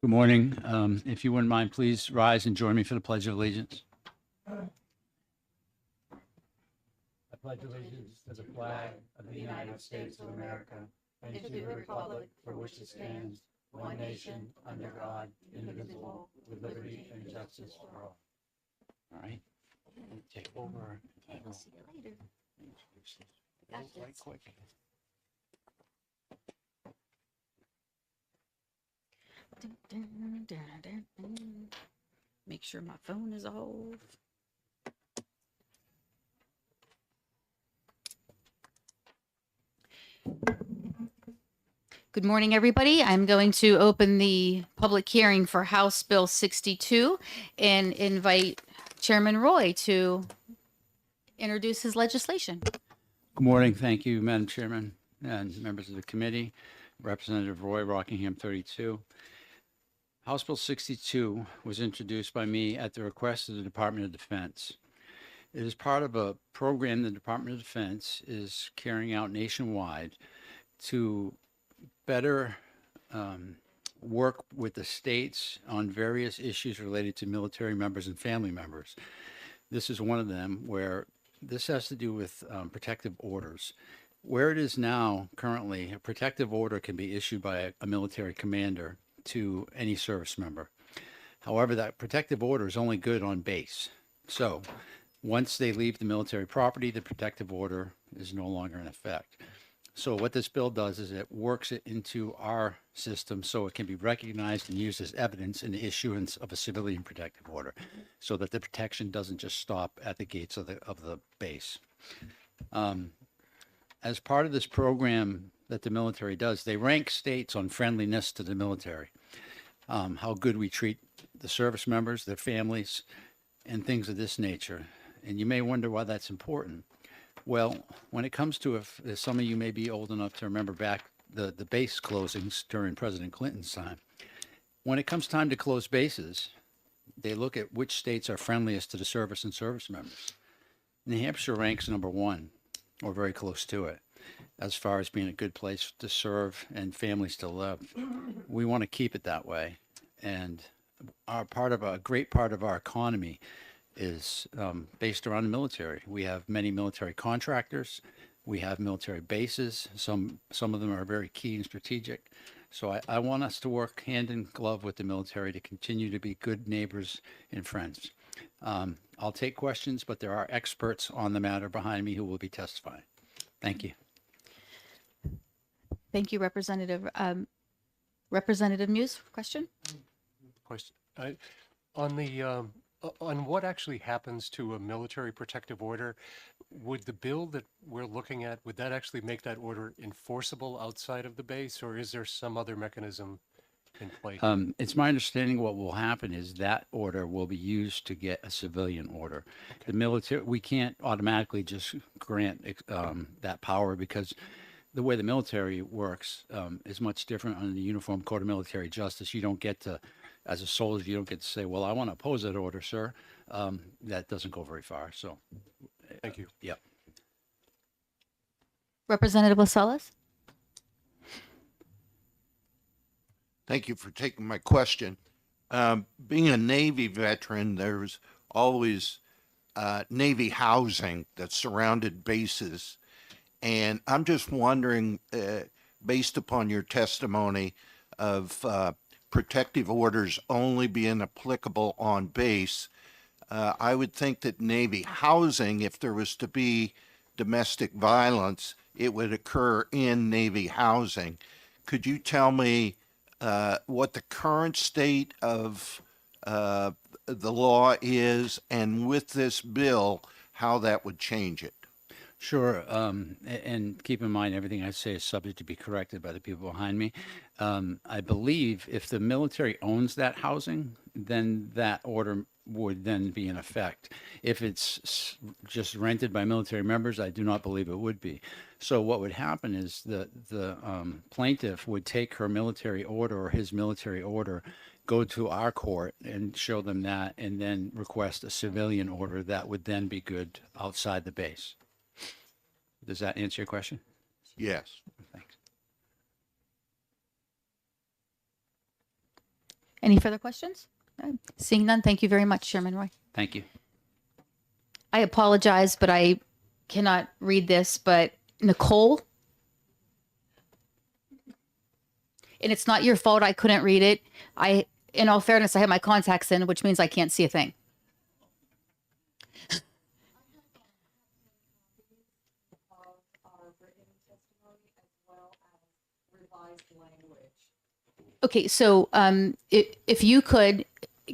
Good morning. If you wouldn't mind, please rise and join me for the Pledge of Allegiance. I pledge allegiance to the flag of the United States of America and to the republic for which it stands, one nation, under God, indivisible, with liberty and justice for all. All right. Take over. Okay, I'll see you later. I got Right this. quick. Dun, dun, dun, dun, dun. Make sure my phone is off. Good morning, everybody. I'm going to open the public hearing for House Bill 62 and invite Chairman Roy to introduce his legislation. Good morning. Thank you, Madam Chairman and members of the committee. Representative Roy, Rockingham 32. House Bill 62 was introduced by me at the request of the Department of Defense. It is part of a program the Department of Defense is carrying out nationwide to better work with the states on various issues related to military members and family members. This is one of them where this has to do with protective orders. Where it is now currently, a protective order can be issued by a military commander to any service member. However, that protective order is only good on base. So once they leave the military property, the protective order is no longer in effect. So what this bill does is it works it into our system so it can be recognized and used as evidence in the issuance of a civilian protective order, so that the protection doesn't just stop at the gates of the base. As part of this program that the military does, they rank states on friendliness to the military, how good we treat the service members, their families, and things of this nature. And you may wonder why that's important. Well, when it comes to, if some of you may be old enough to remember back the base closings during President Clinton's time, when it comes time to close bases, they look at which states are friendliest to the service and service members. New Hampshire ranks number one, or very close to it, as far as being a good place to serve and families to live. We want to keep it that way. And a great part of our economy is based around the military. We have many military contractors. We have military bases. Some of them are very key and strategic. So I want us to work hand in glove with the military to continue to be good neighbors and friends. I'll take questions, but there are experts on the matter behind me who will be testifying. Thank you. Thank you, Representative. Representative Muse, question? Question. On what actually happens to a military protective order, would the bill that we're looking at, would that actually make that order enforceable outside of the base, or is there some other mechanism in play? It's my understanding what will happen is that order will be used to get a civilian order. The military, we can't automatically just grant that power, because the way the military works is much different under the Uniform Code of Military Justice. You don't get to, as a soldier, you don't get to say, well, I want to oppose that order, sir. That doesn't go very far. So, Thank you. yep. Representative Lascelles? Thank you for taking my question. Being a Navy veteran, there's always Navy housing that surrounded bases. And I'm just wondering, based upon your testimony of protective orders only being applicable on base, I would think that Navy housing, if there was to be domestic violence, it would occur in Navy housing. Could you tell me what the current state of the law is, and with this bill, how that would change it? Sure. And keep in mind, everything I say is subject to be corrected by the people behind me. I believe if the military owns that housing, then that order would then be in effect. If it's just rented by military members, I do not believe it would be. So what would happen is the plaintiff would take her military order or his military order, go to our court and show them that, and then request a civilian order that would then be good outside the base. Does that answer your question? Yes. Thanks. Any further questions? All right. Seeing none, thank you very much, Chairman Roy. Thank you. I apologize, but I cannot read this, but Nicole? And it's not your fault I couldn't read it. In all fairness, I have my contacts in, which means I can't see a thing. Okay, so if you could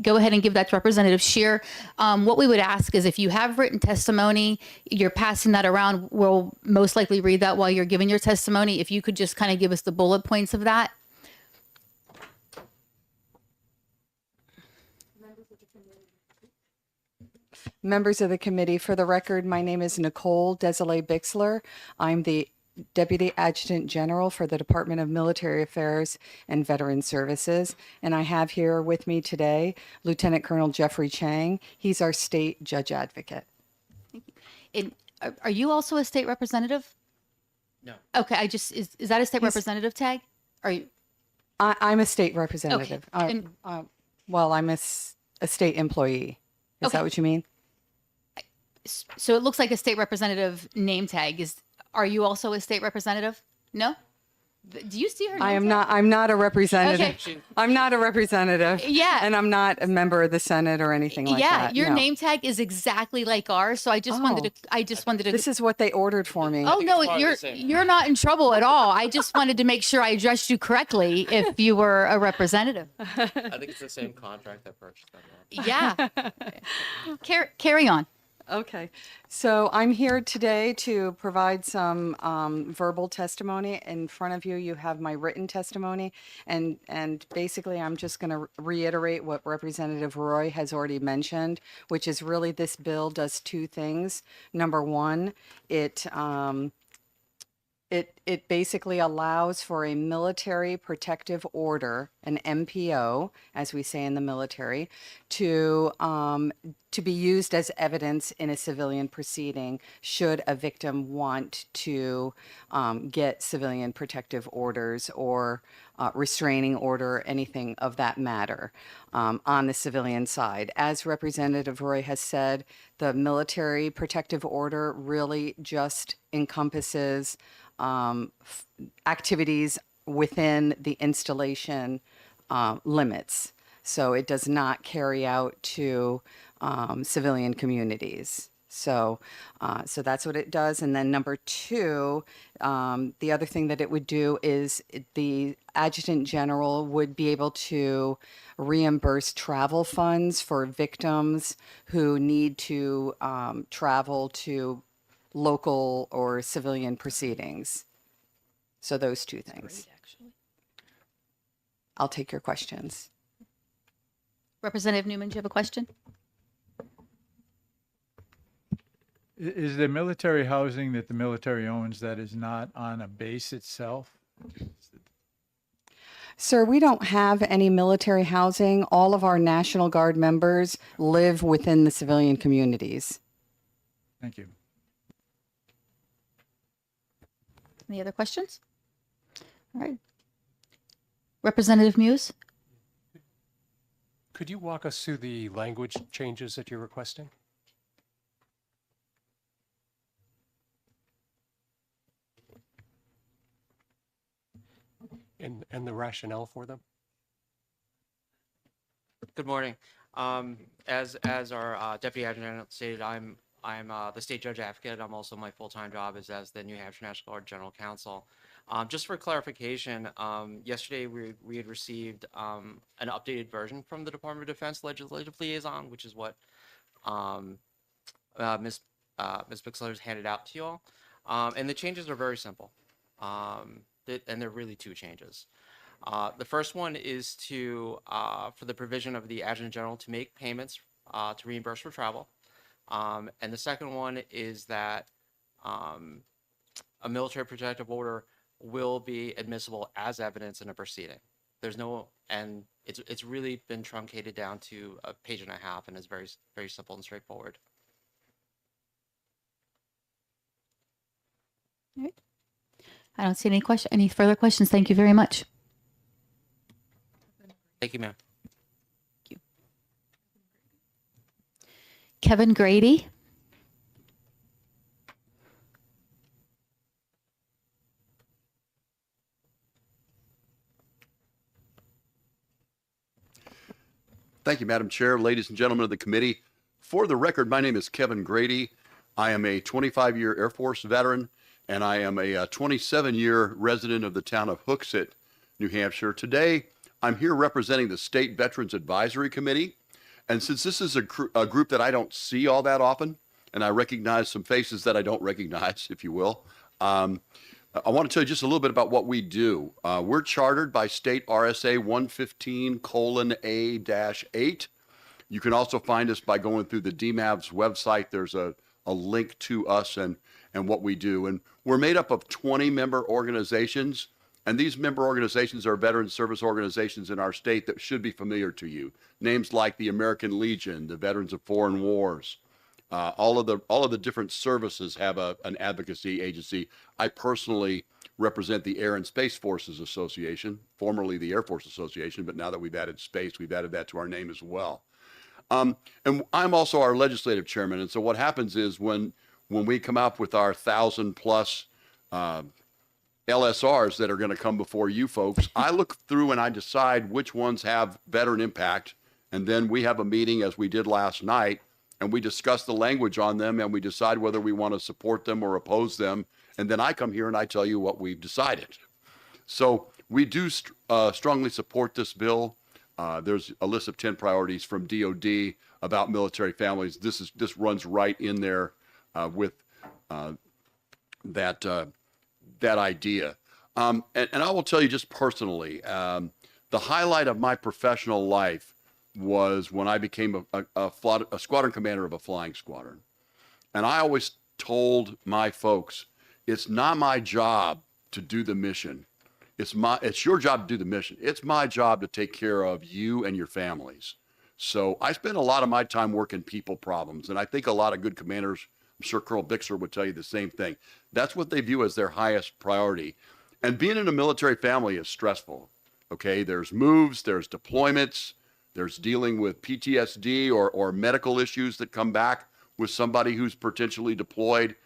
go ahead and give that to Representative Shear. What we would ask is if you have written testimony, you're passing that around, we'll most likely read that while you're giving your testimony. If you could just kind of give us the bullet points of that. Members of the committee, for the record, my name is Nicole Desilets Bixler. I'm the Deputy Adjutant General for the Department of Military Affairs and Veteran Services. And I have here with me today Lieutenant Colonel Jeffrey Chang. He's our state judge advocate. And are you also a state representative? No. Okay, is that a state representative tag? Are you? I'm a state representative. And- Well, I'm a state employee. Is Okay. that what you mean? So it looks like a state representative name tag. Are you also a state representative? No? Do you see her name I am tag? not. I'm not a representative. Okay. I'm not a representative. Yeah. And I'm not a member of the Senate or anything like Yeah, that. your no. name tag is exactly like ours. So I just wanted to. This is what they ordered for me. Oh no, it's part of the same. you're not in trouble at all. I just wanted to make sure I addressed you correctly if you were a representative. I think it's the same contract that purchased that. Yeah. Carry on. Okay, so I'm here today to provide some verbal testimony. In front of you, you have my written testimony, and basically I'm just going to reiterate what Representative Roy has already mentioned, which is really this bill does two things. Number one, it basically allows for a military protective order, an MPO, as we say in the military, to be used as evidence in a civilian proceeding should a victim want to get civilian protective orders or restraining order, anything of that matter on the civilian side. As Representative Roy has said, the military protective order really just encompasses activities within the installation limits. So it does not carry out to civilian communities. So that's what it does. And then number two, the other thing that it would do is the Adjutant General would be able to reimburse travel funds for victims who need to travel to local or civilian proceedings. So those two things. I'll take your questions. Representative Newman, do you have a question? Is there military housing that the military owns that is not on a base itself? Sir, we don't have any military housing. All of our National Guard members live within the civilian communities. Thank you. Any other questions? All right. Representative Muse? Could you walk us through the language changes that you're requesting? And the rationale for them? Good morning. As our Deputy Adjutant stated, I'm the state judge advocate. I'm also, my full-time job is as the New Hampshire National Guard General Counsel. Just for clarification, yesterday we had received an updated version from the Department of Defense Legislative Liaison, which is what Ms. Bixler has handed out to you all. And the changes are very simple. And there are really two changes. The first one is for the provision of the Adjutant General to make payments to reimburse for travel. And the second one is that a military protective order will be admissible as evidence in a proceeding. And it's really been truncated down to a page and a half, and is very, very simple and straightforward. All right. I don't see any further questions. Thank you very much. Thank you, ma'am. Kevin Grady. Thank you, Madam Chair, ladies and gentlemen of the committee. For the record, my name is Kevin Grady. I am a 25-year Air Force veteran, and I am a 27-year resident of the town of Hooksett, New Hampshire. Today, I'm here representing the State Veterans Advisory Committee. And since this is a group that I don't see all that often, and I recognize some faces that I don't recognize, if you will, I want to tell you just a little bit about what we do. We're chartered by State RSA 115:A-8. You can also find us by going through the DMAV's website. There's a link to us and what we do. And we're made up of 20 member organizations. And these member organizations are veteran service organizations in our state that should be familiar to you. Names like the American Legion, the Veterans of Foreign Wars. All of the different services have an advocacy agency. I personally represent the Air and Space Forces Association, formerly the Air Force Association, but now that we've added space, we've added that to our name as well. And I'm also our legislative chairman. And so what happens is when we come up with our 1,000+ LSRs that are going to come before you folks, I look through and I decide which ones have veteran impact. And then we have a meeting, as we did last night, and we discuss the language on them and we decide whether we want to support them or oppose them. And then I come here and I tell you what we've decided. So we do strongly support this bill. There's a list of 10 priorities from DOD about military families. This runs right in there with that idea. And I will tell you just personally, the highlight of my professional life was when I became a squadron commander of a flying squadron. And I always told my folks, it's not my job to do the mission. It's your job to do the mission. It's my job to take care of you and your families. So I spend a lot of my time working people problems. And I think a lot of good commanders, I'm sure Colonel Bixler would tell you the same thing. That's what they view as their highest priority. And being in a military family is stressful. Okay, there's moves, there's deployments, there's dealing with PTSD or medical issues that come back with somebody who's potentially deployed.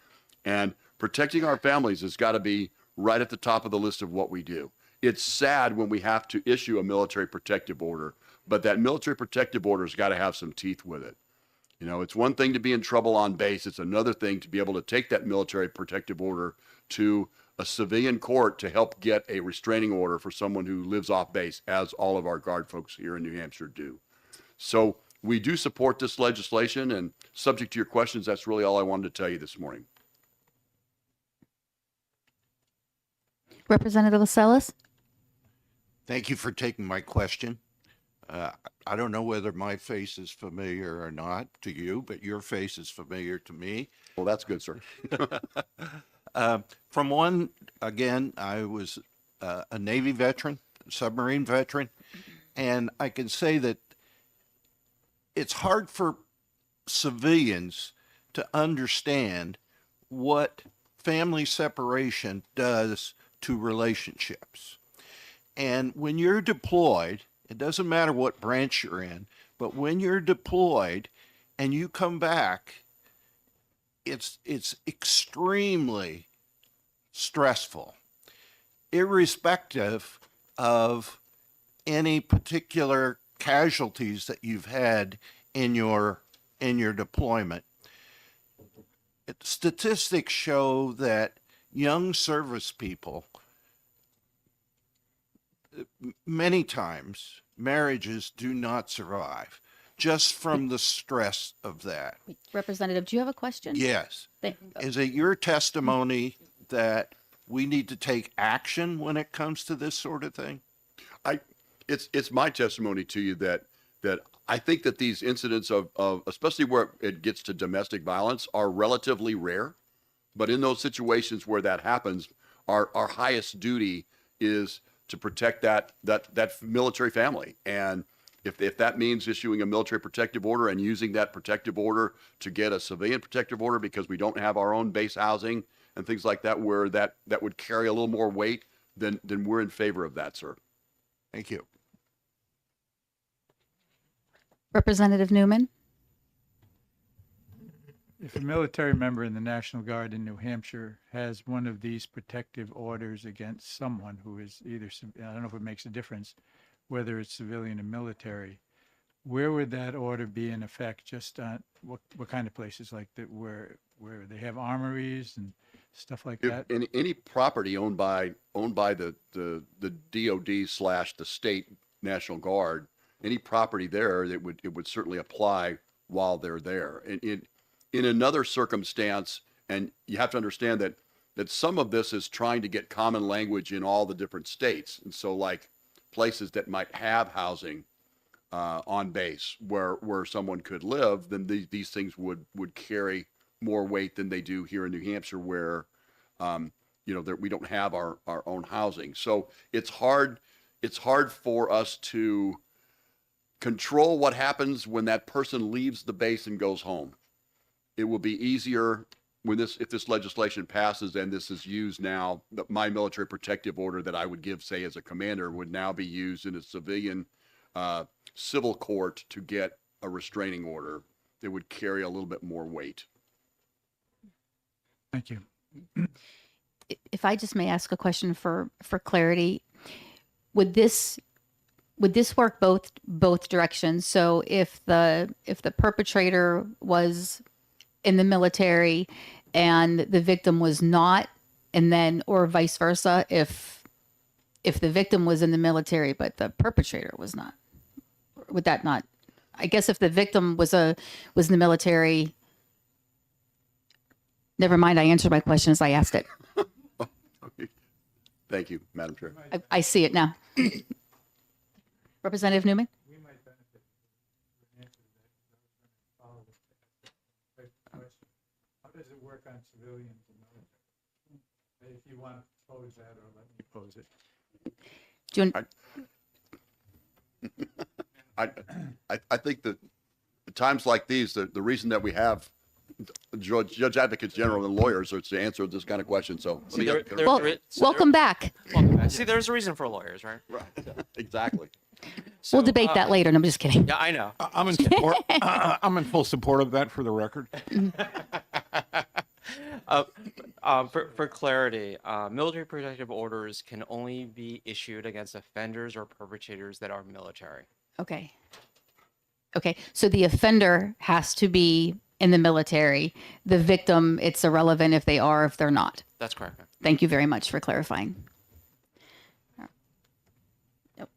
And protecting our families has got to be right at the top of the list of what we do. It's sad when we have to issue a military protective order, but that military protective order has got to have some teeth with it. You know, it's one thing to be in trouble on base. It's another thing to be able to take that military protective order to a civilian court to help get a restraining order for someone who lives off base, as all of our Guard folks here in New Hampshire do. So we do support this legislation, and subject to your questions, that's really all I wanted to tell you this morning. Representative Lascelles. Thank you for taking my question. I don't know whether my face is familiar or not to you, but your face is familiar to me. Well, that's good, sir. From one, again, I was a Navy veteran, submarine veteran, and I can say that it's hard for civilians to understand what family separation does to relationships. And when you're deployed, it doesn't matter what branch you're in, but when you're deployed and you come back, it's extremely stressful, irrespective of any particular casualties that you've had in your deployment. Statistics show that young service people, many times, marriages do not survive just from the stress of that. Representative, do you have a question? Yes. Thank- Is it your testimony that we need to take action when it comes to this sort of thing? It's my testimony to you that I think that these incidents of especially where it gets to domestic violence are relatively rare, but in those situations where that happens, our highest duty is to protect that military family. And if that means issuing a military protective order and using that protective order to get a civilian protective order because we don't have our own base housing and things like that, where that would carry a little more weight, then we're in favor of that, sir. Thank you. Representative Newman. if a military member in the National Guard in New Hampshire has one of these protective orders against someone who is either, I don't know if it makes a difference, whether it's civilian or military, where would that order be in effect? Just on what kind of places, like that where they have armories and stuff like that? In any property owned by the DOD / the state National Guard, any property there, it would certainly apply while they're there. And in another circumstance, and you have to understand that some of this is trying to get common language in all the different states. And so like places that might have housing on base where someone could live, then these things would carry more weight than they do here in New Hampshire, where we don't have our own housing. So it's hard for us to control what happens when that person leaves the base and goes home. It will be easier if this legislation passes and this is used now. My military protective order that I would give, say, as a commander, would now be used in a civilian civil court to get a restraining order that would carry a little bit more weight. Thank you. If I just may ask a question for clarity, would this work both directions? So if the perpetrator was in the military and the victim was not, and then, or vice versa, if the victim was in the military but the perpetrator was not, would that not? I guess if the victim was in the military. Never mind. I answered my question as I asked it. Okay. Thank you, Madam Chair. I see it now. Representative Newman? We might benefit from an answer to that, because I was going to follow this question. How does it work on civilians and military? If you want to pose that, or let me pose it. Do you want, I think that at times like these, the reason that we have judge advocates general and lawyers are to answer this kind of question. So let me well, welcome back. See, there's a reason for lawyers, right? exactly. So, We'll debate that later. No, I'm just kidding. Yeah, I know. I'm in support. I'm in full support of that, for the record. For clarity, military protective orders can only be issued against offenders or perpetrators that are military. Okay. Okay. So the offender has to be in the military. The victim, it's irrelevant if they are, if they're not. That's correct. Thank you very much for clarifying. Yep.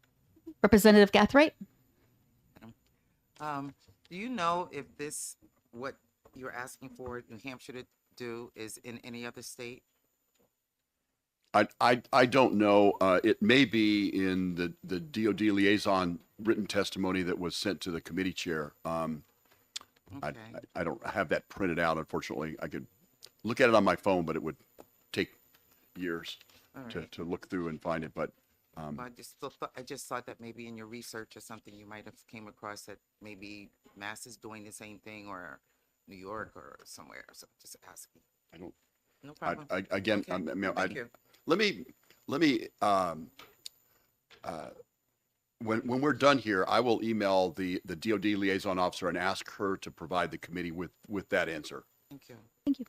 Representative Gathright? Do you know if what you're asking for New Hampshire to do is in any other state? I don't know. It may be in the DOD liaison written testimony that was sent to the committee chair. Okay. I don't have that printed out, unfortunately. I could look at it on my phone, but it would take years All right. to look through and find it. But Well, I just thought that maybe in your research or something, you might have came across that maybe Mass is doing the same thing, or New York or somewhere. So just asking. I don't. No problem. Again, Okay. Thank you. let me when we're done here, I will email the DOD liaison officer and ask her to provide the committee with that answer. Thank you. Thank you.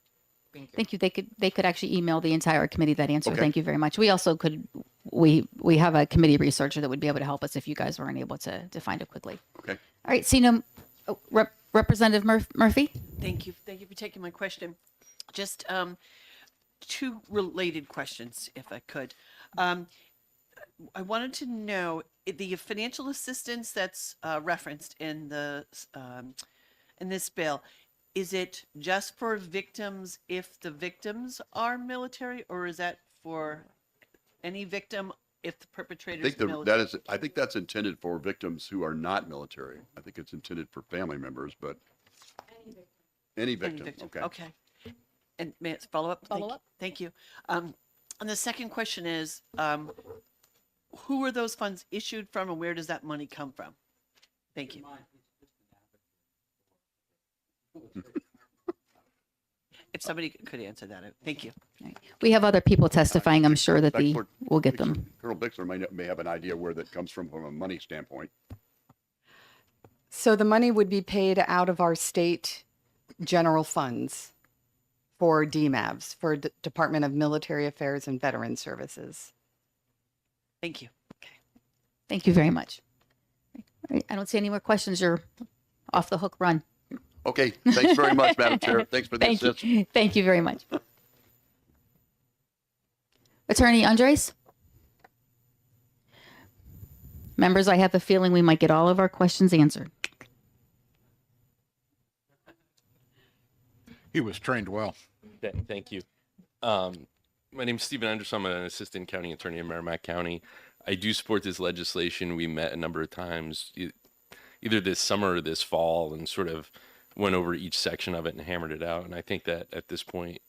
Thank you. Thank you. They could actually email the entire committee that answer. Okay. Thank you very much. We also could, we have a committee researcher that would be able to help us if you guys weren't able to find it quickly. Okay. All right. See no, Representative Murphy? Thank you. Thank you for taking my question. Just two related questions, if I could. I wanted to know the financial assistance that's referenced in in this bill. Is it just for victims if the victims are military, or is that for any victim if the perpetrator is military? I think that's intended for victims who are not military. I think it's intended for family members, but any victim. Okay. Okay. And may I follow up? Follow up. Thank you. And the second question is, who are those funds issued from, and where does that money come from? Thank you. If somebody could answer that, thank you. All right. We have other people testifying. I'm sure that In fact, we'll get them. Colonel Bixler may have an idea where that comes from a money standpoint. So the money would be paid out of our state general funds for DMAVs, for Department of Military Affairs and Veteran Services. Thank you. Thank you very much. All right, I don't see any more questions. You're off the hook. Run. Okay, thanks very much, Madam Chair. Thanks for the Thank assist. you. Thank you very much. Attorney Andres? Members, I have a feeling we might get all of our questions answered. He was trained well. Thank you. My name is Stephen Anderson. I'm an assistant county attorney in Merrimack County. I do support this legislation. We met a number of times, either this summer or this fall, and sort of went over each section of it and hammered it out. And I think that at this point,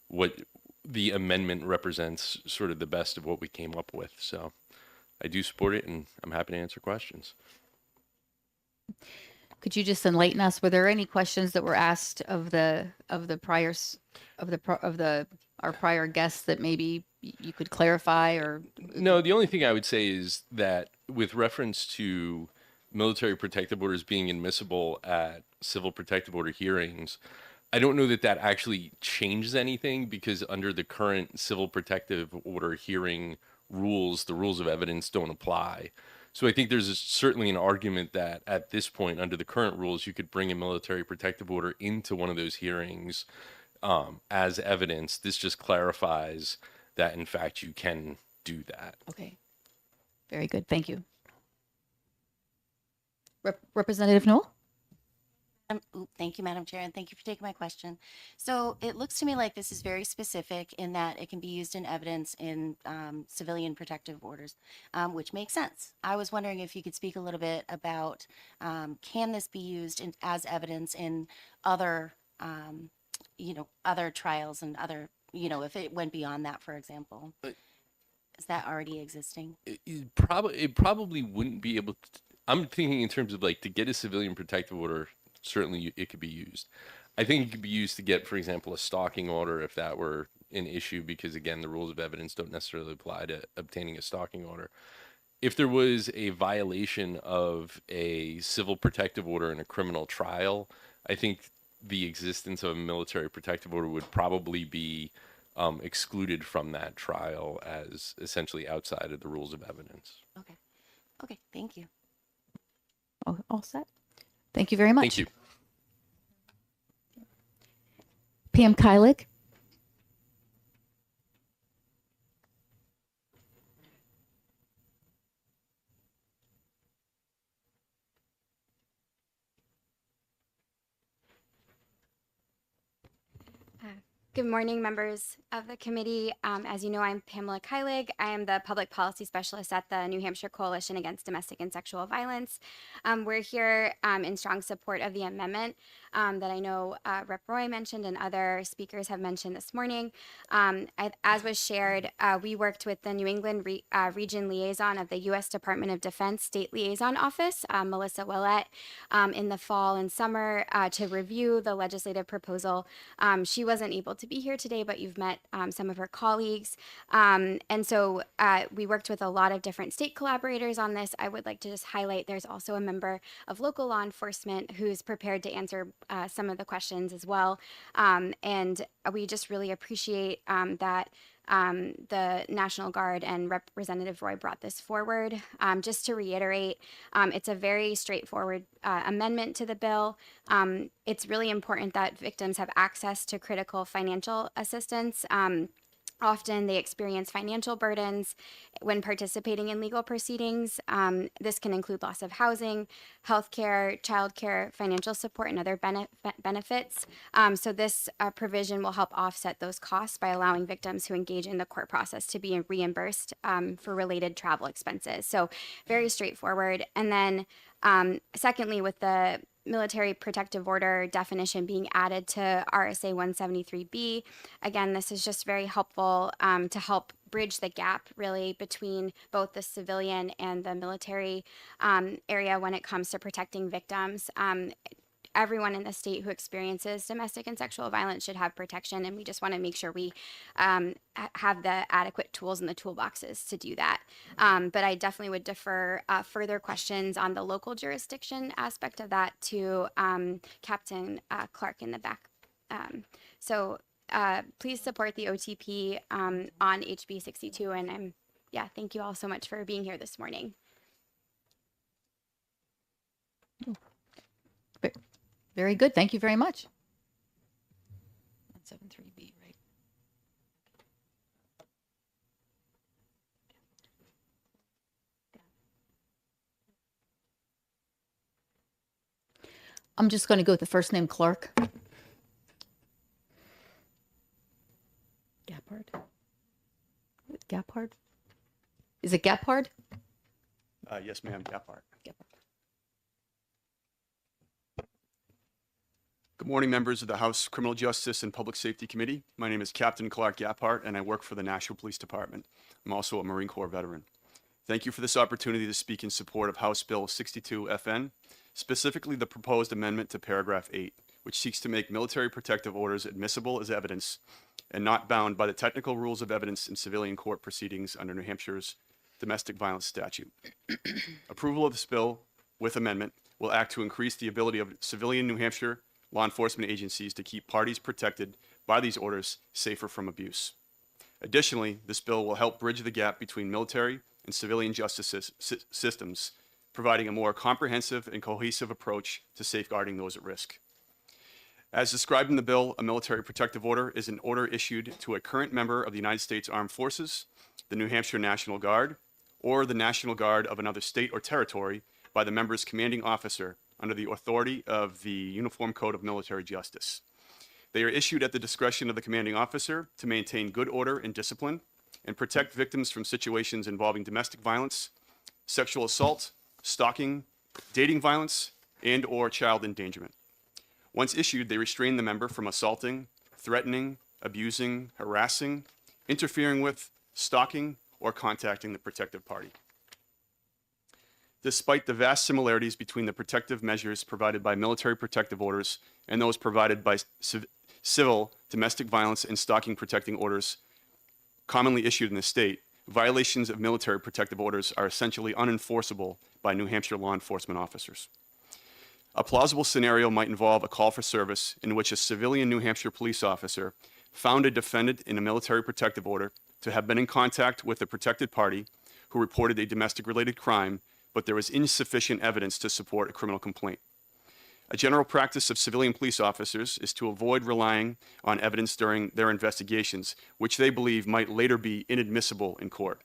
what the amendment represents sort of the best of what we came up with. So I do support it, and I'm happy to answer questions. Could you just enlighten us? Were there any questions that were asked of our prior guests that maybe you could clarify or? No, the only thing I would say is that with reference to military protective orders being admissible at civil protective order hearings, I don't know that that actually changes anything, because under the current civil protective order hearing rules, the rules of evidence don't apply. So I think there's certainly an argument that at this point, under the current rules, you could bring a military protective order into one of those hearings as evidence. This just clarifies that, in fact, you can do that. Okay. Very good. Thank you. Representative Knoll? Thank you, Madam Chair, and thank you for taking my question. So it looks to me like this is very specific in that it can be used in evidence in civilian protective orders, which makes sense. I was wondering if you could speak a little bit about, can this be used as evidence in other, other trials and other, if it went beyond that, for example? Is that already existing? It probably wouldn't be able to. I'm thinking in terms of like to get a civilian protective order. Certainly it could be used. I think it could be used to get, for example, a stalking order if that were an issue, because again, the rules of evidence don't necessarily apply to obtaining a stalking order. If there was a violation of a civil protective order in a criminal trial, I think the existence of a military protective order would probably be excluded from that trial as essentially outside of the rules of evidence. Okay. Okay. Thank you. All set. Thank you very much. Thank you. Pam Kylik? Good morning, members of the committee. As you know, I'm Pamela Kylig. I am the public policy specialist at the New Hampshire Coalition Against Domestic and Sexual Violence. We're here in strong support of the amendment that I know Rep. Roy mentioned and other speakers have mentioned this morning. As was shared, we worked with the New England Region Liaison of the U.S. Department of Defense State Liaison Office, Melissa Willett, in the fall and summer to review the legislative proposal. She wasn't able to be here today, but you've met some of her colleagues. And so we worked with a lot of different state collaborators on this. I would like to just highlight there's also a member of local law enforcement who's prepared to answer some of the questions as well. And we just really appreciate that the National Guard and Representative Roy brought this forward. Just to reiterate, it's a very straightforward amendment to the bill. It's really important that victims have access to critical financial assistance. Often they experience financial burdens when participating in legal proceedings. This can include loss of housing, healthcare, childcare, financial support, and other benefits. So this provision will help offset those costs by allowing victims who engage in the court process to be reimbursed for related travel expenses. So very straightforward. And then secondly, with the military protective order definition being added to RSA 173B. Again, this is just very helpful to help bridge the gap really between both the civilian and the military area when it comes to protecting victims. everyone in the state who experiences domestic and sexual violence should have protection, and we just want to make sure we have the adequate tools in the toolboxes to do that. But I definitely would defer further questions on the local jurisdiction aspect of that to Captain Clark in the back. So please support the OTP on HB 62, and thank you all so much for being here this morning. Very good. Thank you very much. 173B, right? I'm just going to go with the first name Clark. Gaphard. Gaphard? Is it Gaphard? Yes, ma'am, Gaphard. Good morning, members of the House Criminal Justice and Public Safety Committee. My name is Captain Clark Gaphard, and I work for the National Police Department. I'm also a Marine Corps veteran. Thank you for this opportunity to speak in support of House Bill 62 FN, specifically the proposed amendment to paragraph 8, which seeks to make military protective orders admissible as evidence and not bound by the technical rules of evidence in civilian court proceedings under New Hampshire's domestic violence statute. Approval of this bill with amendment will act to increase the ability of civilian New Hampshire law enforcement agencies to keep parties protected by these orders safer from abuse. Additionally, this bill will help bridge the gap between military and civilian justice systems, providing a more comprehensive and cohesive approach to safeguarding those at risk. As described in the bill, a military protective order is an order issued to a current member of the United States Armed Forces, the New Hampshire National Guard, or the National Guard of another state or territory by the member's commanding officer under the authority of the Uniform Code of Military Justice. They are issued at the discretion of the commanding officer to maintain good order and discipline and protect victims from situations involving domestic violence, sexual assault, stalking, dating violence, and/or child endangerment. Once issued, they restrain the member from assaulting, threatening, abusing, harassing, interfering with, stalking, or contacting the protective party. Despite the vast similarities between the protective measures provided by military protective orders and those provided by civil domestic violence and stalking protecting orders commonly issued in the state, violations of military protective orders are essentially unenforceable by New Hampshire law enforcement officers. A plausible scenario might involve a call for service in which a civilian New Hampshire police officer found a defendant in a military protective order to have been in contact with a protected party who reported a domestic-related crime, but there was insufficient evidence to support a criminal complaint. A general practice of civilian police officers is to avoid relying on evidence during their investigations, which they believe might later be inadmissible in court.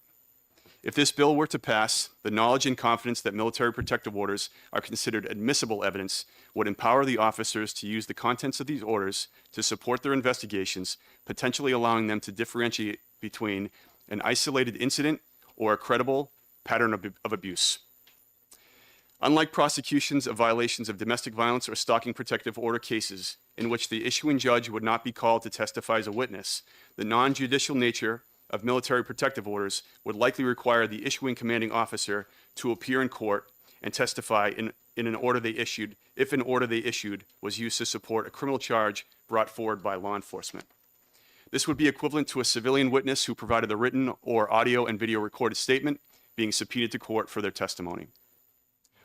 If this bill were to pass, the knowledge and confidence that military protective orders are considered admissible evidence would empower the officers to use the contents of these orders to support their investigations, potentially allowing them to differentiate between an isolated incident or a credible pattern of abuse. Unlike prosecutions of violations of domestic violence or stalking protective order cases in which the issuing judge would not be called to testify as a witness, the non-judicial nature of military protective orders would likely require the issuing commanding officer to appear in court and testify in an order they issued, if an order they issued was used to support a criminal charge brought forward by law enforcement. This would be equivalent to a civilian witness who provided a written or audio and video recorded statement being subpoenaed to court for their testimony.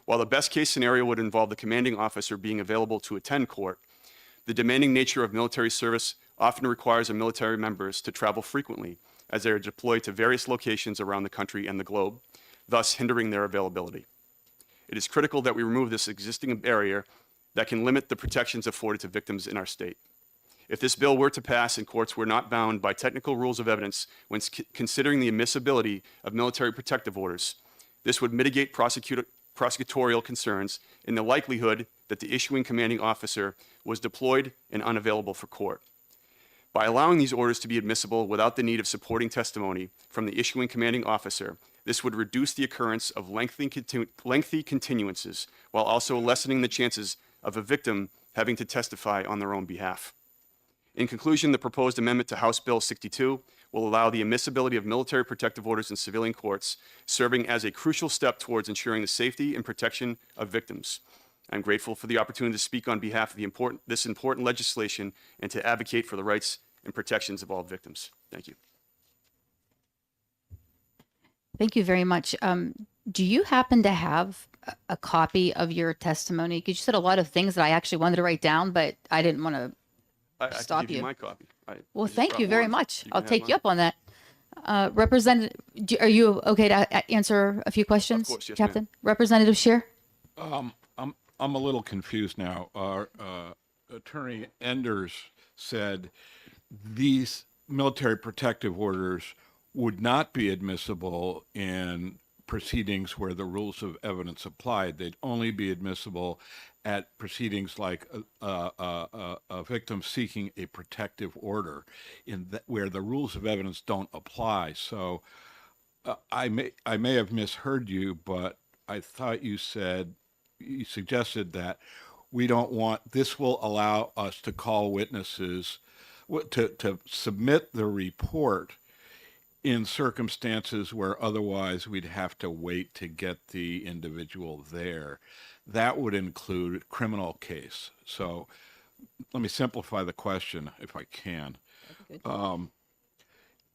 While the best case scenario would involve the commanding officer being available to attend court, the demanding nature of military service often requires our military members to travel frequently as they are deployed to various locations around the country and the globe, thus hindering their availability. It is critical that we remove this existing barrier that can limit the protections afforded to victims in our state. If this bill were to pass and courts were not bound by technical rules of evidence when considering the admissibility of military protective orders, this would mitigate prosecutorial concerns in the likelihood that the issuing commanding officer was deployed and unavailable for court. By allowing these orders to be admissible without the need of supporting testimony from the issuing commanding officer, this would reduce the occurrence of lengthy continuances while also lessening the chances of a victim having to testify on their own behalf. In conclusion, the proposed amendment to House Bill 62 will allow the admissibility of military protective orders in civilian courts, serving as a crucial step towards ensuring the safety and protection of victims. I'm grateful for the opportunity to speak on behalf of this important legislation and to advocate for the rights and protections of all victims. Thank you. Thank you very much. Do you happen to have a copy of your testimony? Because you said a lot of things that I actually wanted to write down, but I didn't want to I can stop give you you. my copy. Well, just thank brought you very one. much. You I'll can have take you mine. up on that. Representative, are you okay to answer a few questions, course, yes, ma'am. Captain? Representative Shear? I'm a little confused now. Our Attorney Enders said these military protective orders would not be admissible in proceedings where the rules of evidence applied. They'd only be admissible at proceedings like a victim seeking a protective order where the rules of evidence don't apply. So I may have misheard you, but I thought you suggested that we don't want, this will allow us to call witnesses, to submit the report in circumstances where otherwise we'd have to wait to get the individual there. That would include criminal case. So let me simplify the question if I can.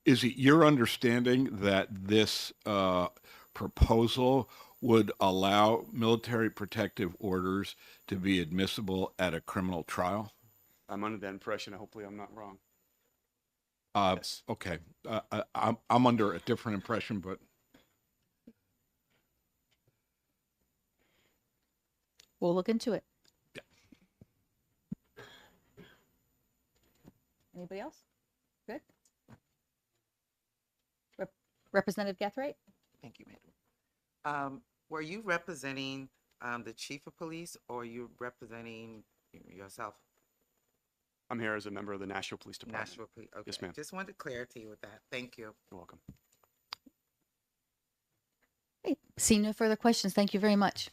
Is it your understanding that this proposal would allow military protective orders to be admissible at a criminal trial? I'm under that impression. Hopefully I'm not wrong. Yes. Okay. I'm under a different impression, but We'll look into it. Anybody else? Good. Representative Gathright? Thank you, madam. Were you representing the chief of police, or you representing yourself? I'm here as a member of the Nashville Police Department. National Police. Okay. Yes, ma'am. Just wanted clarity with that. Thank you. You're welcome. Okay. Seeing no further questions, thank you very much.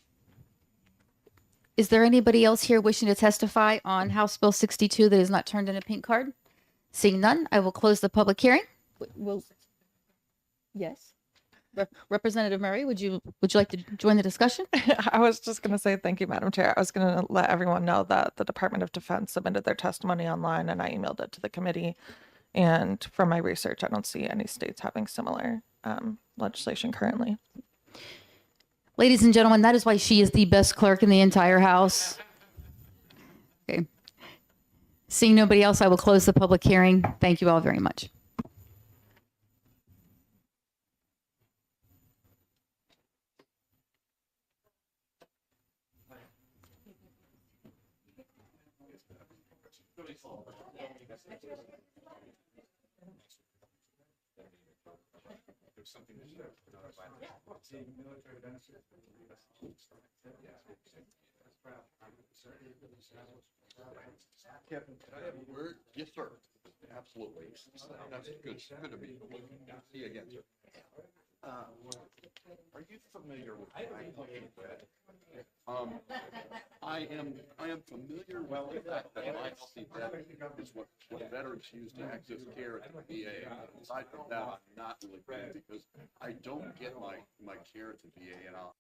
Is there anybody else here wishing to testify on House Bill 62 that has not turned in a pink card? Seeing none, I will close the public hearing. Yes. Representative Murray, would you like to join the discussion? I was just going to say thank you, Madam Chair. I was going to let everyone know that the Department of Defense submitted their testimony online and I emailed it to the committee. And from my research, I don't see any states having similar legislation currently. Ladies and gentlemen, that is why she is the best clerk in the entire House. Okay. Seeing nobody else, I will close the public hearing. Thank you all very much. Kevin, can I have a word? Yes, sir. Absolutely. That's good. Good to meet you. See you again, sir. Are you familiar with I am familiar with the fact that MyHealthyVet is what veterans use to access care at the VA. Aside from that, I'm not really good because I don't get my care at the VA, and I'll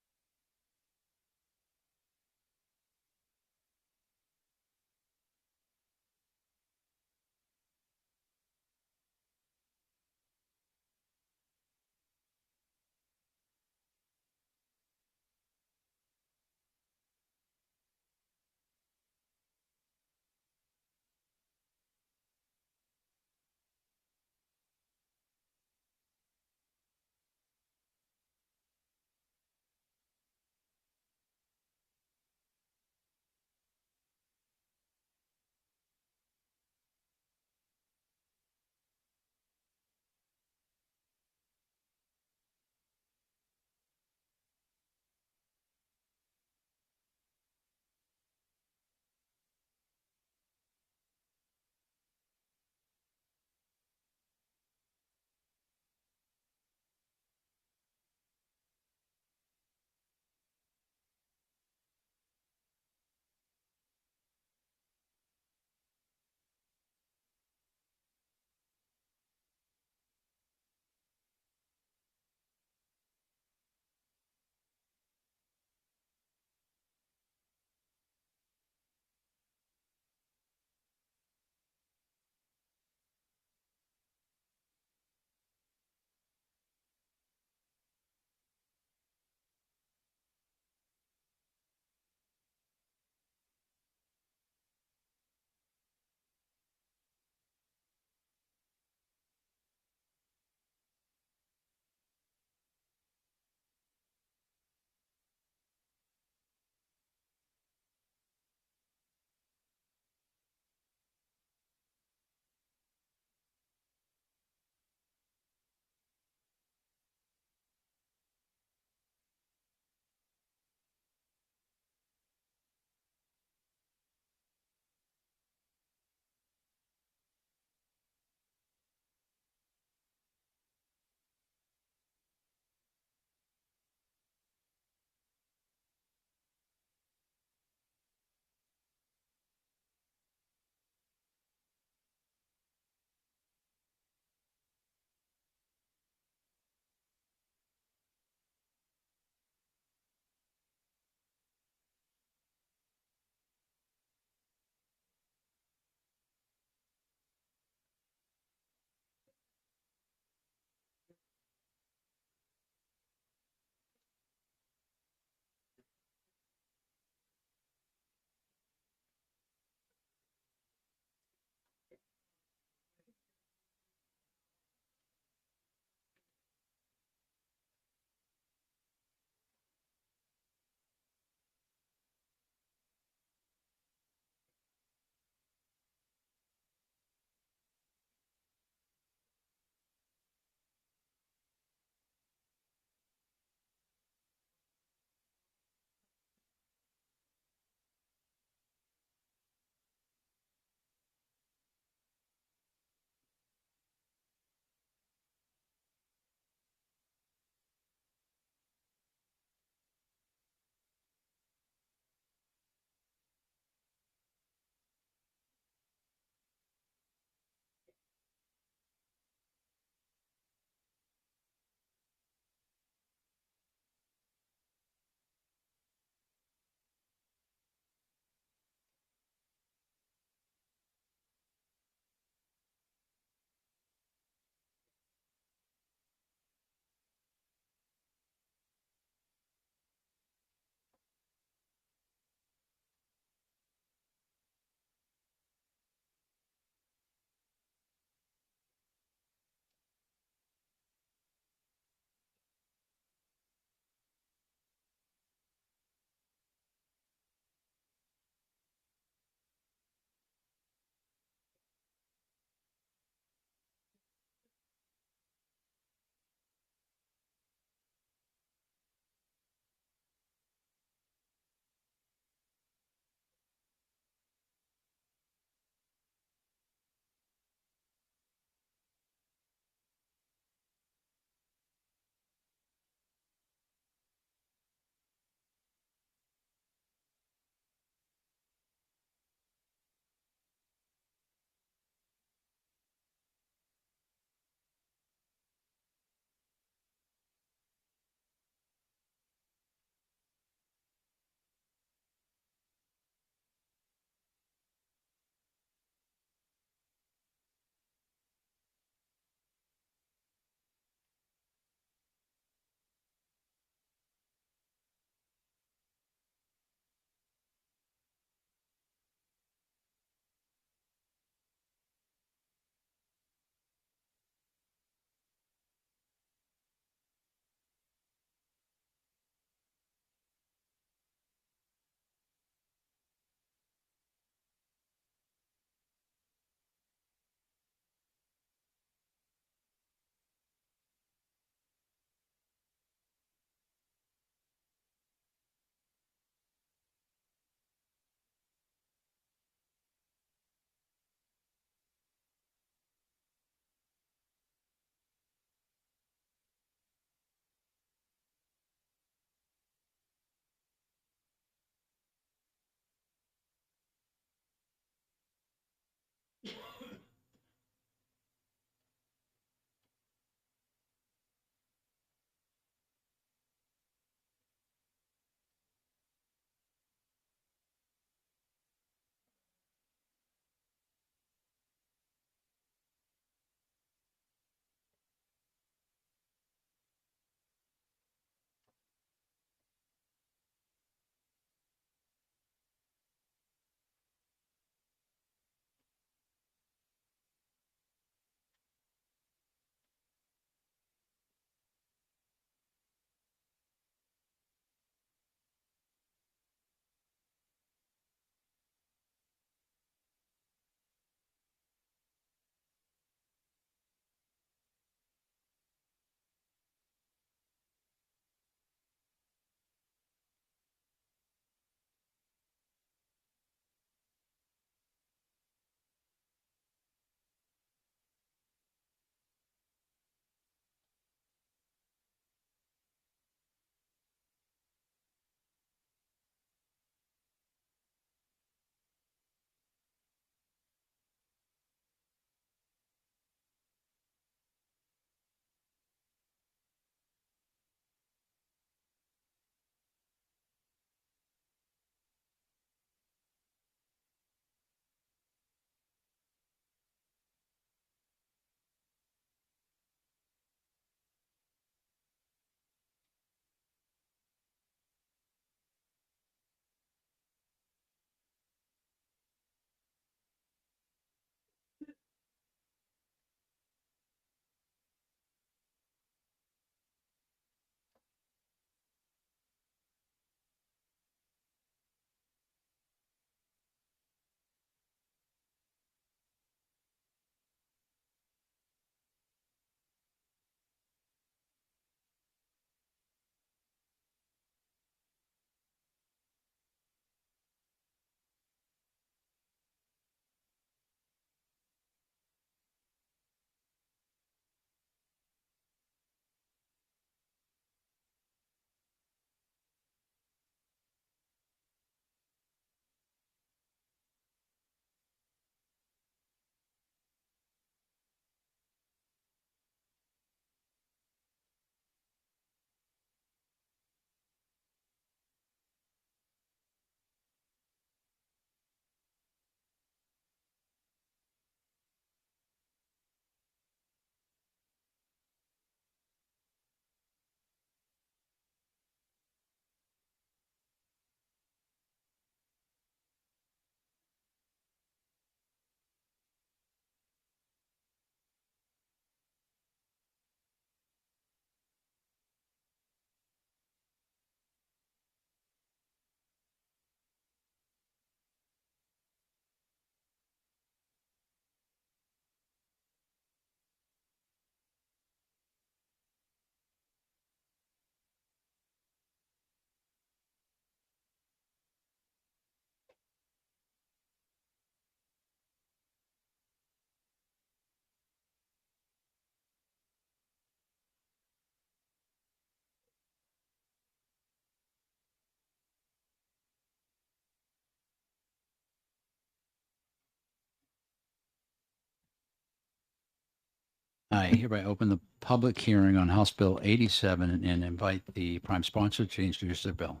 I hereby open the public hearing on House Bill 87 and invite the prime sponsor to introduce the bill.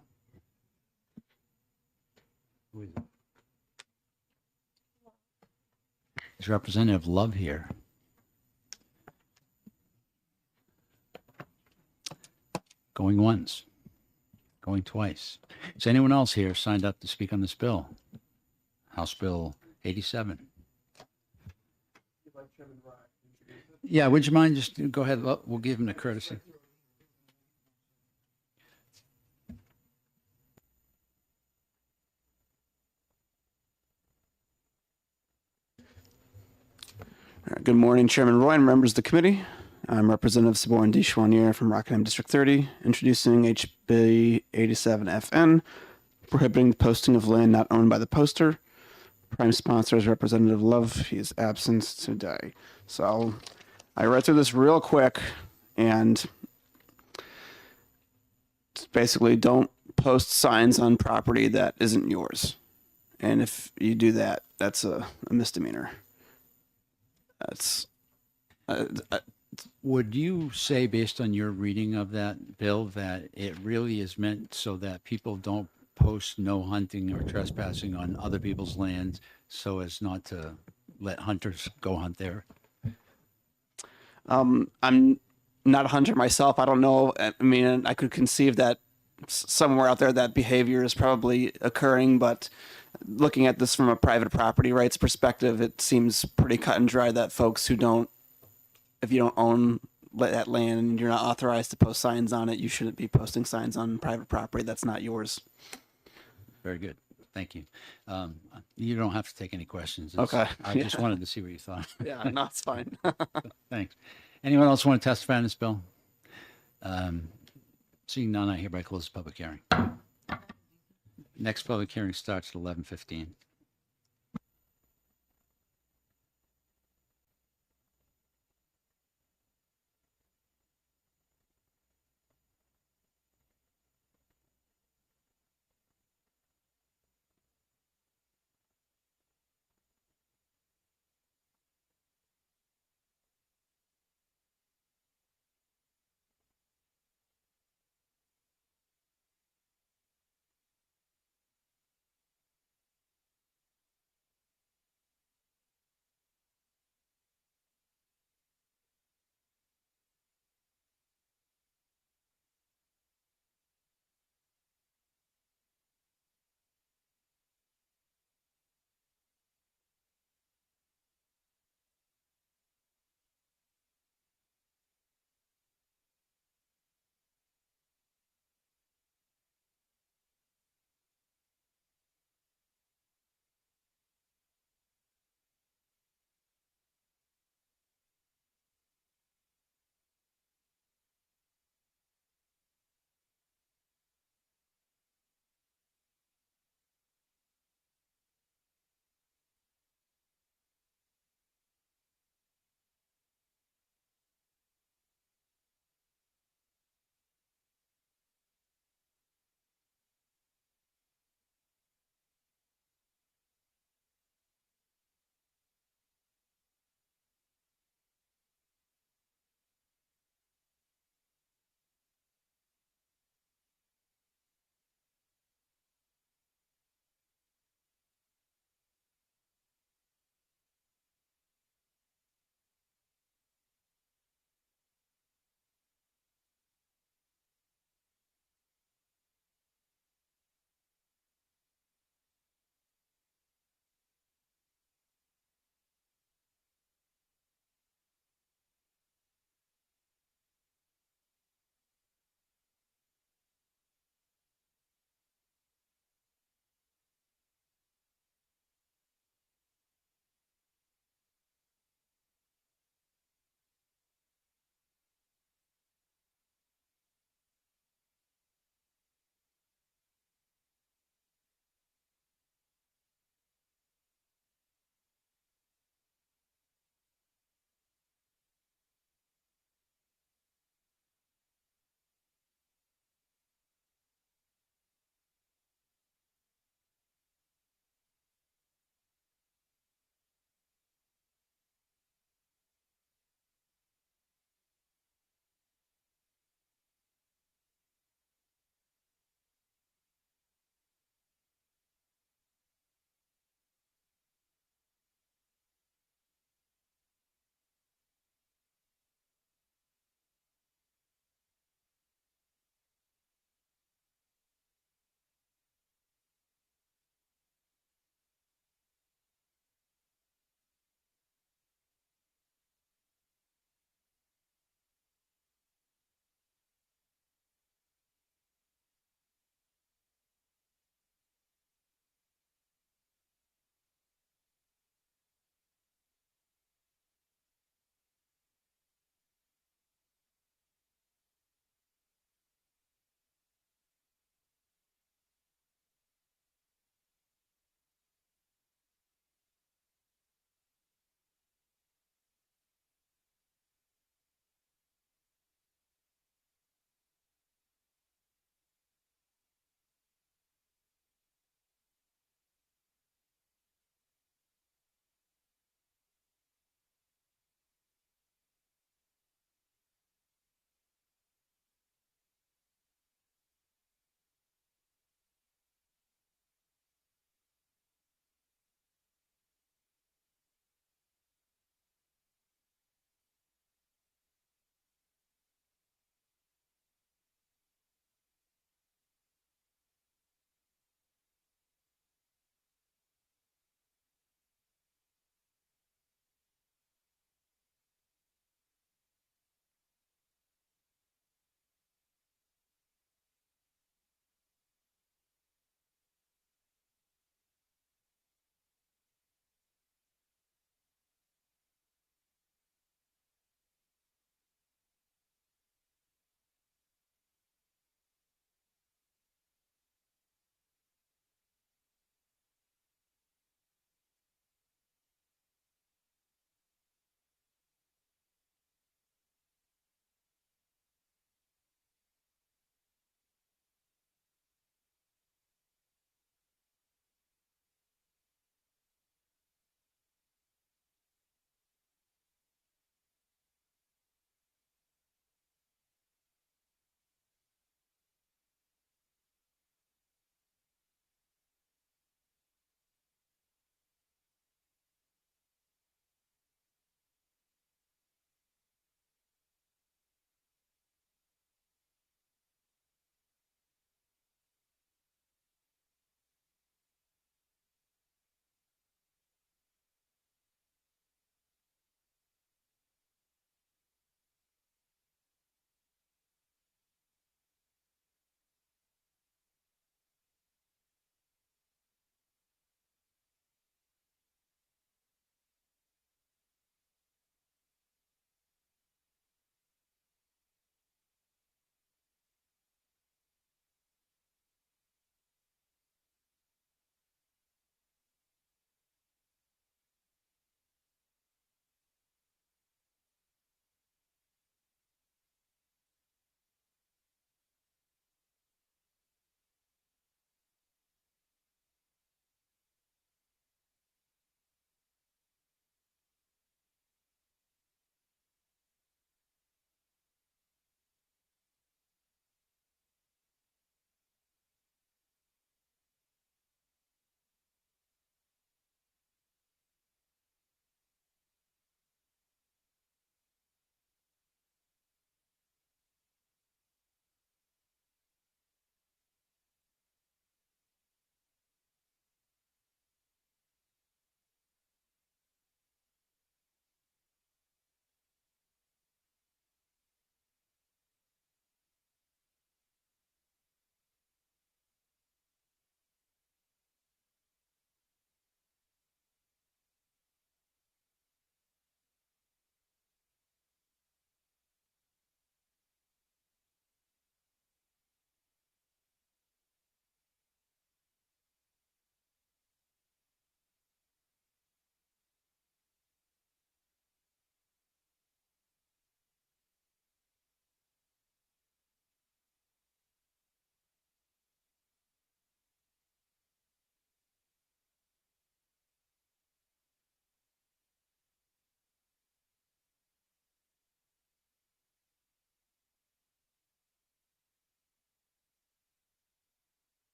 Is Representative Love here? Going once, going twice. Is anyone else here signed up to speak on this bill? House Bill 87. Yeah, would you mind just go ahead? We'll give him the courtesy. Good morning, Chairman Roy and members of the committee. I'm Representative Saborn D. Chouanier from Rockingham District 30, introducing HB 87FN, prohibiting the posting of land not owned by the poster. Prime sponsor is Representative Love. He is absent today. So I read through this real quick, and it's basically don't post signs on property that isn't yours. And if you do that, that's a misdemeanor. That's Would you say, based on your reading of that bill, that it really is meant so that people don't post no hunting or trespassing on other people's lands so as not to let hunters go hunt there? I'm not a hunter myself. I don't know. I mean, I could conceive that somewhere out there that behavior is probably occurring, but looking at this from a private property rights perspective, it seems pretty cut and dry that folks who don't, if you don't own that land and you're not authorized to post signs on it, you shouldn't be posting signs on private property that's not yours. Very good. Thank you. You don't have to take any questions. Okay. I just wanted to see what you thought. Yeah, no, it's fine. Thanks. Anyone else want to testify on this bill? Seeing none, I hereby close the public hearing. Next public hearing starts at 11:15.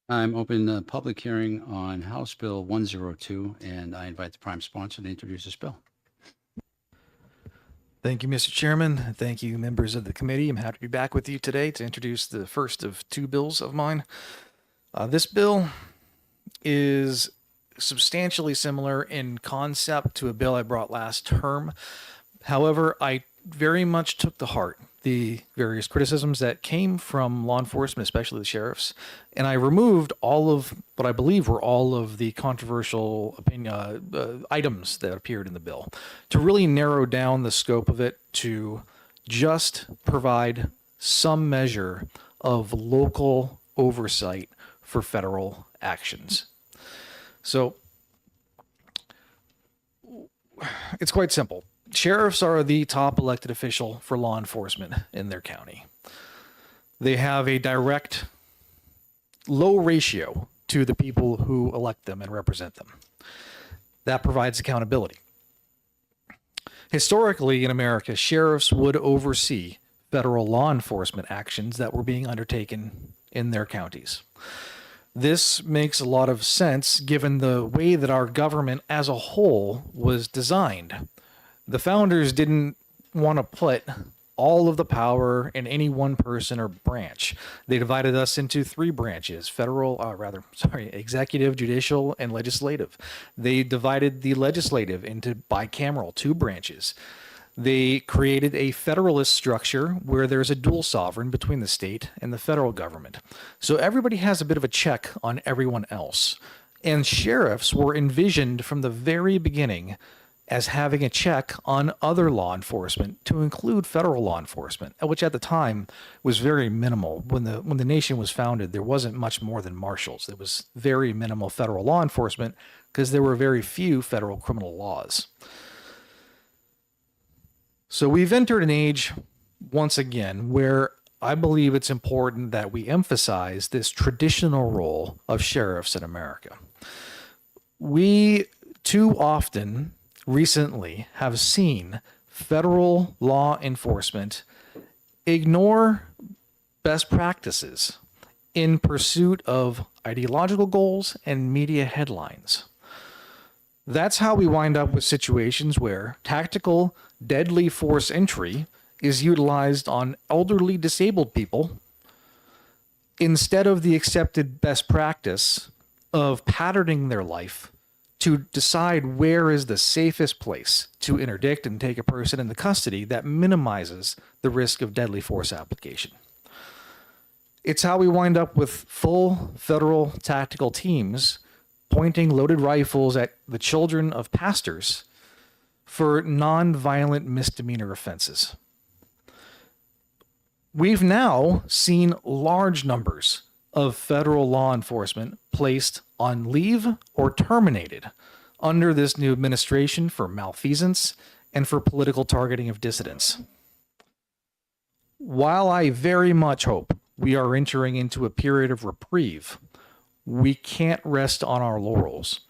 I'm open the public hearing on House Bill 102, and I invite the prime sponsor to introduce this bill. Thank you, Mr. Chairman. Thank you, members of the committee. I'm happy to be back with you today to introduce the first of two bills of mine. This bill is substantially similar in concept to a bill I brought last term. However, I very much took to heart the various criticisms that came from law enforcement, especially the sheriffs, and I removed all of what I believe were all of the controversial items that appeared in the bill to really narrow down the scope of it to just provide some measure of local oversight for federal actions. So it's quite simple. Sheriffs are the top elected official for law enforcement in their county. They have a direct low ratio to the people who elect them and represent them. That provides accountability. Historically in America, sheriffs would oversee federal law enforcement actions that were being undertaken in their counties. This makes a lot of sense given the way that our government as a whole was designed. The founders didn't want to put all of the power in any one person or branch. They divided us into three branches: executive, judicial, and legislative. They divided the legislative into bicameral, two branches. They created a federalist structure where there's a dual sovereign between the state and the federal government. So everybody has a bit of a check on everyone else. And sheriffs were envisioned from the very beginning as having a check on other law enforcement, to include federal law enforcement, which at the time was very minimal. When the nation was founded, there wasn't much more than marshals. There was very minimal federal law enforcement because there were very few federal criminal laws. So we've entered an age, once again, where I believe it's important that we emphasize this traditional role of sheriffs in America. We too often recently have seen federal law enforcement ignore best practices in pursuit of ideological goals and media headlines. That's how we wind up with situations where tactical deadly force entry is utilized on elderly disabled people instead of the accepted best practice of patterning their life to decide where is the safest place to interdict and take a person into custody that minimizes the risk of deadly force application. It's how we wind up with full federal tactical teams pointing loaded rifles at the children of pastors for non-violent misdemeanor offenses. We've now seen large numbers of federal law enforcement placed on leave or terminated under this new administration for malfeasance and for political targeting of dissidents. While I very much hope we are entering into a period of reprieve, we can't rest on our laurels.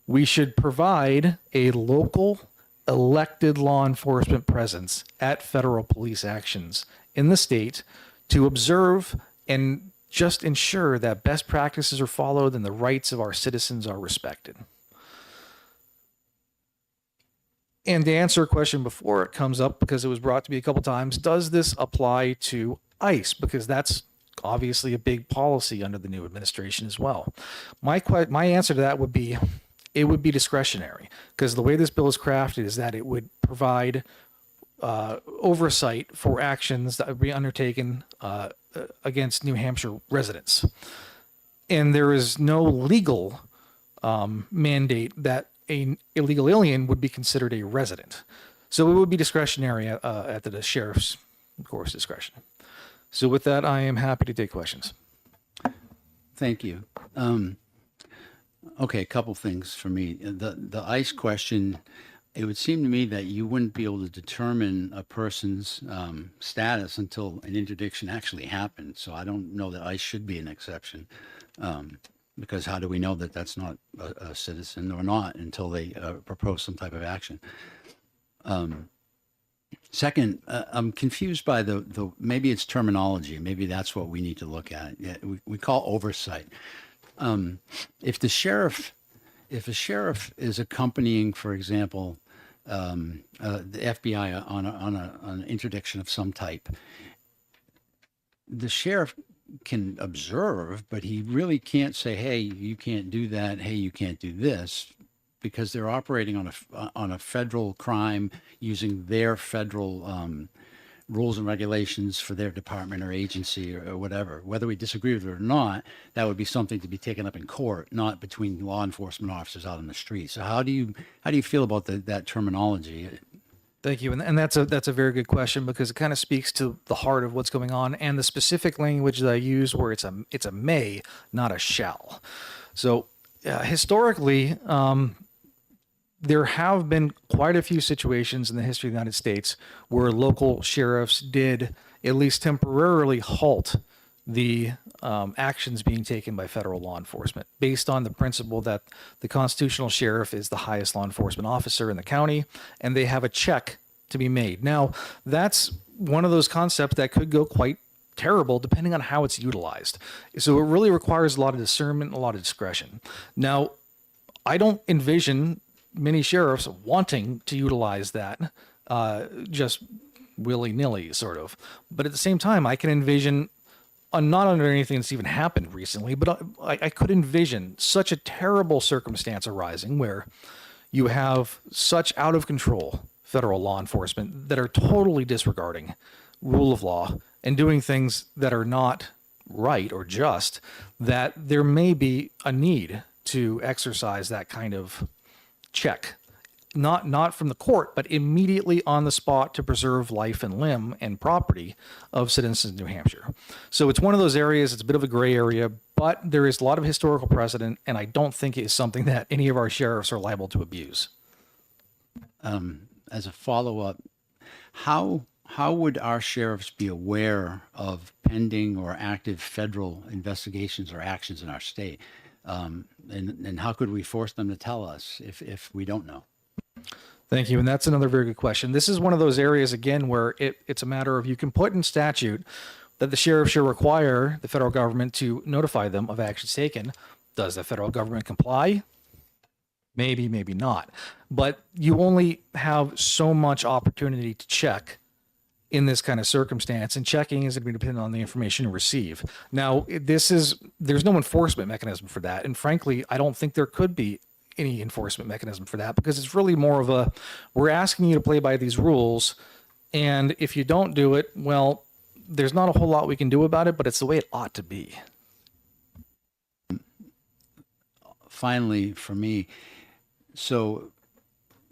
We should provide a local elected law enforcement presence at federal police actions in the state to observe and just ensure that best practices are followed and the rights of our citizens are respected. And to answer a question before it comes up, because it was brought to me a couple times, does this apply to ICE? Because that's obviously a big policy under the new administration as well. My answer to that would be, it would be discretionary, because the way this bill is crafted is that it would provide oversight for actions that would be undertaken against New Hampshire residents. And there is no legal mandate that an illegal alien would be considered a resident. So it would be discretionary at the sheriff's, of course, discretion. So with that, I am happy to take questions. Thank you. Okay, a couple things for me. The ICE question, it would seem to me that you wouldn't be able to determine a person's status until an interdiction actually happened. So I don't know that ICE should be an exception, because how do we know that that's not a citizen or not until they propose some type of action? Second, I'm confused by the maybe it's terminology. Maybe that's what we need to look at. Yeah, we call oversight. If a sheriff is accompanying, for example, the FBI on an interdiction of some type, the sheriff can observe, but he really can't say, "Hey, you can't do that. Hey, you can't do this," because they're operating on a federal crime using their federal rules and regulations for their department or agency or whatever. Whether we disagree with it or not, that would be something to be taken up in court, not between law enforcement officers out on the street. So how do you feel about that terminology? Thank you, and that's a very good question, because it kind of speaks to the heart of what's going on and the specific language that I use, where it's a may, not a shall. So historically, there have been quite a few situations in the history of the United States where local sheriffs did at least temporarily halt the actions being taken by federal law enforcement, based on the principle that the constitutional sheriff is the highest law enforcement officer in the county, and they have a check to be made. Now, that's one of those concepts that could go quite terrible depending on how it's utilized. So it really requires a lot of discernment, a lot of discretion. Now, I don't envision many sheriffs wanting to utilize that just willy-nilly, sort of. But at the same time, I can envision, not under anything that's even happened recently, but I could envision such a terrible circumstance arising where you have such out-of-control federal law enforcement that are totally disregarding rule of law and doing things that are not right or just, that there may be a need to exercise that kind of check, not from the court, but immediately on the spot, to preserve life and limb and property of citizens of New Hampshire. So it's one of those areas, it's a bit of a gray area, but there is a lot of historical precedent, and I don't think it is something that any of our sheriffs are liable to abuse. As a follow-up, how would our sheriffs be aware of pending or active federal investigations or actions in our state? And how could we force them to tell us if we don't know? Thank you. And that's another very good question. This is one of those areas, again, where it's a matter of, you can put in statute that the sheriff should require the federal government to notify them of actions taken. Does the federal government comply? Maybe, maybe not. But you only have so much opportunity to check in this kind of circumstance, and checking is going to be dependent on the information you receive. Now, there's no enforcement mechanism for that. And frankly, I don't think there could be any enforcement mechanism for that, because it's really more of a, we're asking you to play by these rules, and if you don't do it, well, there's not a whole lot we can do about it, but it's the way it ought to be. Finally, for me, so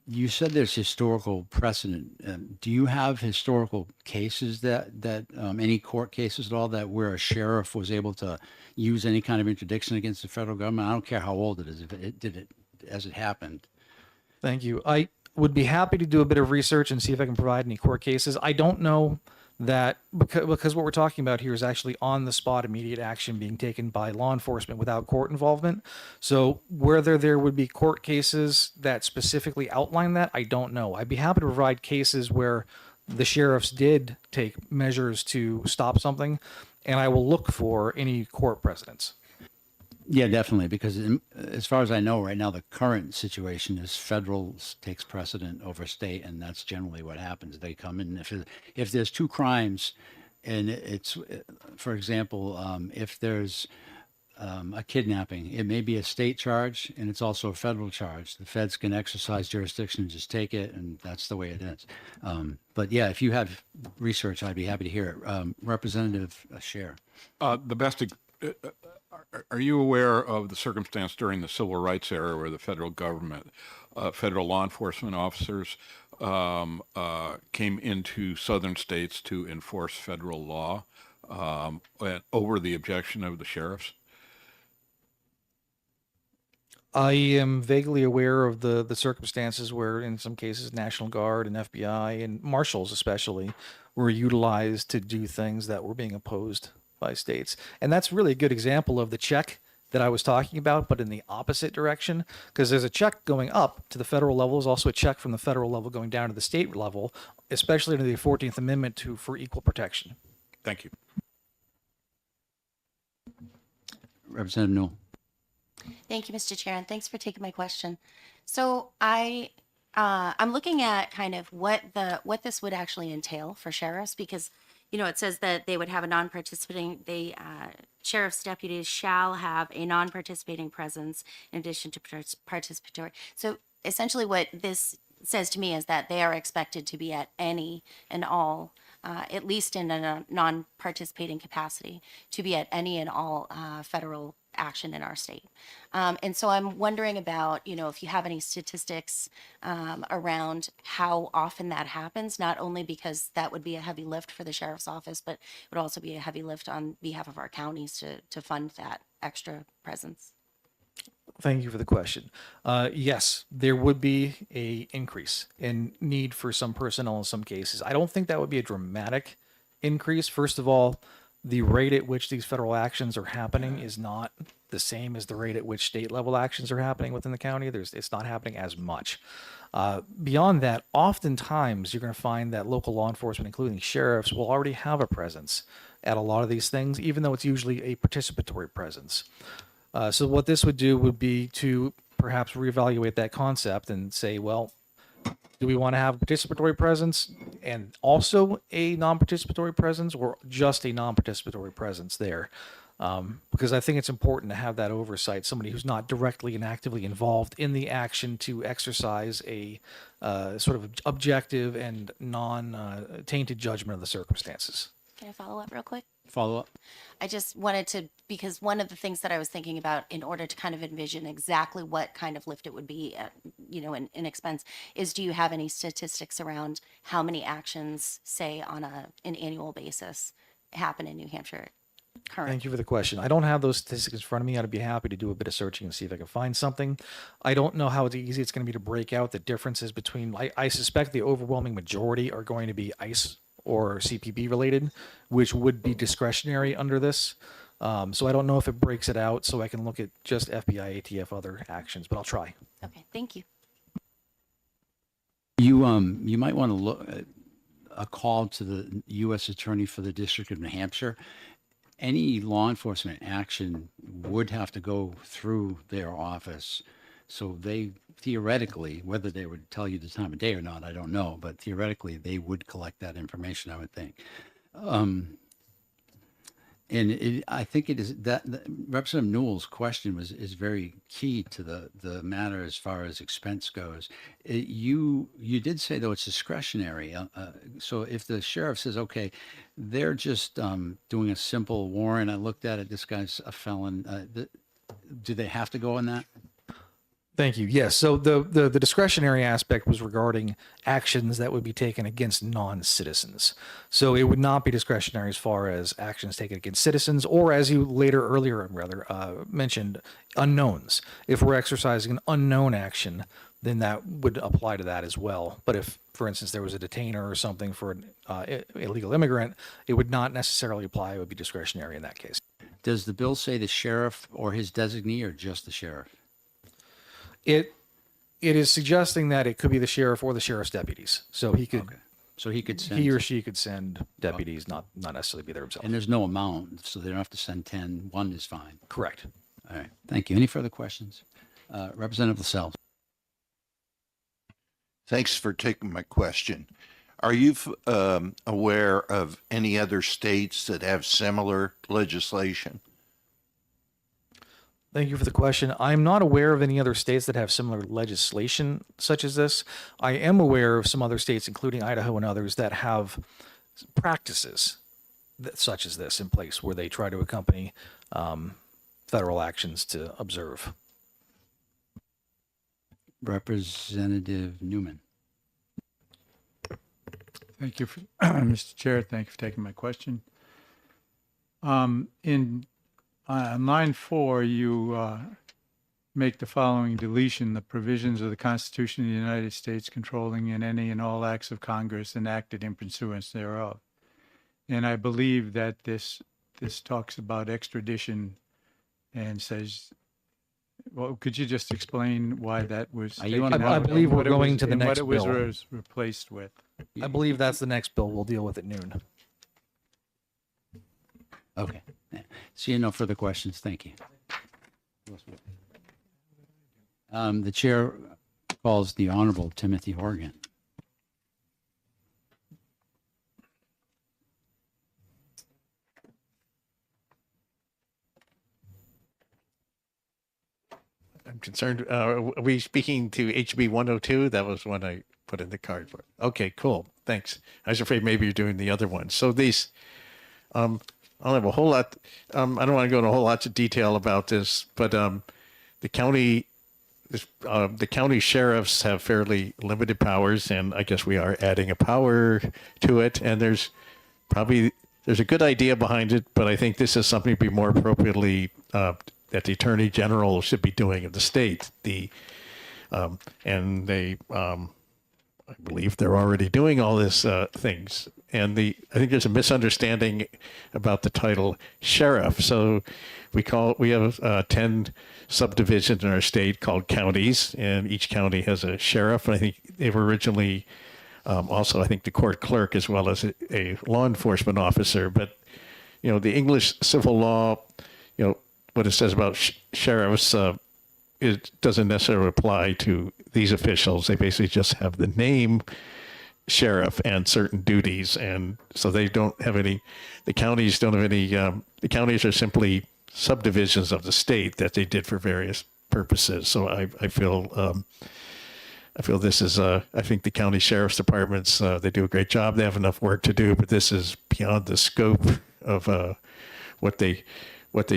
you said there's historical precedent. Do you have historical cases that any court cases at all that where a sheriff was able to use any kind of interdiction against the federal government? I don't care how old it is, if it did it as it happened. Thank you. I would be happy to do a bit of research and see if I can provide any court cases. I don't know that, because what we're talking about here is actually on the spot immediate action being taken by law enforcement without court involvement. So whether there would be court cases that specifically outline that, I don't know. I'd be happy to provide cases where the sheriffs did take measures to stop something, and I will look for any court precedents. Yeah, definitely, because as far as I know right now, the current situation is federal takes precedent over state, and that's generally what happens. They come in, if there's two crimes, and it's, for example, if there's a kidnapping, it may be a state charge, and it's also a federal charge. The feds can exercise jurisdiction and just take it, and that's the way it is. But yeah, if you have research, I'd be happy to hear it. Representative Scher. Are you aware of the circumstance during the civil rights era where the federal government, federal law enforcement officers came into southern states to enforce federal law over the objection of the sheriffs? I am vaguely aware of the circumstances where, in some cases, National Guard and FBI and marshals especially were utilized to do things that were being opposed by states. And that's really a good example of the check that I was talking about, but in the opposite direction, because there's a check going up to the federal level. There's also a check from the federal level going down to the state level, especially under the 14th Amendment for equal protection. Thank you. Representative Newell. Thank you, Mr. Chair, and thanks for taking my question. So I'm looking at kind of what this would actually entail for sheriffs, because it says that they would have a non-participating. Sheriff's deputies shall have a non-participating presence in addition to participatory. So essentially, what this says to me is that they are expected to be at any and all, at least in a non-participating capacity, to be at any and all federal action in our state. And so I'm wondering about, if you have any statistics around how often that happens, not only because that would be a heavy lift for the sheriff's office, but it would also be a heavy lift on behalf of our counties to fund that extra presence. Thank you for the question. Yes, there would be a increase in need for some personnel in some cases. I don't think that would be a dramatic increase. First of all, the rate at which these federal actions are happening is not the same as the rate at which state level actions are happening within the county. It's not happening as much. Beyond that, oftentimes you're going to find that local law enforcement, including sheriffs, will already have a presence at a lot of these things, even though it's usually a participatory presence. So what this would do would be to perhaps reevaluate that concept and say, well, do we want to have a participatory presence and also a non-participatory presence, or just a non-participatory presence there? Because I think it's important to have that oversight, somebody who's not directly and actively involved in the action to exercise a sort of objective and non-tainted judgment of the circumstances. Can I follow up real quick? Follow up. I just wanted to, because one of the things that I was thinking about in order to kind of envision exactly what kind of lift it would be, in expense, is do you have any statistics around how many actions, say, on an annual basis happen in New Hampshire currently? Thank you for the question. I don't have those statistics in front of me. I'd be happy to do a bit of searching and see if I can find something. I don't know how easy it's going to be to break out the differences between, I suspect the overwhelming majority are going to be ICE or CPB related, which would be discretionary under this. So I don't know if it breaks it out so I can look at just FBI, ATF, other actions, but I'll try. Okay, thank you. You might want to look at a call to the U.S. Attorney for the District of New Hampshire. Any law enforcement action would have to go through their office. So they theoretically, whether they would tell you the time of day or not, I don't know, but theoretically they would collect that information, I would think. I think it is that Representative Newell's question is very key to the matter as far as expense goes. You did say, though, it's discretionary. So if the sheriff says, okay, they're just doing a simple warrant, I looked at it, this guy's a felon, do they have to go on that? Thank you. Yes. So the discretionary aspect was regarding actions that would be taken against non-citizens. So it would not be discretionary as far as actions taken against citizens, or as you earlier mentioned, unknowns. If we're exercising an unknown action, then that would apply to that as well. But if, for instance, there was a detainer or something for an illegal immigrant, it would not necessarily apply. It would be discretionary in that case. Does the bill say the sheriff or his designee, or just the sheriff? It is suggesting that it could be the sheriff or the sheriff's deputies. So he could, so he could send, he or she could send deputies, not necessarily be there himself. and there's no amount, so they don't have to send 10. One is fine. Correct. All right. Thank you. Any further questions? Representative Lascelles. Thanks for taking my question. Are you aware of any other states that have similar legislation? Thank you for the question. I'm not aware of any other states that have similar legislation such as this. I am aware of some other states, including Idaho and others, that have practices such as this in place, where they try to accompany federal actions to observe. Representative Newman. Thank you, Mr. Chair. Thank you for taking my question. On line 4, you make the following deletion: the provisions of the Constitution of the United States controlling in any and all acts of Congress enacted in pursuance thereof. And I believe that this talks about extradition and says, well, could you just explain why that was taken out? I believe we're going to the and next what it bill. was replaced with. I believe that's the next bill we'll deal with at noon. Okay. Seeing no further questions, thank you. The chair calls the Honorable Timothy Horgan. I'm concerned. Are we speaking to HB 102? That was one I put in the card for. Okay, cool. Thanks. I was afraid maybe you're doing the other one. So these, I don't have a whole lot. I don't want to go into a whole lot of detail about this, but the county sheriffs have fairly limited powers, and I guess we are adding a power to it. And there's a good idea behind it, but I think this is something to be more appropriately that the Attorney General should be doing of the state. And they, I believe they're already doing all this things. And I think there's a misunderstanding about the title sheriff. So we have 10 subdivisions in our state called counties, and each county has a sheriff. And I think they were originally also, I think, the court clerk as well as a law enforcement officer. But, the English civil law, what it says about sheriffs, it doesn't necessarily apply to these officials. They basically just have the name sheriff and certain duties. And so they don't have any, the counties don't have any, the counties are simply subdivisions of the state that they did for various purposes. So I feel this is, I think the county sheriff's departments, they do a great job. They have enough work to do, but this is beyond the scope of what they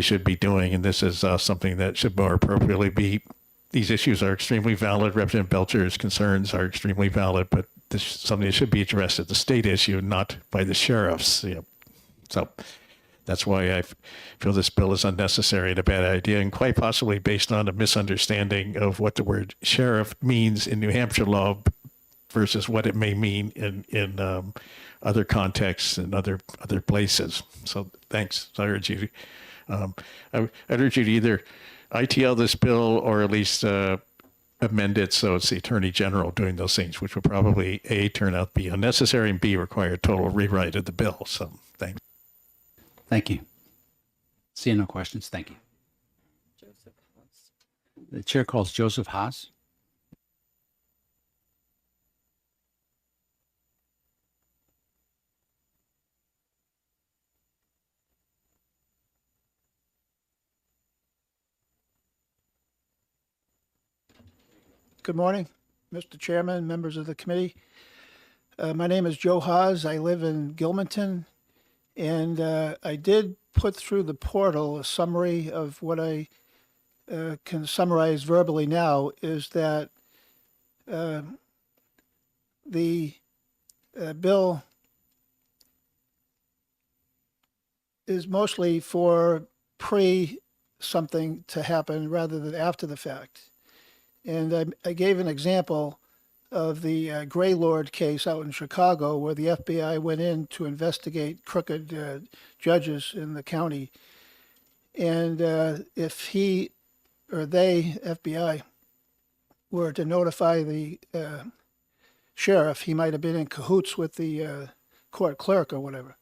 should be doing. And this is something that should more appropriately be, these issues are extremely valid. Representative Belcher's concerns are extremely valid, but this is something that should be addressed as a state issue, not by the sheriffs. So that's why I feel this bill is unnecessary and a bad idea, and quite possibly based on a misunderstanding of what the word sheriff means in New Hampshire law versus what it may mean in other contexts and other places. So thanks. I urge you to either ITL this bill or at least amend it so it's the Attorney General doing those things, which would probably A, turn out to be unnecessary, and B, require a total rewrite of the bill. So thanks. Thank you. Seeing no questions, thank you. The chair calls Joseph Haas. Good morning, Mr. Chairman, members of the committee. My name is Joe Haas. I live in Gilmanton, and I did put through the portal a summary of what I can summarize verbally now is that the bill is mostly for something to happen rather than after the fact. And I gave an example of the Greylord case out in Chicago where the FBI went in to investigate crooked judges in the county. And if he or they, FBI, were to notify the sheriff, he might have been in cahoots with the court clerk or whatever.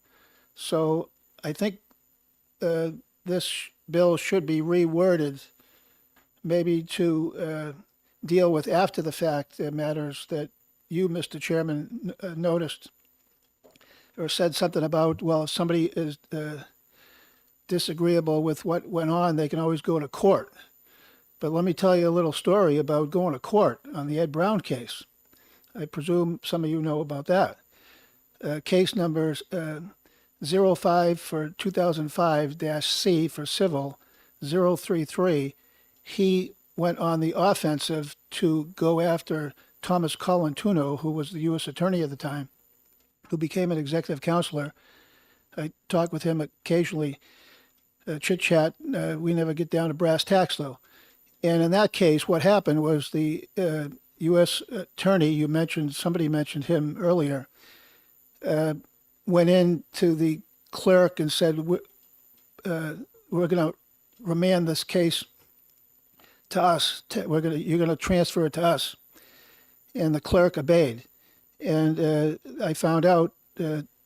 So I think this bill should be reworded maybe to deal with after the fact matters that you, Mr. Chairman, noticed or said something about, well, if somebody is disagreeable with what went on, they can always go to court. But let me tell you a little story about going to court on the Ed Brown case. I presume some of you know about that. Case number 05 for 2005-C for civil 033. He went on the offensive to go after Thomas Colantuno, who was the U.S. attorney at the time, who became an executive counselor. I talk with him occasionally, chit-chat. We never get down to brass tacks, though. And in that case, what happened was the U.S. attorney, somebody mentioned him earlier, went in to the clerk and said, we're going to remand this case to us. You're going to transfer it to us. And the clerk obeyed. And I found out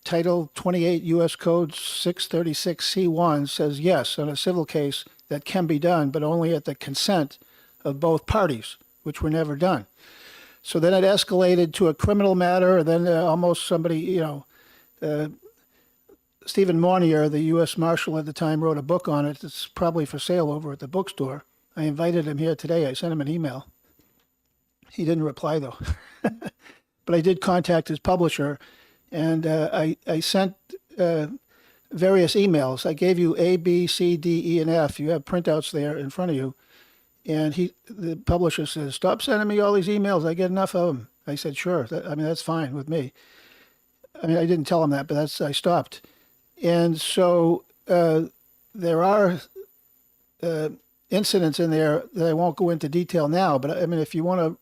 Title 28 U.S. Code 636C1 says yes, on a civil case that can be done, but only at the consent of both parties, which were never done. So then it escalated to a criminal matter, and then almost somebody, Stephen Mornier, the U.S. Marshal at the time, wrote a book on it. It's probably for sale over at the bookstore. I invited him here today. I sent him an email. He didn't reply, though. But I did contact his publisher, and I sent various emails. I gave you A, B, C, D, E, and F. You have printouts there in front of you. And the publisher says, "Stop sending me all these emails. I get enough of them." I said, "Sure. That's fine with me." I didn't tell him that, but I stopped. And so there are incidents in there that I won't go into detail now. But if you want to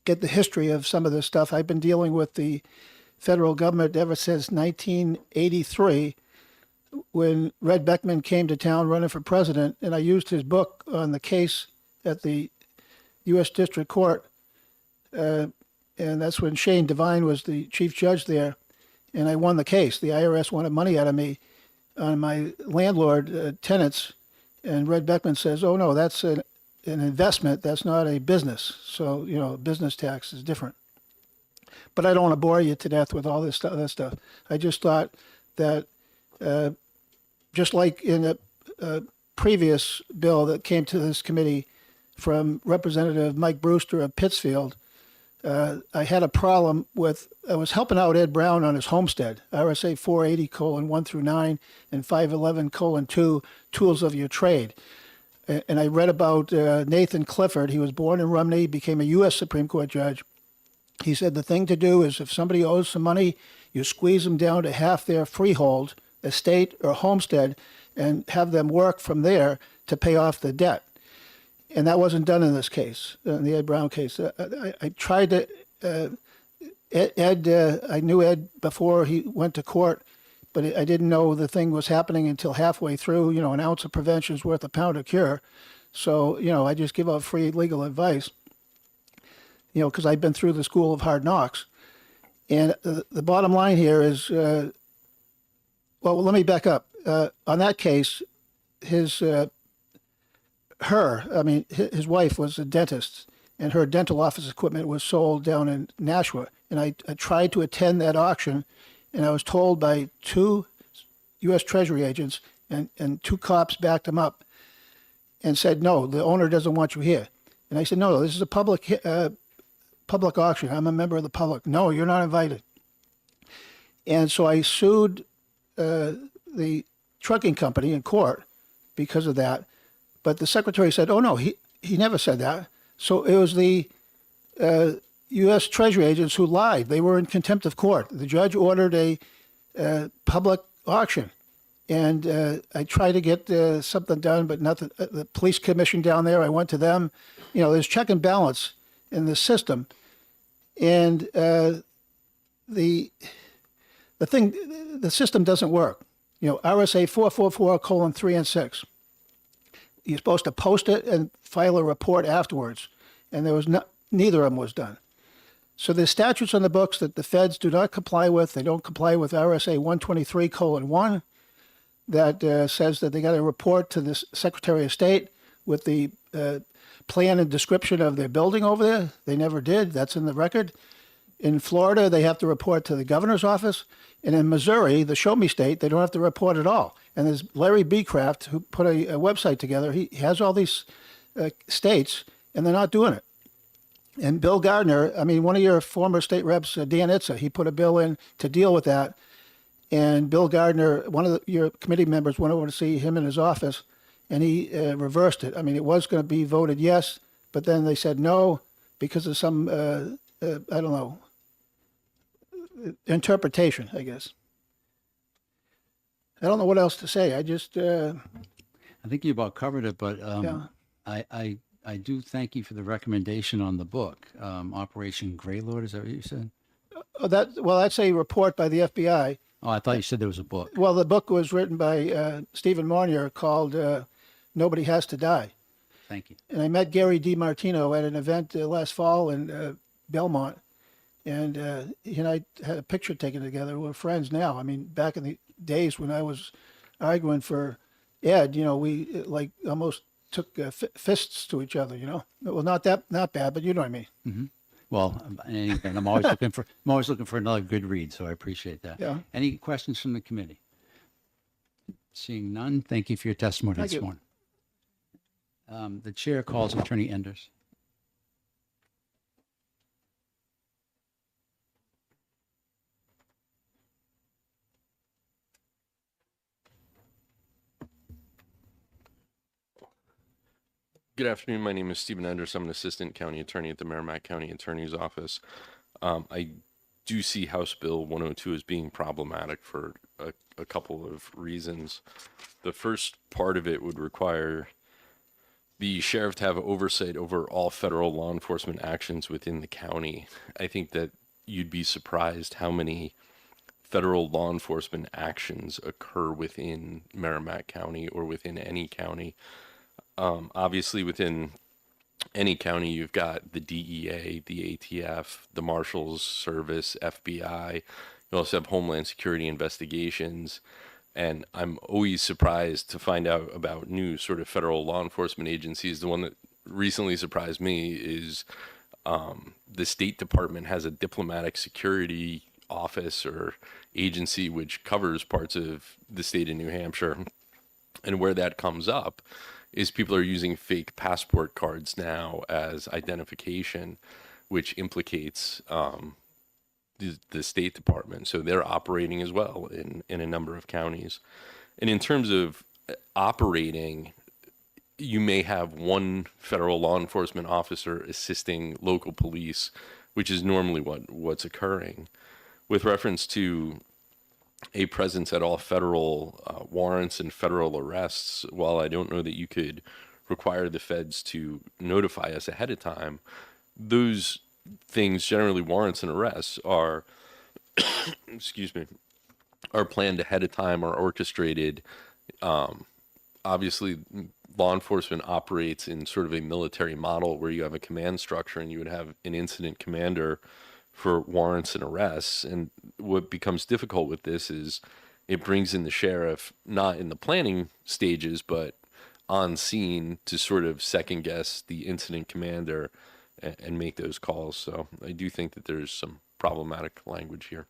get the history of some of this stuff, I've been dealing with the federal government ever since 1983. When Red Beckman came to town running for president, and I used his book on the case at the U.S. District Court, and that's when Shane Devine was the chief judge there, and I won the case. The IRS wanted money out of me on my landlord tenants, and Red Beckman says, "Oh no, that's an investment. That's not a business. So business tax is different." But I don't want to bore you to death with all this stuff. I just thought that. Just like in a previous bill that came to this committee from Representative Mike Brewster of Pittsfield, I had a problem with, I was helping out Ed Brown on his homestead, RSA 480:1 through 9 and 511:2, tools of your trade. And I read about Nathan Clifford. He was born in Rumney, became a U.S. Supreme Court judge. He said the thing to do is if somebody owes some money, you squeeze them down to half their freehold, estate, or homestead, and have them work from there to pay off the debt. And that wasn't done in this case, in the Ed Brown case. I tried to, I knew Ed before he went to court, but I didn't know the thing was happening until halfway through. An ounce of prevention is worth a pound of cure. So, I just give out free legal advice, because I've been through the school of hard knocks. And the bottom line here is, well, let me back up. On that case, his wife was a dentist, and her dental office equipment was sold down in Nashua. And I tried to attend that auction, and I was told by 2 U.S. Treasury agents, and 2 cops backed them up and said, "No, the owner doesn't want you here." And I said, "No, this is a public auction. I'm a member of the public." "No, you're not invited." And so I sued the trucking company in court because of that. But the secretary said, "Oh no, he never said that." So it was the U.S. Treasury agents who lied. They were in contempt of court. The judge ordered a public auction, and I tried to get something done, but nothing. The police commission down there, I went to them. There's check and balance in the system, and the system doesn't work. RSA 444:3 and 6. You're supposed to post it and file a report afterwards, and neither of them was done. So there's statutes on the books that the feds do not comply with. They don't comply with RSA 123:1 that says that they got to report to the Secretary of State with the plan and description of their building over there. They never did. That's in the record. In Florida, they have to report to the governor's office. And in Missouri, the show me state, they don't have to report at all. And there's Larry Becraft, who put a website together. He has all these states, and they're not doing it. And Bill Gardner, one of your former state reps, Dan Itza, he put a bill in to deal with that. And Bill Gardner, one of your committee members, went over to see him in his office, and he reversed it. It was going to be voted yes, but then they said no because of some, I don't know, interpretation, I guess. I don't know what else to say. I just... I think you about covered it, but Yeah. I do thank you for the recommendation on the book, Operation Greylord. Is that what you said? That's a report by the FBI. Oh, I thought you said there was a book. Well, the book was written by Stephen Mornier called Nobody Has to Die. Thank you. And I met Gary DiMartino at an event last fall in Belmont. And he and I had a picture taken together. We're friends now. Back in the days when I was arguing for Ed, we like almost took fists to each other, you know? Well, not bad, but you know what I mean. Well, and I'm always looking for another good read, so I appreciate that. Yeah. Any questions from the committee? Seeing none, thank you for your testimony Thank this you. morning. The chair calls Attorney Enders. Good afternoon. My name is Stephen Enders. I'm an assistant county attorney at the Merrimack County Attorney's Office. I do see House Bill 102 as being problematic for a couple of reasons. The first part of it would require the sheriff to have oversight over all federal law enforcement actions within the county. I think that you'd be surprised how many federal law enforcement actions occur within Merrimack County or within any county. Obviously, within any county, you've got the DEA, the ATF, the Marshals Service, FBI. You also have Homeland Security investigations. And I'm always surprised to find out about new sort of federal law enforcement agencies. The one that recently surprised me is the State Department has a diplomatic security office or agency which covers parts of the state of New Hampshire. And where that comes up is people are using fake passport cards now as identification, which implicates the State Department. So they're operating as well in a number of counties. And in terms of operating, you may have one federal law enforcement officer assisting local police, which is normally what's occurring. With reference to a presence at all federal warrants and federal arrests, while I don't know that you could require the feds to notify us ahead of time, those things, generally warrants and arrests, are excuse me, are planned ahead of time or orchestrated. Obviously, law enforcement operates in sort of a military model where you have a command structure and you would have an incident commander for warrants and arrests. And what becomes difficult with this is it brings in the sheriff, not in the planning stages, but on scene to sort of second guess the incident commander and make those calls. So I do think that there's some problematic language here.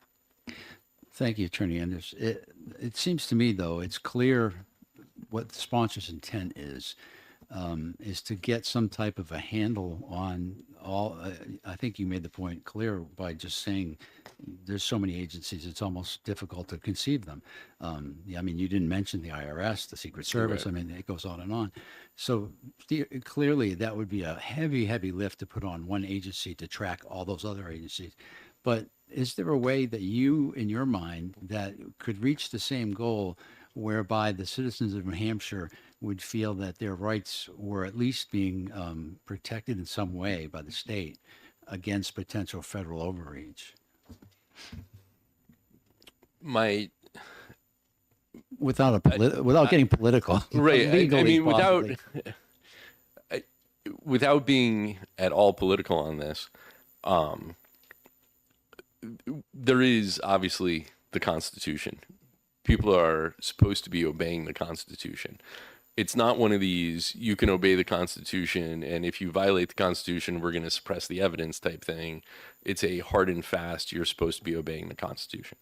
Thank you, Attorney Enders. It seems to me, though, it's clear what the sponsor's intent is to get some type of a handle on all. I think you made the point clear by just saying there's so many agencies, it's almost difficult to conceive them. I mean, you didn't mention the IRS, the Secret Service. Right. I mean, it goes on and on. So clearly that would be a heavy, heavy lift to put on one agency to track all those other agencies. But is there a way that you, in your mind, that could reach the same goal whereby the citizens of New Hampshire would feel that their rights were at least being protected in some way by the state against potential federal overreach? Without getting political, right? I legally, mean, possibly. without being at all political on this, there is obviously the Constitution. People are supposed to be obeying the Constitution. It's not one of these, you can obey the Constitution, and if you violate the Constitution, we're going to suppress the evidence type thing. It's a hard and fast, you're supposed to be obeying the Constitution.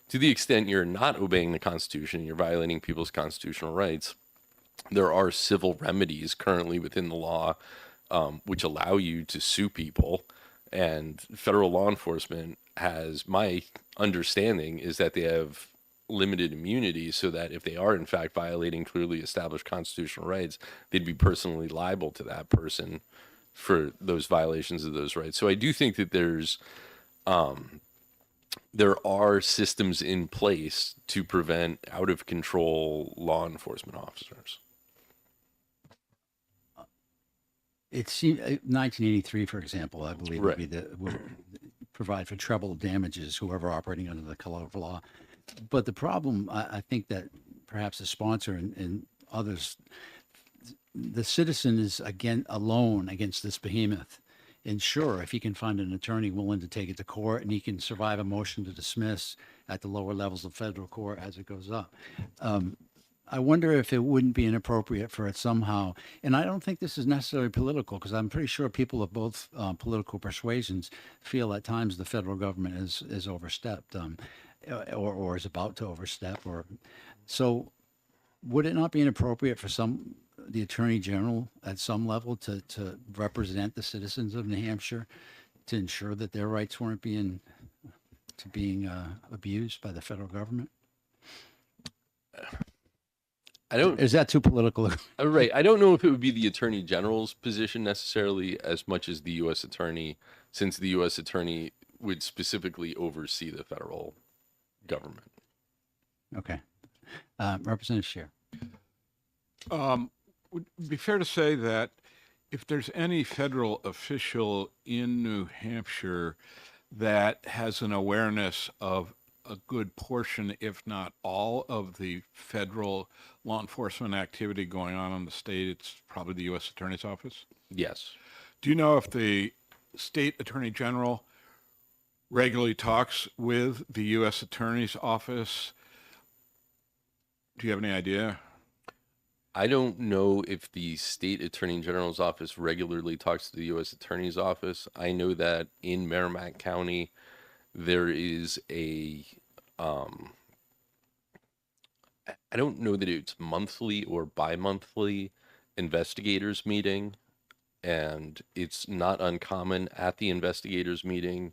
To the extent you're not obeying the Constitution, you're violating people's constitutional rights, there are civil remedies currently within the law which allow you to sue people. And federal law enforcement has, my understanding is that they have limited immunity so that if they are in fact violating clearly established constitutional rights, they'd be personally liable to that person for those violations of those rights. So I do think that there are systems in place to prevent out of control law enforcement officers. It seems 1983, for example, I believe would provide for treble damages whoever operating under the color of law. But the problem, I think that perhaps the sponsor and others, the citizen is again alone against this behemoth. And sure, if he can find an attorney willing to take it to court and he can survive a motion to dismiss at the lower levels of federal court as it goes up, I wonder if it wouldn't be inappropriate for it somehow, and I don't think this is necessarily political, because I'm pretty sure people of both political persuasions feel at times the federal government is overstepped, or is about to overstep, or so. Would it not be inappropriate for the Attorney General at some level to represent the citizens of New Hampshire, to ensure that their rights weren't being abused by the federal government? I don't. Is that too political? Right. I don't know if it would be the Attorney General's position necessarily as much as the U.S. Attorney, since the U.S. Attorney would specifically oversee the federal government. Okay. Representative Scheer. Would it be fair to say that if there's any federal official in New Hampshire that has an awareness of a good portion, if not all, of the federal law enforcement activity going on in the state, it's probably the U.S. Attorney's Office? Yes. Do you know if the state attorney general regularly talks with the U.S. Attorney's Office? Do you have any idea? I don't know if the state attorney general's office regularly talks to the U.S. Attorney's Office. I know that in Merrimack County, there is I don't know that it's monthly or bi-monthly investigators meeting, and it's not uncommon at the investigators meeting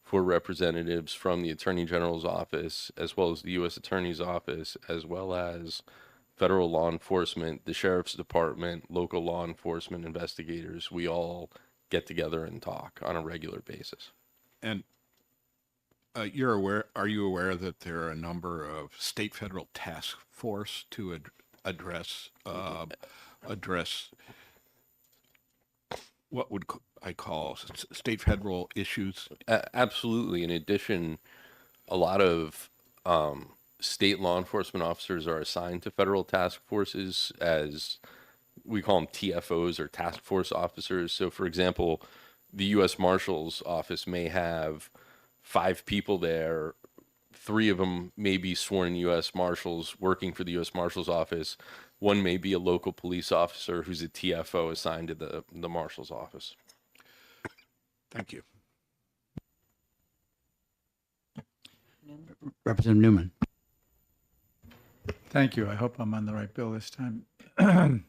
for representatives from the Attorney General's office, as well as the U.S. Attorney's Office, as well as federal law enforcement, the Sheriff's Department, local law enforcement investigators. We all get together and talk on a regular basis. And are you aware that there are a number of state federal task force to address what would I call state federal issues? Absolutely. In addition, a lot of state law enforcement officers are assigned to federal task forces, as we call them TFOs, or task force officers. So, for example, the U.S. Marshal's office may have 5 people there. 3 of them may be sworn U.S. Marshals working for the U.S. Marshal's office. 1 may be a local police officer who's a TFO assigned to the Marshal's office. Thank you. Representative Newman. Thank you. I hope I'm on the right bill this time. On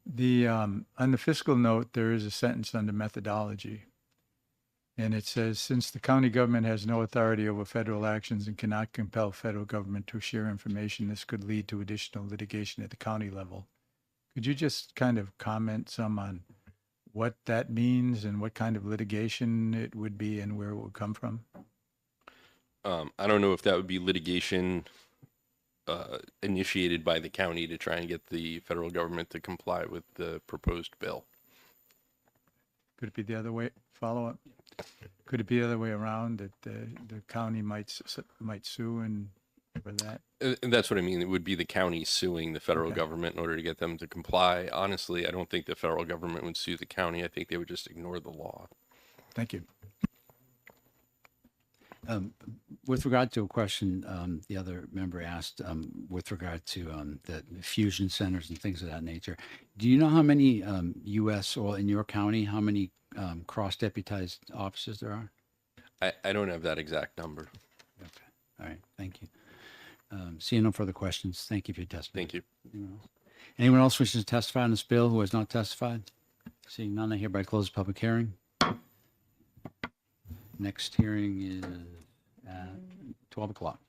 the fiscal note, there is a sentence under methodology. And it says, since the county government has no authority over federal actions and cannot compel federal government to share information, this could lead to additional litigation at the county level. Could you just kind of comment some on what that means and what kind of litigation it would be and where it would come from? I don't know if that would be litigation initiated by the county to try and get the federal government to comply with the proposed bill. Could it be the other way? Follow up. Could it be the other way around, that the county might sue and for that? And that's what I mean. It would be the county suing the federal government in order to get them to comply. Honestly, I don't think the federal government would sue the county. I think they would just ignore the law. Thank you. With regard to a question the other member asked, with regard to the fusion centers and things of that nature, do you know how many U.S. or in your county, how many cross-deputized officers there are? I don't have that exact number. Okay. All right. Thank you. Seeing no further questions, thank you for your testimony. Thank you. Anyone else wishes to testify on this bill who has not testified? Seeing none, I hereby close the public hearing. Next hearing is at 12 o'clock.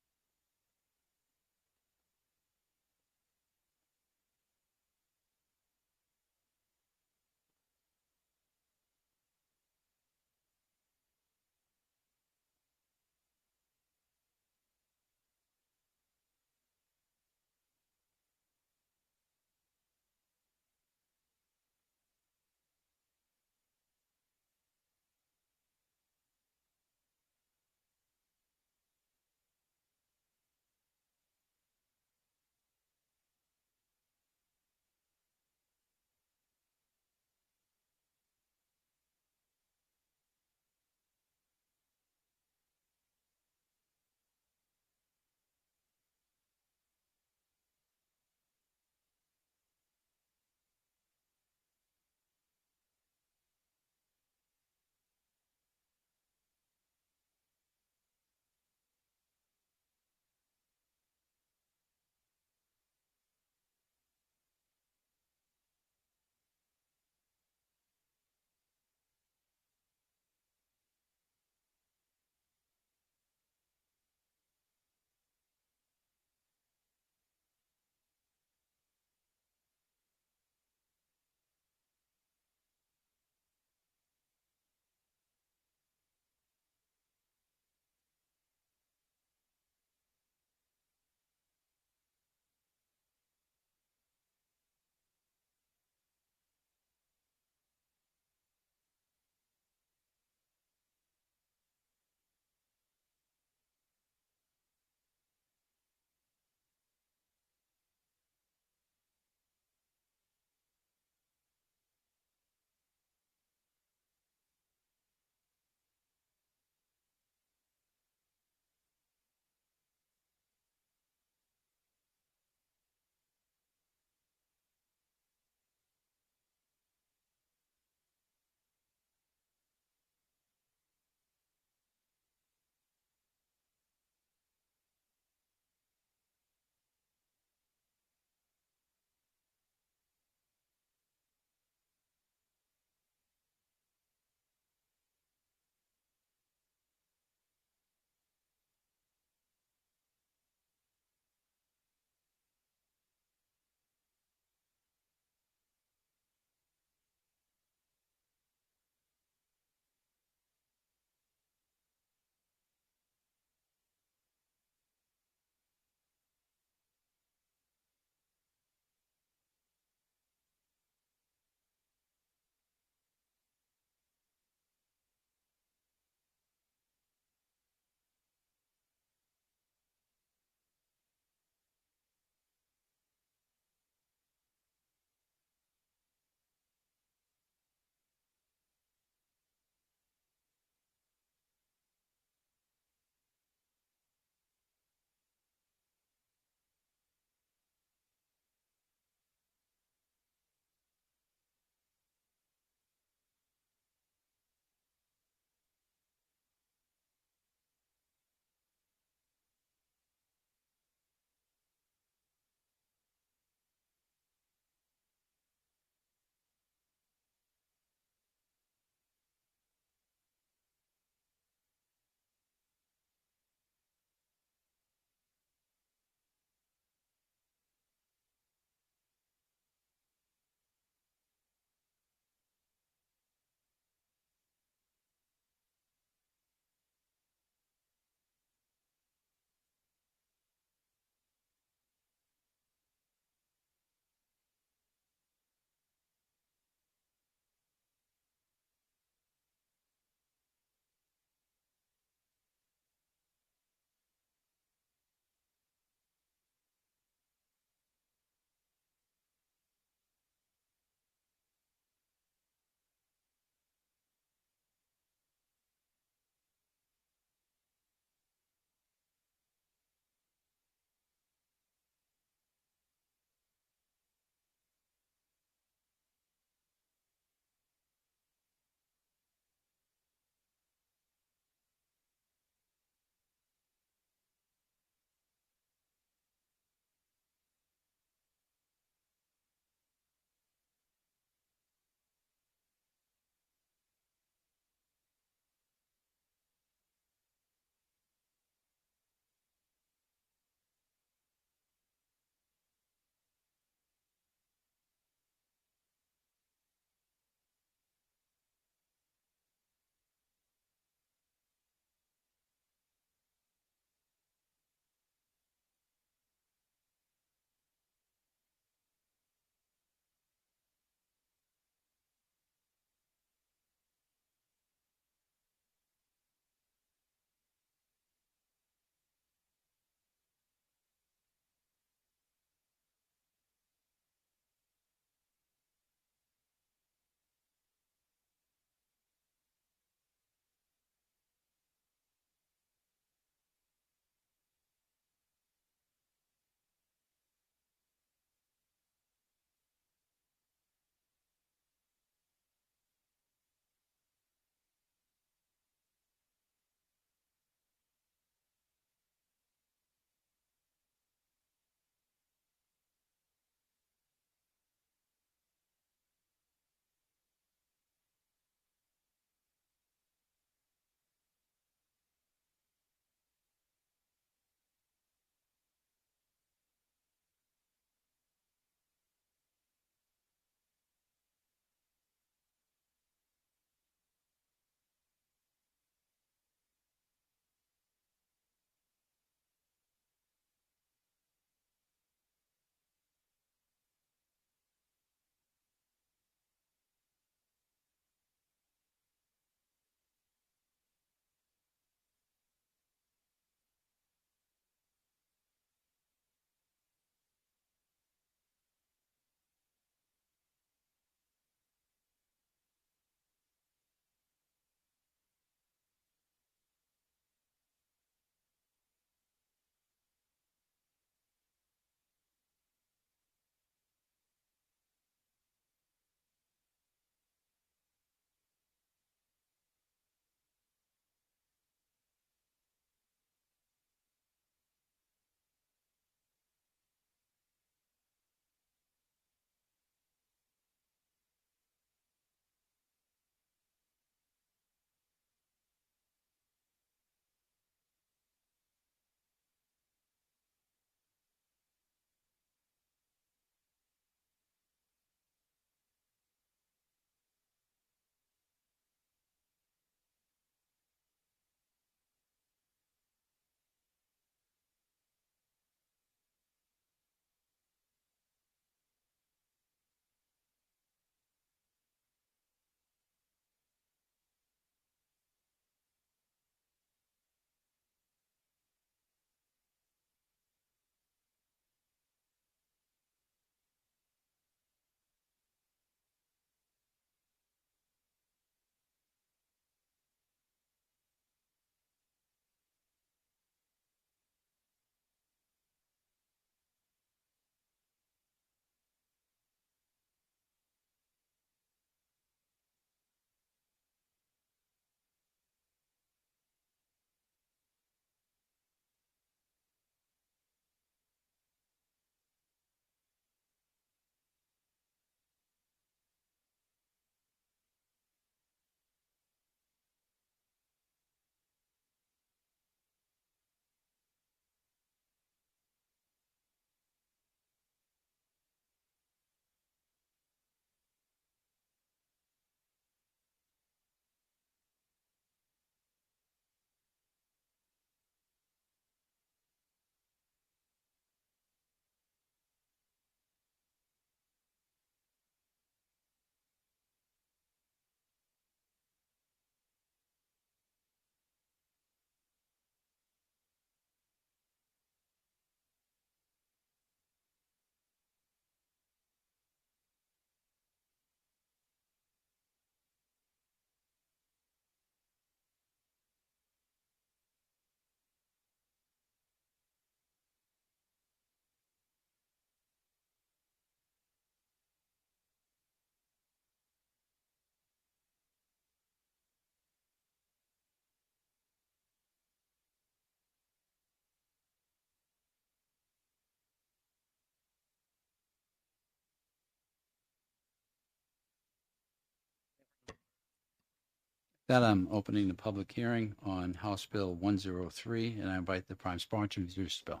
That I'm opening the public hearing on House Bill 103, and I invite the prime sponsor to introduce the bill.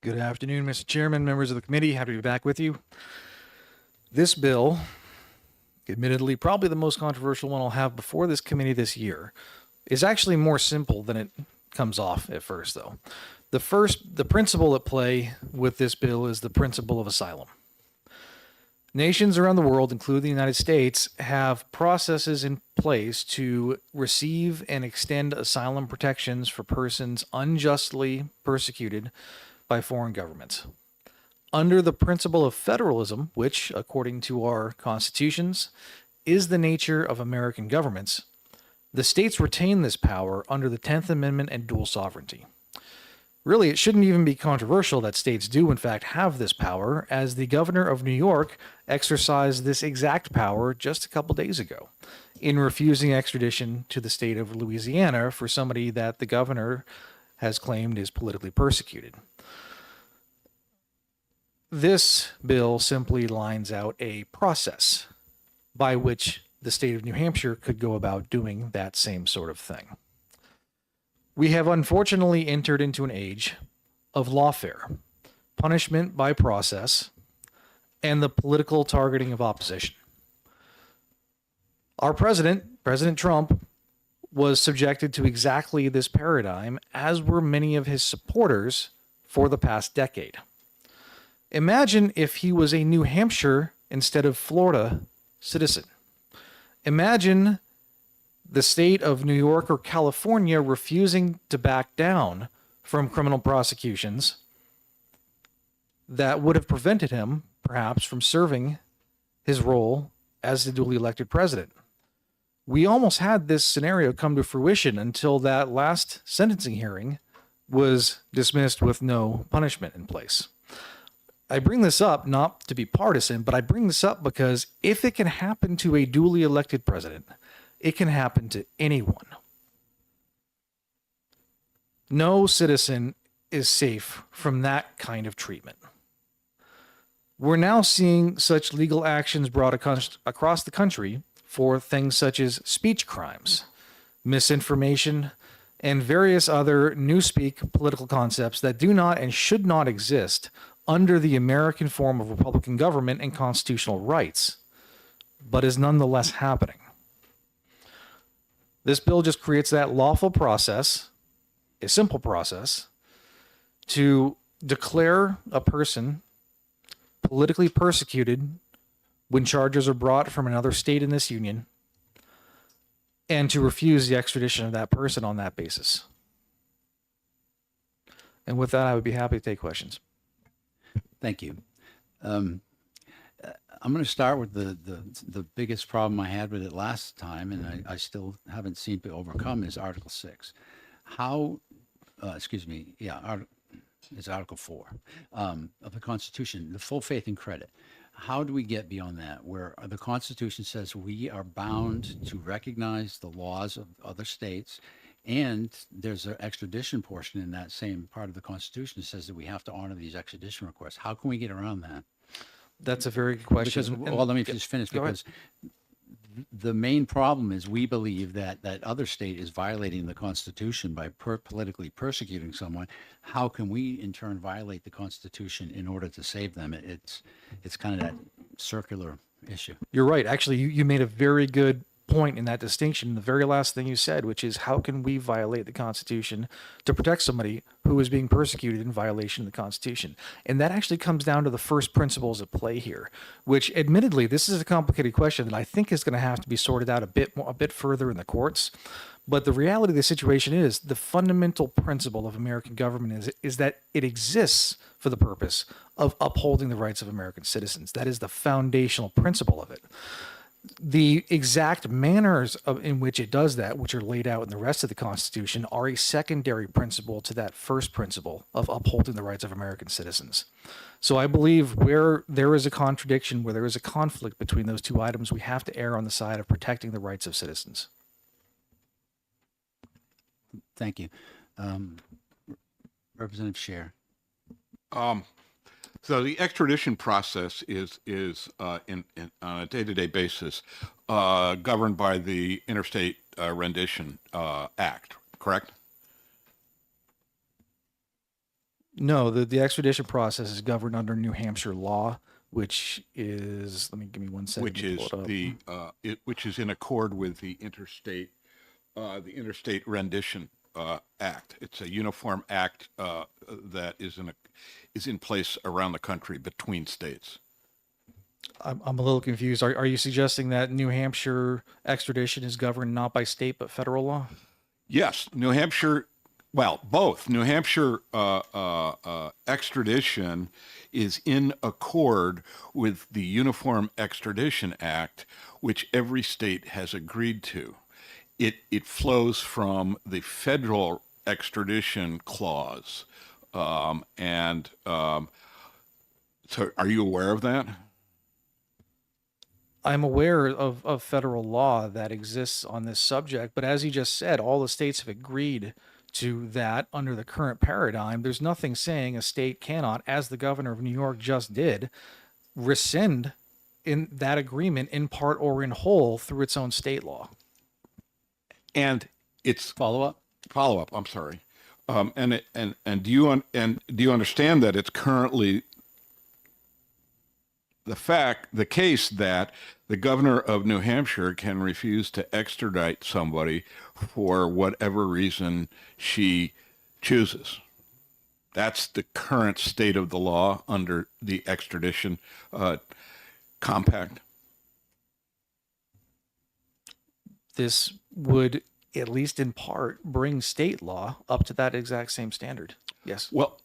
Good afternoon, Mr. Chairman, members of the committee. Happy to be back with you. This bill, admittedly probably the most controversial one I'll have before this committee this year, is actually more simple than it comes off at first, though. The principle at play with this bill is the principle of asylum. Nations around the world, including the United States, have processes in place to receive and extend asylum protections for persons unjustly persecuted by foreign governments. Under the principle of federalism, which, according to our constitutions, is the nature of American governments, the states retain this power under the 10th Amendment and dual sovereignty. Really, it shouldn't even be controversial that states do, in fact, have this power, as the governor of New York exercised this exact power just a couple days ago in refusing extradition to the state of Louisiana for somebody that the governor has claimed is politically persecuted. This bill simply lines out a process by which the state of New Hampshire could go about doing that same sort of thing. We have unfortunately entered into an age of lawfare, punishment by process, and the political targeting of opposition. Our president, President Trump, was subjected to exactly this paradigm, as were many of his supporters for the past decade. Imagine if he was a New Hampshire instead of Florida citizen. Imagine the state of New York or California refusing to back down from criminal prosecutions that would have prevented him, perhaps, from serving his role as the duly elected president. We almost had this scenario come to fruition until that last sentencing hearing was dismissed with no punishment in place. I bring this up not to be partisan, but I bring this up because if it can happen to a duly elected president, it can happen to anyone. No citizen is safe from that kind of treatment. We're now seeing such legal actions brought across the country for things such as speech crimes, misinformation, and various other newspeak political concepts that do not and should not exist under the American form of Republican government and constitutional rights, but is nonetheless happening. This bill just creates that lawful process, a simple process, to declare a person politically persecuted when charges are brought from another state in this union, and to refuse the extradition of that person on that basis. And with that, I would be happy to take questions. Thank you. I'm going to start with the biggest problem I had with it last time, and I still haven't seen it overcome, is Article 6. How, it's Article 4 of the Constitution, the full faith and credit. How do we get beyond that, where the Constitution says we are bound to recognize the laws of other states, and there's an extradition portion in that same part of the Constitution that says that we have to honor these extradition requests? How can we get around that? That's a very good question. Because, well, let me just finish, because the main problem is we believe that that other state is violating the Constitution by politically persecuting someone. How can we in turn violate the Constitution in order to save them? It's kind of that circular issue. You're right. Actually, you made a very good point in that distinction, the very last thing you said, which is how can we violate the Constitution to protect somebody who is being persecuted in violation of the Constitution? And that actually comes down to the first principles at play here, which admittedly, this is a complicated question that I think is going to have to be sorted out a bit further in the courts. But the reality of the situation is the fundamental principle of American government is that it exists for the purpose of upholding the rights of American citizens. That is the foundational principle of it. The exact manners in which it does that, which are laid out in the rest of the Constitution, are a secondary principle to that first principle of upholding the rights of American citizens. So I believe where there is a contradiction, where there is a conflict between those two items, we have to err on the side of protecting the rights of citizens. Thank you. Representative Scher. So the extradition process is on a day-to-day basis governed by the Interstate Rendition Act, correct? No, the extradition process is governed under New Hampshire law, which is, give me 1 second. Which to is pull it up. which is in accord with the Interstate Rendition Act. It's a uniform act that is in place around the country between states. I'm a little confused. Are you suggesting that New Hampshire extradition is governed not by state but federal law? Yes, New Hampshire. Well, both. New Hampshire extradition is in accord with the Uniform Extradition Act, which every state has agreed to. It flows from the federal extradition clause. So are you aware of that? I'm aware of federal law that exists on this subject, but as you just said, all the states have agreed to that under the current paradigm. There's nothing saying a state cannot, as the governor of New York just did, rescind in that agreement in part or in whole through its own state law. And it's Follow-up? I'm sorry. And do you understand that it's currently the case that the governor of New Hampshire can refuse to extradite somebody for whatever reason she chooses? That's the current state of the law under the extradition compact. This would, at least in part, bring state law up to that exact same standard. Yes. Well,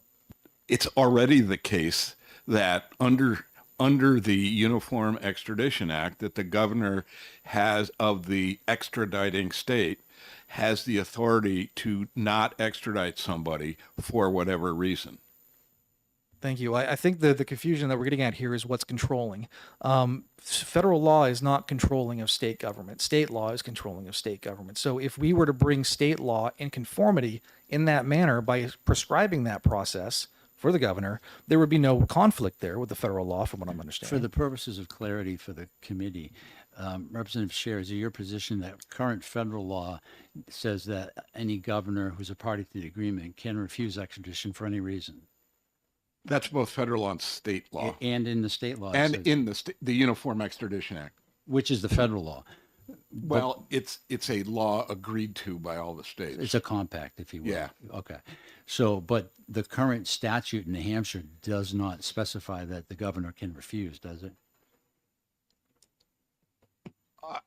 it's already the case that under the Uniform Extradition Act that the governor has of the extraditing state has the authority to not extradite somebody for whatever reason. Thank you. I think the confusion that we're getting at here is what's controlling. Federal law is not controlling of state government. State law is controlling of state government. So if we were to bring state law in conformity in that manner by prescribing that process for the governor, there would be no conflict there with the federal law, from what I'm understanding. For the purposes of clarity for the committee, Representative Scher, is it your position that current federal law says that any governor who's a party to the agreement can refuse extradition for any reason? That's both federal and state law. And in the state law. it And says- in the Uniform Extradition Act. Which is the federal law. Well, it's a law agreed to by all the states. It's a compact, if you will. Yeah. Okay. So, but the current statute in New Hampshire does not specify that the governor can refuse, does it?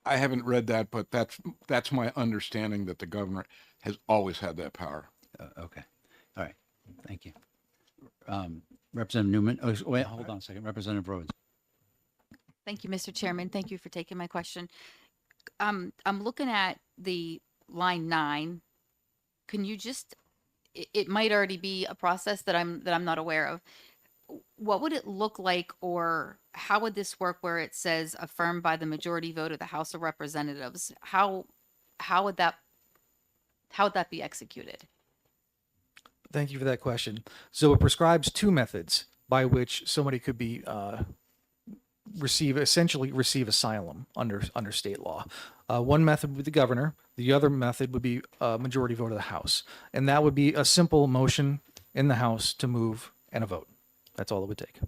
I haven't read that, but that's my understanding, that the governor has always had that power. Okay. All right. Thank you. Representative Newman. Oh, wait, hold on a second. Representative Rhodes. Thank you, Mr. Chairman. Thank you for taking my question. I'm looking at the line 9. Can you just, it might already be a process that I'm not aware of. What would it look like, or how would this work where it says affirmed by the majority vote of the House of Representatives? How would that be executed? Thank you for that question. So it prescribes two methods by which somebody could be essentially receive asylum under state law. One method would be the governor. The other method would be a majority vote of the House, and that would be a simple motion in the House to move and a vote. That's all it would take.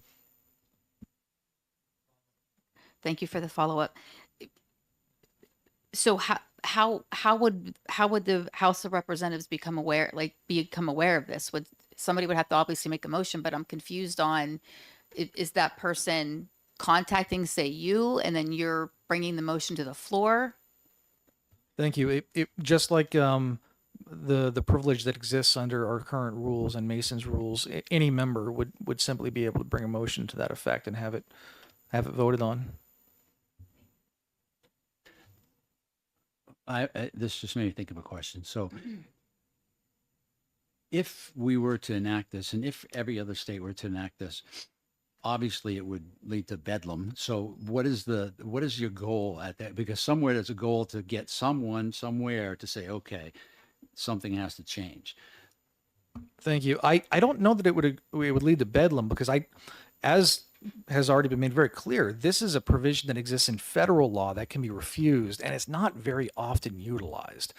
Thank you for the follow-up. So how would the House of Representatives become aware of this? Somebody would have to obviously make a motion, but I'm confused on, is that person contacting, say, you, and then you're bringing the motion to the floor? Thank you. It just like the privilege that exists under our current rules and Mason's rules, any member would simply be able to bring a motion to that effect and have it voted on. This just made me think of a question. So if we were to enact this, and if every other state were to enact this, obviously it would lead to bedlam. So what is your goal at that? Because somewhere there's a goal to get someone somewhere to say, okay, something has to change. Thank you. I don't know that it would lead to bedlam, because as has already been made very clear, this is a provision that exists in federal law that can be refused, and it's not very often utilized.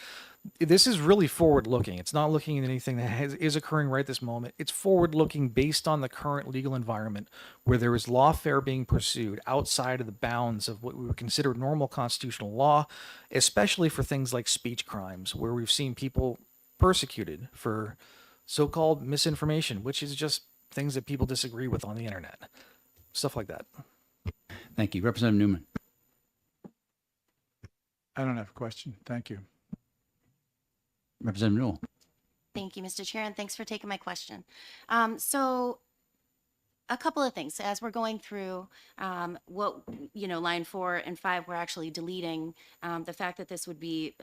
This is really forward-looking. It's not looking at anything that is occurring right this moment. It's forward-looking based on the current legal environment where there is lawfare being pursued outside of the bounds of what we would consider normal constitutional law, especially for things like speech crimes, where we've seen people persecuted for so-called misinformation, which is just things that people disagree with on the internet. Stuff like that. Thank you. Representative Newman. I don't have a question. Thank you. Representative Newell. Thank you, Mr. Chair, and thanks for taking my question. So a couple of things. As we're going through what, line 4 and 5, we're actually deleting the fact that this would be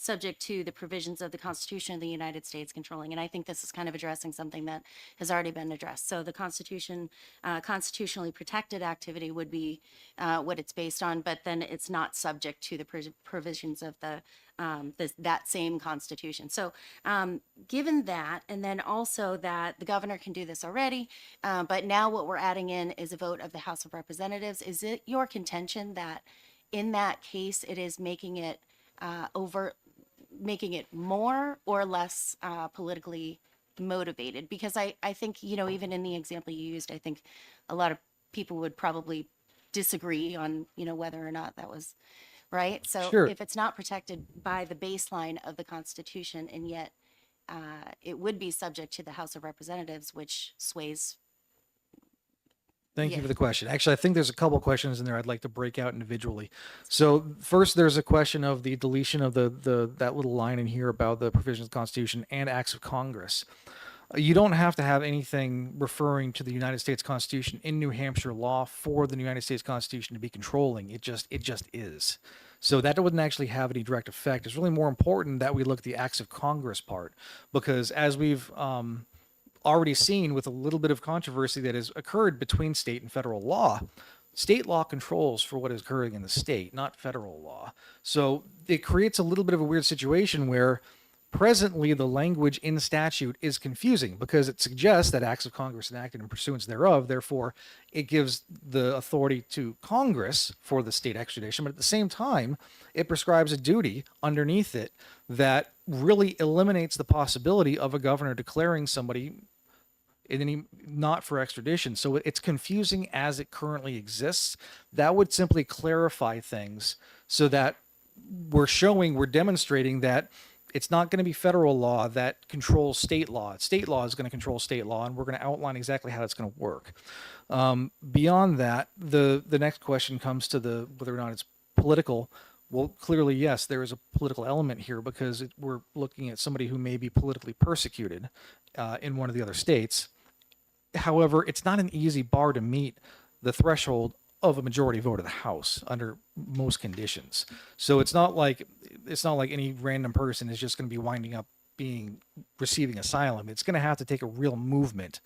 subject to the provisions of the Constitution of the United States controlling. And I think this is kind of addressing something that has already been addressed. So the Constitution, constitutionally protected activity would be what it's based on, but then it's not subject to the provisions of the that same Constitution. So given that, and then also that the governor can do this already, but now what we're adding in is a vote of the House of Representatives. Is it your contention that in that case it is making it making it more or less politically motivated? Because I think, even in the example you used, I think a lot of people would probably disagree on, whether or not that was right. So Sure. if it's not protected by the baseline of the Constitution, and yet it would be subject to the House of Representatives, which sways. Thank you Yeah. for the question. Actually, I think there's a couple questions in there I'd like to break out individually. So first, there's a question of the deletion of that little line in here about the provisions of the Constitution and acts of Congress. You don't have to have anything referring to the United States Constitution in New Hampshire law for the United States Constitution to be controlling. It just is. So that wouldn't actually have any direct effect. It's really more important that we look at the acts of Congress part, because as we've already seen with a little bit of controversy that has occurred between state and federal law, state law controls for what is occurring in the state, not federal law. So it creates a little bit of a weird situation where presently the language in statute is confusing because it suggests that acts of Congress enacted in pursuance thereof, therefore it gives the authority to Congress for the state extradition, but at the same time it prescribes a duty underneath it that really eliminates the possibility of a governor declaring somebody not for extradition. So it's confusing as it currently exists. That would simply clarify things so that we're demonstrating that it's not going to be federal law that controls state law. State law is going to control state law, and we're going to outline exactly how that's going to work. Beyond that, the next question comes to whether or not it's political. Well, clearly, yes, there is a political element here because we're looking at somebody who may be politically persecuted in one of the other states. However, it's not an easy bar to meet the threshold of a majority vote of the House under most conditions. So it's not like any random person is just going to be winding up receiving asylum. It's going to have to take a real movement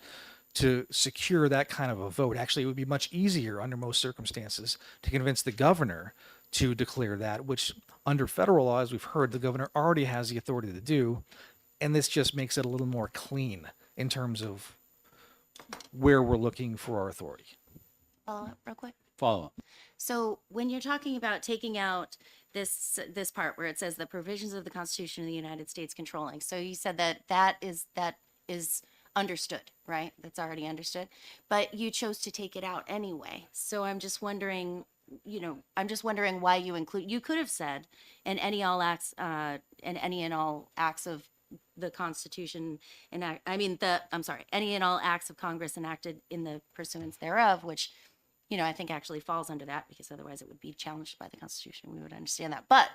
to secure that kind of a vote. Actually, it would be much easier under most circumstances to convince the governor to declare that, which under federal law, as we've heard, the governor already has the authority to do. And this just makes it a little more clean in terms of where we're looking for our authority. Follow up real quick. Follow up. So when you're talking about taking out this part where it says the provisions of the Constitution of the United States controlling, so you said that is understood, right? That's already understood, but you chose to take it out anyway. So I'm just wondering, why you could have said any and all acts of the Constitution any and all acts of Congress enacted in the pursuance thereof, which I think actually falls under that, because otherwise it would be challenged by the Constitution. We would understand that. But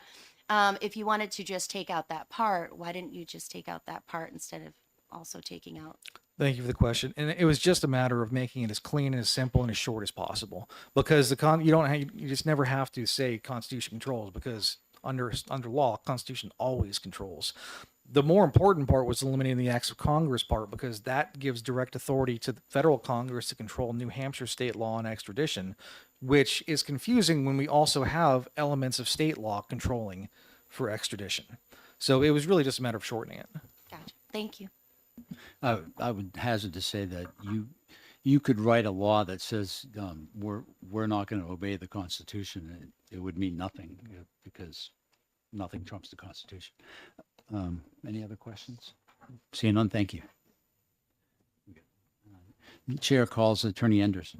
if you wanted to just take out that part, why didn't you just take out that part instead of also taking out? Thank you for the question. And it was just a matter of making it as clean and as simple and as short as possible, because you just never have to say Constitution controls, because under law, Constitution always controls. The more important part was eliminating the acts of Congress part, because that gives direct authority to the federal Congress to control New Hampshire state law and extradition, which is confusing when we also have elements of state law controlling for extradition. So it was really just a matter of shortening it. Gotcha. Thank you. I would hazard to say that you could write a law that says we're not going to obey the Constitution. It would mean nothing because nothing trumps the Constitution. Any other questions? Seeing none, thank you. The chair calls Attorney Enders.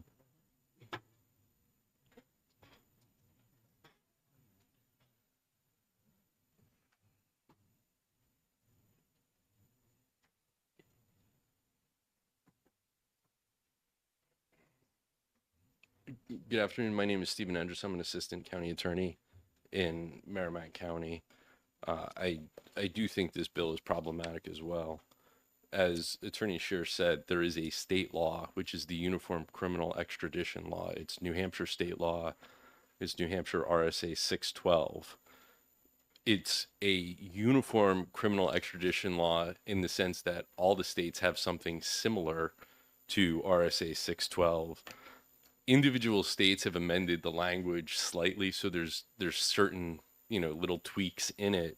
Good afternoon. My name is Stephen Enders. I'm an assistant county attorney in Merrimack County. I do think this bill is problematic as well. As Attorney Scheer said, there is a state law, which is the Uniform Criminal Extradition Law. It's New Hampshire state law. It's New Hampshire RSA 612. It's a uniform criminal extradition law in the sense that all the states have something similar to RSA 612. Individual states have amended the language slightly, so there's certain little tweaks in it,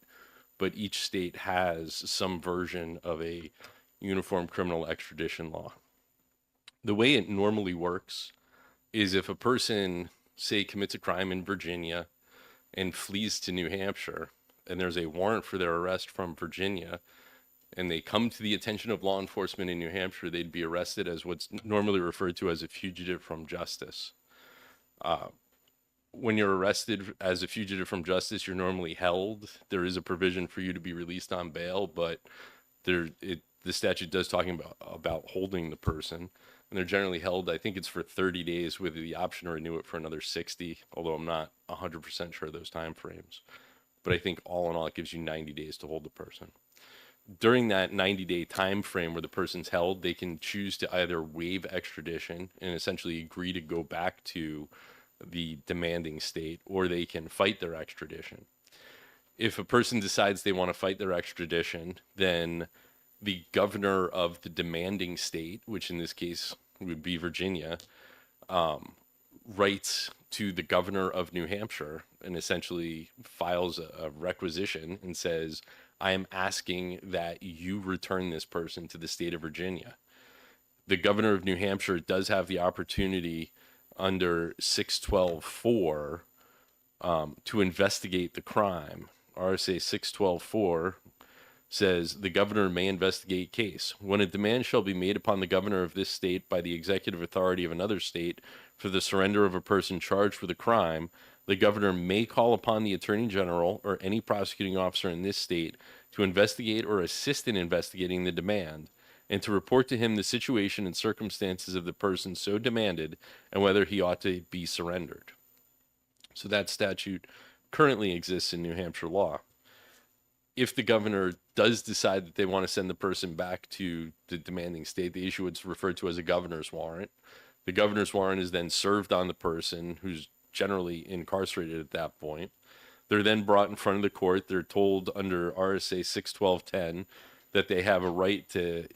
but each state has some version of a uniform criminal extradition law. The way it normally works is if a person, say, commits a crime in Virginia and flees to New Hampshire, and there's a warrant for their arrest from Virginia, and they come to the attention of law enforcement in New Hampshire, they'd be arrested as what's normally referred to as a fugitive from justice. When you're arrested as a fugitive from justice, you're normally held. There is a provision for you to be released on bail, but the statute does talking about holding the person, and they're generally held. I think it's for 30 days with the option to renew it for another 60, although I'm not 100% sure of those time frames. But I think all in all, it gives you 90 days to hold the person. During that 90-day time frame where the person's held, they can choose to either waive extradition and essentially agree to go back to the demanding state, or they can fight their extradition. If a person decides they want to fight their extradition, then the governor of the demanding state, which in this case would be Virginia, writes to the governor of New Hampshire and essentially files a requisition and says, I am asking that you return this person to the state of Virginia. The governor of New Hampshire does have the opportunity under 612.4 to investigate the crime. RSA 612.4 says the governor may investigate case. When a demand shall be made upon the governor of this state by the executive authority of another state for the surrender of a person charged with a crime, the governor may call upon the attorney general or any prosecuting officer in this state to investigate or assist in investigating the demand, and to report to him the situation and circumstances of the person so demanded and whether he ought to be surrendered. So that statute currently exists in New Hampshire law. If the governor does decide that they want to send the person back to the demanding state, they issue what's referred to as a governor's warrant. The governor's warrant is then served on the person, who's generally incarcerated at that point. They're then brought in front of the court. They're told under RSA 612.10 that they have a right to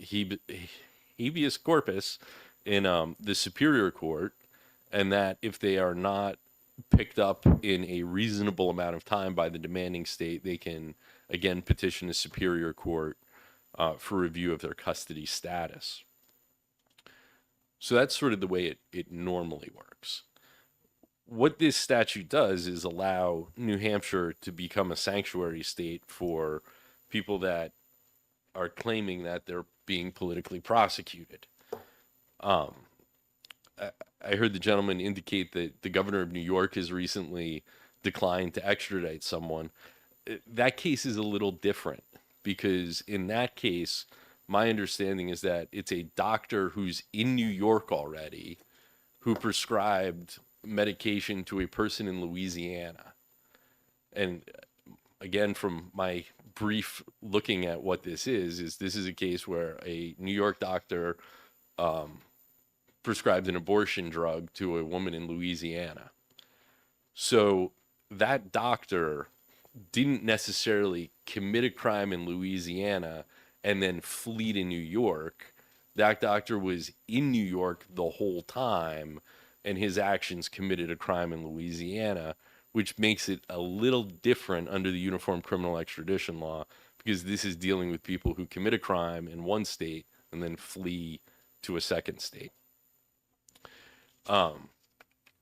habeas corpus in the superior court, and that if they are not picked up in a reasonable amount of time by the demanding state, they can again petition the superior court for review of their custody status. So that's sort of the way it normally works. What this statute does is allow New Hampshire to become a sanctuary state for people that are claiming that they're being politically prosecuted. I heard the gentleman indicate that the governor of New York has recently declined to extradite someone. That case is a little different, because in that case, my understanding is that it's a doctor who's in New York already who prescribed medication to a person in Louisiana. And again, from my brief looking at what this is this is a case where a New York doctor prescribed an abortion drug to a woman in Louisiana. So that doctor didn't necessarily commit a crime in Louisiana and then flee to New York. That doctor was in New York the whole time, and his actions committed a crime in Louisiana, which makes it a little different under the Uniform Criminal Extradition Law, because this is dealing with people who commit a crime in one state and then flee to a second state.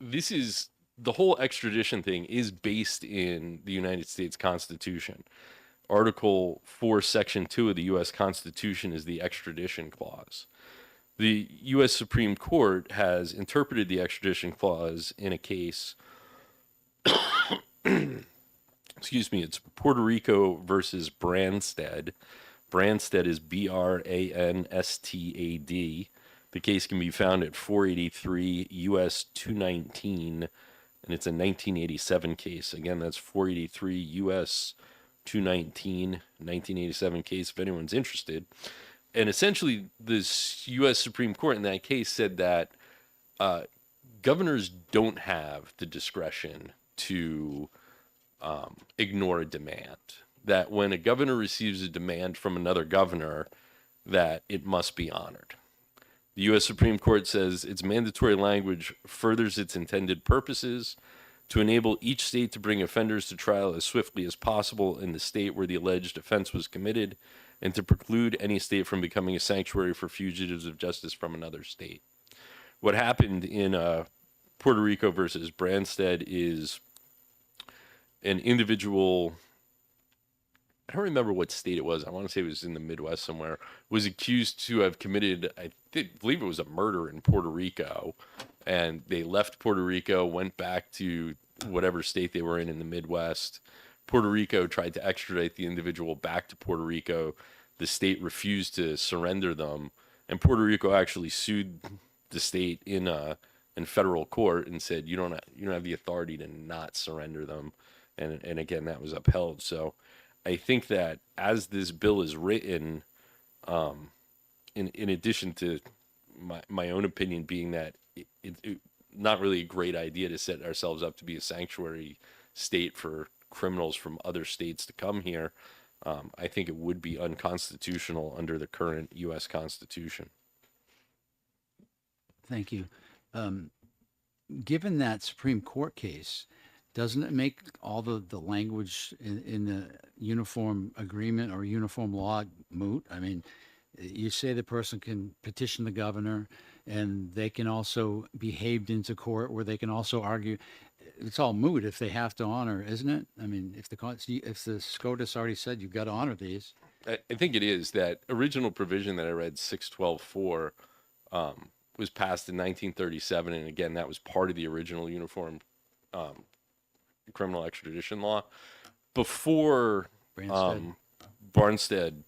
This is the whole extradition thing is based in the United States Constitution. Article 4, Section 2 of the U.S. Constitution is the extradition clause. The U.S. Supreme Court has interpreted the extradition clause in a case, excuse me, it's Puerto Rico versus Branstad. Branstad is Branstad. The case can be found at 483 U.S. 219, and it's a 1987 case. Again, that's 483 U.S. 219, 1987 case, if anyone's interested. And essentially, this U.S. Supreme Court in that case said that governors don't have the discretion to ignore a demand. That when a governor receives a demand from another governor, that it must be honored. The U.S. Supreme Court says its mandatory language furthers its intended purposes to enable each state to bring offenders to trial as swiftly as possible in the state where the alleged offense was committed, and to preclude any state from becoming a sanctuary for fugitives of justice from another state. What happened in Puerto Rico versus Branstad is an individual, I don't remember what state it was, I want to say it was in the Midwest somewhere, was accused to have committed, believe it was a murder in Puerto Rico, and they left Puerto Rico, went back to whatever state they were in the Midwest. Puerto Rico tried to extradite the individual back to Puerto Rico. The state refused to surrender them, and Puerto Rico actually sued the state in federal court and said you don't have the authority to not surrender them, and again that was upheld. So I think that as this bill is written, in addition to my own opinion being that it not really a great idea to set ourselves up to be a sanctuary state for criminals from other states to come here, I think it would be unconstitutional under the current U.S. Constitution. Thank you. Given that Supreme Court case, doesn't it make all the language in the uniform agreement or uniform law moot? I mean, you say the person can petition the governor, and they can also be behaved into court where they can also argue. It's all moot if they have to honor, isn't it? I mean, if the SCOTUS already said you've got to honor these. I think it is. That original provision that I read, 612.4, was passed in 1937, and again, that was part of the original uniform criminal extradition law. Before Branstad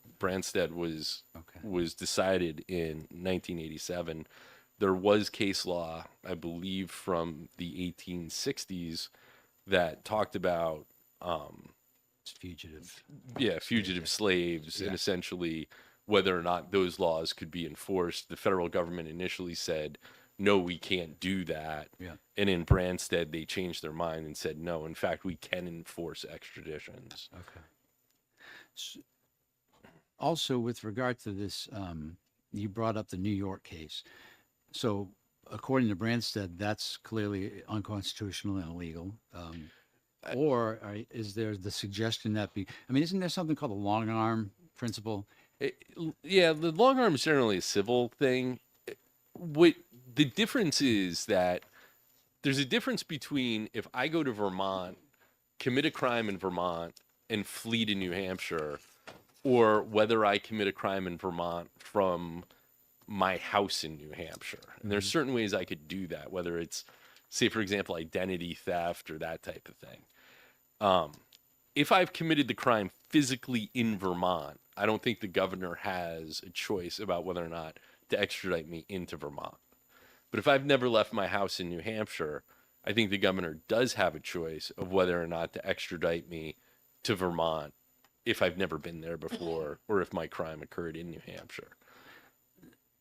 was decided in 1987, there was case law, I believe, from the 1860s that talked about fugitive slaves, and essentially whether or not those laws could be enforced. The federal government initially said, no, we can't do that. Yeah. And in Branstad, they changed their mind and said, no, in fact, we can enforce extraditions. Okay. Also, with regard to this, you brought up the New York case. So, according to Branstad, that's clearly unconstitutional and illegal. Is there the suggestion that isn't there something called the long arm principle? Yeah, the long arm is generally a civil thing. What the difference is that there's a difference between if I go to Vermont, commit a crime in Vermont, and flee to New Hampshire, or whether I commit a crime in Vermont from my house in New Hampshire. And there's certain ways I could do that, whether it's, say, for example, identity theft or that type of thing. If I've committed the crime physically in Vermont, I don't think the governor has a choice about whether or not to extradite me into Vermont. But if I've never left my house in New Hampshire, I think the governor does have a choice of whether or not to extradite me to Vermont if I've never been there before, or if my crime occurred in New Hampshire.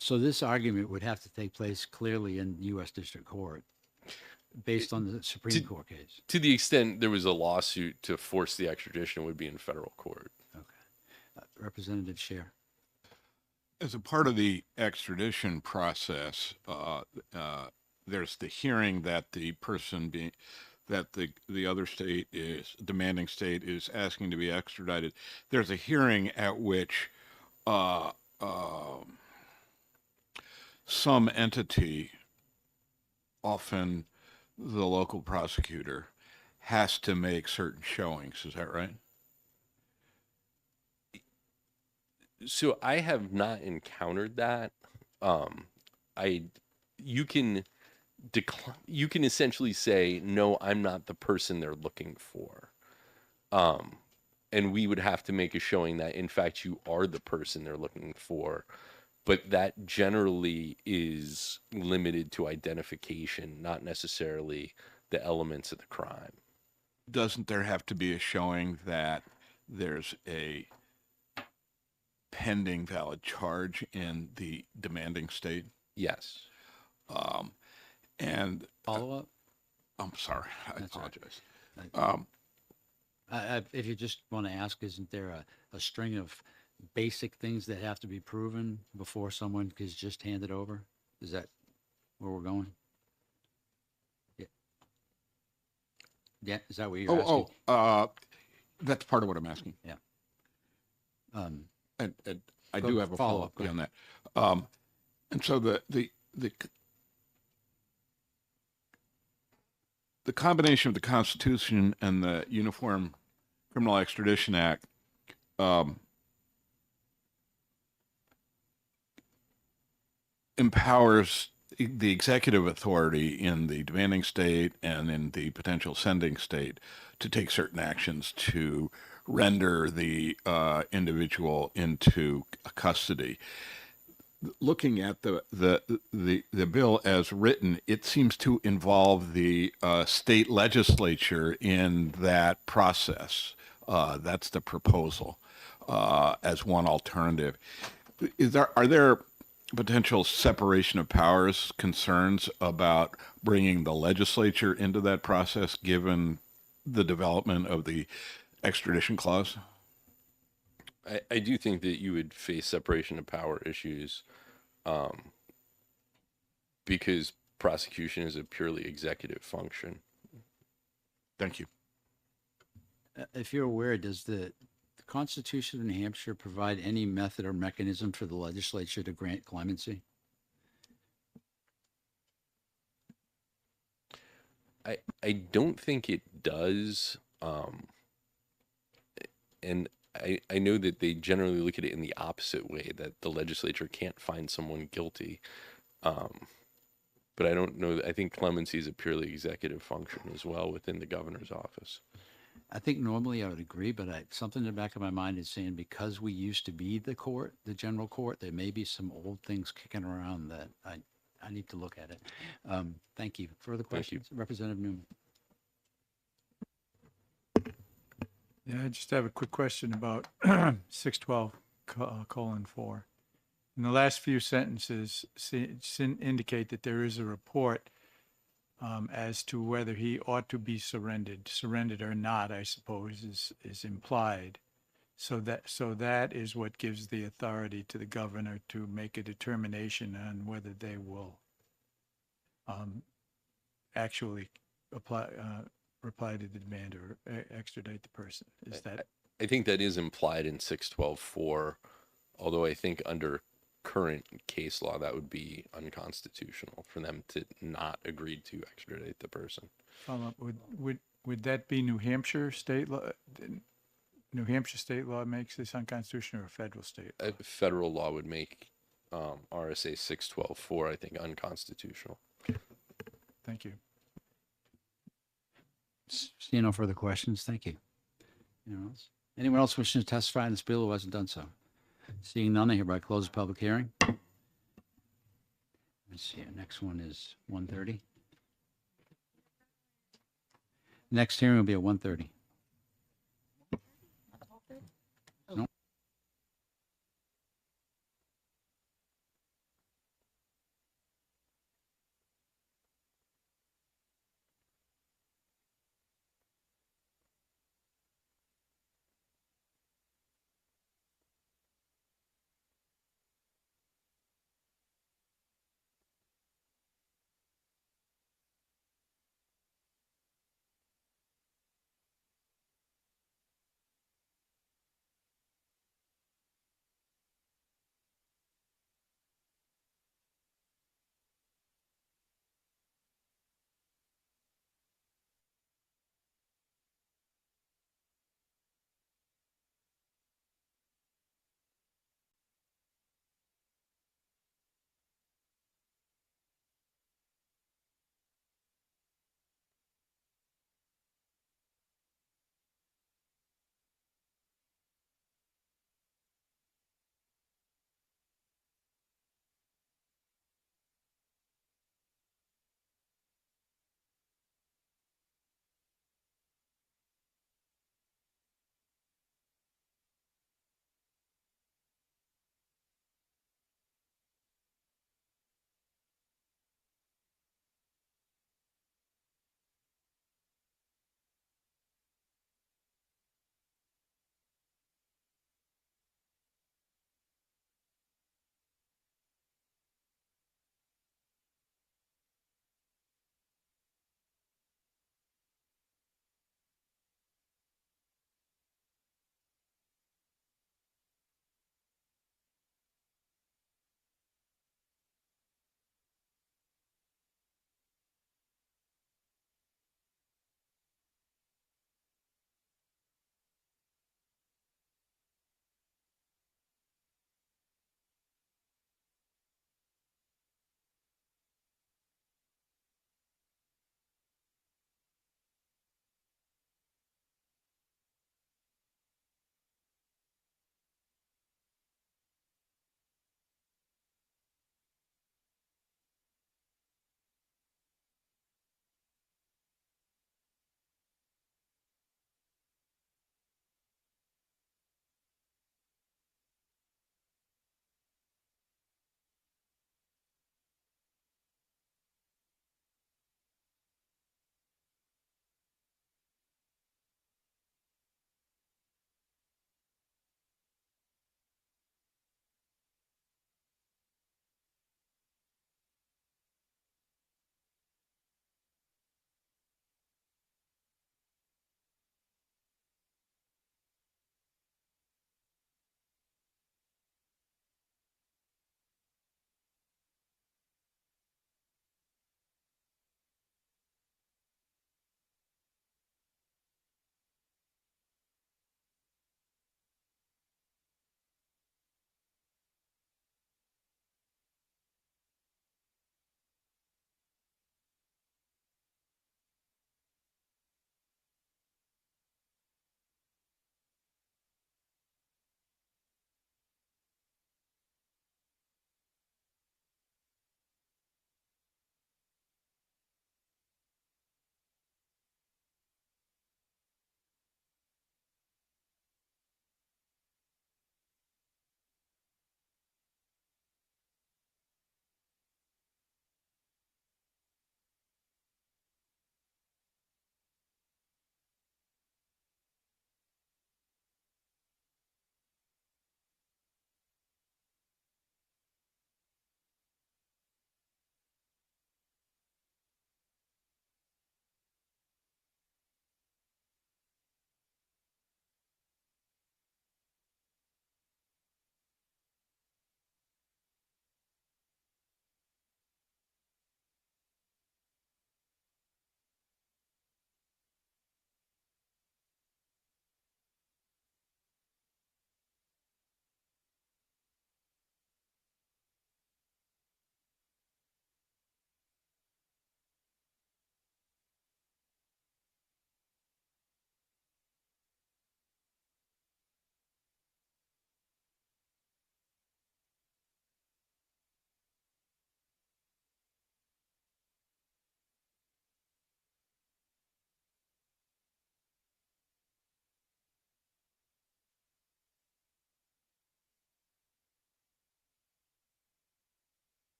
So this argument would have to take place clearly in U.S. District Court based on the Supreme Court case. To the extent there was a lawsuit to force the extradition, it would be in federal court. Okay. Representative Scher. As a part of the extradition process, there's the hearing that the person that the other state is, demanding state is asking to be extradited. There's a hearing at which some entity often the local prosecutor has to make certain showings. Is that right? So I have not encountered that. I you can you can essentially say, no, I'm not the person they're looking for. And we would have to make a showing that in fact you are the person they're looking for. But that generally is limited to identification, not necessarily the elements of the crime. Doesn't there have to be a showing that there's a pending valid charge in the demanding state? Yes. And Follow up? I'm sorry, I That's all right. apologize. If you just want to ask, isn't there a string of basic things that have to be proven before someone is just handed over? Is that where we're going? Yeah. Yeah, is that what you're asking? That's part of what I'm asking. Yeah. And I Go- do have a follow follow-up up, go on that. And so the combination of the Constitution and the Uniform Criminal Extradition Act empowers the executive authority in the demanding state and in the potential sending state to take certain actions to render the individual into custody. Looking at the bill as written, it seems to involve the state legislature in that process. That's the proposal as one alternative. Are there potential separation of powers concerns about bringing the legislature into that process, given the development of the extradition clause? I do think that you would face separation of power issues because prosecution is a purely executive function. Thank you. If you're aware, does the Constitution of New Hampshire provide any method or mechanism for the legislature to grant clemency? I don't think it does. And I know that they generally look at it in the opposite way, that the legislature can't find someone guilty. But I don't know. I think clemency is a purely executive function as well within the governor's office. I think normally I would agree, but something in the back of my mind is saying because we used to be the court, the general court, there may be some old things kicking around that I need to look at it. Thank you. Further questions? Representative Newman. Yeah, I just have a quick question about 612:4. In the last few sentences indicate that there is a report as to whether he ought to be surrendered. Surrendered or not, I suppose, is implied. So that is what gives the authority to the governor to make a determination on whether they will actually reply to the demand or extradite the person. Is that? I think that is implied in 612.4, although I think under current case law that would be unconstitutional for them to not agree to extradite the person. Follow up. Would that be New Hampshire state law? New Hampshire state law makes this unconstitutional, or federal state? Federal law would make RSA 612.4, I think, unconstitutional. Thank you. Seeing no further questions, thank you. Anyone else wishing to testify in this bill who hasn't done so? Seeing none, I hereby close the public hearing. Let's see, next one is 1:30. Next hearing will be at 1:30.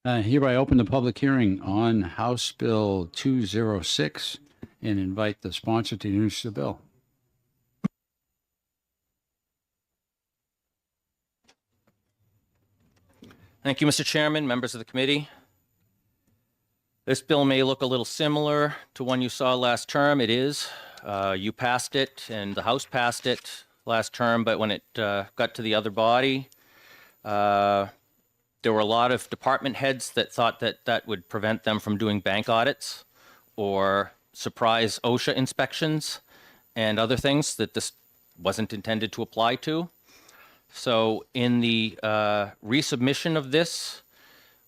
Hereby open the public hearing on House Bill 206 and invite the sponsor to introduce the bill. Thank you, Mr. Chairman, members of the committee. This bill may look a little similar to one you saw last term. It is. You passed it and the House passed it last term, but when it got to the other body, there were a lot of department heads that thought that that would prevent them from doing bank audits or surprise OSHA inspections and other things that this wasn't intended to apply to. So in the resubmission of this,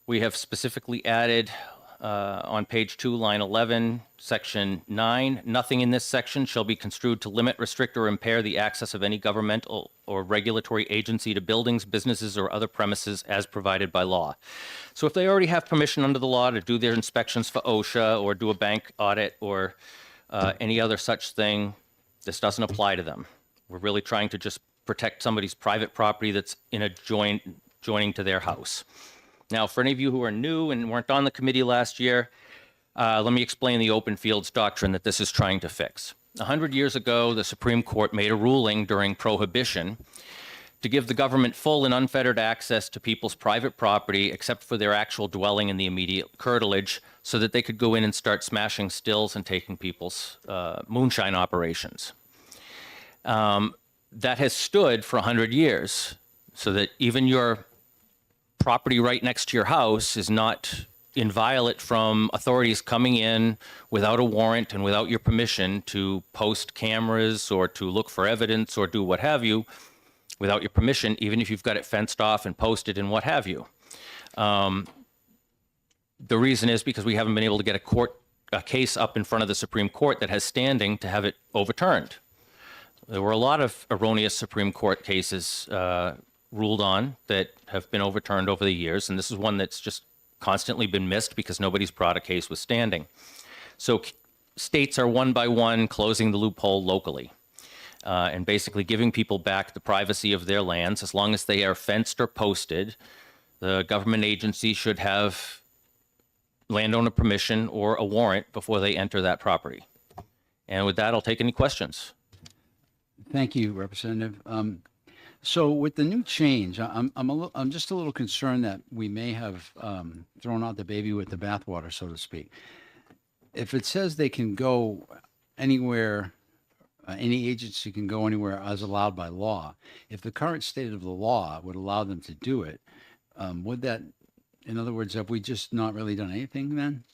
we have specifically added on page 2, line 11, section 9, nothing in this section shall be construed to limit, restrict, or impair the access of any governmental or regulatory agency to buildings, businesses, or other premises as provided by law. So if they already have permission under the law to do their inspections for OSHA or do a bank audit or any other such thing, this doesn't apply to them. We're really trying to just protect somebody's private property that's in a joining to their house. Now, for any of you who are new and weren't on the committee last year, let me explain the open fields doctrine that this is trying to fix. 100 years ago, the Supreme Court made a ruling during Prohibition to give the government full and unfettered access to people's private property except for their actual dwelling in the immediate curtilage so that they could go in and start smashing stills and taking people's moonshine operations. That has stood for 100 years so that even your property right next to your house is not inviolate from authorities coming in without a warrant and without your permission to post cameras or to look for evidence or do what have you without your permission, even if you've got it fenced off and posted and what have you. The reason is because we haven't been able to get a case up in front of the Supreme Court that has standing to have it overturned. There were a lot of erroneous Supreme Court cases ruled on that have been overturned over the years, and this is one that's just constantly been missed because nobody's brought a case with standing. So states are one by one closing the loophole locally and basically giving people back the privacy of their lands. As long as they are fenced or posted, the government agency should have landowner permission or a warrant before they enter that property. And with that, I'll take any questions. Thank you, Representative. So with the new change, I'm just a little concerned that we may have thrown out the baby with the bathwater, so to speak. If it says they can go anywhere, any agency can go anywhere as allowed by law, if the current state of the law would allow them to do it, would that, in other words, have we just not really done anything then?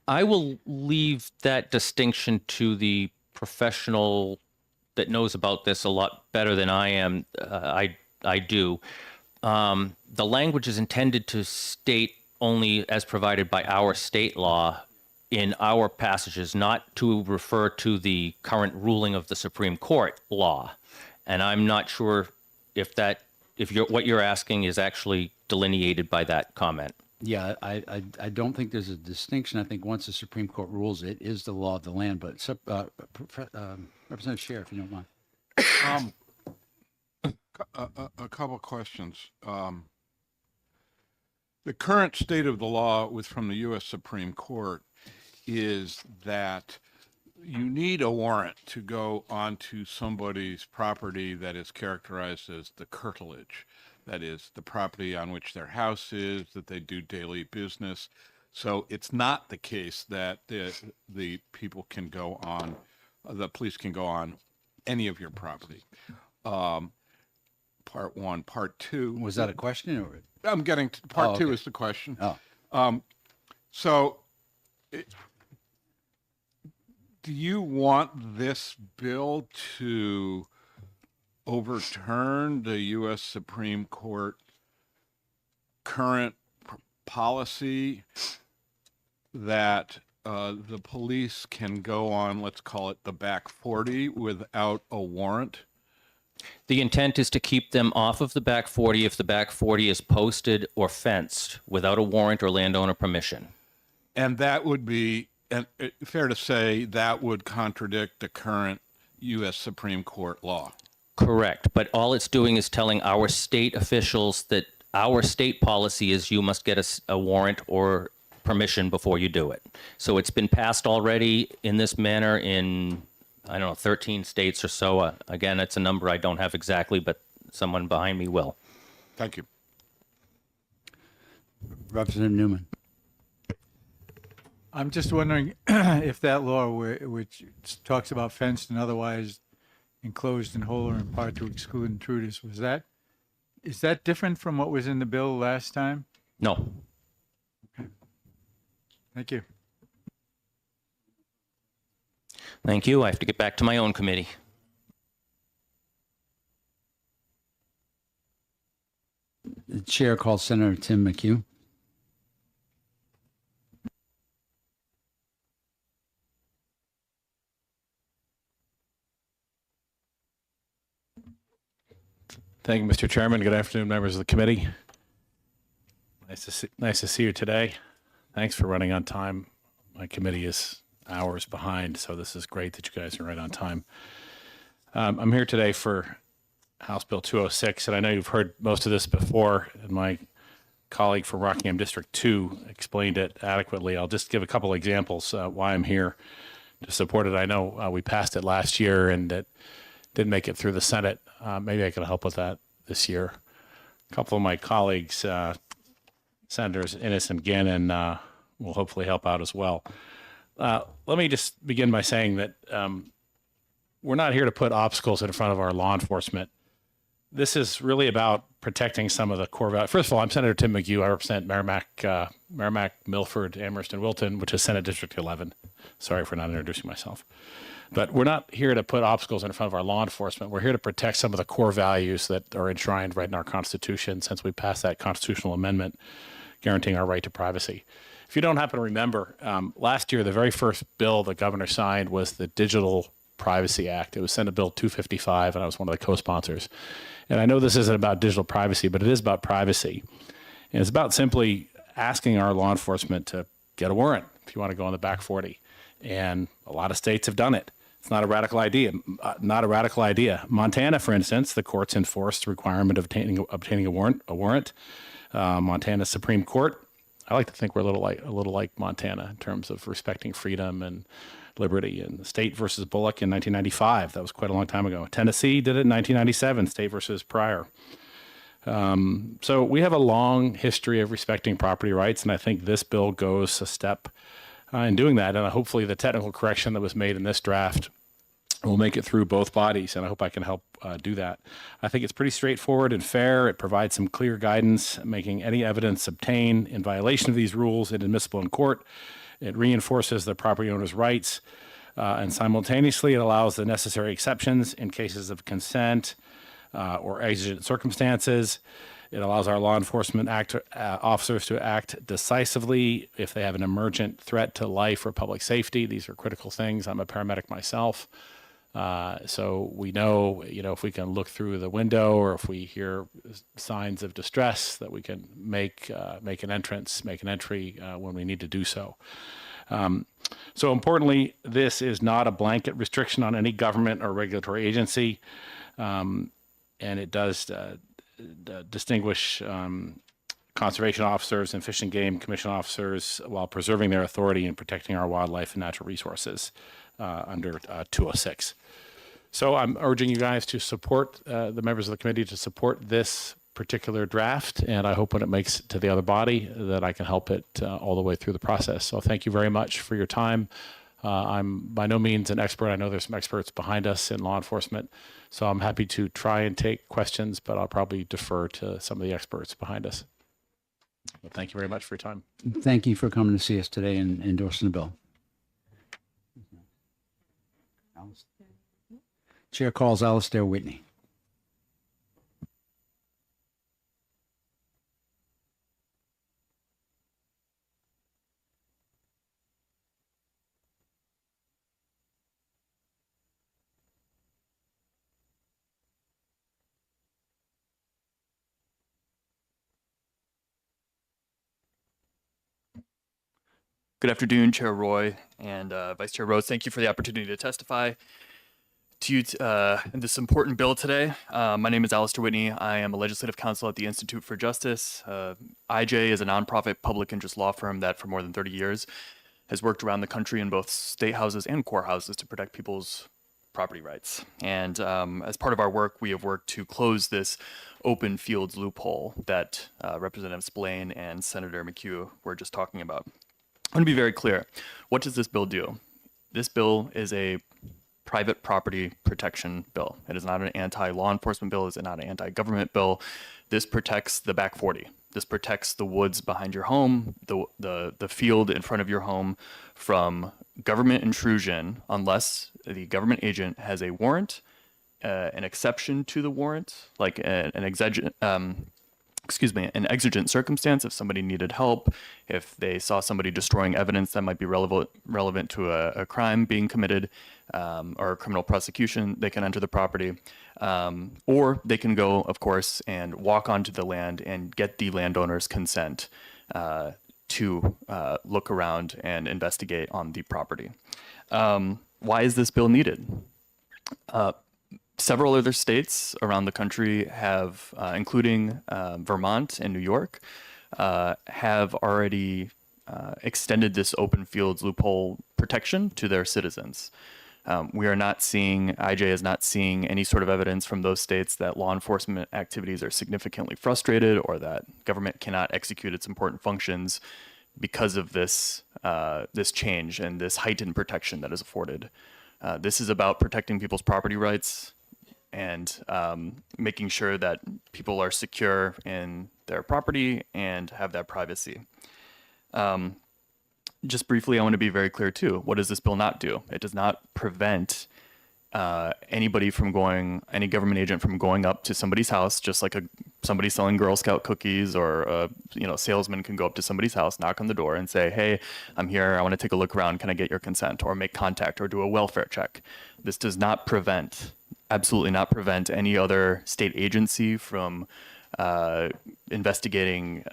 I will leave that distinction to the professional that knows about this a lot better than I am. I do. The language is intended to state only as provided by our state law in our passages, not to refer to the current ruling of the Supreme Court law. And I'm not sure if what you're asking is actually delineated by that comment. Yeah, I don't think there's a distinction. I think once the Supreme Court rules, it is the law of the land. But Representative Scher, if you don't mind. A couple of questions. The current state of the law from the U.S. Supreme Court is that you need a warrant to go onto somebody's property that is characterized as the curtilage. That is the property on which their house is, that they do daily business. So it's not the case that the people can go on, the police can go on any of your property. Part one. Part two. Was that a question? Or? I'm getting to part two is the question. Do you want this bill to overturn the U.S. Supreme Court current policy that the police can go on, let's call it the back 40, without a warrant? The intent is to keep them off of the back 40 if the back 40 is posted or fenced without a warrant or landowner permission. And that would be, fair to say, that would contradict the current U.S. Supreme Court law. Correct, but all it's doing is telling our state officials that Our state policy is you must get a warrant or permission before you do it. So it's been passed already in this manner in, I don't know, 13 states or so. Again, it's a number I don't have exactly, but someone behind me will. Thank you. Representative Newman. I'm just wondering if that law, which talks about fenced and otherwise enclosed in whole or in part to exclude intruders, is that different from what was in the bill last time? No. Thank you. Thank you. I have to get back to my own committee. The chair calls Senator Tim McHugh. Thank you, Mr. Chairman. Good afternoon, members of the committee. Nice to see you today. Thanks for running on time. My committee is hours behind, so this is great that you guys are right on time. I'm here today for House Bill 206, and I know you've heard most of this before, and my colleague from Rockingham District 2 explained it adequately. I'll just give a couple examples why I'm here to support it. I know we passed it last year, and it didn't make it through the Senate. Maybe I can help with that this year. A couple of my colleagues, Senators Innes and Gannon, will hopefully help out as well. Let me just begin by saying that we're not here to put obstacles in front of our law enforcement. This is really about protecting some of the core values. First of all, I'm Senator Tim McHugh. I represent Merrimack, Milford, Amherst, and Wilton, which is Senate District 11. Sorry for not introducing myself. But we're not here to put obstacles in front of our law enforcement. We're here to protect some of the core values that are enshrined right in our Constitution since we passed that constitutional amendment guaranteeing our right to privacy. If you don't happen to remember, last year, the very first bill the governor signed was the Digital Privacy Act. It was Senate Bill 255, and I was one of the co-sponsors. And I know this isn't about digital privacy, but it is about privacy. And it's about simply asking our law enforcement to get a warrant if you want to go on the back 40. And a lot of states have done it. It's not a radical idea. Montana, for instance, the courts enforced the requirement of obtaining a warrant. Montana Supreme Court, I like to think we're a little like Montana in terms of respecting freedom and liberty. And State versus Bullock in 1995, that was quite a long time ago. Tennessee did it in 1997, State versus Pryor. So we have a long history of respecting property rights, and I think this bill goes a step in doing that. And hopefully the technical correction that was made in this draft will make it through both bodies, and I hope I can help do that. I think it's pretty straightforward and fair. It provides some clear guidance, making any evidence obtained in violation of these rules inadmissible in court. It reinforces the property owner's rights, and simultaneously it allows the necessary exceptions in cases of consent or exigent circumstances. It allows our law enforcement officers to act decisively if they have an emergent threat to life or public safety. These are critical things. I'm a paramedic myself. So we know, if we can look through the window or if we hear signs of distress, that we can make an entry when we need to do so. So importantly, this is not a blanket restriction on any government or regulatory agency, and it does distinguish conservation officers and Fish and Game Commission officers while preserving their authority in protecting our wildlife and natural resources under 206. So I'm urging you guys to support the members of the committee to support this particular draft, and I hope when it makes it to the other body that I can help it all the way through the process. So thank you very much for your time. I'm by no means an expert. I know there's some experts behind us in law enforcement, so I'm happy to try and take questions, but I'll probably defer to some of the experts behind us. But thank you very much for your time. Thank you for coming to see us today and endorsing the bill. Chair calls Alistair Whitney. Good afternoon, Chair Roy and Vice Chair Rose. Thank you for the opportunity to testify. to you in this important bill today. My name is Alistair Whitney. I am a legislative counsel at the Institute for Justice. IJ is a nonprofit public interest law firm that for more than 30 years has worked around the country in both state houses and courthouses to protect people's property rights. And as part of our work, we have worked to close this open fields loophole that Representative Spillane and Senator McHugh were just talking about. I want to be very clear. What does this bill do? This bill is a private property protection bill. It is not an anti-law enforcement bill. It is not an anti-government bill. This protects the back 40. This protects the woods behind your home, the field in front of your home from government intrusion unless the government agent has a warrant, an exception to the warrant, like an exigent circumstance if somebody needed help, if they saw somebody destroying evidence that might be relevant to a crime being committed or a criminal prosecution, they can enter the property. Or they can go, of course, and walk onto the land and get the landowner's consent to look around and investigate on the property. Why is this bill needed? Several other states around the country have, including Vermont and New York, have already extended this open fields loophole protection to their citizens. We are not seeing, IJ is not seeing any sort of evidence from those states that law enforcement activities are significantly frustrated or that government cannot execute its important functions because of this, this change and this heightened protection that is afforded. This is about protecting people's property rights and making sure that people are secure in their property and have that privacy. Just briefly, I want to be very clear too. What does this bill not do? It does not prevent anybody from going, any government agent from going up to somebody's house, just like somebody selling Girl Scout cookies or a salesman can go up to somebody's house, knock on the door and say, hey, I'm here, I want to take a look around, can I get your consent? Or make contact or do a welfare check. This does not prevent, absolutely not prevent any other state agency from investigating,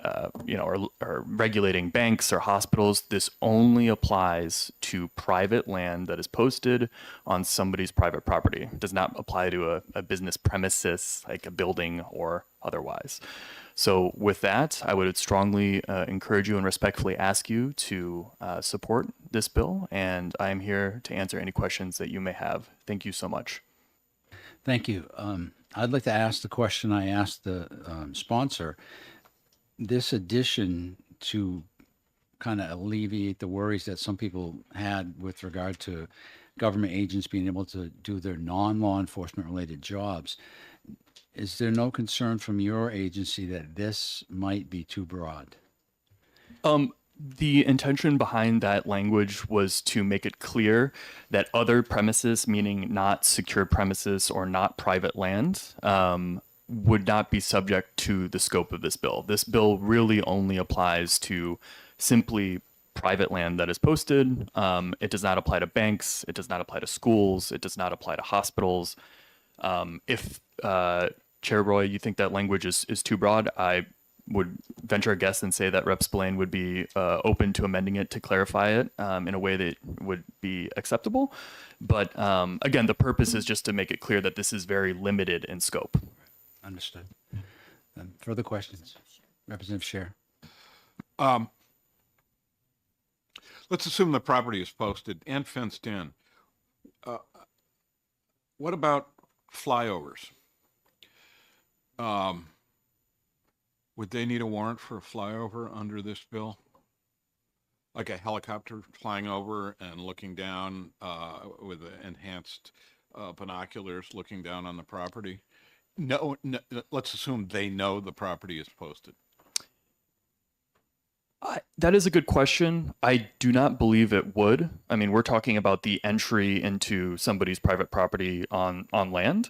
or regulating banks or hospitals. This only applies to private land that is posted on somebody's private property. It does not apply to a business premises like a building or otherwise. So with that, I would strongly encourage you and respectfully ask you to support this bill. And I am here to answer any questions that you may have. Thank you so much. Thank you. I'd like to ask the question I asked the sponsor. This addition to kind of alleviate the worries that some people had with regard to government agents being able to do their non-law enforcement related jobs, is there no concern from your agency that this might be too broad? The intention behind that language was to make it clear that other premises, meaning not secured premises or not private land, would not be subject to the scope of this bill. This bill really only applies to simply private land that is posted. It does not apply to banks. It does not apply to schools. It does not apply to hospitals. If Chair Roy, you think that language is too broad, I would venture a guess and say that Rep. Spillane would be open to amending it to clarify it in a way that would be acceptable. But again, the purpose is just to make it clear that this is very limited in scope. Understood. Further questions? Representative Scher. Let's assume the property is posted and fenced in. What about flyovers? Would they need a warrant for a flyover under this bill? Like a helicopter flying over and looking down with enhanced binoculars looking down on the property? No, let's assume they know the property is posted. That is a good question. I do not believe it would. I mean, we're talking about the entry into somebody's private property on land.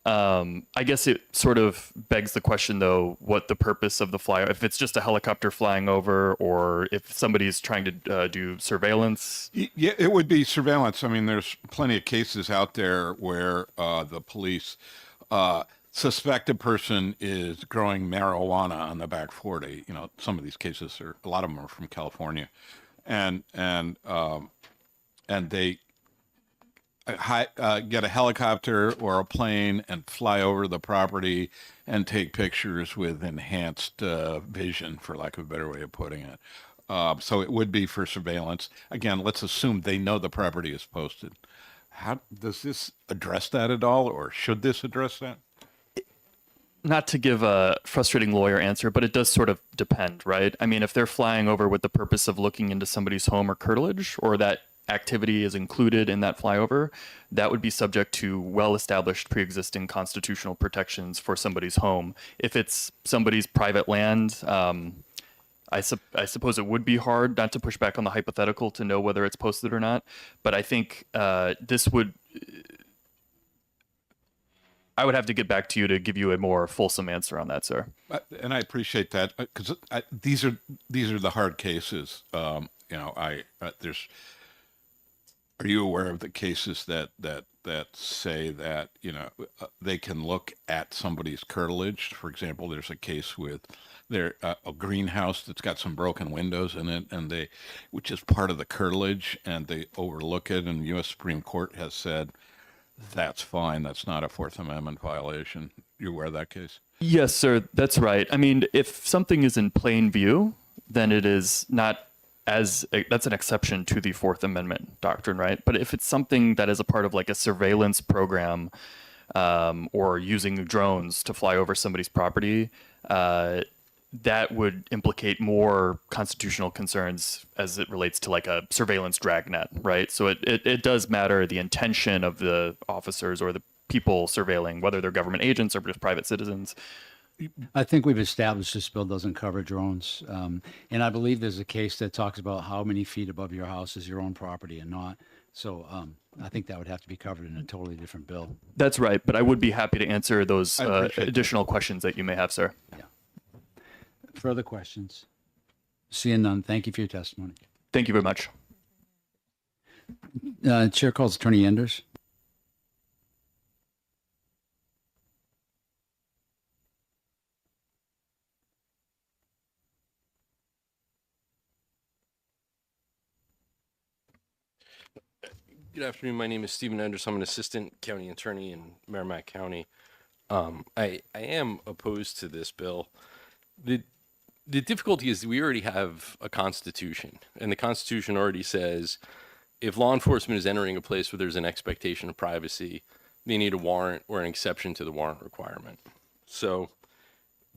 I guess it sort of begs the question, though, what the purpose of the flyover, if it's just a helicopter flying over or if somebody's trying to do surveillance. Yeah, it would be surveillance. I mean, there's plenty of cases out there where the police suspect a person is growing marijuana on the back 40. You know, some of these cases are, a lot of them are from California. And they, get a helicopter or a plane and fly over the property and take pictures with enhanced vision, for lack of a better way of putting it. So it would be for surveillance. Again, let's assume they know the property is posted. How does this address that at all, or should this address that? Not to give a frustrating lawyer answer, but it does sort of depend, right? I mean, if they're flying over with the purpose of looking into somebody's home or curtilage, or that activity is included in that flyover, that would be subject to well-established pre-existing constitutional protections for somebody's home. If it's somebody's private land, I suppose it would be hard, not to push back on the hypothetical, to know whether it's posted or not. But I think this would... I would have to get back to you to give you a more fulsome answer on that, sir. And I appreciate that, because these are the hard cases. There's. Are you aware of the cases that say that they can look at somebody's curtilage? For example, there's a case with a greenhouse that's got some broken windows in it, and which is part of the curtilage, and they overlook it, and the U.S. Supreme Court has said that's fine. That's not a Fourth Amendment violation. You aware of that case? Yes, sir. That's right. I mean, if something is in plain view, then it is not that's an exception to the Fourth Amendment doctrine, right? But if it's something that is a part of like a surveillance program, or using drones to fly over somebody's property, that would implicate more constitutional concerns as it relates to like a surveillance dragnet, right? So it does matter the intention of the officers or the people surveilling, whether they're government agents or just private citizens. I think we've established this bill doesn't cover drones. And I believe there's a case that talks about how many feet above your house is your own property and not. So I think that would have to be covered in a totally different bill. That's right. But I would be happy to answer those additional questions that you may have, sir. Yeah. Further questions? Seeing none, thank you for your testimony. Thank you very much. Chair calls Attorney Enders. Good afternoon. My name is Stephen Enders. I'm an assistant county attorney in Merrimack County. I am opposed to this bill. The difficulty is we already have a constitution, and the constitution already says if law enforcement is entering a place where there's an expectation of privacy, they need a warrant or an exception to the warrant requirement. So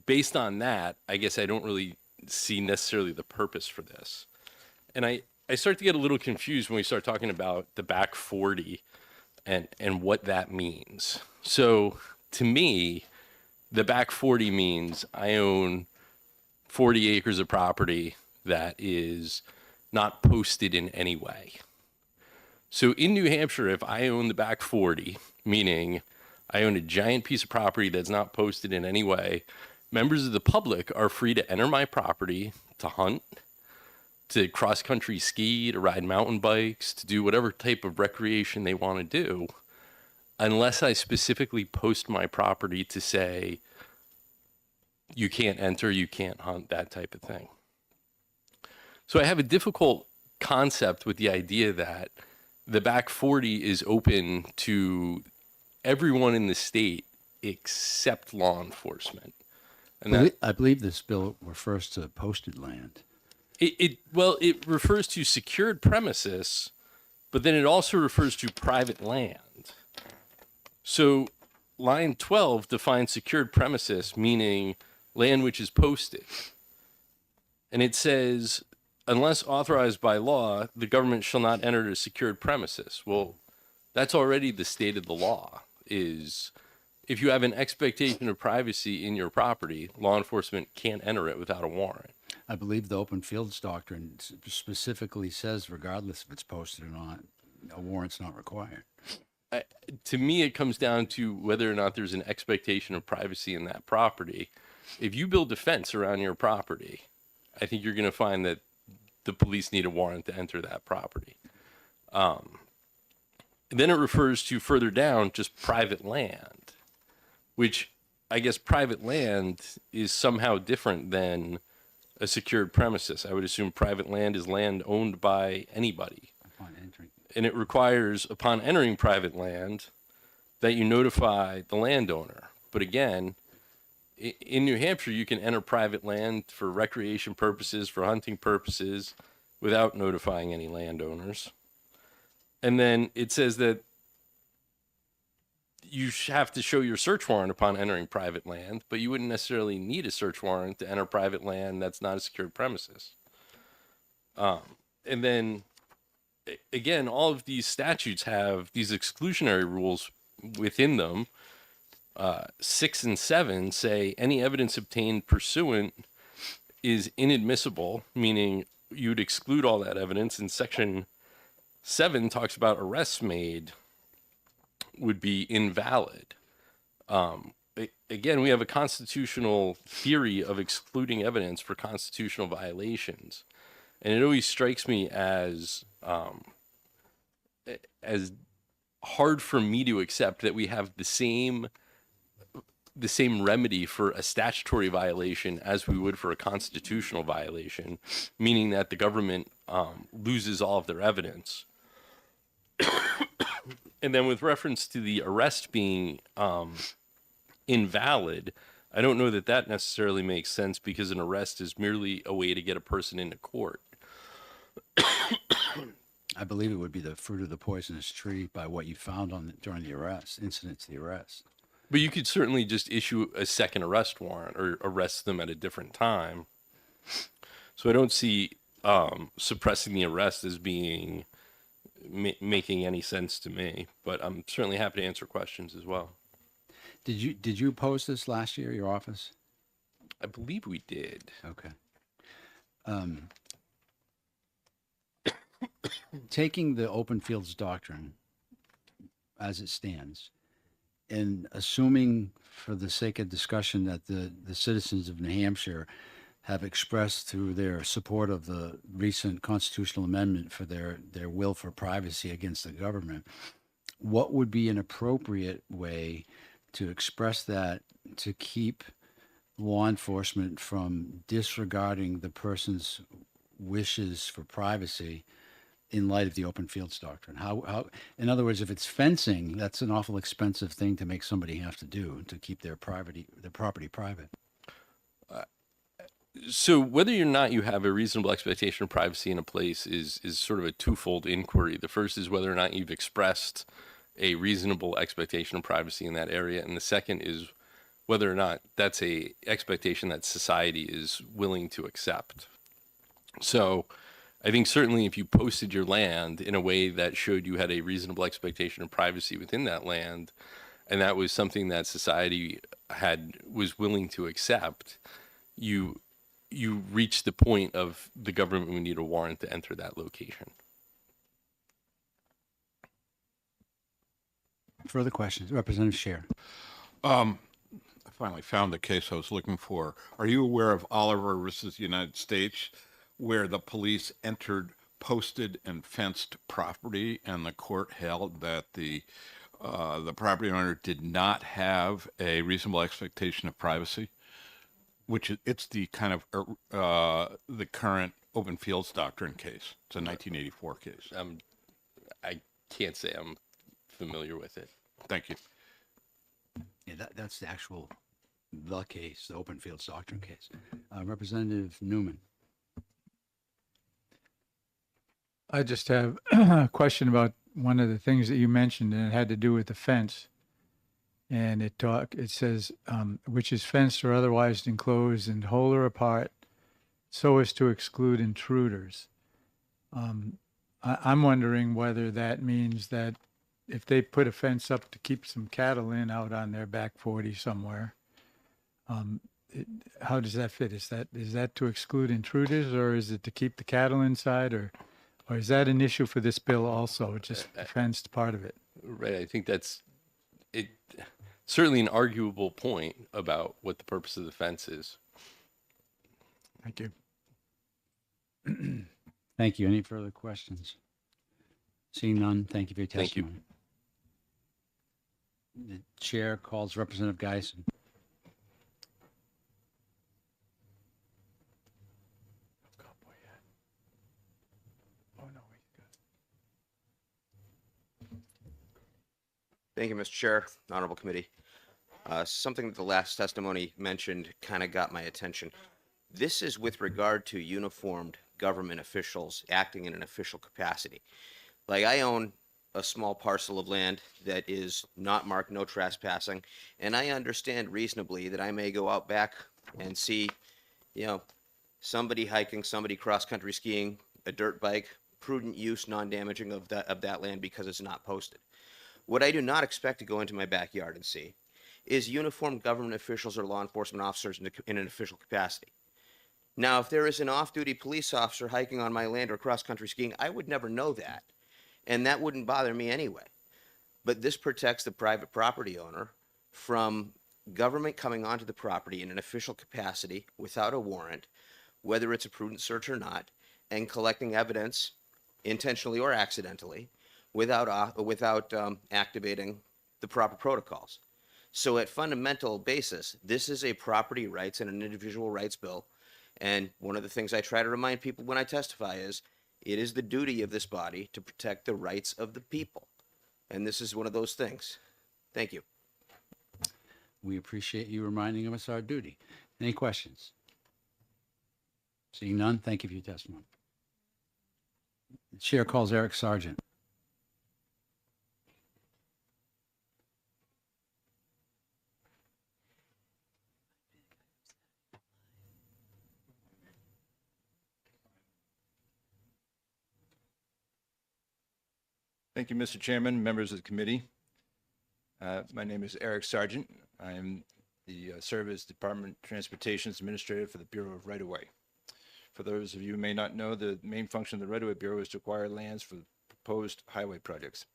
based on that, I guess I don't really see necessarily the purpose for this. And I start to get a little confused when we start talking about the back 40 and what that means. So to me, the back 40 means I own 40 acres of property that is not posted in any way. So in New Hampshire, if I own the back 40, meaning I own a giant piece of property that's not posted in any way, members of the public are free to enter my property to hunt, to cross-country ski, to ride mountain bikes, to do whatever type of recreation they want to do, unless I specifically post my property to say, you can't enter, you can't hunt, that type of thing. So I have a difficult concept with the idea that the back 40 is open to everyone in the state except law enforcement. And I believe this bill refers to posted land. It refers to secured premises, but then it also refers to private land. So line 12 defines secured premises, meaning land which is posted. And it says, unless authorized by law, the government shall not enter a secured premises. Well, that's already the state of the law, is if you have an expectation of privacy in your property, law enforcement can't enter it without a warrant. I believe the open fields doctrine specifically says, regardless if it's posted or not, a warrant's not required. To me, it comes down to whether or not there's an expectation of privacy in that property. If you build a fence around your property, I think you're going to find that the police need a warrant to enter that property. Then it refers to further down just private land, which I guess private land is somehow different than a secured premises. I would assume private land is land owned by anybody. and it requires upon entering private land that you notify the landowner. But again, in New Hampshire, you can enter private land for recreation purposes, for hunting purposes, without notifying any landowners. And then it says that you have to show your search warrant upon entering private land, but you wouldn't necessarily need a search warrant to enter private land that's not a secured premises. And then, again, all of these statutes have these exclusionary rules within them. 6 and 7 say any evidence obtained pursuant is inadmissible, meaning you'd exclude all that evidence. And Section 7 talks about arrests made would be invalid. Again, we have a constitutional theory of excluding evidence for constitutional violations. And it always strikes me as hard for me to accept that we have the same remedy for a statutory violation as we would for a constitutional violation, meaning that the government loses all of their evidence. And then with reference to the arrest being invalid, I don't know that that necessarily makes sense, because an arrest is merely a way to get a person into court. I believe it would be the fruit of the poisonous tree by what you found during the arrest, incident to the arrest. But you could certainly just issue a second arrest warrant or arrest them at a different time. So I don't see suppressing the arrest as being making any sense to me, but I'm certainly happy to answer questions as well. Did you oppose this last year, your office? I believe we did. Okay. Taking the open fields doctrine as it stands, and assuming for the sake of discussion that the citizens of New Hampshire have expressed through their support of the recent constitutional amendment for their will for privacy against the government, what would be an appropriate way to express that to keep law enforcement from disregarding the person's wishes for privacy in light of the open fields doctrine? How, in other words, if it's fencing, that's an awful expensive thing to make somebody have to do to keep their property private. So whether or not you have a reasonable expectation of privacy in a place is sort of a twofold inquiry. The first is whether or not you've expressed a reasonable expectation of privacy in that area. And the second is whether or not that's a expectation that society is willing to accept. So I think certainly if you posted your land in a way that showed you had a reasonable expectation of privacy within that land, and that was something that society was willing to accept, you reach the point of the government would need a warrant to enter that location. Further questions? Representative Scher. I finally found the case I was looking for. Are you aware of Oliver versus United States, where the police entered posted and fenced property, and the court held that the property owner did not have a reasonable expectation of privacy? It's the kind of the current open fields doctrine case. It's a 1984 case. I can't say I'm familiar with it. Thank you. Yeah, that's the case, the open fields doctrine case. Representative Newman. I just have a question about one of the things that you mentioned, and it had to do with the fence. And it says, which is fenced or otherwise enclosed and whole or apart, so as to exclude intruders. I'm wondering whether that means that if they put a fence up to keep some cattle in out on their back 40 somewhere, how does that fit? Is that to exclude intruders, or is it to keep the cattle inside, or is that an issue for this bill also, just the fenced part of it? Right. I think that's it. Certainly an arguable point about what the purpose of the fence is. Thank you. Thank you. Any further questions? Seeing none, thank you for your Thank you. testimony. The chair calls Representative Geisen. Thank you, Mr. Chair, Honorable Committee. Something that the last testimony mentioned kind of got my attention. This is with regard to uniformed government officials acting in an official capacity. Like, I own a small parcel of land that is not marked no trespassing, and I understand reasonably that I may go out back and see, you know, somebody hiking, somebody cross-country skiing, a dirt bike, prudent use, non-damaging of that land because it's not posted. What I do not expect to go into my backyard and see is uniformed government officials or law enforcement officers in an official capacity. Now, if there is an off-duty police officer hiking on my land or cross-country skiing, I would never know that, and that wouldn't bother me anyway. But this protects the private property owner from government coming onto the property in an official capacity without a warrant, whether it's a prudent search or not, and collecting evidence, intentionally or accidentally, without activating the proper protocols. So at fundamental basis, this is a property rights and an individual rights bill. And one of the things I try to remind people when I testify is, it is the duty of this body to protect the rights of the people. And this is one of those things. Thank you. We appreciate you reminding us our duty. Any questions? Seeing none, thank you for your testimony. The chair calls Eric Sargent. Thank you, Mr. Chairman, members of the committee. My name is Eric Sargent. I am the Service Department Transportation's Administrator for the Bureau of Right-of-Way. For those of you who may not know, the main function of the Right-of-Way Bureau is to acquire lands for proposed highway projects.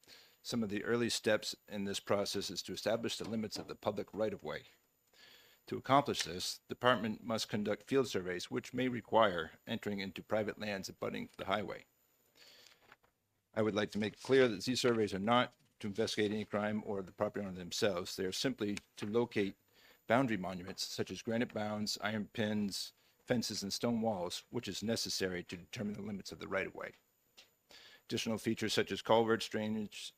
Some of the early steps in this process is to establish the limits of the public right-of-way. To accomplish this, the department must conduct field surveys, which may require entering into private lands abutting the highway. I would like to make clear that these surveys are not to investigate any crime or the property owner themselves. They are simply to locate boundary monuments such as granite bounds, iron pins, fences, and stone walls, which is necessary to determine the limits of the right-of-way. Additional features such as culverts, drainage,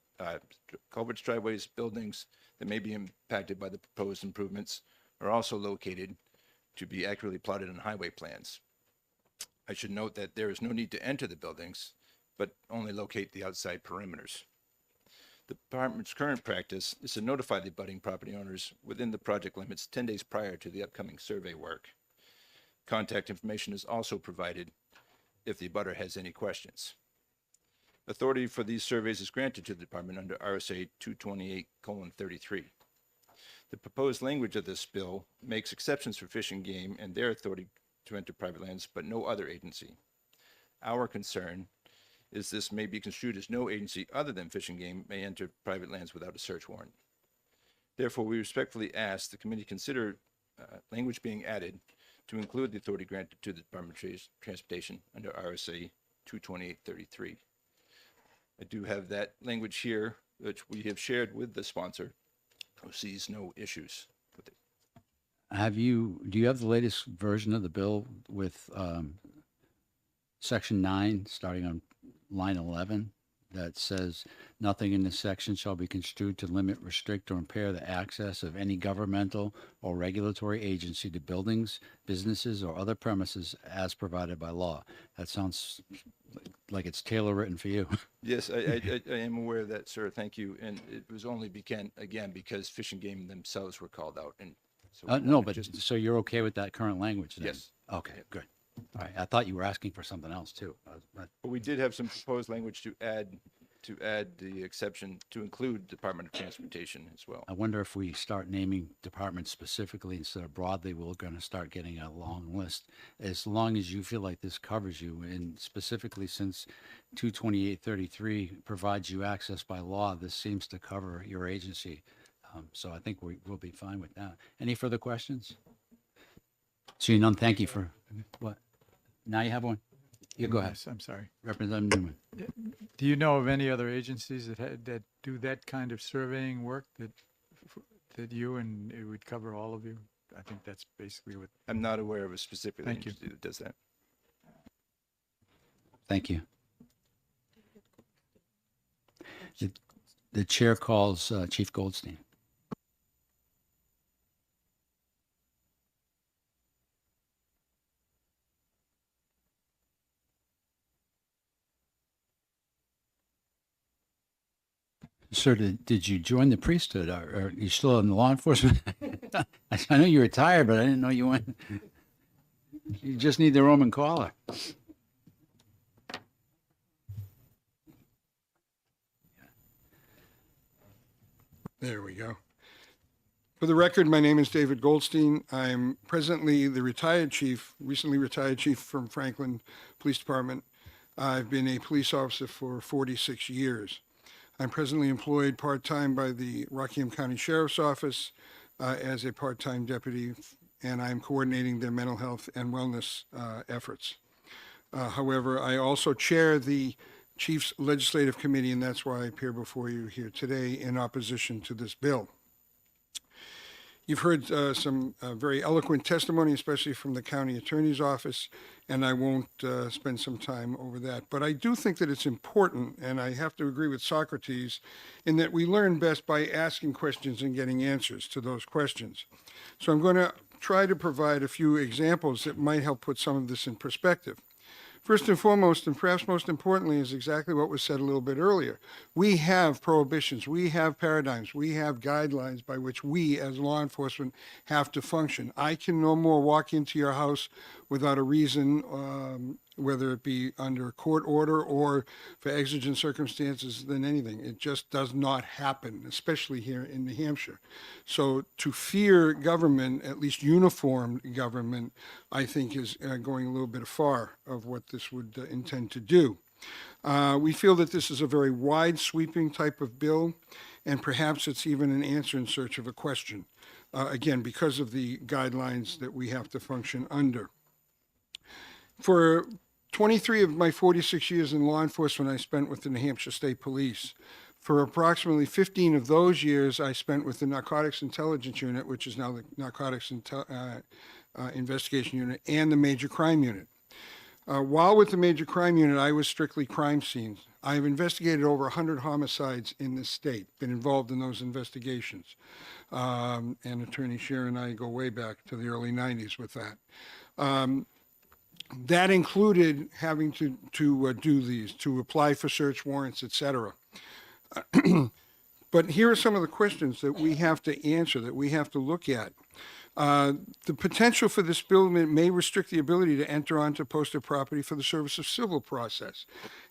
culverts, driveways, buildings that may be impacted by the proposed improvements are also located to be accurately plotted on highway plans. I should note that there is no need to enter the buildings, but only locate the outside perimeters. The department's current practice is to notify the abutting property owners within the project limits 10 days prior to the upcoming survey work. Contact information is also provided if the abutter has any questions. Authority for these surveys is granted to the department under RSA 228:33. The proposed language of this bill makes exceptions for Fish and Game and their authority to enter private lands, but no other agency. Our concern is this may be construed as no agency other than Fish and Game may enter private lands without a search warrant. Therefore, we respectfully ask the committee consider language being added to include the authority granted to the Department of Transportation under RSA 228:33. I do have that language here, which we have shared with the sponsor, who sees no issues with it. Do you have the latest version of the bill with section 9, starting on line 11, that says nothing in this section shall be construed to limit, restrict, or impair the access of any governmental or regulatory agency to buildings, businesses, or other premises as provided by law? That sounds like it's tailor written for you. Yes, I am aware of that, sir. Thank you. And it was only again because Fish and Game themselves were called out. And so No, but so you're okay with that current language then? Yes. Okay, good. All right. I thought you were asking for something else too. But we did have some proposed language to add the exception to include Department of Transportation as well. I wonder if we start naming departments specifically instead of broadly, we're going to start getting a long list. As long as you feel like this covers you, and specifically since 228:33 provides you access by law, this seems to cover your agency. So I think we'll be fine with that. Any further questions? Seeing none, thank you for what? Now you have one. You go ahead. Yes, I'm sorry. Representative Newman. Do you know of any other agencies that do that kind of surveying work that you and it would cover all of you? I think that's basically what. I'm not aware of a specific Thank you. agency that does that. Thank you. The chair calls Chief Goldstein. Sir, did you join the priesthood, or are you still in law enforcement? I know you retired, but I didn't know you went. You just need the Roman collar. There we go. For the record, my name is David Goldstein. I'm presently the recently retired chief from Franklin Police Department. I've been a police officer for 46 years. I'm presently employed part-time by the Rockingham County Sheriff's Office as a part-time deputy, and I'm coordinating their mental health and wellness efforts. However, I also chair the Chief's Legislative Committee, and that's why I appear before you here today in opposition to this bill. You've heard some very eloquent testimony, especially from the county attorney's office, and I won't spend some time over that. But I do think that it's important, and I have to agree with Socrates, in that we learn best by asking questions and getting answers to those questions. So I'm going to try to provide a few examples that might help put some of this in perspective. First and foremost, and perhaps most importantly, is exactly what was said a little bit earlier. We have prohibitions, we have paradigms, we have guidelines by which we as law enforcement have to function. I can no more walk into your house without a reason, whether it be under a court order or for exigent circumstances, than anything. It just does not happen, especially here in New Hampshire. So to fear government, at least uniformed government, I think is going a little bit far of what this would intend to do. We feel that this is a very wide sweeping type of bill, and perhaps it's even an answer in search of a question, again, because of the guidelines that we have to function under. For 23 of my 46 years in law enforcement, I spent with the New Hampshire State Police. For approximately 15 of those years, I spent with the Narcotics Intelligence Unit, which is now the Narcotics Investigation Unit, and the Major Crime Unit. While with the Major Crime Unit, I was strictly crime scenes. I have investigated over 100 homicides in this state, been involved in those investigations. And Attorney Scheer and I go way back to the early 90s with that. That included having to do these, to apply for search warrants, etc. But here are some of the questions that we have to answer, that we have to look at. The potential for this bill may restrict the ability to enter onto posted property for the service of civil process.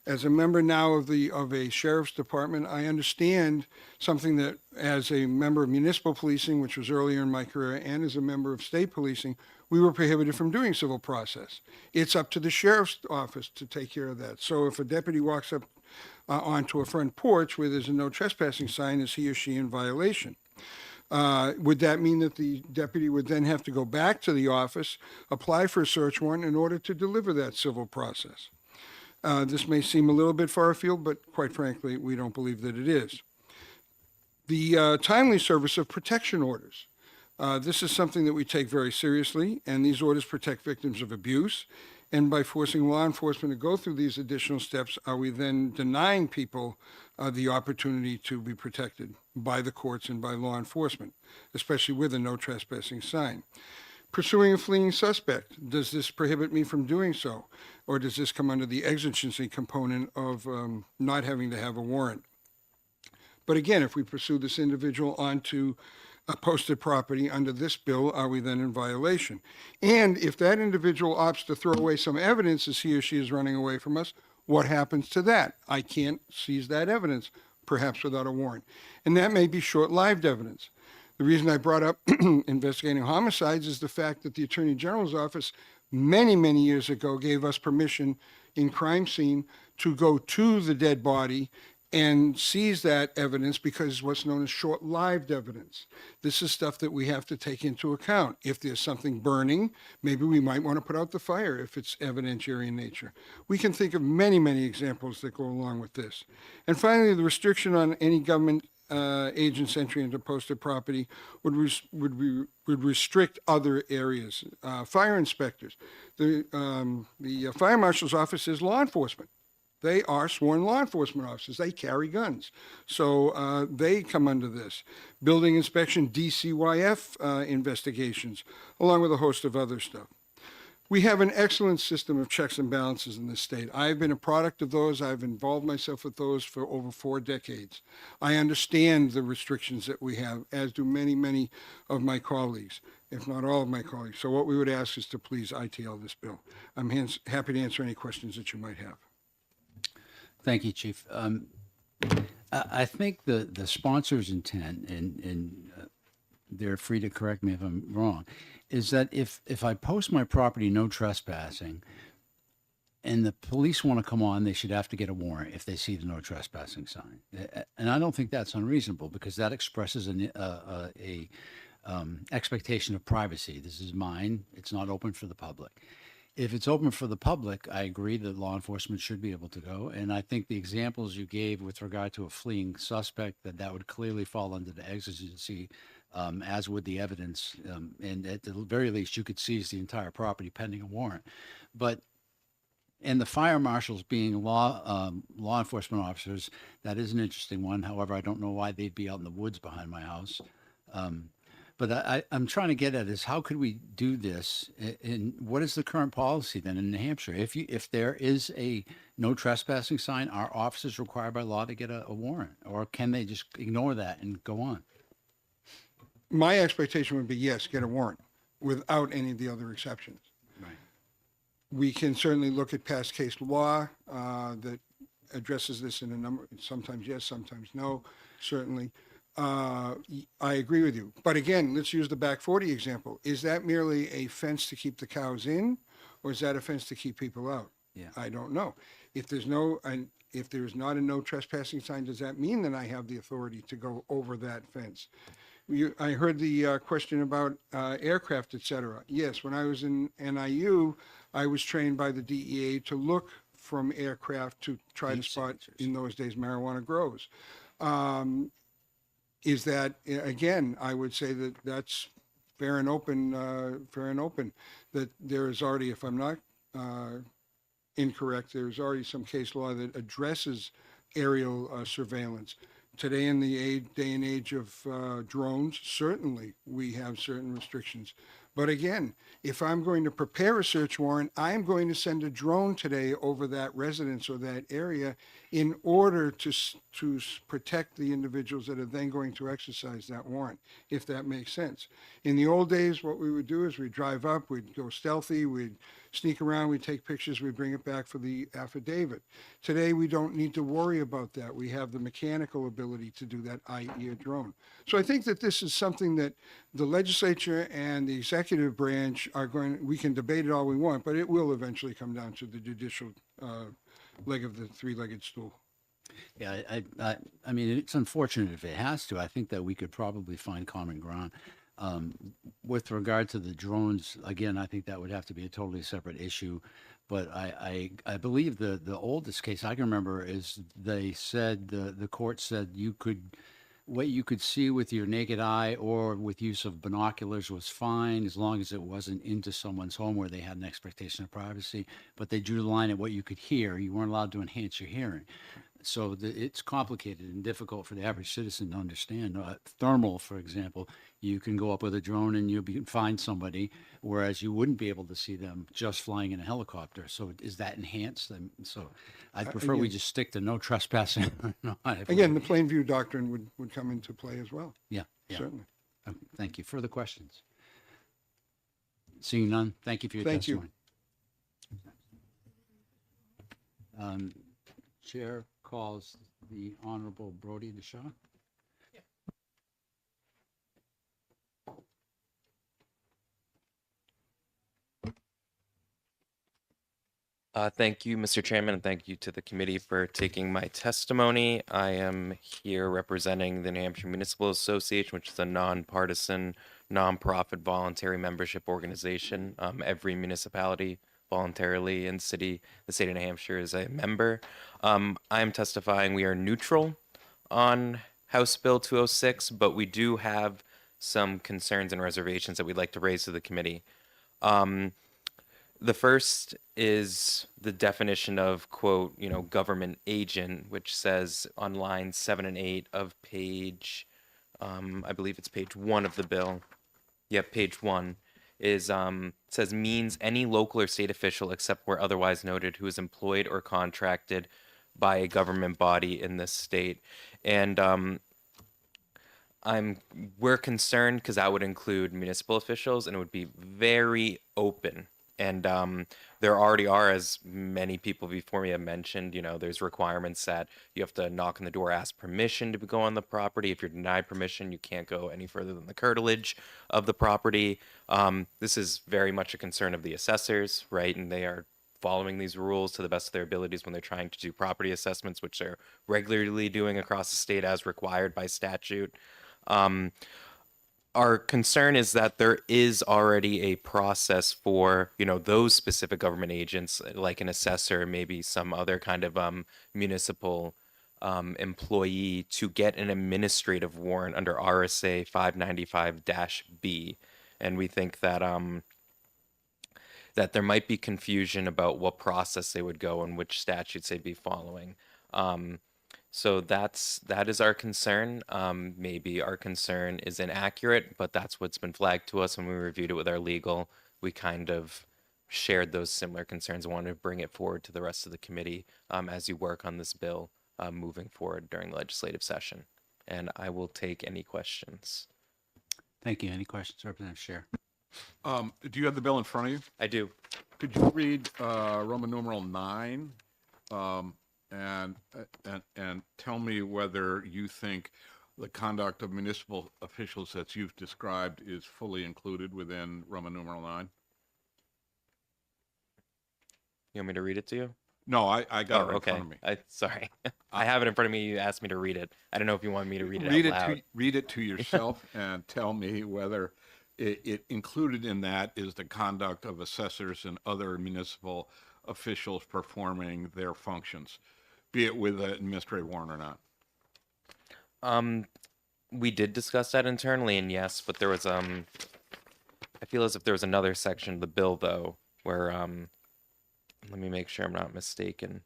As a member now of a sheriff's department, I understand something that, as a member of municipal policing, which was earlier in my career, and as a member of state policing, we were prohibited from doing civil process. It's up to the sheriff's office to take care of that. So if a deputy walks up onto a front porch where there's a no trespassing sign, is he or she in violation? Would that mean that the deputy would then have to go back to the office, apply for a search warrant in order to deliver that civil process? This may seem a little bit far afield, but quite frankly, we don't believe that it is. The timely service of protection orders. This is something that we take very seriously, and these orders protect victims of abuse. And by forcing law enforcement to go through these additional steps, are we then denying people the opportunity to be protected by the courts and by law enforcement, especially with a no trespassing sign? Pursuing a fleeing suspect, does this prohibit me from doing so? Or does this come under the exigency component of not having to have a warrant? But again, if we pursue this individual onto a posted property under this bill, are we then in violation? And if that individual opts to throw away some evidence as he or she is running away from us, what happens to that? I can't seize that evidence, perhaps without a warrant. And that may be short-lived evidence. The reason I brought up investigating homicides is the fact that the Attorney General's office many, many years ago gave us permission in crime scene to go to the dead body and seize that evidence because it's what's known as short-lived evidence. This is stuff that we have to take into account. If there's something burning, maybe we might want to put out the fire if it's evidentiary in nature. We can think of many, many examples that go along with this. And finally, the restriction on any government agent's entry into posted property would restrict other areas. Fire inspectors. The fire marshal's office is law enforcement. They are sworn law enforcement officers. They carry guns. So they come under this. Building inspection, DCYF investigations, along with a host of other stuff. We have an excellent system of checks and balances in this state. I've been a product of those. I've involved myself with those for over 4 decades. I understand the restrictions that we have, as do many, many of my colleagues, if not all of my colleagues. So what we would ask is to please ITL this bill. I'm happy to answer any questions that you might have. Thank you, Chief. I think the sponsor's intent, and they're free to correct me if I'm wrong, is that if I post my property no trespassing and the police want to come on, they should have to get a warrant if they see the no trespassing sign. And I don't think that's unreasonable, because that expresses an expectation of privacy. This is mine. It's not open for the public. If it's open for the public, I agree that law enforcement should be able to go. And I think the examples you gave with regard to a fleeing suspect, that would clearly fall under the exigency, as would the evidence. And at the very least, you could seize the entire property pending a warrant. But and the fire marshals being law enforcement officers, that is an interesting one. However, I don't know why they'd be out in the woods behind my house. But I'm trying to get at is, how could we do this? And what is the current policy then in New Hampshire? If there is a no trespassing sign, are officers required by law to get a warrant, or can they just ignore that and go on? My expectation would be, yes, get a warrant without any of the other exceptions. Right. We can certainly look at past case law that addresses this in a number, sometimes yes, sometimes no, certainly. I agree with you. But again, let's use the back 40 example. Is that merely a fence to keep the cows in, or is that a fence to keep people out? Yeah. I don't know. If there's not a no trespassing sign, does that mean that I have the authority to go over that fence? I heard the question about aircraft, et cetera. Yes, when I was in NIU, I was trained by the DEA to look from aircraft to try to spot, in those days, marijuana grows. Is that, again, I would say that that's fair and open, that there is already, if I'm not incorrect, there's already some case law that addresses aerial surveillance. Today, in the day and age of drones, certainly we have certain restrictions. But again, if I'm going to prepare a search warrant, I'm going to send a drone today over that residence or that area in order to protect the individuals that are then going to exercise that warrant, if that makes sense. In the old days, what we would do is we'd drive up, we'd go stealthy, we'd sneak around, we'd take pictures, we'd bring it back for the affidavit. Today, we don't need to worry about that. We have the mechanical ability to do that, i.e. a drone. So I think that this is something that the legislature and the executive branch are we can debate it all we want, but it will eventually come down to the judicial leg of the three-legged stool. Yeah, I mean, it's unfortunate if it has to. I think that we could probably find common ground. With regard to the drones, again, I think that would have to be a totally separate issue. But I believe the oldest case I can remember is they said, the court said what you could see with your naked eye or with use of binoculars was fine, as long as it wasn't into someone's home where they had an expectation of privacy. But they drew the line at what you could hear. You weren't allowed to enhance your hearing. So it's complicated and difficult for the average citizen to understand. Thermal, for example, you can go up with a drone and you'll find somebody, whereas you wouldn't be able to see them just flying in a helicopter. So is that enhanced? So I'd prefer we just stick to no trespassing. Again, the plain view doctrine would come into play as well. Yeah. Certainly. Okay, thank you. Further questions? Seeing none, thank you for your Thank you. testimony. Chair calls the Honorable Brody DeShaw. Thank you, Mr. Chairman, and thank you to the committee for taking my testimony. I am here representing the New Hampshire Municipal Association, which is a nonpartisan, nonprofit voluntary membership organization. Every municipality voluntarily in the state of New Hampshire is a member. I'm testifying we are neutral on House Bill 206, but we do have some concerns and reservations that we'd like to raise to the committee. The first is the definition of, quote, government agent, which says on lines 7 and 8 of page, I believe it's page 1 of the bill. Yep, page 1 is says means any local or state official except where otherwise noted who is employed or contracted by a government body in this state. And we're concerned because that would include municipal officials, and it would be very open. And there already are, as many people before me have mentioned, there's requirements that you have to knock on the door, ask permission to go on the property. If you're denied permission, you can't go any further than the curtilage of the property. This is very much a concern of the assessors, right? And they are following these rules to the best of their abilities when they're trying to do property assessments, which they're regularly doing across the state as required by statute. Our concern is that there is already a process for, those specific government agents, like an assessor, maybe some other kind of municipal employee, to get an administrative warrant under RSA 595-B. And we think that that there might be confusion about what process they would go and which statutes they'd be following. So that is our concern. Maybe our concern is inaccurate, but that's what's been flagged to us when we reviewed it with our legal. We kind of shared those similar concerns and wanted to bring it forward to the rest of the committee as you work on this bill moving forward during the legislative session. And I will take any questions. Thank you. Any questions, Representative Scher? Do you have the bill in front of you? I do. Could you read Roman numeral 9 and tell me whether you think the conduct of municipal officials that you've described is fully included within Roman numeral 9? You want me to read it to you? No, I got it right in front of me. Sorry. I have it in front of me. You asked me to read it. I don't know if you want me to read it out loud. Read it to yourself and tell me whether it included in that is the conduct of assessors and other municipal officials performing their functions, be it with an administrative warrant or not. We did discuss that internally, and yes, but there was I feel as if there was another section of the bill though where let me make sure I'm not mistaken.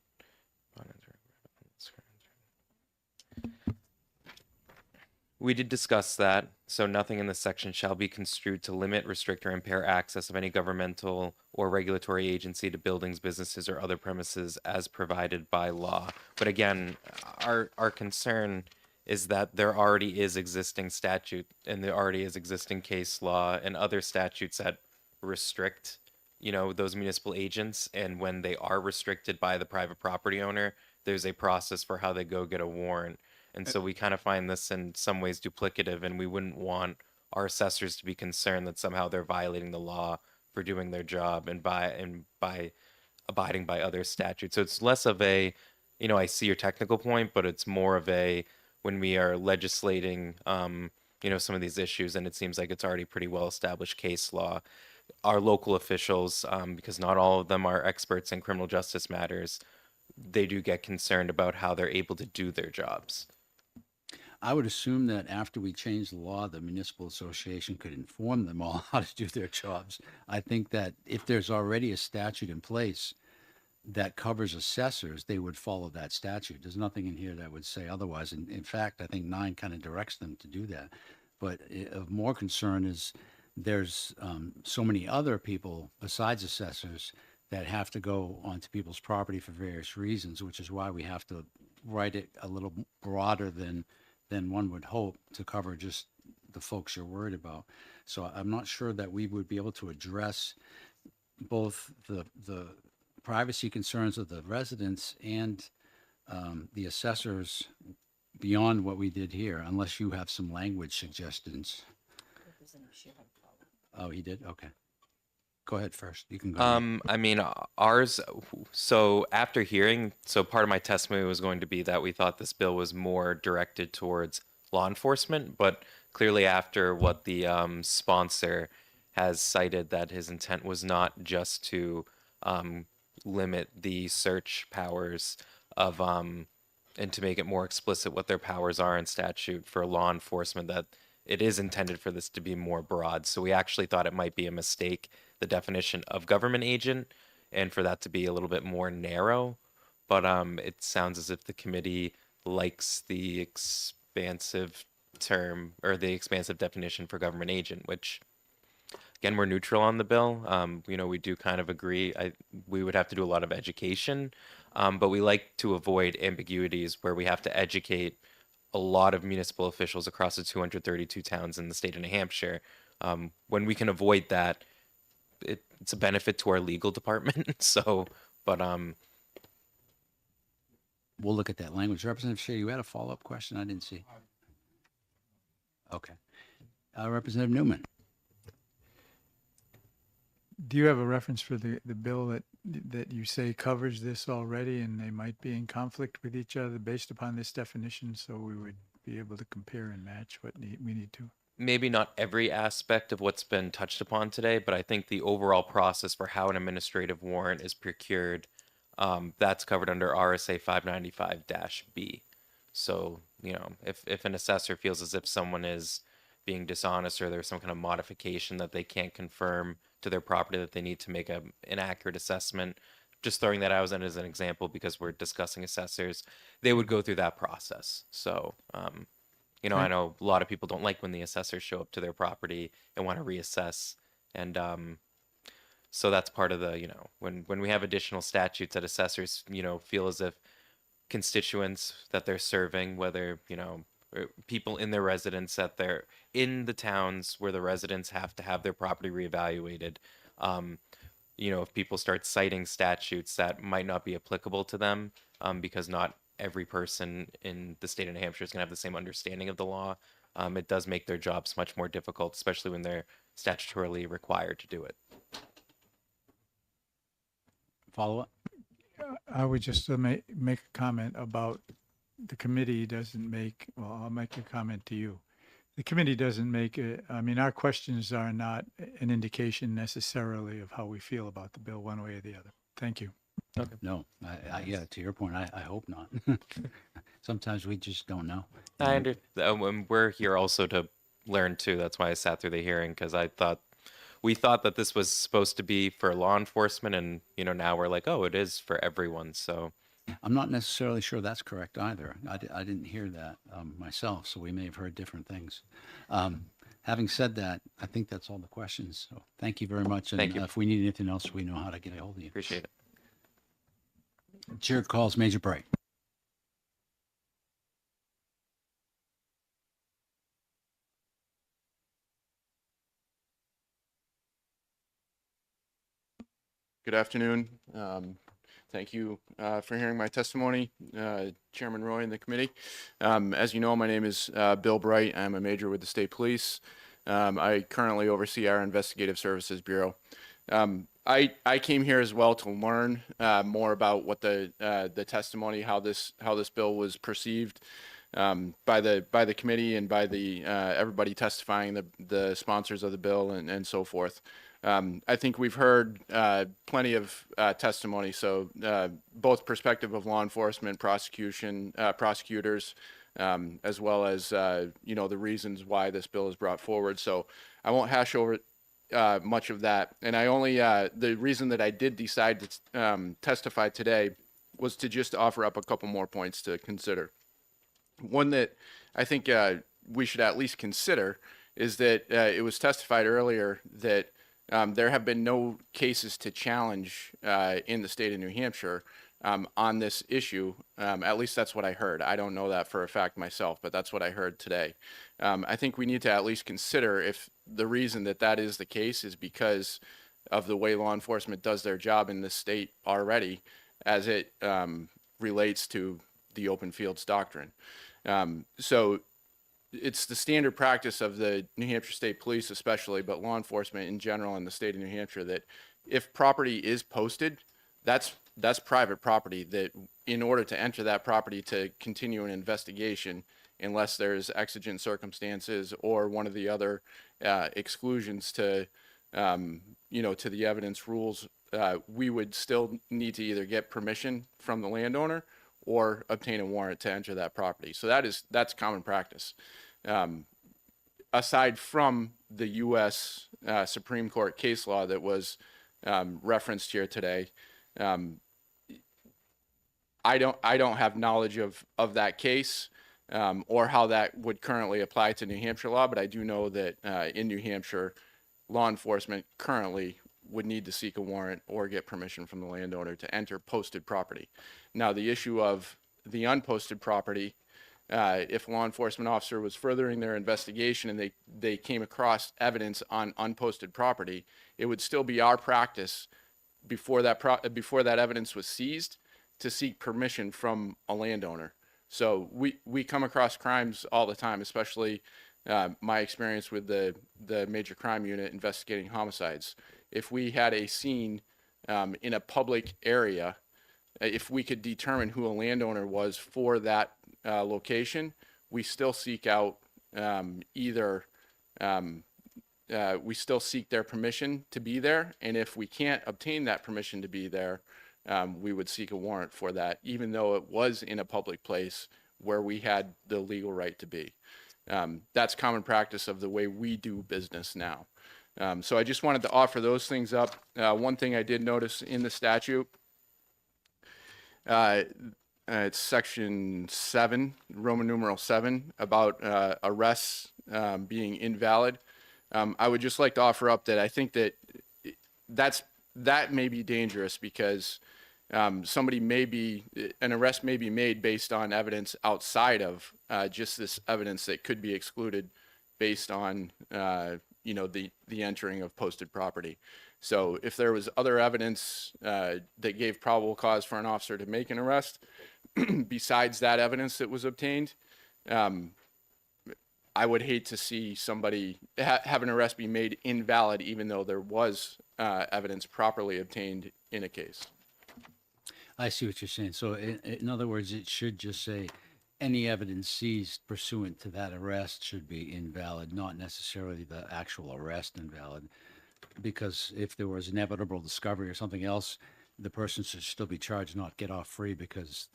We did discuss that. So nothing in this section shall be construed to limit, restrict, or impair access of any governmental or regulatory agency to buildings, businesses, or other premises as provided by law. But again, our concern is that there already is existing statute and there already is existing case law and other statutes that restrict, those municipal agents. And when they are restricted by the private property owner, there's a process for how they go get a warrant. And so we kind of find this in some ways duplicative, and we wouldn't want our assessors to be concerned that somehow they're violating the law for doing their job and by abiding by other statutes. So it's less of a, I see your technical point, but it's more of a, when we are legislating, some of these issues, and it seems like it's already pretty well established case law, our local officials, because not all of them are experts in criminal justice matters, they do get concerned about how they're able to do their jobs. I would assume that after we change the law, the municipal association could inform them all how to do their jobs. I think that if there's already a statute in place that covers assessors, they would follow that statute. There's nothing in here that would say otherwise. And in fact, I think 9 kind of directs them to do that. But of more concern is there's so many other people besides assessors that have to go onto people's property for various reasons, which is why we have to write it a little broader than one would hope to cover just the folks you're worried about. So I'm not sure that we would be able to address both the privacy concerns of the residents and the assessors beyond what we did here, unless you have some language suggestions. Oh, he did? Okay. Go ahead first. You can go. I mean, ours, so after hearing, so part of my testimony was going to be that we thought this bill was more directed towards law enforcement, but clearly after what the sponsor has cited, that his intent was not just to limit the search powers of, and to make it more explicit what their powers are in statute for law enforcement, that it is intended for this to be more broad. So we actually thought it might be a mistake, the definition of government agent, and for that to be a little bit more narrow. But it sounds as if the committee likes the expansive term or the expansive definition for government agent, which again, we're neutral on the bill. You know, we do kind of agree. We would have to do a lot of education, but we like to avoid ambiguities where we have to educate a lot of municipal officials across the 232 towns in the state of New Hampshire. When we can avoid that, it's a benefit to our legal department. So, but We'll look at that language. Representative Shea, you had a follow-up question? I didn't see. Okay. Representative Newman. Do you have a reference for the bill that you say covers this already, and they might be in conflict with each other based upon this definition, so we would be able to compare and match what we need to? maybe not every aspect of what's been touched upon today, but I think the overall process for how an administrative warrant is procured, that's covered under RSA 595-B. So, you know, if an assessor feels as if someone is being dishonest or there's some kind of modification that they can't confirm to their property that they need to make an accurate assessment, just throwing that out as an example because we're discussing assessors, they would go through that process. So, you know, I know a lot of people don't like when the assessors show up to their property and want to reassess. And so that's part of the, you know, when we have additional statutes that assessors, you know, feel as if constituents that they're serving, whether, you know, people in their residence that they're in the towns where the residents have to have their property reevaluated. You know, if people start citing statutes that might not be applicable to them, because not every person in the state of New Hampshire is going to have the same understanding of the law, it does make their jobs much more difficult, especially when they're statutorily required to do it. Follow up? I would just make a comment about the committee doesn't make, well, I'll make a comment to you. The committee doesn't make, I mean, our questions are not an indication necessarily of how we feel about the bill one way or the other. Thank you. Okay. No, yeah, to your point, I hope not. Sometimes we just don't know. I understand. We're here also to learn too. That's why I sat through the hearing, because we thought that this was supposed to be for law enforcement, and you know now we're like, oh, it is for everyone. So I'm not necessarily sure that's correct either. I didn't hear that myself, so we may have heard different things. Having said that, I think that's all the questions. So thank you very much. And Thank you. if we need anything else, we know how to get a hold of you. Appreciate it. Chair calls Major Bright. Good afternoon. Thank you for hearing my testimony, Chairman Roy and the committee. As you know, my name is Bill Bright. I'm a major with the State Police. I currently oversee our Investigative Services Bureau. I came here as well to learn more about what the testimony, how this bill was perceived by the committee and by the everybody testifying, the sponsors of the bill and so forth. I think we've heard plenty of testimony, so both perspective of law enforcement, prosecution, prosecutors, as well as you know, the reasons why this bill is brought forward. So I won't hash over much of that. And I only the reason that I did decide to testify today was to just offer up a couple more points to consider. One that I think we should at least consider is that it was testified earlier that there have been no cases to challenge in the state of New Hampshire on this issue. At least that's what I heard. I don't know that for a fact myself, but that's what I heard today. I think we need to at least consider if the reason that is the case is because of the way law enforcement does their job in this state already as it relates to the open fields doctrine. So it's the standard practice of the New Hampshire State Police especially, but law enforcement in general in the state of New Hampshire, that if property is posted, that's private property, that in order to enter that property to continue an investigation, unless there's exigent circumstances or one of the other exclusions to, you know, to the evidence rules, we would still need to either get permission from the landowner or obtain a warrant to enter that property. So that's common practice. aside from the U.S. Supreme Court case law that was referenced here today, I don't have knowledge of that case or how that would currently apply to New Hampshire law, but I do know that in New Hampshire, law enforcement currently would need to seek a warrant or get permission from the landowner to enter posted property. Now, the issue of the unposted property, if a law enforcement officer was furthering their investigation and they came across evidence on unposted property, it would still be our practice before that evidence was seized to seek permission from a landowner. So we come across crimes all the time, especially my experience with the major crime unit investigating homicides. If we had a scene in a public area, if we could determine who a landowner was for that location, we still seek out we still seek their permission to be there. And if we can't obtain that permission to be there, we would seek a warrant for that, even though it was in a public place where we had the legal right to be. That's common practice of the way we do business now. So I just wanted to offer those things up. One thing I did notice in the statute, it's section 7, Roman numeral 7, about arrests being invalid. I would just like to offer up that I think that that may be dangerous because an arrest may be made based on evidence outside of just this evidence that could be excluded based on the entering of posted property. So if there was other evidence that gave probable cause for an officer to make an arrest besides that evidence that was obtained, I would hate to see somebody have an arrest be made invalid even though there was evidence properly obtained in a case. I see what you're saying. So in other words, it should just say any evidence seized pursuant to that arrest should be invalid, not necessarily the actual arrest invalid. Because if there was inevitable discovery or something else, the person should still be charged, not get off free because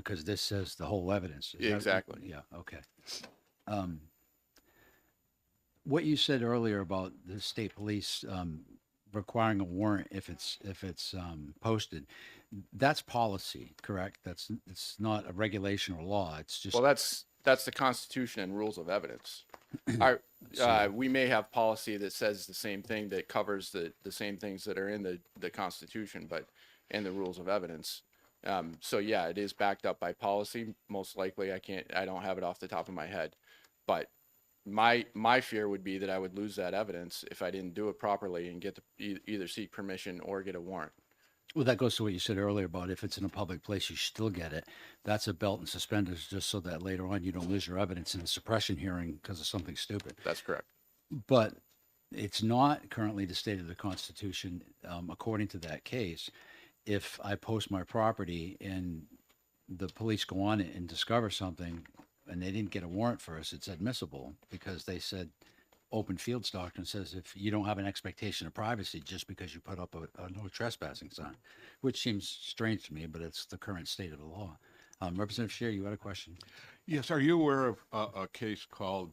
this says the whole evidence. Exactly. Yeah. Okay. What you said earlier about the state police requiring a warrant if it's posted, that's policy, correct? It's not a regulation or law. It's just. Well, that's the Constitution and rules of evidence. We may have policy that says the same thing, that covers the same things that are in the Constitution, and the rules of evidence. So yeah, it is backed up by policy. Most likely, I don't have it off the top of my head, but my fear would be that I would lose that evidence if I didn't do it properly and get to either seek permission or get a warrant. Well, that goes to what you said earlier about if it's in a public place, you still get it. That's a belt and suspenders just so that later on you don't lose your evidence in a suppression hearing because of something stupid. That's correct. But it's not currently the state of the Constitution, according to that case. If I post my property and the police go on it and discover something and they didn't get a warrant first, it's admissible because they said open fields doctrine says if you don't have an expectation of privacy just because you put up a no trespassing sign, which seems strange to me, but it's the current state of the law. Representative Scheer, you had a question? Yes. Are you aware of a case called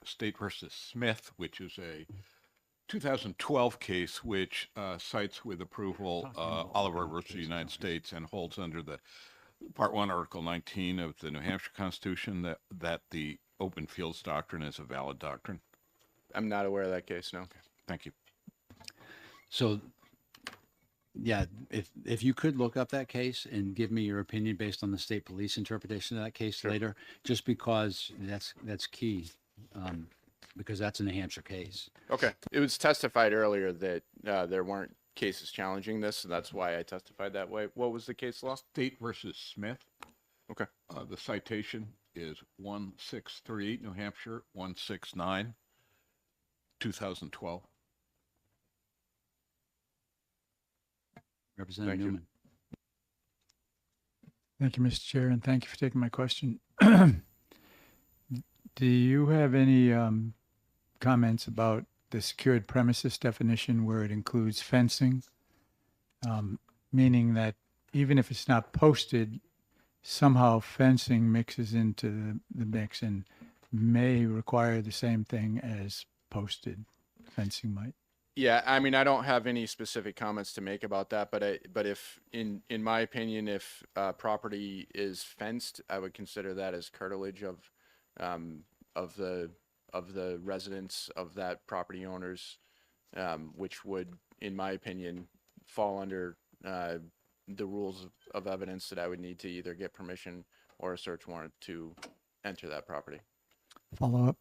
State versus Smith, which is a 2012 case which cites with approval Oliver versus the United States and holds under the Part 1, Article 19 of the New Hampshire Constitution that the open fields doctrine is a valid doctrine? I'm not aware of that case, no. Okay. Thank you. So, yeah, if you could look up that case and give me your opinion based on the state police interpretation of that case later, just because that's key, because that's a New Hampshire case. Okay. It was testified earlier that there weren't cases challenging this, and that's why I testified that way. What was the case law? State versus Smith. Okay. The citation is 1638 New Hampshire 169, 2012. Representative Thank you. Newman. Thank you, Mr. Chair, and thank you for taking my question. Do you have any comments about the secured premises definition where it includes fencing? Meaning that even if it's not posted, somehow fencing mixes into the mix, and may require the same thing as posted fencing might. Yeah, I mean, I don't have any specific comments to make about that, but if, in my opinion, if property is fenced, I would consider that as curtilage of the residents of that property owners, which would, in my opinion, fall under the rules of evidence that I would need to either get permission or a search warrant to enter that property. Follow up.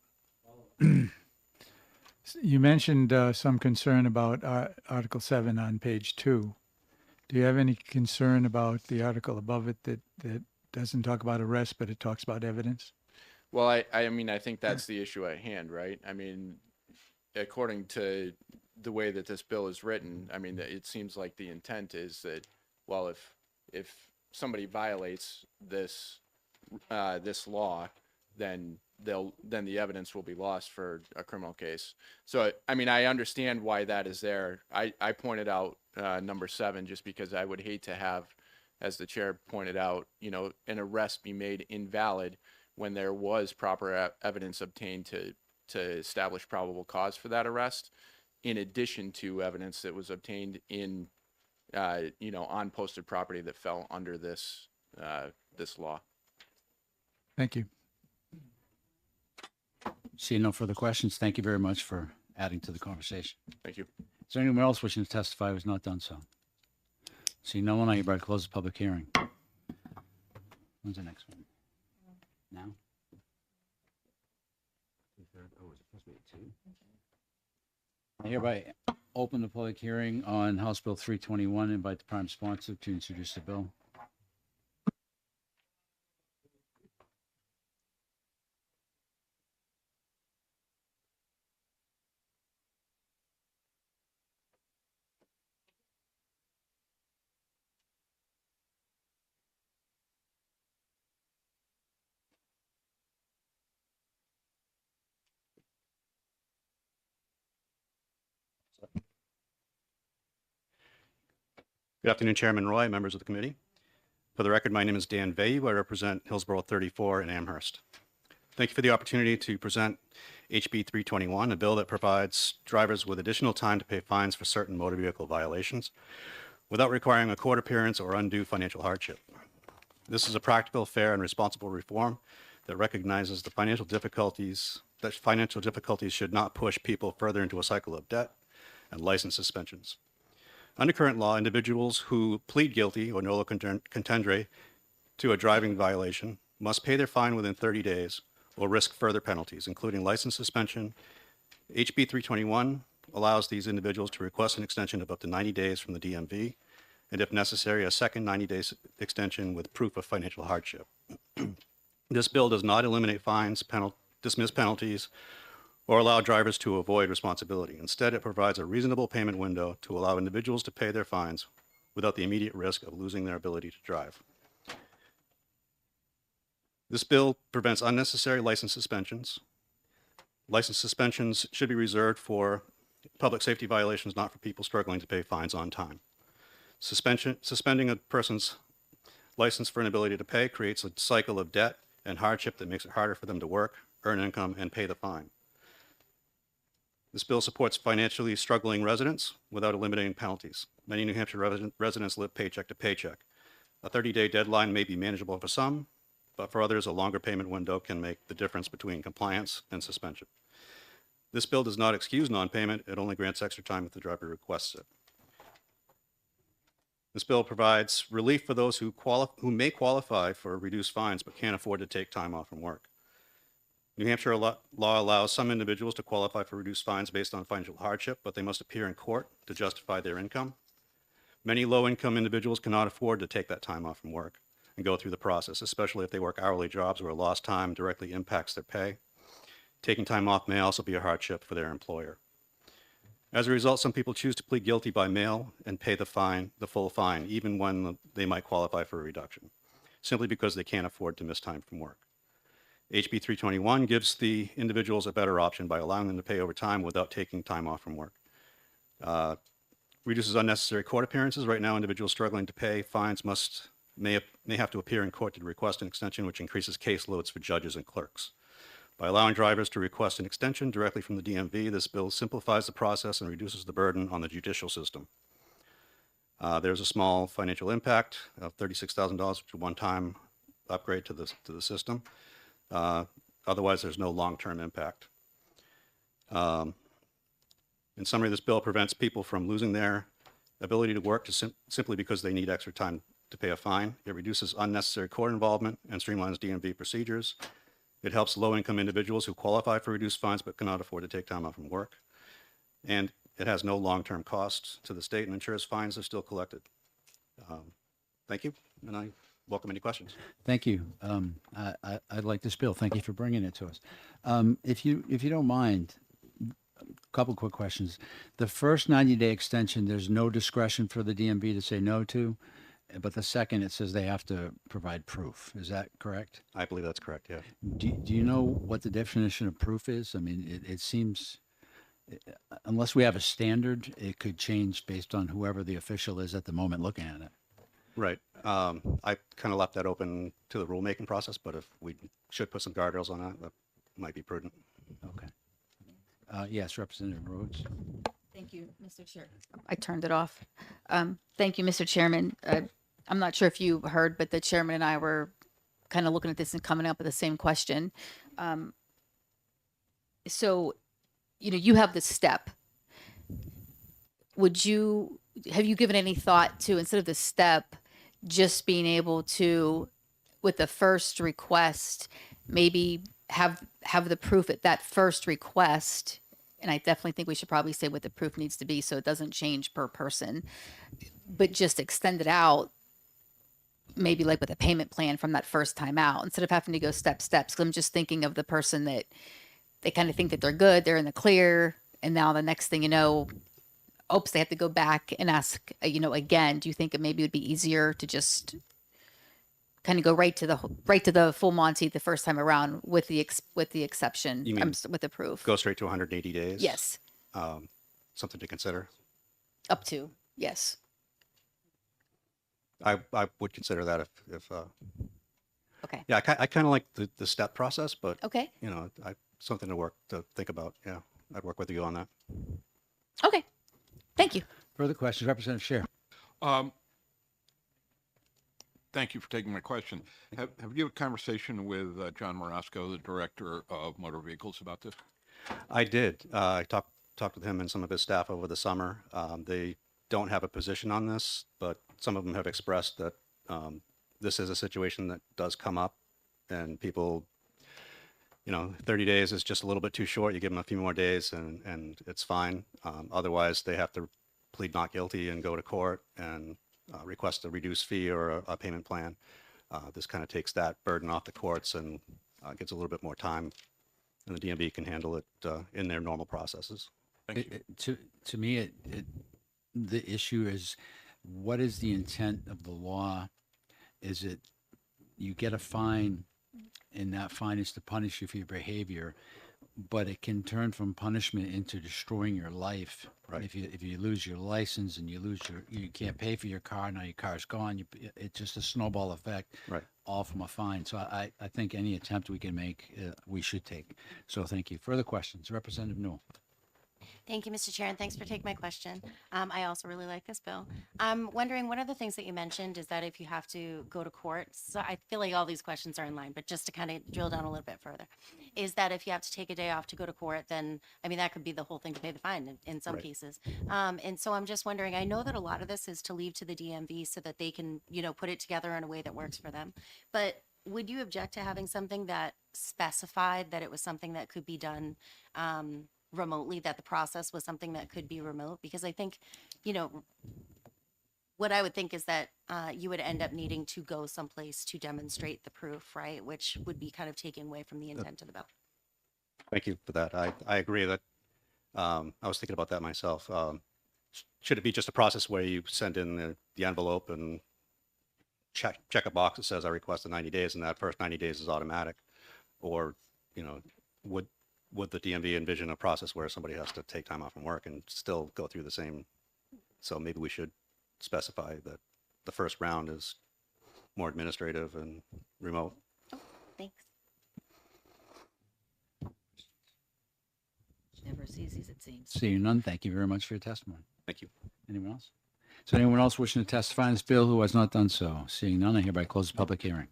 You mentioned some concern about Article 7 on page 2. Do you have any concern about the article above it that doesn't talk about arrest, but it talks about evidence? Well, I mean, I think that's the issue at hand, right? I mean, according to the way that this bill is written, I mean, it seems like the intent is that, well, if somebody violates this law, then the evidence will be lost for a criminal case. So, I mean, I understand why that is there. I pointed out number 7 just because I would hate to have, as the chair pointed out, you know, an arrest be made invalid when there was proper evidence obtained to establish probable cause for that arrest, in addition to evidence that was obtained in, you know, on posted property that fell under this law. Thank you. See no further questions. Thank you very much for adding to the conversation. Thank you. Is there anyone else wishing to testify who has not done so? See no one, I hereby close the public hearing. When's the next one? Now? Oh, is it supposed to be at 2? I hereby open the public hearing on House Bill 321. Invite the prime sponsor to introduce the bill. Good afternoon, Chairman Roy, members of the committee. For the record, my name is Dan Vayu. I represent Hillsborough 34 in Amherst. Thank you for the opportunity to present HB 321, a bill that provides drivers with additional time to pay fines for certain motor vehicle violations without requiring a court appearance or undue financial hardship. This is a practical, fair, and responsible reform that recognizes that financial difficulties should not push people further into a cycle of debt and license suspensions. Under current law, individuals who plead guilty or nolo contendere to a driving violation must pay their fine within 30 days or risk further penalties, including license suspension. HB 321 allows these individuals to request an extension of up to 90 days from the DMV, and if necessary, a second 90-day extension with proof of financial hardship. This bill does not eliminate fines, dismiss penalties, or allow drivers to avoid responsibility. Instead, it provides a reasonable payment window to allow individuals to pay their fines without the immediate risk of losing their ability to drive. This bill prevents unnecessary license suspensions. License suspensions should be reserved for public safety violations, not for people struggling to pay fines on time. Suspending a person's license for inability to pay creates a cycle of debt and hardship that makes it harder for them to work, earn income, and pay the fine. This bill supports financially struggling residents without eliminating penalties. Many New Hampshire residents live paycheck to paycheck. A 30-day deadline may be manageable for some, but for others, a longer payment window can make the difference between compliance and suspension. This bill does not excuse non-payment. It only grants extra time if the driver requests it. This bill provides relief for those who may qualify for reduced fines but can't afford to take time off from work. New Hampshire law allows some individuals to qualify for reduced fines based on financial hardship, but they must appear in court to justify their income. Many low-income individuals cannot afford to take that time off from work and go through the process, especially if they work hourly jobs where lost time directly impacts their pay. Taking time off may also be a hardship for their employer. As a result, some people choose to plead guilty by mail and pay the full fine, even when they might qualify for a reduction, simply because they can't afford to miss time from work. HB 321 gives the individuals a better option by allowing them to pay over time without taking time off from work. Reduces unnecessary court appearances. Right now, individuals struggling to pay fines may have to appear in court to request an extension, which increases caseloads for judges and clerks. By allowing drivers to request an extension directly from the DMV, this bill simplifies the process and reduces the burden on the judicial system. There's a small financial impact of $36,000, which is a one-time upgrade to the system. Otherwise, there's no long-term impact. In summary, this bill prevents people from losing their ability to work simply because they need extra time to pay a fine. It reduces unnecessary court involvement and streamlines DMV procedures. It helps low-income individuals who qualify for reduced fines but cannot afford to take time off from work. And it has no long-term costs to the state and ensures fines are still collected. Thank you, and I welcome any questions. Thank you. I like this bill. Thank you for bringing it to us. If you don't mind, a couple quick questions. The first 90-day extension, there's no discretion for the DMV to say no to, but the second, it says they have to provide proof. Is that correct? I believe that's correct, yeah. Do you know what the definition of proof is? I mean, it seems, unless we have a standard, it could change based on whoever the official is at the moment looking at it. Right. I kind of left that open to the rulemaking process, but if we should put some guardrails on that, that might be prudent. Okay. Yes, Representative Rhodes. Thank you, Mr. Chair. I turned it off. Thank you, Mr. Chairman. I'm not sure if you heard, but the chairman and I were kind of looking at this and coming up with the same question. So, you have this step. Have you given any thought to, instead of the step, just being able to, with the first request, maybe have the proof at that first request? And I definitely think we should probably say what the proof needs to be so it doesn't change per person, but just extend it out, maybe like with a payment plan from that first time out, instead of having to go steps. Because I'm just thinking of the person that they kind of think that they're good, they're in the clear, and now the next thing you know, oops, they have to go back and ask, again. Do you think it maybe would be easier to just kind of go right to the full Monty the first time around with the exception? You mean with the proof? Go straight to 180 days? Yes. Something to consider. Up to, yes. I would consider that if Okay. yeah, I kind of like the step process, but Okay. Something to think about. Yeah, I'd work with you on that. Okay. Thank you. Further questions, Representative Scher. Thank you for taking my question. Have you had a conversation with John Marasco, the Director of Motor Vehicles, about this? I did. I talked with him and some of his staff over the summer. They don't have a position on this, but some of them have expressed that this is a situation that does come up, and people, 30 days is just a little bit too short. You give them a few more days and it's fine. Otherwise, they have to plead not guilty and go to court and request a reduced fee or a payment plan. This kind of takes that burden off the courts and gives a little bit more time, and the DMV can handle it in their normal processes. Thank you. To me, the issue is, what is the intent of the law? Is it you get a fine, and that fine is to punish you for your behavior, but it can turn from punishment into destroying your life. Right. If you lose your license and you can't pay for your car, now your car's gone. It's just a snowball effect. Right. All from a fine. So I think any attempt we can make, we should take. So thank you. Further questions, Representative Newell. Thank you, Mr. Chair, and thanks for taking my question. I also really like this bill. I'm wondering, one of the things that you mentioned is that if you have to go to court, so I feel like all these questions are in line, but just to kind of drill down a little bit further, is that if you have to take a day off to go to court, then, that could be the whole thing to pay the fine in some Right. cases. And so I'm just wondering, I know that a lot of this is to leave to the DMV so that they can, put it together in a way that works for them. But would you object to having something that specified that it was something that could be done remotely, that the process was something that could be remote? Because I think, what I would think is that you would end up needing to go someplace to demonstrate the proof, right? Which would be kind of taken away from the intent of the bill. Thank you for that. I agree that I was thinking about that myself. Should it be just a process where you send in the envelope and check a box that says I request 90 days, and that first 90 days is automatic? Or, would the DMV envision a process where somebody has to take time off from work and still go through the same? So maybe we should specify that the first round is more administrative and remote. Thanks. never as easy as it seems. Seeing none, thank you very much for your testimony. Thank you. Anyone else? Is there anyone else wishing to testify in this bill who has not done so? Seeing none, I hereby close the public hearing.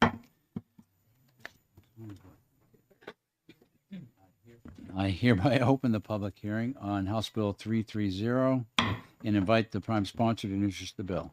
I hereby open the public hearing on House Bill 330 and invite the prime sponsor to introduce the bill.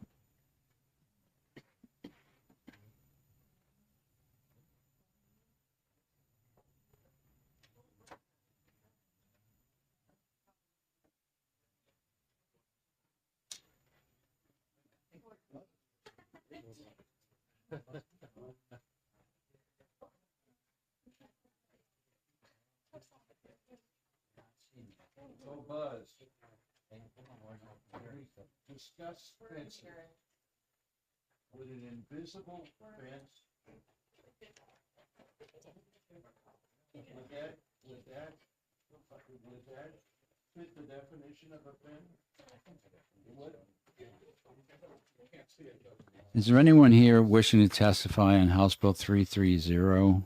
So Buzz, discuss fencing with an invisible fence. Would that fit the definition of a fence? It would. Is there anyone here wishing to testify on House Bill 330?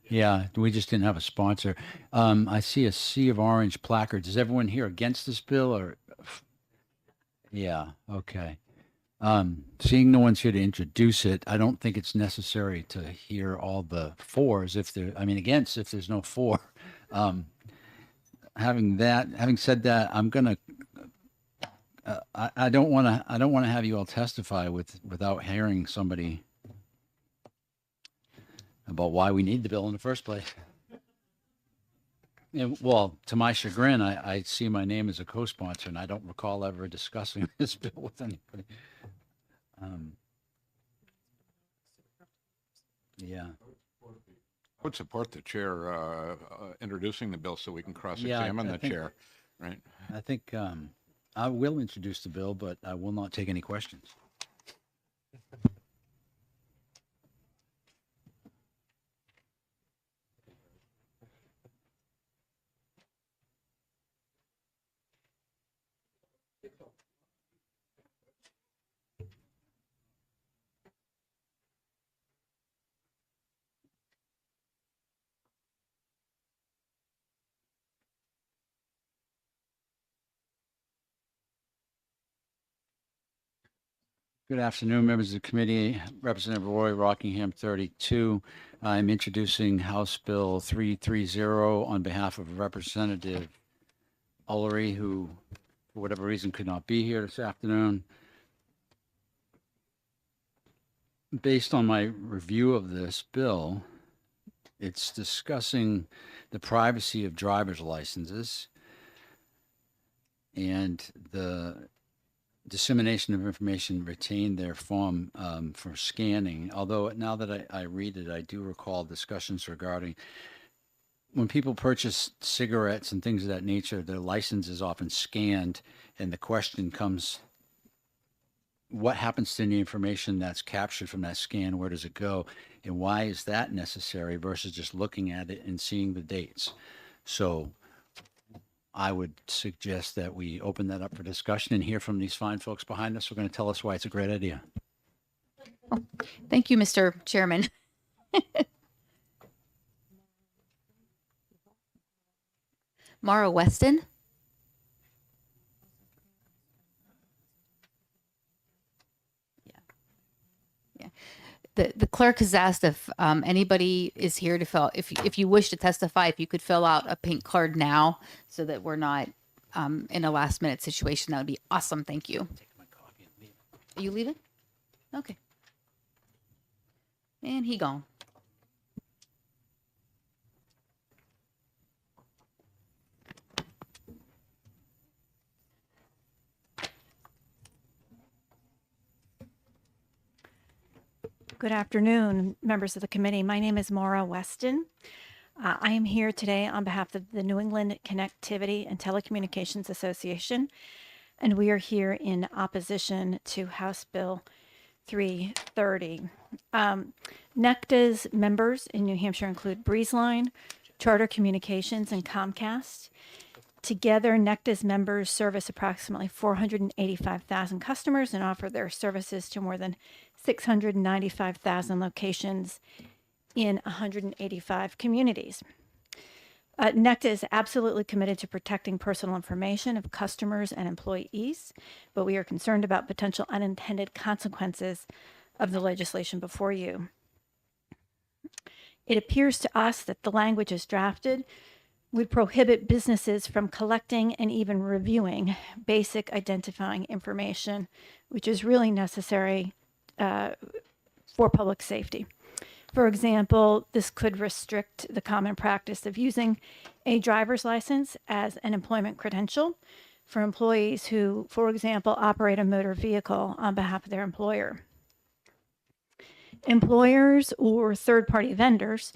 Yeah, we just didn't have a sponsor. I see a sea of orange placards. Is everyone here against this bill or? Yeah, okay. Seeing no one's here to introduce it, I don't think it's necessary to hear all the fours against if there's no for. Having said that, I'm gonna. I don't want to have you all testify without hearing somebody about why we need the bill in the first place. And, well, to my chagrin, I see my name as a co-sponsor, and I don't recall ever discussing this bill with anybody. Yeah. I would support the chair introducing the bill so we can cross-examine I the think- chair, right? I think I will introduce the bill, but I will not take any questions. Good afternoon, members of the committee. Representative Roy, Rockingham 32. I'm introducing House Bill 330 on behalf of Representative Ullery, who, for whatever reason, could not be here this afternoon. Based on my review of this bill, it's discussing the privacy of driver's licenses and the dissemination of information retained therefrom for scanning. Although now that I read it, I do recall discussions regarding when people purchase cigarettes and things of that nature, their license is often scanned, and the question comes, what happens to the information that's captured from that scan? Where does it go? And why is that necessary versus just looking at it and seeing the dates? So I would suggest that we open that up for discussion and hear from these fine folks behind us who are going to tell us why it's a great idea. Thank you, Mr. Chairman. Mara Weston. Yeah. The clerk has asked if anybody is here to fill, if you wish to testify, if you could fill out a pink card now so that we're not in a last minute situation, that would be awesome. Thank you. Are you leaving? Okay. And he gone. Good afternoon, members of the committee. My name is Maura Weston. I am here today on behalf of the New England Connectivity and Telecommunications Association, and we are here in opposition to House Bill 330. NECTA's members in New Hampshire include BreezeLine, Charter Communications, and Comcast. Together, NECTA's members service approximately 485,000 customers and offer their services to more than 695,000 locations in 185 communities. NECTA is absolutely committed to protecting personal information of customers and employees, but we are concerned about potential unintended consequences of the legislation before you. It appears to us that the language as drafted would prohibit businesses from collecting and even reviewing basic identifying information, which is really necessary for public safety. For example, this could restrict the common practice of using a driver's license as an employment credential for employees who, for example, operate a motor vehicle on behalf of their employer. Employers or third-party vendors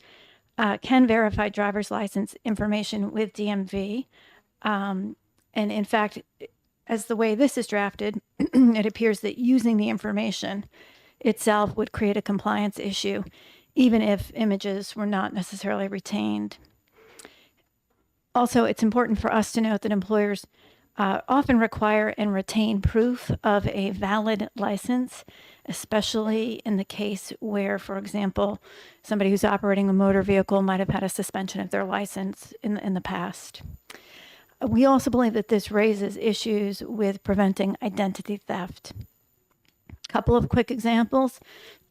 can verify driver's license information with DMV. And in fact, as the way this is drafted, it appears that using the information itself would create a compliance issue, even if images were not necessarily retained. Also, it's important for us to note that employers often require and retain proof of a valid license, especially in the case where, for example, somebody who's operating a motor vehicle might have had a suspension of their license in the past. We also believe that this raises issues with preventing identity theft. A couple of quick examples.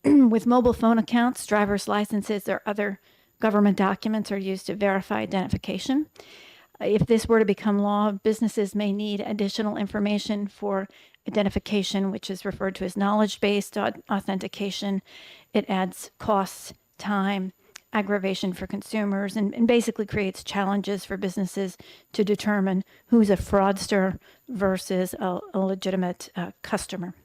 With mobile phone accounts, driver's licenses, or other government documents are used to verify identification. If this were to become law, businesses may need additional information for identification, which is referred to as knowledge-based authentication. It adds costs, time, aggravation for consumers, and basically creates challenges for businesses to determine who's a fraudster versus a legitimate customer.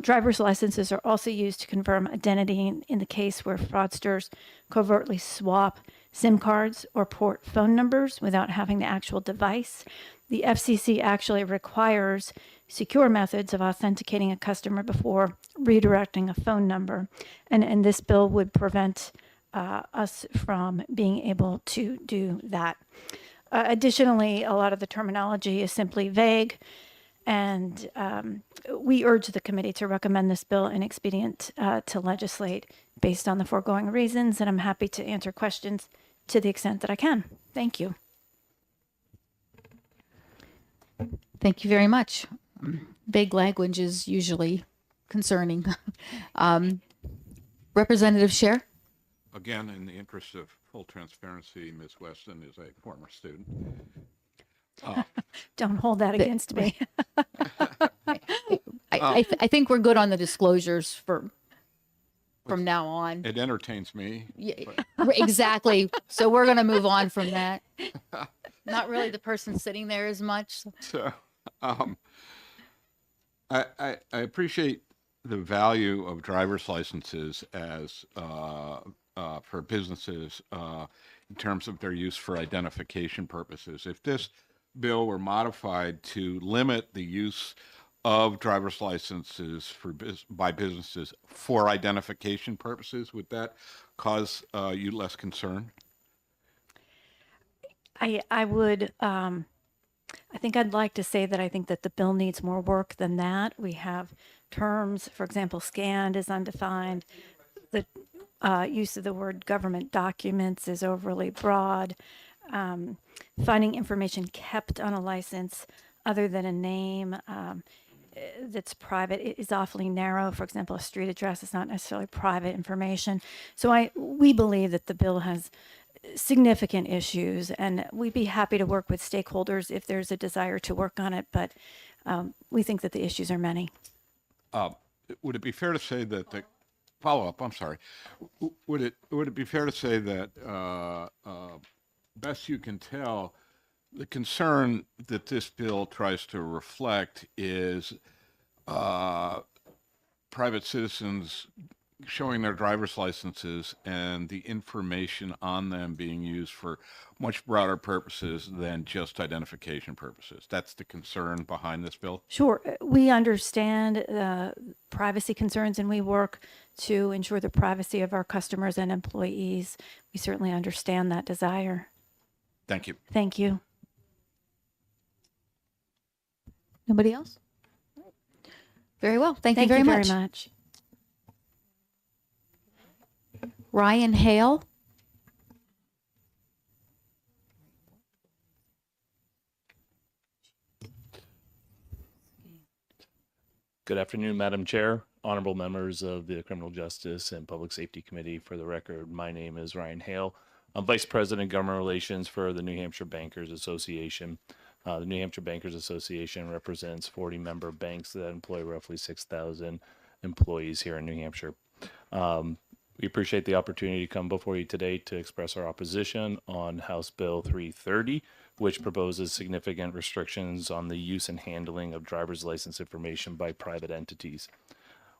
Driver's licenses are also used to confirm identity in the case where fraudsters covertly swap SIM cards or port phone numbers without having the actual device. The FCC actually requires secure methods of authenticating a customer before redirecting a phone number, and this bill would prevent us from being able to do that. Additionally, a lot of the terminology is simply vague, and we urge the committee to recommend this bill inexpedient to legislate based on the foregoing reasons, and I'm happy to answer questions to the extent that I can. Thank you. Thank you very much. Vague language is usually concerning. Representative Scher? Again, in the interest of full transparency, Ms. Weston is a former student. Don't hold that against me. I think we're good on the disclosures from now on. It entertains me. Yeah, exactly. So we're going to move on from that. Not really the person sitting there as much. So, I appreciate the value of driver's licenses as for businesses in terms of their use for identification purposes. If this bill were modified to limit the use of driver's licenses by businesses for identification purposes, would that cause you less concern? I would, I think I'd like to say that I think that the bill needs more work than that. We have terms, for example, scanned is undefined. The use of the word government documents is overly broad. Finding information kept on a license other than a name that's private is awfully narrow. For example, a street address is not necessarily private information. So we believe that the bill has significant issues, and we'd be happy to work with stakeholders if there's a desire to work on it, but we think that the issues are many. Would it be fair to say that the follow-up, I'm sorry, would it be fair to say that best you can tell, the concern that this bill tries to reflect is private citizens showing their driver's licenses and the information on them being used for much broader purposes than just identification purposes? That's the concern behind this bill? Sure. We understand privacy concerns, and we work to ensure the privacy of our customers and employees. We certainly understand that desire. Thank you. Thank you. Nobody else? Very well. Thank you very much. much. Ryan Hale? Good afternoon, Madam Chair, honorable members of the Criminal Justice and Public Safety Committee. For the record, my name is Ryan Hale. I'm Vice President of Government Relations for the New Hampshire Bankers Association. The New Hampshire Bankers Association represents 40-member banks that employ roughly 6,000 employees here in New Hampshire. We appreciate the opportunity to come before you today to express our opposition on House Bill 330, which proposes significant restrictions on the use and handling of driver's license information by private entities.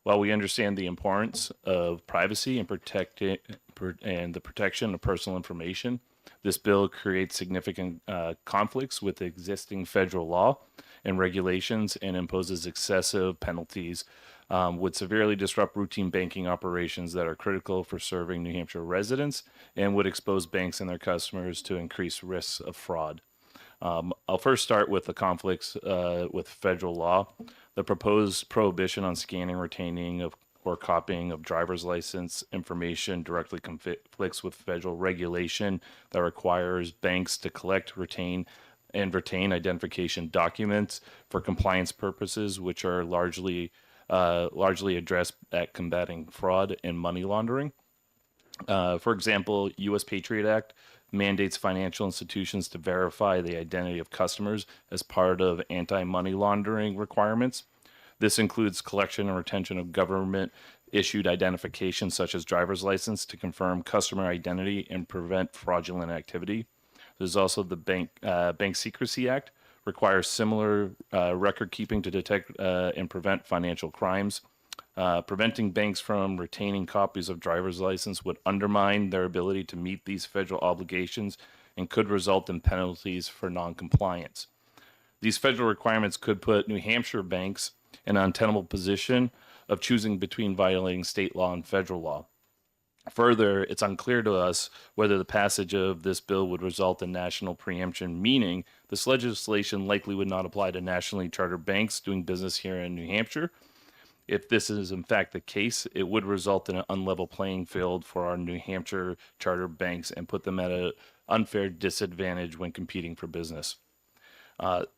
While we understand the importance of privacy and the protection of personal information, this bill creates significant conflicts with existing federal law and regulations and imposes excessive penalties, would severely disrupt routine banking operations that are critical for serving New Hampshire residents and would expose banks and their customers to increased risks of fraud. I'll first start with the conflicts with federal law. The proposed prohibition on scanning, retaining or copying of driver's license information directly conflicts with federal regulation that requires banks to collect, retain identification documents for compliance purposes, which are largely addressed at combating fraud and money laundering. For example, U.S. Patriot Act mandates financial institutions to verify the identity of customers as part of anti-money laundering requirements. This includes collection and retention of government-issued identification, such as driver's license, to confirm customer identity and prevent fraudulent activity. There's also the Bank Secrecy Act, requires similar record keeping to detect and prevent financial crimes. Preventing banks from retaining copies of driver's license would undermine their ability to meet these federal obligations and could result in penalties for noncompliance. These federal requirements could put New Hampshire banks in an untenable position of choosing between violating state law and federal law. Further, it's unclear to us whether the passage of this bill would result in national preemption, meaning this legislation likely would not apply to nationally chartered banks doing business here in New Hampshire. If this is in fact the case, it would result in an unlevel playing field for our New Hampshire charter banks and put them at an unfair disadvantage when competing for business.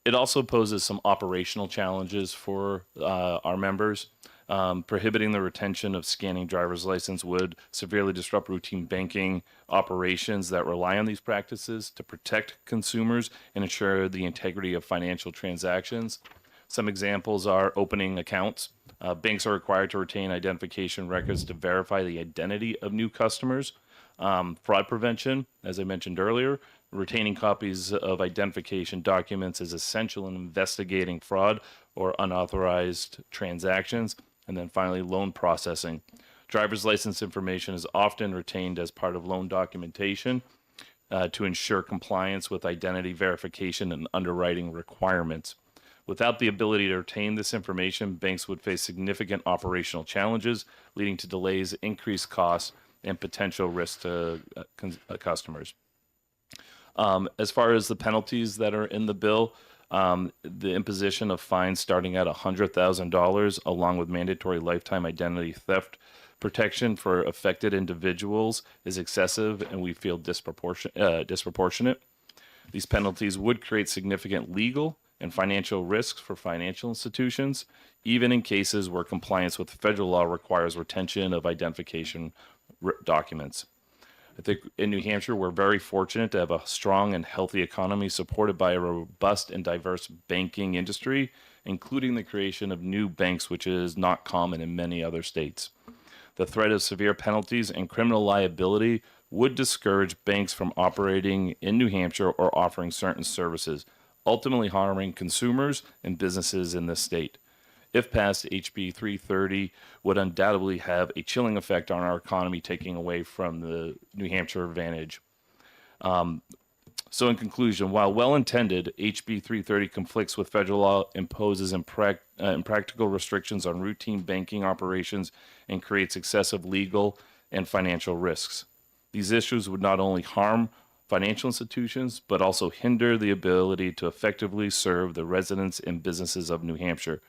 It also poses some operational challenges for our members. Prohibiting the retention of scanning driver's license would severely disrupt routine banking operations that rely on these practices to protect consumers and ensure the integrity of financial transactions. Some examples are opening accounts. Banks are required to retain identification records to verify the identity of new customers. Fraud prevention, as I mentioned earlier, retaining copies of identification documents is essential in investigating fraud or unauthorized transactions. And then finally, loan processing. Driver's license information is often retained as part of loan documentation to ensure compliance with identity verification and underwriting requirements. Without the ability to retain this information, banks would face significant operational challenges, leading to delays, increased costs, and potential risk to customers. As far as the penalties that are in the bill, the imposition of fines starting at $100,000, along with mandatory lifetime identity theft protection for affected individuals, is excessive and we feel disproportionate. These penalties would create significant legal and financial risks for financial institutions, even in cases where compliance with federal law requires retention of identification documents. I think in New Hampshire, we're very fortunate to have a strong and healthy economy supported by a robust and diverse banking industry, including the creation of new banks, which is not common in many other states. The threat of severe penalties and criminal liability would discourage banks from operating in New Hampshire or offering certain services, ultimately harming consumers and businesses in this state. If passed, HB 330 would undoubtedly have a chilling effect on our economy, taking away from the New Hampshire advantage. So in conclusion, while well-intended, HB 330 conflicts with federal law, imposes impractical restrictions on routine banking operations, and creates excessive legal and financial risks. These issues would not only harm financial institutions, but also hinder the ability to effectively serve the residents and businesses of New Hampshire.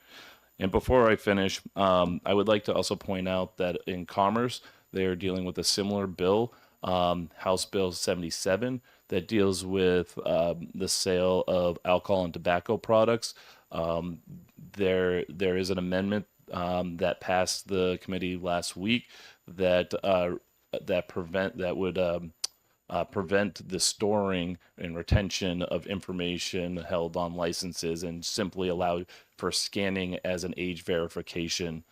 And before I finish, I would like to also point out that in Commerce, they are dealing with a similar bill, House Bill 77, that deals with the sale of alcohol and tobacco products. There is an amendment that passed the committee last week that would prevent the storing and retention of information held on licenses and simply allow for scanning as an age verification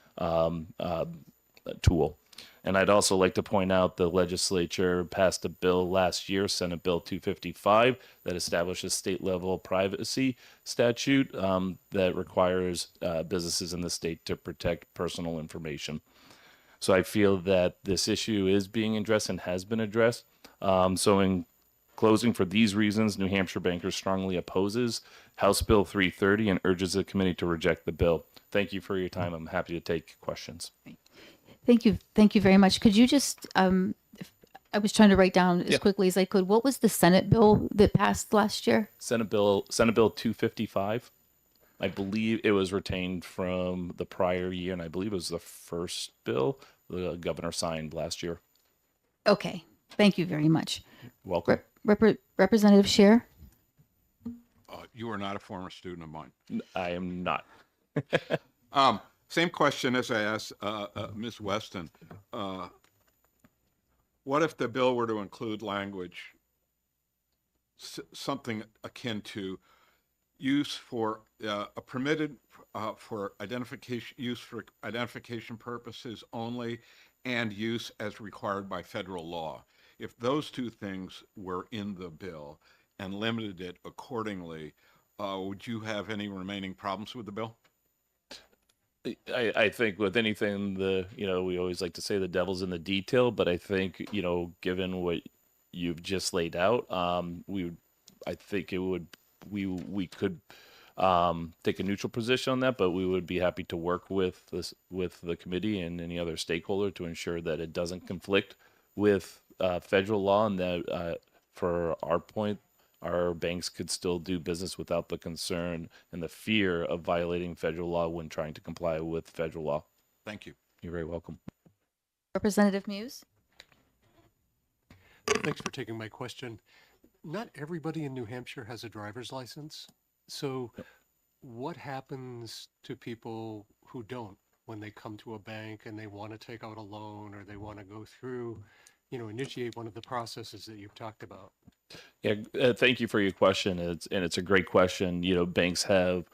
tool. And I'd also like to point out the legislature passed a bill last year, Senate Bill 255, that establishes state level privacy statute that requires businesses in the state to protect personal information. So I feel that this issue is being addressed and has been addressed. So in closing, for these reasons, New Hampshire Bankers strongly opposes House Bill 330 and urges the committee to reject the bill. Thank you for your time. I'm happy to take questions. Thank you. Thank you very much. Could you just, I was trying to write down as quickly as I could, what was the Senate bill that passed last year? Senate Bill 255. I believe it was retained from the prior year, and I believe it was the first bill the governor signed last year. Okay. Thank you very much. Welcome. Representative Scheer? You are not a former student of mine. I am not. Same question as I asked Ms. Weston. What if the bill were to include language, something akin to use for a permitted for identification purposes only, and use as required by federal law? If those two things were in the bill and limited it accordingly, would you have any remaining problems with the bill? I think with anything, we always like to say the devil's in the detail, but I think, given what you've just laid out, we could take a neutral position on that, but we would be happy to work with the committee and any other stakeholder to ensure that it doesn't conflict with federal law, and that for our point, our banks could still do business without the concern and the fear of violating federal law when trying to comply with federal law. Thank you. You're very welcome. Representative Muse? Thanks for taking my question. Not everybody in New Hampshire has a driver's license. So what happens to people who don't when they come to a bank and they want to take out a loan, or they want to go through, initiate one of the processes that you've talked about? Yeah, thank you for your question. It's a great question. Banks have,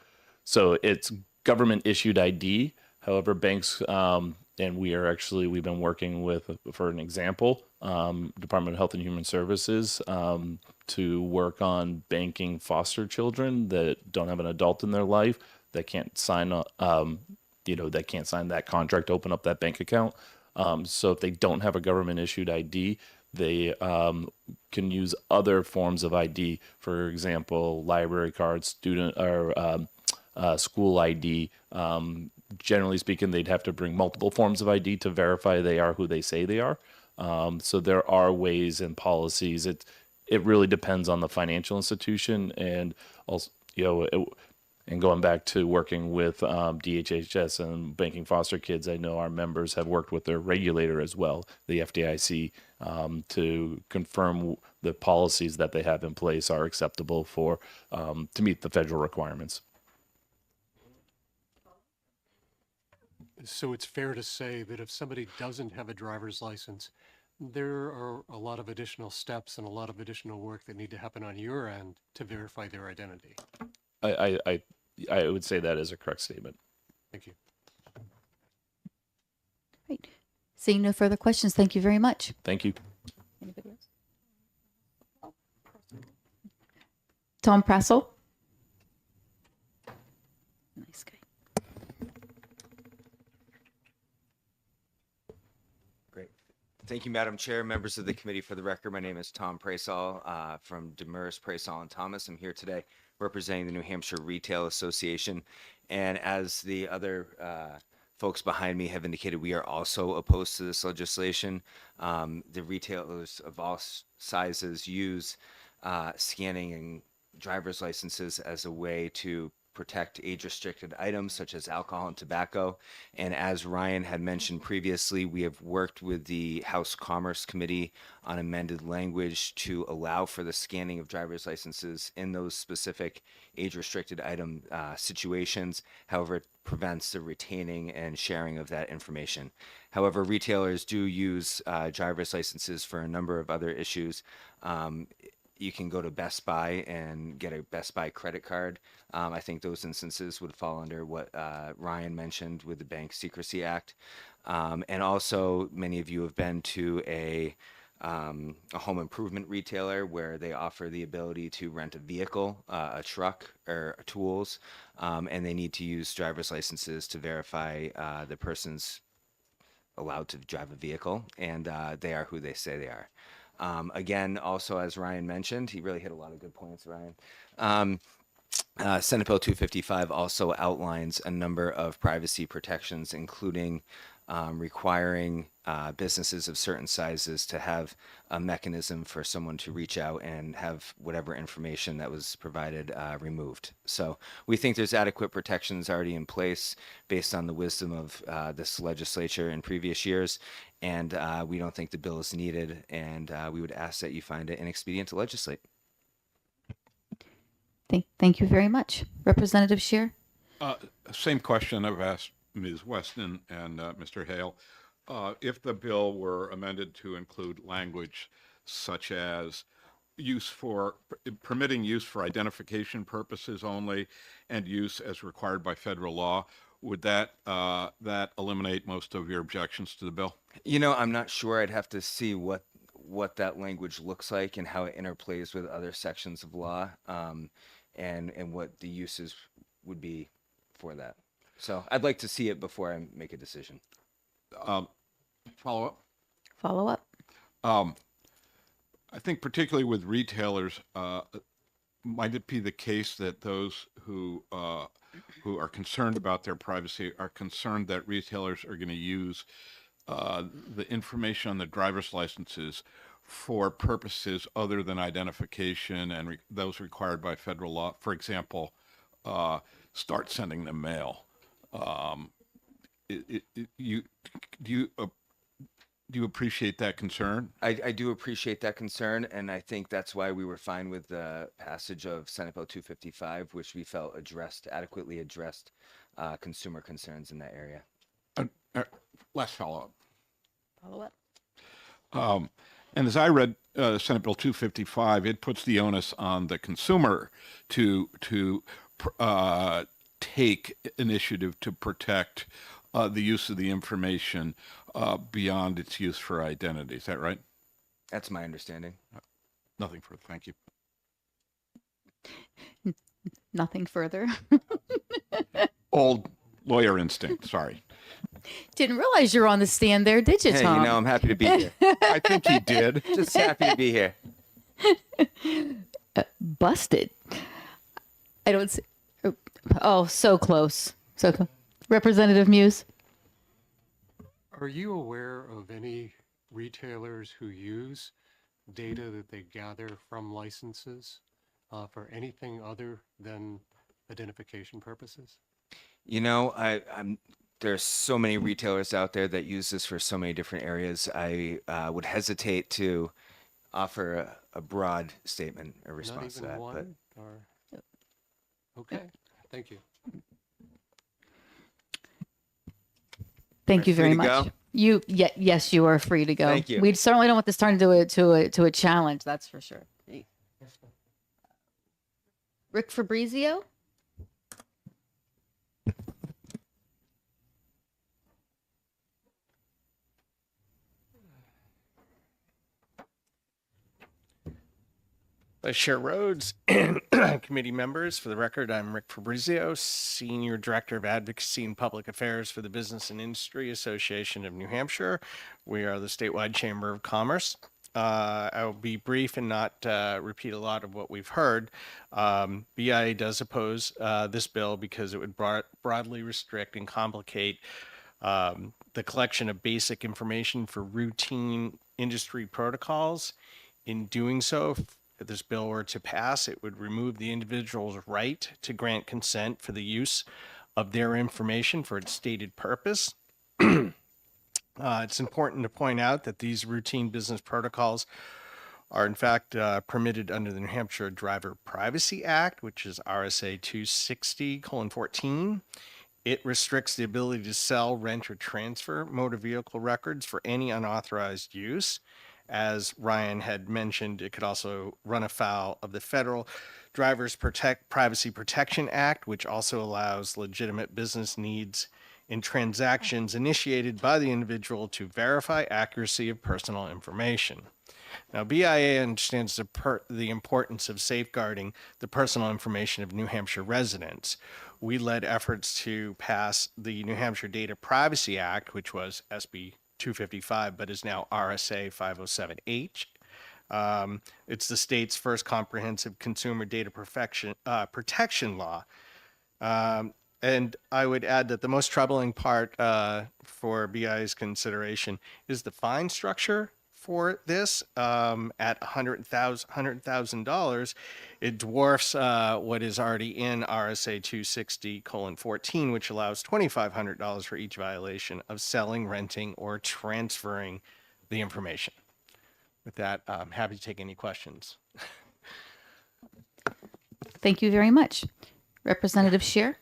so it's government issued ID. However, banks, and we've been working with, for an example, Department of Health and Human Services, to work on banking foster children that don't have an adult in their life, that can't sign that contract to open up that bank account. So if they don't have a government issued ID, they can use other forms of ID, for example, library cards, student or school ID. Generally speaking, they'd have to bring multiple forms of ID to verify they are who they say they are. So there are ways and policies. It really depends on the financial institution, and also, and going back to working with DHHS and banking foster kids, I know our members have worked with their regulator as well, the FDIC, to confirm the policies that they have in place are acceptable to meet the federal requirements. So it's fair to say that if somebody doesn't have a driver's license, there are a lot of additional steps and a lot of additional work that need to happen on your end to verify their identity. I would say that is a correct statement. Thank you. Great. Seeing no further questions, thank you very much. Thank you. Anybody else? Tom Prassel? Nice guy. Great. Thank you, Madam Chair, members of the committee. For the record, my name is Tom Praysall from Demers, Praysall and Thomas. I'm here today representing the New Hampshire Retail Association. And as the other folks behind me have indicated, we are also opposed to this legislation. The retailers of all sizes use scanning and driver's licenses as a way to protect age-restricted items such as alcohol and tobacco. And as Ryan had mentioned previously, we have worked with the House Commerce Committee on amended language to allow for the scanning of driver's licenses in those specific age-restricted item situations. However, it prevents the retaining and sharing of that information. However, retailers do use driver's licenses for a number of other issues. You can go to Best Buy and get a Best Buy credit card. I think those instances would fall under what Ryan mentioned with the Bank Secrecy Act. And also, many of you have been to a home improvement retailer where they offer the ability to rent a vehicle, a truck, or tools, and they need to use driver's licenses to verify the person's allowed to drive a vehicle, and they are who they say they are. Again, also, as Ryan mentioned, he really hit a lot of good points, Ryan. Senate Bill 255 also outlines a number of privacy protections, including requiring businesses of certain sizes to have a mechanism for someone to reach out and have whatever information that was provided removed. So we think there's adequate protections already in place based on the wisdom of this legislature in previous years, and we don't think the bill is needed, and we would ask that you find it inexpedient to legislate. Thank you very much. Representative Scheer? Same question I've asked Ms. Weston and Mr. Hale. If the bill were amended to include language such as permitting use for identification purposes only and use as required by federal law, would that eliminate most of your objections to the bill? You know, I'm not sure. I'd have to see what that language looks like and how it interplays with other sections of law, and what the uses would be for that. So I'd like to see it before I make a decision. Follow up? Follow up. I think particularly with retailers, might it be the case that those who are concerned about their privacy are concerned that retailers are going to use the information on the driver's licenses for purposes other than identification and those required by federal law? For example, start sending them mail. Do you appreciate that concern? I do appreciate that concern, and I think that's why we were fine with the passage of Senate Bill 255, which we felt adequately addressed consumer concerns in that area. Last follow-up. Follow up. And as I read Senate Bill 255, it puts the onus on the consumer to take initiative to protect the use of the information beyond its use for identity. Is that right? That's my understanding. Nothing further. Thank you. Nothing further. Old lawyer instinct. Sorry. Didn't realize you were on the stand there, did you, Hey, Tom? you know, I'm happy to be here. I think he did. Just happy to be here. Busted. I don't see. Oh, so close. So close. Representative Muse? Are you aware of any retailers who use data that they gather from licenses for anything other than identification purposes? You know, there's so many retailers out there that use this for so many different areas. I would hesitate to offer a broad statement or response to Not even that. one? Or... Okay, thank you. Thank you Free very to much. go? Yes, you are free to go. Thank you. We certainly don't want this turned into a challenge. That's for sure. Rick Fabrizio? Vice Chair Rhodes and committee members, for the record, I'm Rick Fabrizio, Senior Director of Advocacy and Public Affairs for the Business and Industry Association of New Hampshire. We are the statewide Chamber of Commerce. I will be brief and not repeat a lot of what we've heard. BIA does oppose this bill because it would broadly restrict and complicate the collection of basic information for routine industry protocols. In doing so, if this bill were to pass, it would remove the individual's right to grant consent for the use of their information for its stated purpose. It's important to point out that these routine business protocols are in fact permitted under the New Hampshire Driver Privacy Act, which is RSA 260:14. It restricts the ability to sell, rent, or transfer motor vehicle records for any unauthorized use. As Ryan had mentioned, it could also run afoul of the federal Privacy Protection Act, which also allows legitimate business needs in transactions initiated by the individual to verify accuracy of personal information. Now, BIA understands the importance of safeguarding the personal information of New Hampshire residents. We led efforts to pass the New Hampshire Data Privacy Act, which was SB 255, but is now RSA 507H. It's the state's first comprehensive consumer data protection law. And I would add that the most troubling part for BI's consideration is the fine structure for this at $100,000. It dwarfs what is already in RSA 260:14, which allows $2,500 for each violation of selling, renting, or transferring the information. With that, I'm happy to take any questions. Thank you very much. Representative Scheer?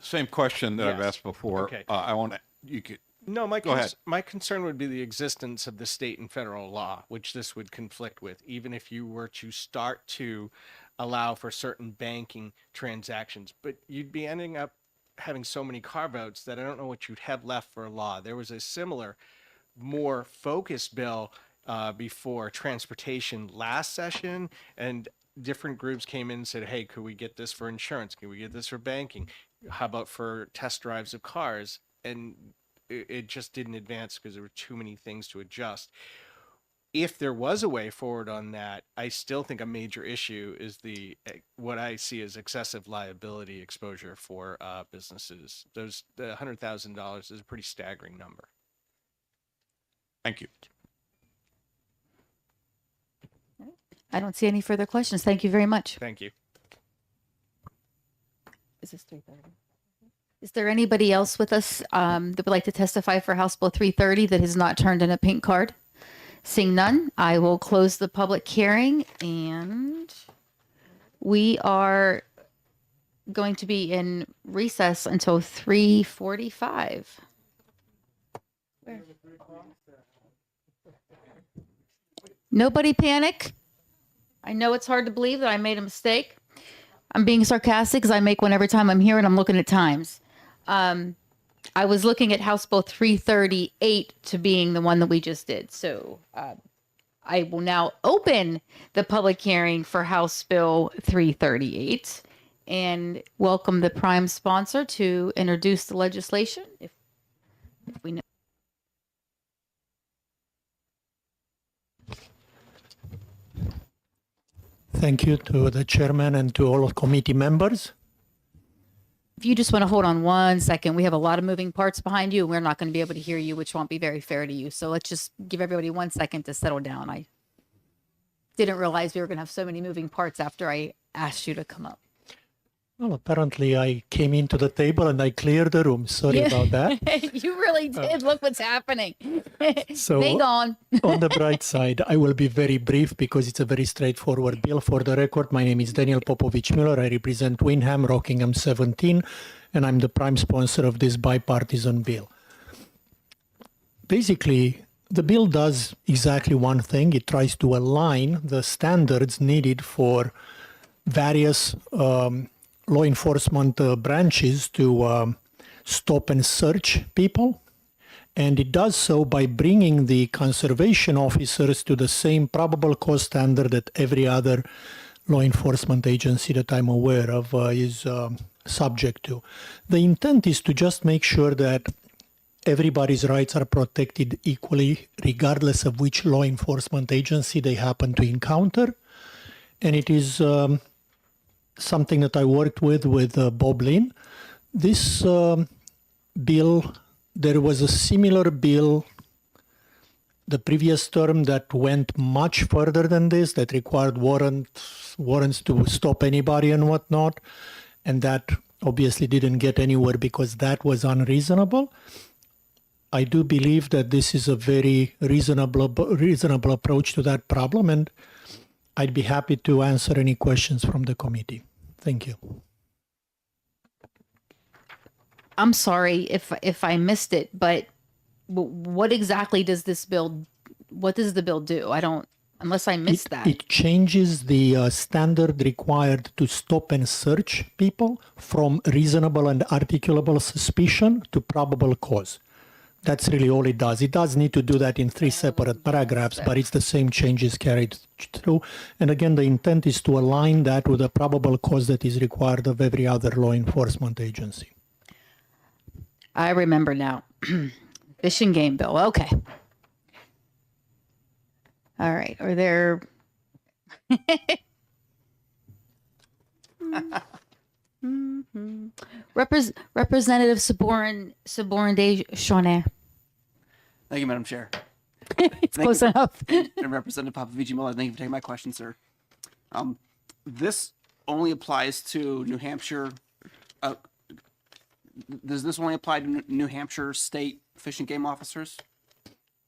Same question that I've Yes. asked before. Okay. I want to, you could, No, Go ahead. my concern would be the existence of the state and federal law, which this would conflict with, even if you were to start to allow for certain banking transactions. But you'd be ending up having so many carve-outs that I don't know what you'd have left for a law. There was a similar, more focused bill before transportation last session, and different groups came in and said, hey, could we get this for insurance? Can we get this for banking? How about for test drives of cars? And it just didn't advance because there were too many things to adjust. If there was a way forward on that, I still think a major issue is what I see as excessive liability exposure for businesses. The $100,000 is a pretty staggering number. thank you. I don't see any further questions. Thank you very much. Thank you. Is this 330? Is there anybody else with us that would like to testify for House Bill 330 that has not turned in a pink card? Seeing none, I will close the public hearing, and we are going to be in recess until 3:45. Nobody panic. I know it's hard to believe that I made a mistake. I'm being sarcastic because I make one every time I'm here and I'm looking at times. I was looking at House Bill 338 to being the one that we just did. So I will now open the public hearing for House Bill 338 and welcome the prime sponsor to introduce the legislation. If we know. Thank you to the chairman and to all committee members. If you just want to hold on 1 second, we have a lot of moving parts behind you, and we're not going to be able to hear you, which won't be very fair to you. So let's just give everybody 1 second to settle down. I didn't realize we were going to have so many moving parts after I asked you to come up. Well, apparently I came into the table and I cleared the room. Sorry about that. You really did. Look what's happening. So They gone. on the bright side, I will be very brief because it's a very straightforward bill. For the record, my name is Daniel Popovich Miller. I represent Windham, Rockingham 17, and I'm the prime sponsor of this bipartisan bill. Basically, the bill does exactly one thing. It tries to align the standards needed for various law enforcement branches to stop and search people. And it does so by bringing the conservation officers to the same probable cause standard that every other law enforcement agency that I'm aware of is subject to. The intent is to just make sure that everybody's rights are protected equally, regardless of which law enforcement agency they happen to encounter. And it is something that I worked with Bob Lynn. This bill, there was a similar bill the previous term that went much further than this, that required warrants to stop anybody and whatnot, and that obviously didn't get anywhere because that was unreasonable. I do believe that this is a very reasonable approach to that problem, and I'd be happy to answer any questions from the committee. Thank you. I'm sorry if I missed it, but what exactly does this bill, what does the bill do? I don't, unless I missed that. It changes the standard required to stop and search people from reasonable and articulable suspicion to probable cause. That's really all it does. It does need to do that in 3 separate paragraphs, but it's the same changes carried through. And again, the intent is to align that with the probable cause that is required of every other law enforcement agency. I remember now. Fish and game bill. Okay. All right. Are there... Representative Saborin Chaunet. Thank you, Madam Chair. It's close enough. And Representative Popovich Miller, thank you for taking my question, sir. This only applies to New Hampshire. Does this only apply to New Hampshire state fish and game officers?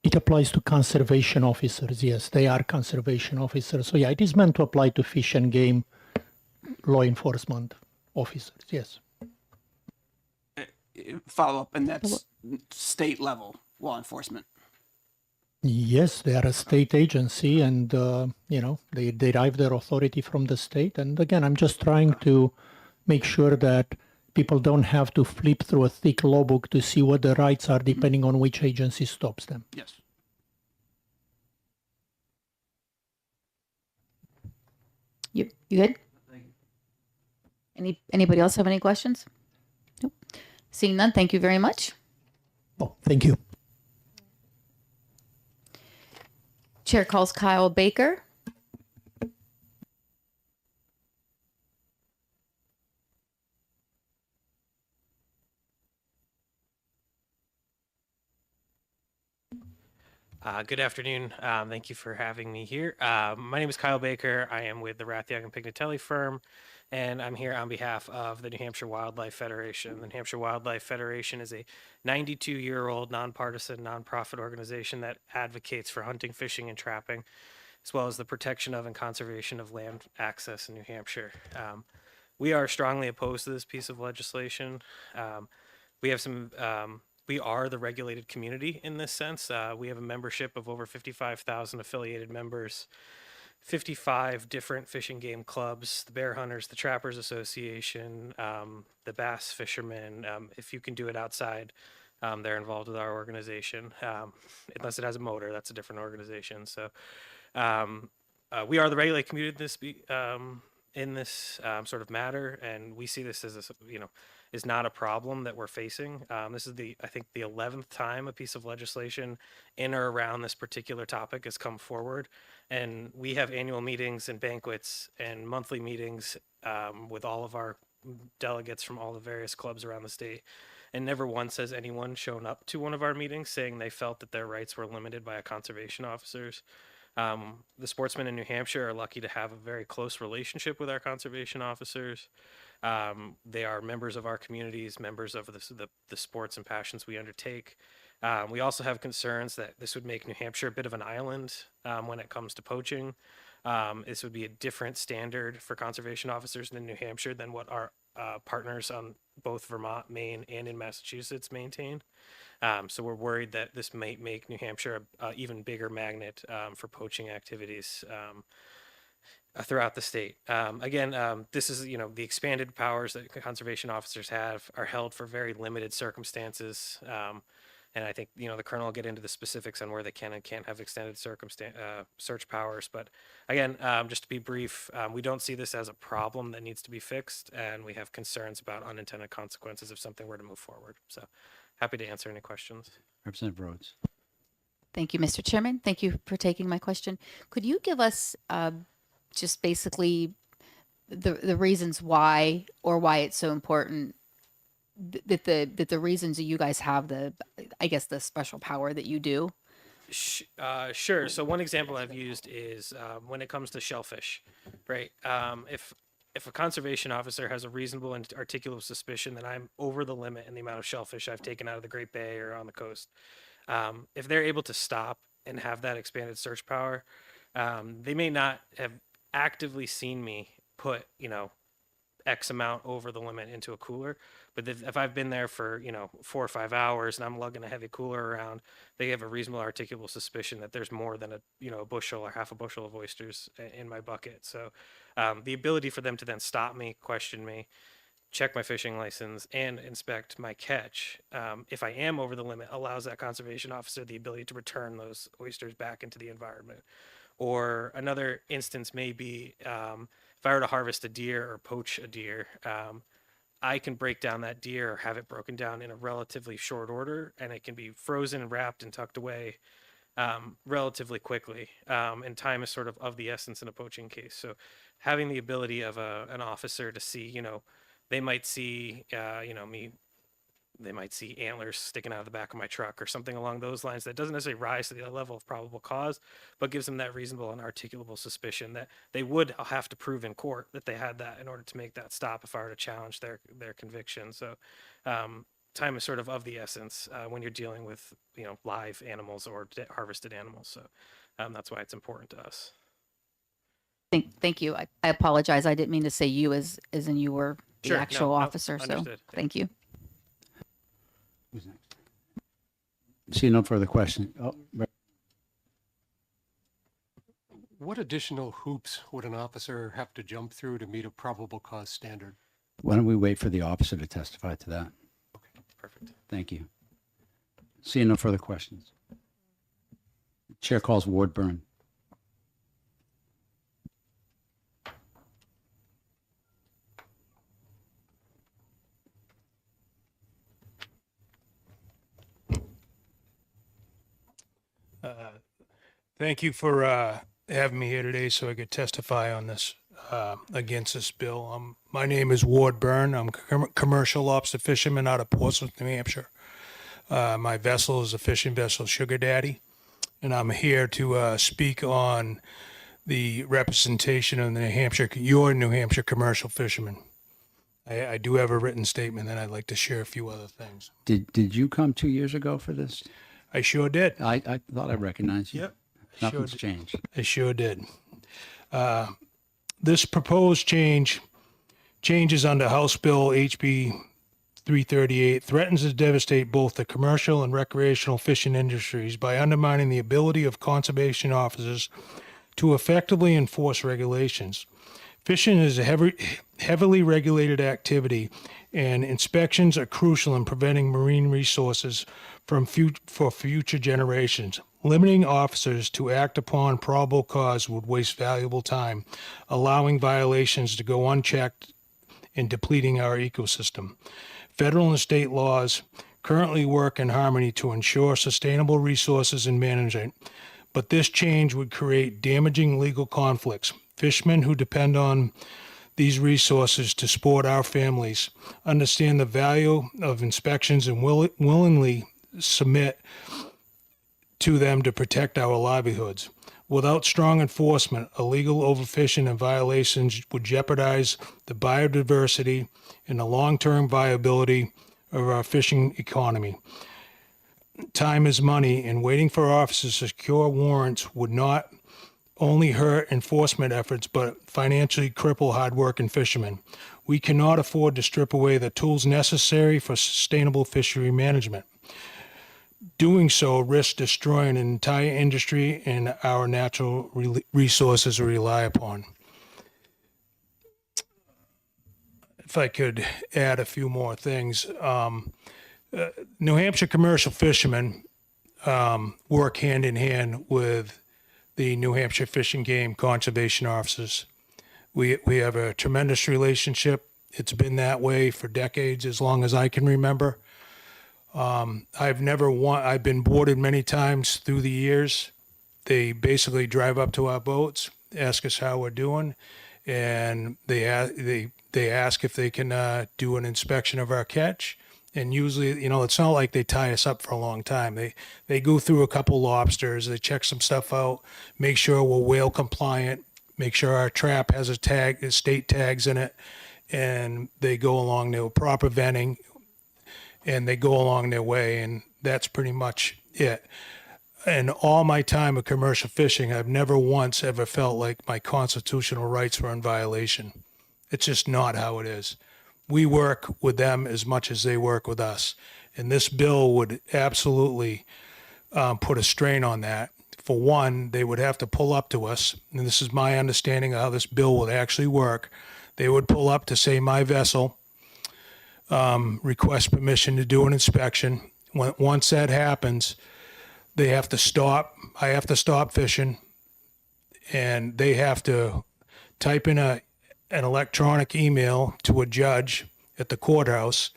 It applies to conservation officers. Yes, they are conservation officers. So yeah, it is meant to apply to fish and game law enforcement officers. Yes. Follow up, and that's state level law enforcement. Yes, they are a state agency, and they derive their authority from the state. And again, I'm just trying to make sure that people don't have to flip through a thick law book to see what the rights are, depending on which agency stops them. Yes. You good? Anybody else have any questions? Nope. Seeing none, thank you very much. Oh, thank you. Chair calls Kyle Baker. Good afternoon. Thank you for having me here. My name is Kyle Baker. I am with the Rathjag and Pignatelli firm, and I'm here on behalf of the New Hampshire Wildlife Federation. The New Hampshire Wildlife Federation is a 92-year-old nonpartisan nonprofit organization that advocates for hunting, fishing, and trapping, as well as the protection of and conservation of land access in New Hampshire. We are strongly opposed to this piece of legislation. We have some we are the regulated community in this sense. We have a membership of over 55,000 affiliated members, 55 different fishing game clubs, the Bear Hunters, the Trappers Association, the Bass Fishermen. If you can do it outside, they're involved with our organization. Unless it has a motor, that's a different organization. So we are the regulated community in this sort of matter, and we see this as a, is not a problem that we're facing. This is I think the 11th time a piece of legislation in or around this particular topic has come forward. And we have annual meetings and banquets and monthly meetings with all of our delegates from all the various clubs around the state. And never once has anyone shown up to one of our meetings saying they felt that their rights were limited by conservation officers. The sportsmen in New Hampshire are lucky to have a very close relationship with our conservation officers. They are members of our communities, members of the sports and passions we undertake. We also have concerns that this would make New Hampshire a bit of an island when it comes to poaching. This would be a different standard for conservation officers in New Hampshire than what our partners on both Vermont, Maine, and in Massachusetts maintain. So we're worried that this might make New Hampshire an even bigger magnet for poaching activities throughout the state. Again, this is, the expanded powers that conservation officers have are held for very limited circumstances. And I think, the colonel will get into the specifics on where they can and can't have extended search powers. But again, just to be brief, we don't see this as a problem that needs to be fixed, and we have concerns about unintended consequences if something were to move forward. So happy to answer any questions. Representative Rhodes. Thank you, Mr. Chairman. Thank you for taking my question. Could you give us just basically the reasons why it's so important that the reasons that you guys have the special power that you do? Sure. So one example I've used is when it comes to shellfish, right? If a conservation officer has a reasonable and articulable suspicion that I'm over the limit in the amount of shellfish I've taken out of the Great Bay or on the coast, if they're able to stop and have that expanded search power, they may not have actively seen me put, X amount over the limit into a cooler. But if I've been there for, 4 or 5 hours and I'm lugging a heavy cooler around, they have a reasonable articulable suspicion that there's more than a bushel or half a bushel of oysters in my bucket. So the ability for them to then stop me, question me, check my fishing license, and inspect my catch, if I am over the limit, allows that conservation officer the ability to return those oysters back into the environment. Or another instance may be if I were to harvest a deer or poach a deer, I can break down that deer or have it broken down in a relatively short order, and it can be frozen and wrapped and tucked away relatively quickly. And time is sort of the essence in a poaching case. So having the ability of an officer to see, they might see, they might see antlers sticking out of the back of my truck or something along those lines that doesn't necessarily rise to the level of probable cause, but gives them that reasonable and articulable suspicion that they would have to prove in court that they had that in order to make that stop if I were to challenge their conviction. So time is sort of the essence when you're dealing with, live animals or harvested animals. So that's why it's important to us. Thank you. I apologize. I didn't mean to say you as in you were the Sure. actual No, officer. So understood. thank you. Who's next? See no further questions. Oh, right. What additional hoops would an officer have to jump through to meet a probable cause standard? Why don't we wait for the officer to testify to that? Perfect. Thank you. Seeing no further questions. Chair calls Ward Byrne. Thank you for having me here today so I could testify on this against this bill. My name is Ward Byrne. I'm a commercial lobster fisherman out of Portsmouth, New Hampshire. My vessel is a fishing vessel, Sugar Daddy, and I'm here to speak on the representation of your New Hampshire commercial fishermen. I do have a written statement, and I'd like to share a few other things. Did you come 2 years ago for this? I sure did. I thought I recognized you. Yep. Nothing's changed. I sure did. This proposed changes under House Bill HB 338 threatens to devastate both the commercial and recreational fishing industries by undermining the ability of conservation officers to effectively enforce regulations. Fishing is a heavily regulated activity, and inspections are crucial in preventing marine resources for future generations. Limiting officers to act upon probable cause would waste valuable time, allowing violations to go unchecked and depleting our ecosystem. Federal and state laws currently work in harmony to ensure sustainable resources and management, but this change would create damaging legal conflicts. Fishermen who depend on these resources to support our families understand the value of inspections and willingly submit to them to protect our livelihoods. Without strong enforcement, illegal overfishing and violations would jeopardize the biodiversity and the long-term viability of our fishing economy. Time is money, and waiting for officers to secure warrants would not only hurt enforcement efforts, but financially cripple hardworking fishermen. We cannot afford to strip away the tools necessary for sustainable fishery management. Doing so risks destroying an entire industry and our natural resources we rely upon. If I could add a few more things. New Hampshire commercial fishermen work hand in hand with the New Hampshire Fish and Game Conservation Officers. We have a tremendous relationship. It's been that way for decades, as long as I can remember. I've been boarded many times through the years. They basically drive up to our boats, ask us how we're doing, and they ask if they can do an inspection of our catch. And usually, you know, it's not like they tie us up for a long time. They go through a couple lobsters, they check some stuff out, make sure we're whale compliant, make sure our trap has a tag, state tags in it, and they go along their proper venting, and they go along their way, and that's pretty much it. In all my time of commercial fishing, I've never once ever felt like my constitutional rights were in violation. It's just not how it is. We work with them as much as they work with us. And this bill would absolutely put a strain on that. For one, they would have to pull up to us, and this is my understanding of how this bill would actually work. They would pull up to say my vessel, request permission to do an inspection. Once that happens, they have to stop. I have to stop fishing, and they have to type in an electronic email to a judge at the courthouse,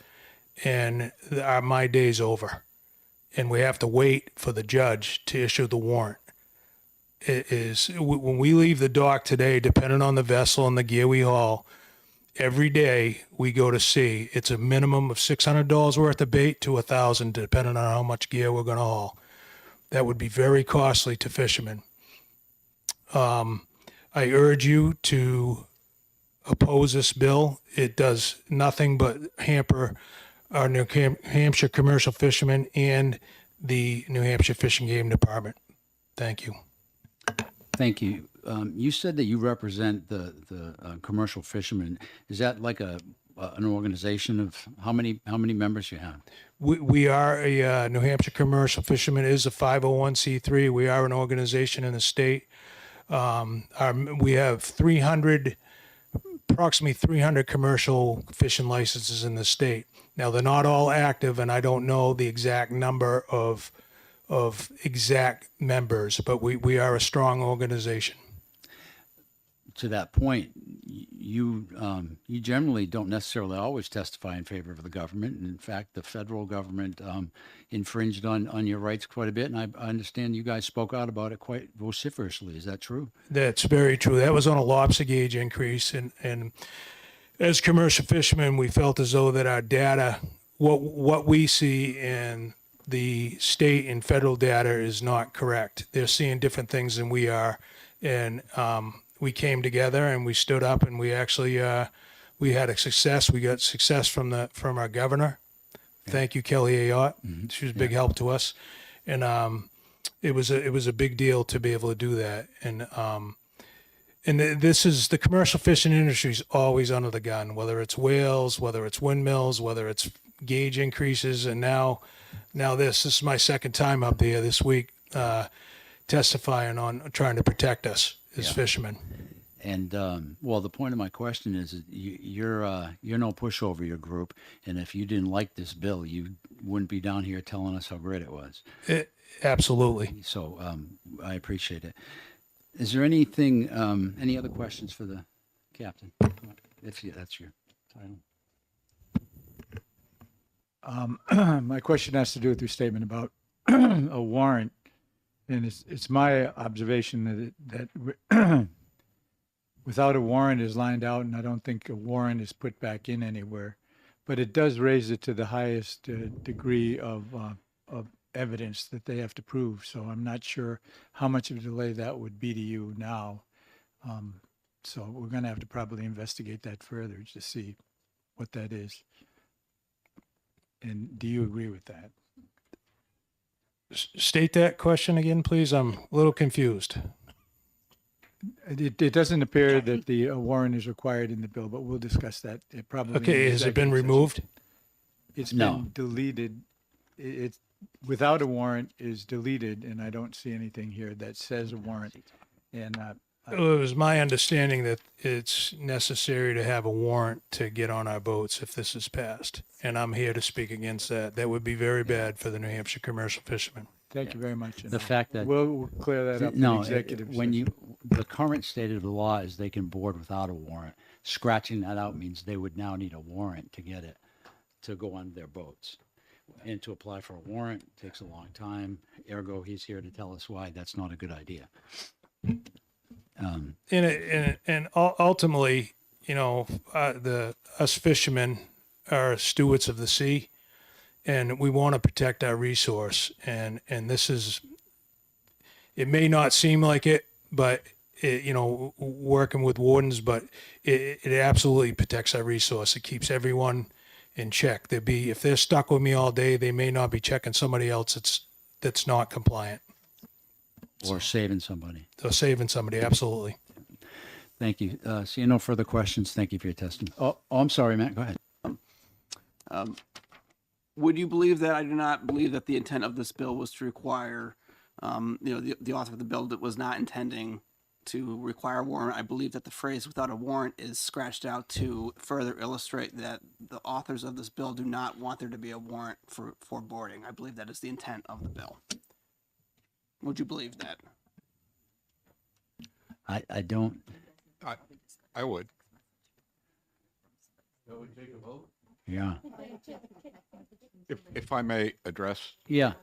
and my day's over. And we have to wait for the judge to issue the warrant. It is when we leave the dock today, depending on the vessel and the gear we haul, every day we go to sea, it's a minimum of $600 worth of bait to $1,000, depending on how much gear we're going to haul. That would be very costly to fishermen. I urge you to oppose this bill. It does nothing but hamper our New Hampshire commercial fishermen and the New Hampshire Fish and Game Department. Thank you. Thank you. You said that you represent the commercial fishermen. Is that like an organization of how many members you have? We are a New Hampshire Commercial Fishermen is a 501c3. We are an organization in the state. We have approximately 300 commercial fishing licenses in the state. Now, they're not all active, and I don't know the exact number of exact members, but we are a strong organization. To that point, you generally don't necessarily always testify in favor of the government. And in fact, the federal government infringed on your rights quite a bit. And I understand you guys spoke out about it quite vociferously. Is that true? That's very true. That was on a lobster gauge increase. And as commercial fishermen, we felt as though that our data, what we see in the state and federal data is not correct. They're seeing different things than we are. And we came together and we stood up, and we actually we had a success. We got success from our governor. Thank you, Kelly Ayotte. She was a big help to us, and it was a big deal to be able to do that. And this is the commercial fishing industry is always under the gun, whether it's whales, whether it's windmills, whether it's gauge increases, and now this is my second time up there this week testifying on trying to protect us as fishermen. And well, the point of my question is you're no pushover, your group. And if you didn't like this bill, you wouldn't be down here telling us how great it was. Absolutely. So I appreciate it. Is there anything, any other questions for the captain? If that's your title. My question has to do with your statement about a warrant. And it's my observation that without a warrant is lined out, and I don't think a warrant is put back in anywhere, but it does raise it to the highest degree of evidence that they have to prove. So I'm not sure how much of a delay that would be to you now. So we're going to have to probably investigate that further to see what that is. And do you agree with that? State that question again, please. I'm a little confused. It doesn't appear that the warrant is required in the bill, but we'll discuss that. It probably Okay, has it been removed? It's No. been deleted. It's without a warrant is deleted, and I don't see anything here that says a warrant. And It was my understanding that it's necessary to have a warrant to get on our boats if this is passed. And I'm here to speak against that. That would be very bad for the New Hampshire commercial fishermen. thank you very much. The fact that we'll clear that up in no, executive when session. the current state of the law is they can board without a warrant. Scratching that out means they would now need a warrant to get it to go on their boats. And to apply for a warrant takes a long time. Ergo, he's here to tell us why that's not a good idea. And ultimately, you know, us fishermen are stewards of the sea. and we want to protect our resource. And this is, it may not seem like it, but working with wardens, but it absolutely protects our resource. It keeps everyone in check. If they're stuck with me all day, they may not be checking somebody else that's not compliant. Or saving somebody. So saving somebody, absolutely. Thank you. Seeing no further questions, thank you for your testimony. Oh, I'm sorry, Matt, go ahead. Would you believe that I do not believe that the intent of this bill was to require, the author of the bill that was not intending to require a warrant? I believe that the phrase "without a warrant" is scratched out to further illustrate that the authors of this bill do not want there to be a warrant for boarding. I believe that is the intent of the bill. Would you believe that? I don't. I would. Yeah. If I may address. Yeah.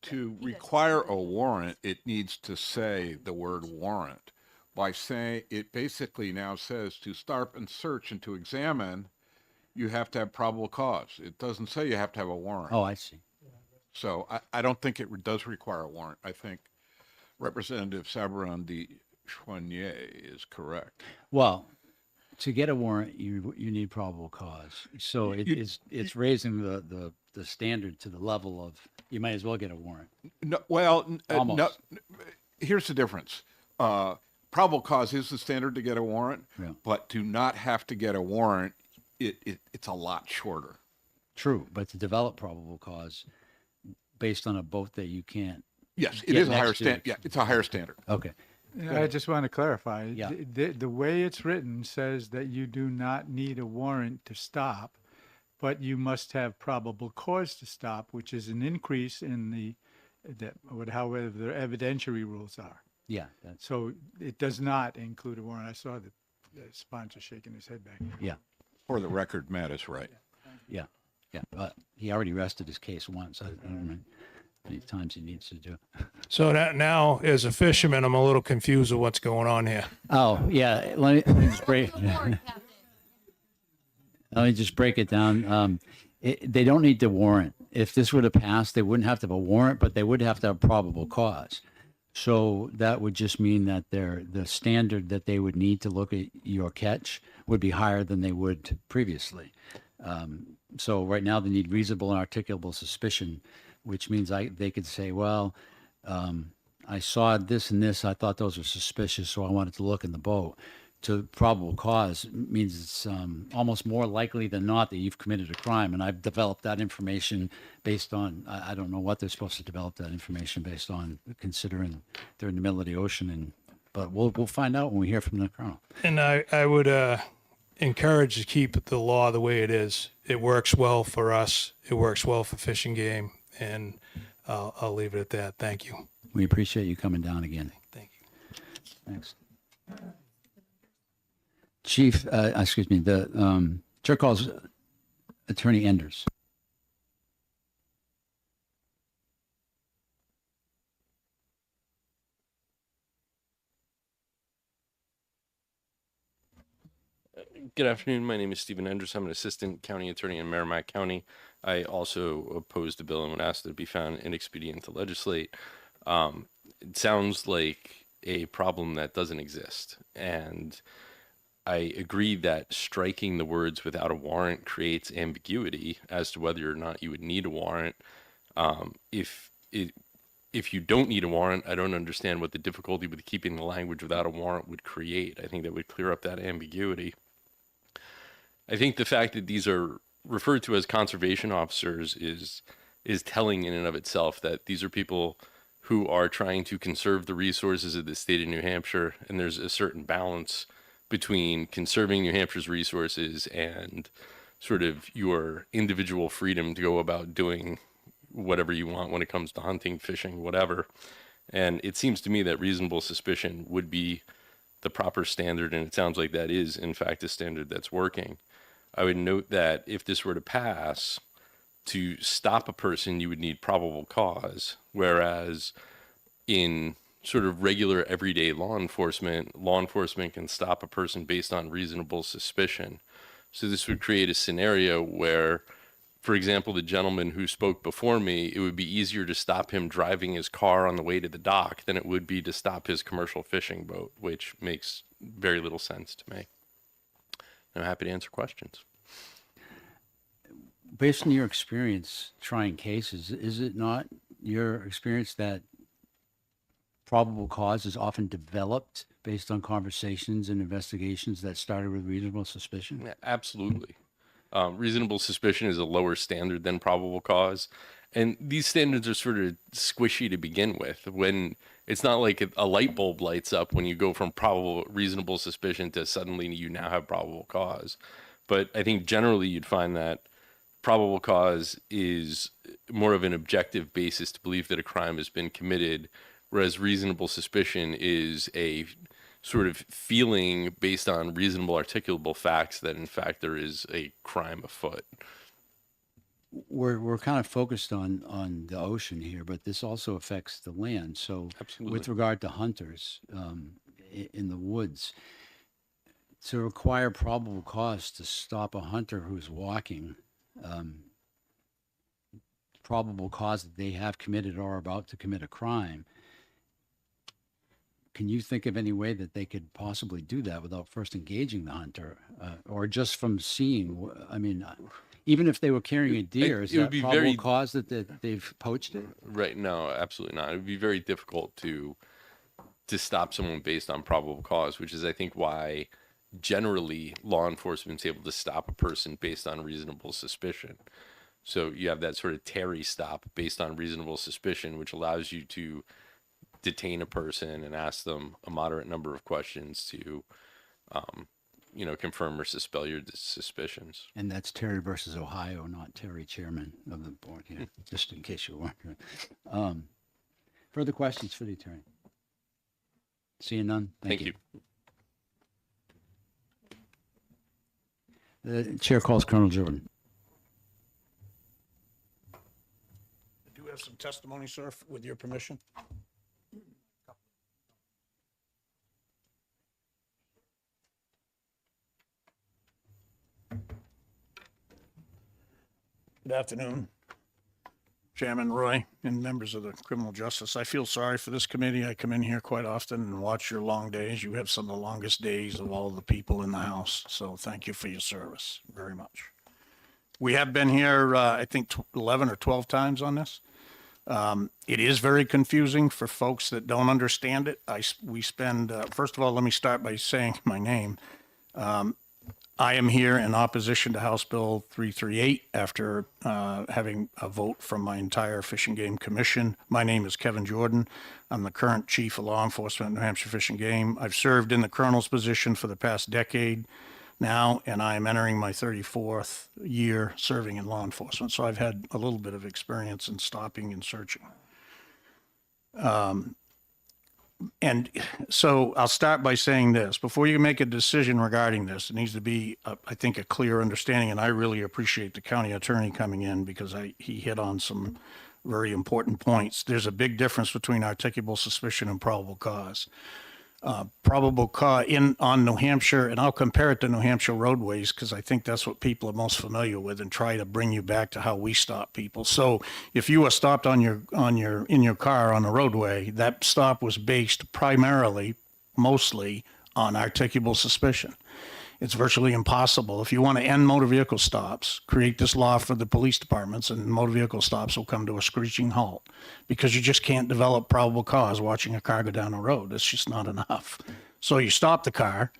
To require a warrant, it needs to say the word warrant. By saying, it basically now says to start and search and to examine, you have to have probable cause. It doesn't say you have to have a warrant. Oh, I see. So I don't think it does require a warrant. I think Representative Sabran de Chouanier is correct. Well, to get a warrant, you need probable cause. So it's raising the standard to the level of, you might as well get a warrant. No, well, Almost. no. Here's the difference. Probable cause is the standard to get a warrant, Yeah. but to not have to get a warrant, it's a lot shorter. True, but to develop probable cause based on a boat that you can't. Yes, it get is a higher next to- standard. Yeah, it's a higher standard. Okay. Yeah, I just want to clarify. Yeah. The way it's written says that you do not need a warrant to stop, but you must have probable cause to stop, which is an increase in however the evidentiary rules are. Yeah. So it does not include a warrant. I saw the sponsor shaking his head back. Yeah. For the record, Matt is right. Yeah. Yeah. But he already rested his case once. I don't know how many times he needs to do. So now, as a fisherman, I'm a little confused with what's going on here. Oh, yeah. Let me just break. Let me just break it down. They don't need the warrant. If this were to pass, they wouldn't have to have a warrant, but they would have to have probable cause. So that would just mean that the standard that they would need to look at your catch would be higher than they would previously. So right now they need reasonable and articulable suspicion, which means they could say, well, I saw this and this. I thought those were suspicious, so I wanted to look in the boat. To probable cause means it's almost more likely than not that you've committed a crime. And I've developed that information based on, I don't know what they're supposed to develop that information based on, considering they're in the middle of the ocean. But we'll find out when we hear from the colonel. And I would encourage to keep the law the way it is. It works well for us. It works well for Fish and Game. And I'll leave it at that. Thank you. We appreciate you coming down again. Thank you. Thanks. Chief, excuse me, the chair calls Attorney Enders. Good afternoon. My name is Stephen Enders. I'm an assistant county attorney in Merrimack County. I also opposed the bill and would ask that it be found inexpedient to legislate. It sounds like a problem that doesn't exist. And I agree that striking the words "without a warrant" creates ambiguity as to whether or not you would need a warrant. If you don't need a warrant, I don't understand what the difficulty with keeping the language "without a warrant" would create. I think that would clear up that ambiguity. I think the fact that these are referred to as conservation officers is telling in and of itself that these are people who are trying to conserve the resources of the state of New Hampshire, and there's a certain balance between conserving New Hampshire's resources and sort of your individual freedom to go about doing whatever you want when it comes to hunting, fishing, whatever. And it seems to me that reasonable suspicion would be the proper standard, and it sounds like that is, in fact, a standard that's working. I would note that if this were to pass, to stop a person, you would need probable cause, whereas in sort of regular everyday law enforcement can stop a person based on reasonable suspicion. So this would create a scenario where, for example, the gentleman who spoke before me, it would be easier to stop him driving his car on the way to the dock than it would be to stop his commercial fishing boat, which makes very little sense to me. I'm happy to answer questions. Based on your experience trying cases, is it not your experience that probable cause is often developed based on conversations and investigations that started with reasonable suspicion? Yeah, absolutely. Reasonable suspicion is a lower standard than probable cause. And these standards are sort of squishy to begin with. When it's not like a light bulb lights up when you go from reasonable suspicion to suddenly you now have probable cause. But I think generally you'd find that probable cause is more of an objective basis to believe that a crime has been committed, whereas reasonable suspicion is a sort of feeling based on reasonable articulable facts that in fact there is a crime afoot. We're kind of focused on the ocean here, but this also affects the land. So Absolutely. with regard to hunters in the woods, to require probable cause to stop a hunter who's walking, probable cause that they have committed or are about to commit a crime, can you think of any way that they could possibly do that without first engaging the hunter, or just from seeing? I mean, even if they were carrying a deer, is it would that be probable very- cause that they've poached it? Right. No, absolutely not. It would be very difficult to stop someone based on probable cause, which is, I think, why generally law enforcement is able to stop a person based on reasonable suspicion. So you have that sort of Terry stop based on reasonable suspicion, which allows you to detain a person and ask them a moderate number of questions to, confirm or dispel your suspicions. And that's Terry versus Ohio, not Terry, chairman of the board here, just in case you're wondering. Further questions for the attorney? Seeing none? Thank you. The chair calls Colonel Jordan. I do have some testimony, sir, with your permission. Good afternoon, Chairman Roy and members of the Criminal Justice. I feel sorry for this committee. I come in here quite often and watch your long days. You have some of the longest days of all the people in the House, so thank you for your service very much. We have been here, I think, 11 or 12 times on this. It is very confusing for folks that don't understand it. We spend, first of all, let me start by saying my name. I am here in opposition to House Bill 338 after having a vote from my entire Fish and Game Commission. My name is Kevin Jordan. I'm the current Chief of Law Enforcement at New Hampshire Fish and Game. I've served in the Colonel's position for the past decade now, and I am entering my 34th year serving in law enforcement. So I've had a little bit of experience in stopping and searching. And so I'll start by saying this. Before you make a decision regarding this, it needs to be, I think, a clear understanding, and I really appreciate the county attorney coming in because he hit on some very important points. There's a big difference between articulable suspicion and probable cause. Probable cause on New Hampshire, and I'll compare it to New Hampshire roadways because I think that's what people are most familiar with, and try to bring you back to how we stop people. So if you were stopped in your car on the roadway, that stop was based mostly on articulable suspicion. It's virtually impossible. If you want to end motor vehicle stops, create this law for the police departments, and motor vehicle stops will come to a screeching halt because you just can't develop probable cause watching a car go down the road. It's just not enough. So you stop the car,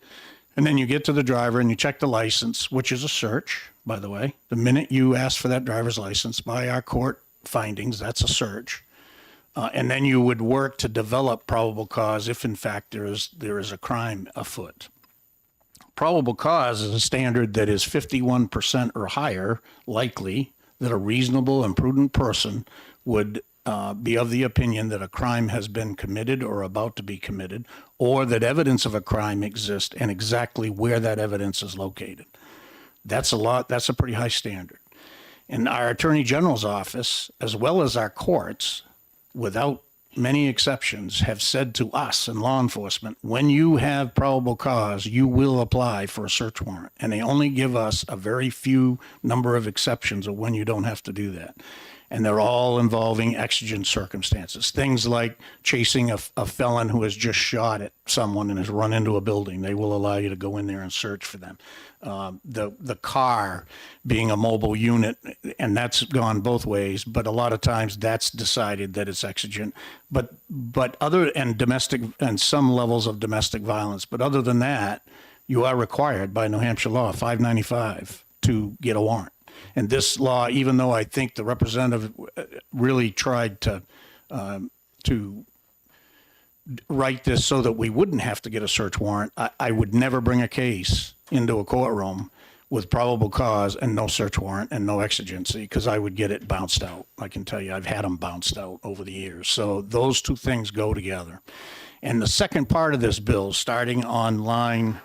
and then you get to the driver and you check the license, which is a search, by the way. The minute you ask for that driver's license by our court findings, that's a search. And then you would work to develop probable cause if, in fact, there is a crime afoot. Probable cause is a standard that is 51% or higher likely that a reasonable and prudent person would be of the opinion that a crime has been committed or about to be committed, or that evidence of a crime exists and exactly where that evidence is located. That's a pretty high standard. And our Attorney General's office, as well as our courts, without many exceptions, have said to us in law enforcement, when you have probable cause, you will apply for a search warrant. And they only give us a very few number of exceptions of when you don't have to do that. And they're all involving exigent circumstances. Things like chasing a felon who has just shot at someone and has run into a building. They will allow you to go in there and search for them. The car being a mobile unit, and that's gone both ways, but a lot of times that's decided that it's exigent. But other, and domestic, and some levels of domestic violence. But other than that, you are required by New Hampshire law, 595, to get a warrant. And this law, even though I think the representative really tried to write this so that we wouldn't have to get a search warrant, I would never bring a case into a courtroom with probable cause and no search warrant and no exigency, because I would get it bounced out. I can tell you, I've had them bounced out over the years. So those two things go together. And the second part of this bill, starting on line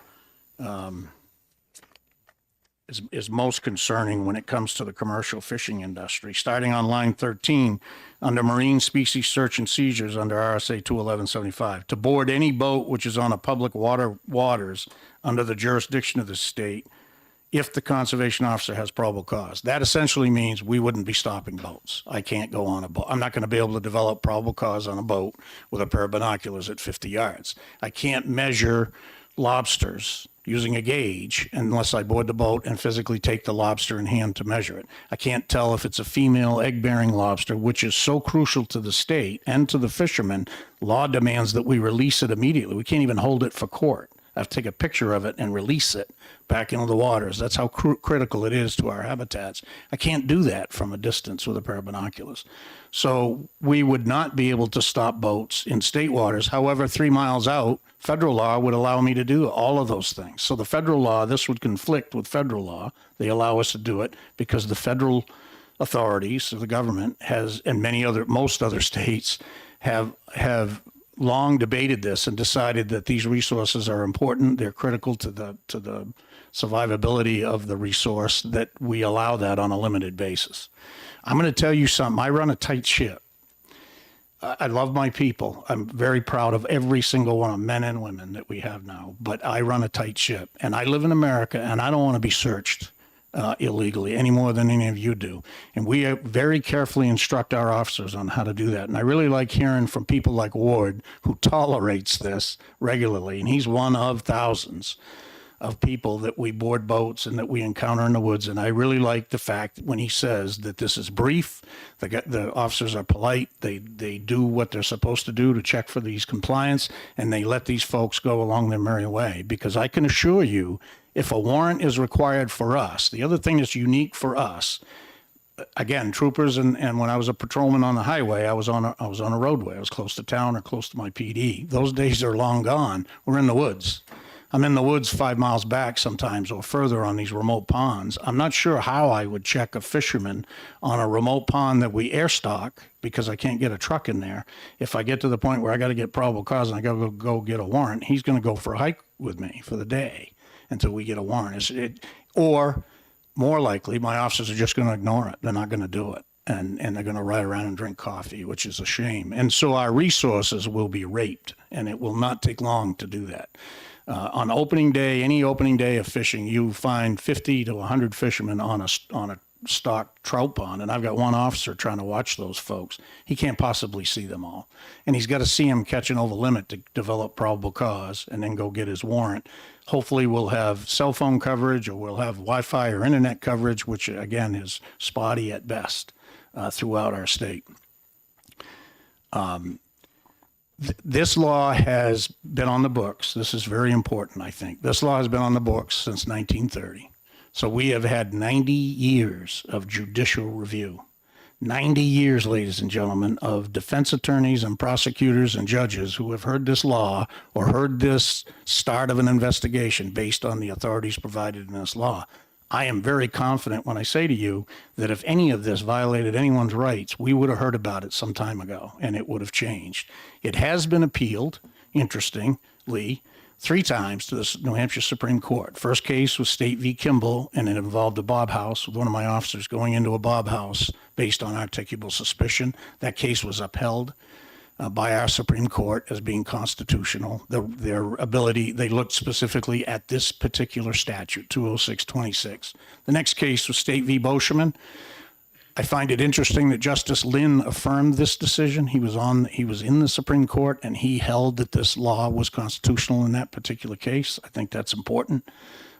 is most concerning when it comes to the commercial fishing industry. Starting on line 13, under marine species search and seizures under RSA 21175, to board any boat which is on a public waters under the jurisdiction of the state if the conservation officer has probable cause. That essentially means we wouldn't be stopping boats. I can't go on a boat. I'm not going to be able to develop probable cause on a boat with a pair of binoculars at 50 yards. I can't measure lobsters using a gauge unless I board the boat and physically take the lobster in hand to measure it. I can't tell if it's a female egg-bearing lobster, which is so crucial to the state and to the fishermen. Law demands that we release it immediately. We can't even hold it for court. I have to take a picture of it and release it back into the waters. That's how critical it is to our habitats. I can't do that from a distance with a pair of binoculars. So we would not be able to stop boats in state waters. However, 3 miles out, federal law would allow me to do all of those things. So the federal law, this would conflict with federal law. They allow us to do it because the federal authorities, so the government has, and most other states have long debated this and decided that these resources are important. They're critical to the survivability of the resource, that we allow that on a limited basis. I'm going to tell you something. I run a tight ship. I love my people. I'm very proud of every single one of men and women that we have now, but I run a tight ship, and I live in America, and I don't want to be searched illegally any more than any of you do. And we very carefully instruct our officers on how to do that. And I really like hearing from people like Ward, who tolerates this regularly. And he's one of thousands of people that we board boats and that we encounter in the woods. And I really like the fact when he says that this is brief, the officers are polite, they do what they're supposed to do to check for these compliance, and they let these folks go along their merry way. Because I can assure you, if a warrant is required for us, the other thing that's unique for us, again, troopers, and when I was a patrolman on the highway, I was on a roadway. I was close to town or close to my PD. Those days are long gone. We're in the woods. I'm in the woods 5 miles back sometimes or further on these remote ponds. I'm not sure how I would check a fisherman on a remote pond that we air stock, because I can't get a truck in there. If I get to the point where I got to get probable cause and I got to go get a warrant, he's going to go for a hike with me for the day until we get a warrant. Or more likely, my officers are just going to ignore it. They're not going to do it. And they're going to ride around and drink coffee, which is a shame. And so our resources will be raped, and it will not take long to do that. On opening day, any opening day of fishing, you find 50 to 100 fishermen on a stock trout pond, and I've got one officer trying to watch those folks. He can't possibly see them all, and he's got to see them catching over limit to develop probable cause and then go get his warrant. Hopefully we'll have cell phone coverage, or we'll have Wi-Fi or internet coverage, which again is spotty at best throughout our state. This law has been on the books. This is very important, I think. This law has been on the books since 1930. So we have had 90 years of judicial review. 90 years, ladies and gentlemen, of defense attorneys and prosecutors and judges who have heard this law or heard this start of an investigation based on the authorities provided in this law. I am very confident when I say to you that if any of this violated anyone's rights, we would have heard about it some time ago, and it would have changed. It has been appealed, interestingly, 3 times to the New Hampshire Supreme Court. First case was State v. Kimball, and it involved a Bob house with one of my officers going into a Bob house based on articulable suspicion. That case was upheld. by our Supreme Court as being constitutional. Their ability, they looked specifically at this particular statute, 20626. The next case was State v. Boschman. I find it interesting that Justice Lynn affirmed this decision. He was in the Supreme Court, and he held that this law was constitutional in that particular case. I think that's important.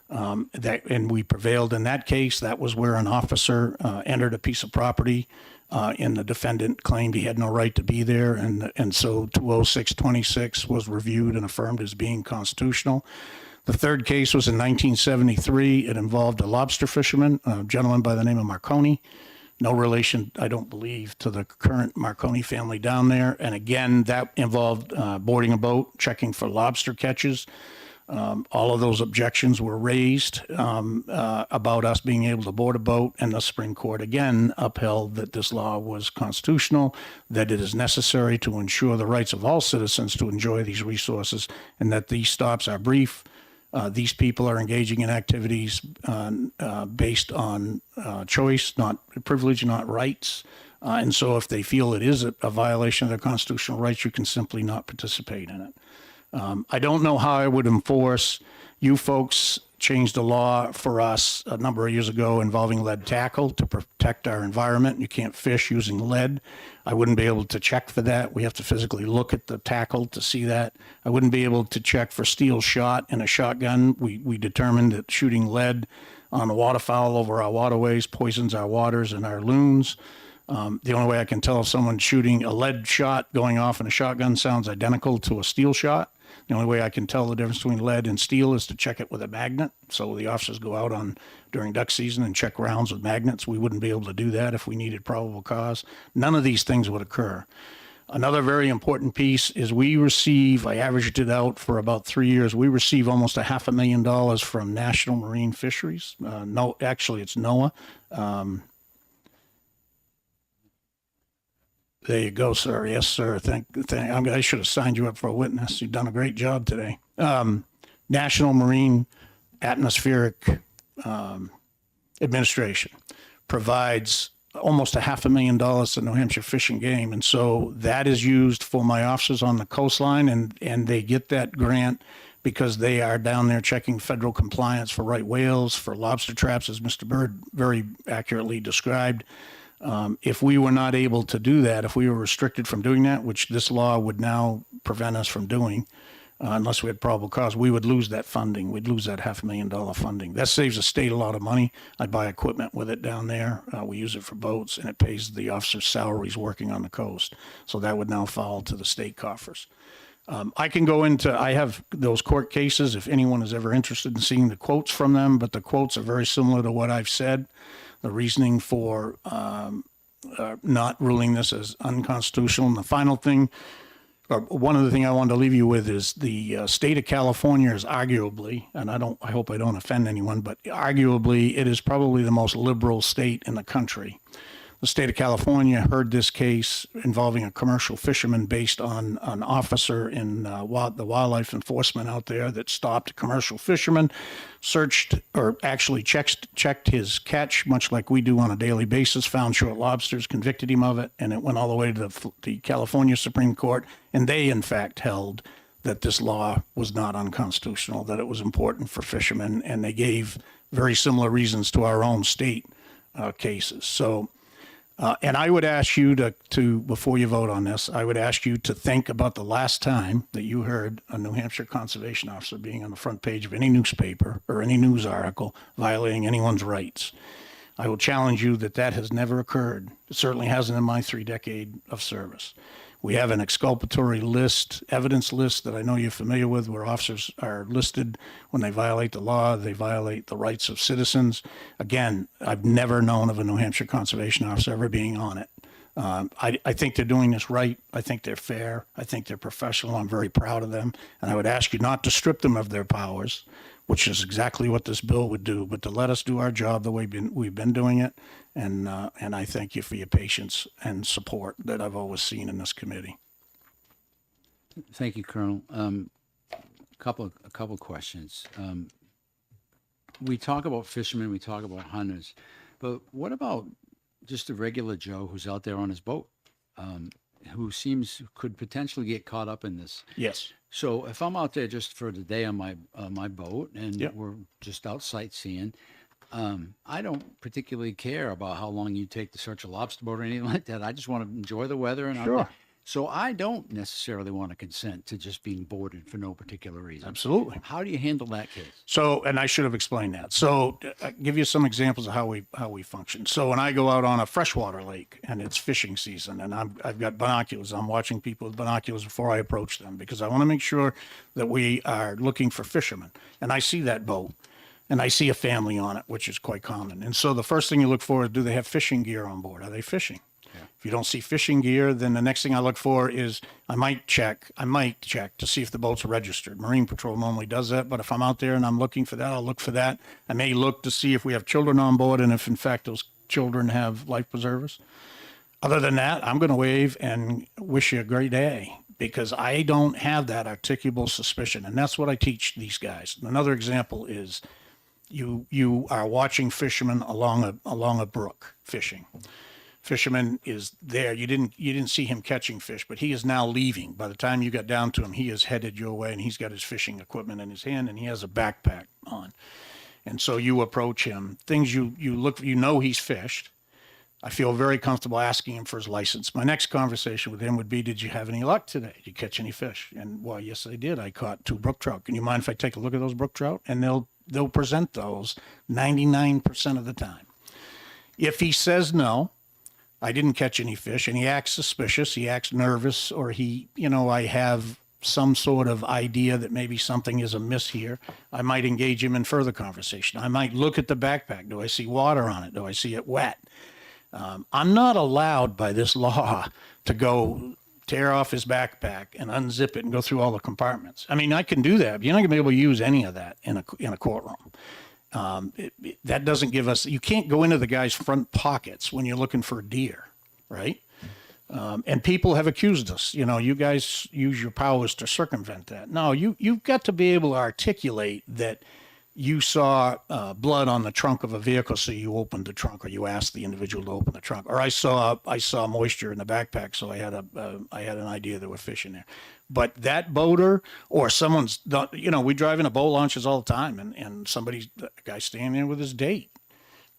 And we prevailed in that case. That was where an officer entered a piece of property, and the defendant claimed he had no right to be there, and so 20626 was reviewed and affirmed as being constitutional. The third case was in 1973. It involved a lobster fisherman, a gentleman by the name of Marconi. No relation, I don't believe, to the current Marconi family down there. And again, that involved boarding a boat, checking for lobster catches. All of those objections were raised about us being able to board a boat, and the Supreme Court again upheld that this law was constitutional, that it is necessary to ensure the rights of all citizens to enjoy these resources, and that these stops are brief. These people are engaging in activities based on choice, not privilege, not rights. And so if they feel it is a violation of their constitutional rights, you can simply not participate in it. I don't know how I would enforce. You folks changed a law for us a number of years ago involving lead tackle to protect our environment. You can't fish using lead. I wouldn't be able to check for that. We have to physically look at the tackle to see that. I wouldn't be able to check for steel shot in a shotgun. We determined that shooting lead on a waterfowl over our waterways poisons our waters and our loons. The only way I can tell if someone's shooting a lead shot going off in a shotgun sounds identical to a steel shot. The only way I can tell the difference between lead and steel is to check it with a magnet. So the officers go out during duck season and check rounds with magnets. We wouldn't be able to do that if we needed probable cause. None of these things would occur. Another very important piece is I averaged it out for about 3 years, we receive almost $500,000 from National Marine Fisheries. No, actually it's NOAA. There you go, sir. Yes, sir. I should have signed you up for a witness. You've done a great job today. National Marine Atmospheric Administration provides almost $500,000 to New Hampshire Fish and Game. And so that is used for my officers on the coastline, and they get that grant because they are down there checking federal compliance for right whales, for lobster traps, as Mr. Byrd very accurately described. If we were not able to do that, if we were restricted from doing that, which this law would now prevent us from doing, unless we had probable cause, we would lose that funding. We'd lose that $500,000 funding. That saves the state a lot of money. I'd buy equipment with it down there. We use it for boats, and it pays the officers' salaries working on the coast. So that would now fall to the state coffers. I have those court cases if anyone is ever interested in seeing the quotes from them, but the quotes are very similar to what I've said. The reasoning for not ruling this as unconstitutional. And the final thing, one other thing I wanted to leave you with is the state of California is arguably, and I hope I don't offend anyone, but arguably it is probably the most liberal state in the country. The state of California heard this case involving a commercial fisherman based on an officer in the wildlife enforcement out there that stopped a commercial fisherman, searched or actually checked his catch, much like we do on a daily basis, found short lobsters, convicted him of it, and it went all the way to the California Supreme Court, and they in fact held that this law was not unconstitutional, that it was important for fishermen, and they gave very similar reasons to our own state cases. So. And I would ask you to, before you vote on this, I would ask you to think about the last time that you heard a New Hampshire conservation officer being on the front page of any newspaper or any news article violating anyone's rights. I will challenge you that has never occurred. It certainly hasn't in my 3 decades of service. We have an exculpatory list, evidence list that I know you're familiar with, where officers are listed when they violate the law, they violate the rights of citizens. Again, I've never known of a New Hampshire conservation officer ever being on it. I think they're doing this right. I think they're fair. I think they're professional. I'm very proud of them. And I would ask you not to strip them of their powers, which is exactly what this bill would do, but to let us do our job the way we've been doing it. And I thank you for your patience and support that I've always seen in this committee. Thank you, Colonel. A couple questions. We talk about fishermen, we talk about hunters, but what about just a regular Joe who's out there on his boat, who could potentially get caught up in this. Yes. So if I'm out there just for the day on my boat and Yep. we're just out sightseeing, I don't particularly care about how long you take to search a lobster boat or anything like that. I just want to enjoy the weather and Sure. so I don't necessarily want to consent to just being boarded for no particular reason. Absolutely. How do you handle that case? So, and I should have explained that. So, I give you some examples of how we function. So, when I go out on a freshwater lake and it's fishing season, and I've got binoculars, I'm watching people with binoculars before I approach them because I want to make sure that we are looking for fishermen. And I see that boat, and I see a family on it, which is quite common. And so, the first thing you look for is, do they have fishing gear on board? Are they fishing? If you don't see fishing gear, then the next thing I look for is I might check to see if the boat's registered. Marine Patrol normally does that, but if I'm out there and I'm looking for that, I'll look for that. I may look to see if we have children on board and if in fact those children have life preservers. Other than that, I'm going to wave and wish you a great day because I don't have that articulable suspicion. And that's what I teach these guys. Another example is you are watching fishermen along a brook fishing. Fisherman is there. You didn't see him catching fish, but he is now leaving. By the time you got down to him, he is headed your way, and he's got his fishing equipment in his hand, and he has a backpack on. And so you approach him. Things you look, he's fished. I feel very comfortable asking him for his license. My next conversation with him would be, did you have any luck today? Did you catch any fish? And well, yes, I did. I caught 2 brook trout. Can you mind if I take a look at those brook trout? And they'll present those 99% of the time. If he says no, I didn't catch any fish, and he acts suspicious, he acts nervous, or I have some sort of idea that maybe something is amiss here, I might engage him in further conversation. I might look at the backpack. Do I see water on it? Do I see it wet? I'm not allowed by this law to go tear off his backpack and unzip it and go through all the compartments. I mean, I can do that, but you're not going to be able to use any of that in a courtroom. That doesn't give us, you can't go into the guy's front pockets when you're looking for a deer, right? And people have accused us, you guys use your powers to circumvent that. No, you've got to be able to articulate that you saw blood on the trunk of a vehicle, so you opened the trunk, or you asked the individual to open the trunk, or I saw moisture in the backpack, so I had an idea there were fish in there. But that boater or someone's, we drive in a boat launches all the time, and a guy standing there with his date,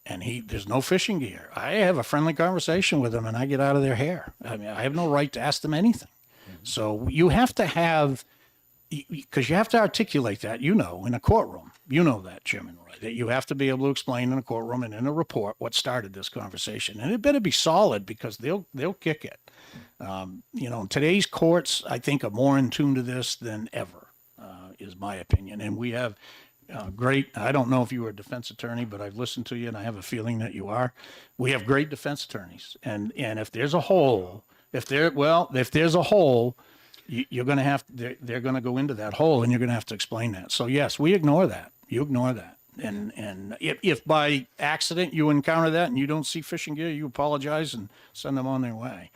and there's no fishing gear. I have a friendly conversation with him, and I get out of their hair. I mean, I have no right to ask them anything. So you have to have, because you have to articulate that, in a courtroom. You know that, Chairman Roy, that you have to be able to explain in a courtroom and in a report what started this conversation. And it better be solid because they'll kick it. Today's courts, I think, are more in tune to this than ever, is my opinion. And we have I don't know if you were a defense attorney, but I've listened to you and I have a feeling that you are. We have great defense attorneys. And if there's a hole, you're going to have, they're going to go into that hole and you're going to have to explain that. So yes, we ignore that. You ignore that. And if by accident you encounter that and you don't see fishing gear, you apologize and send them on their way.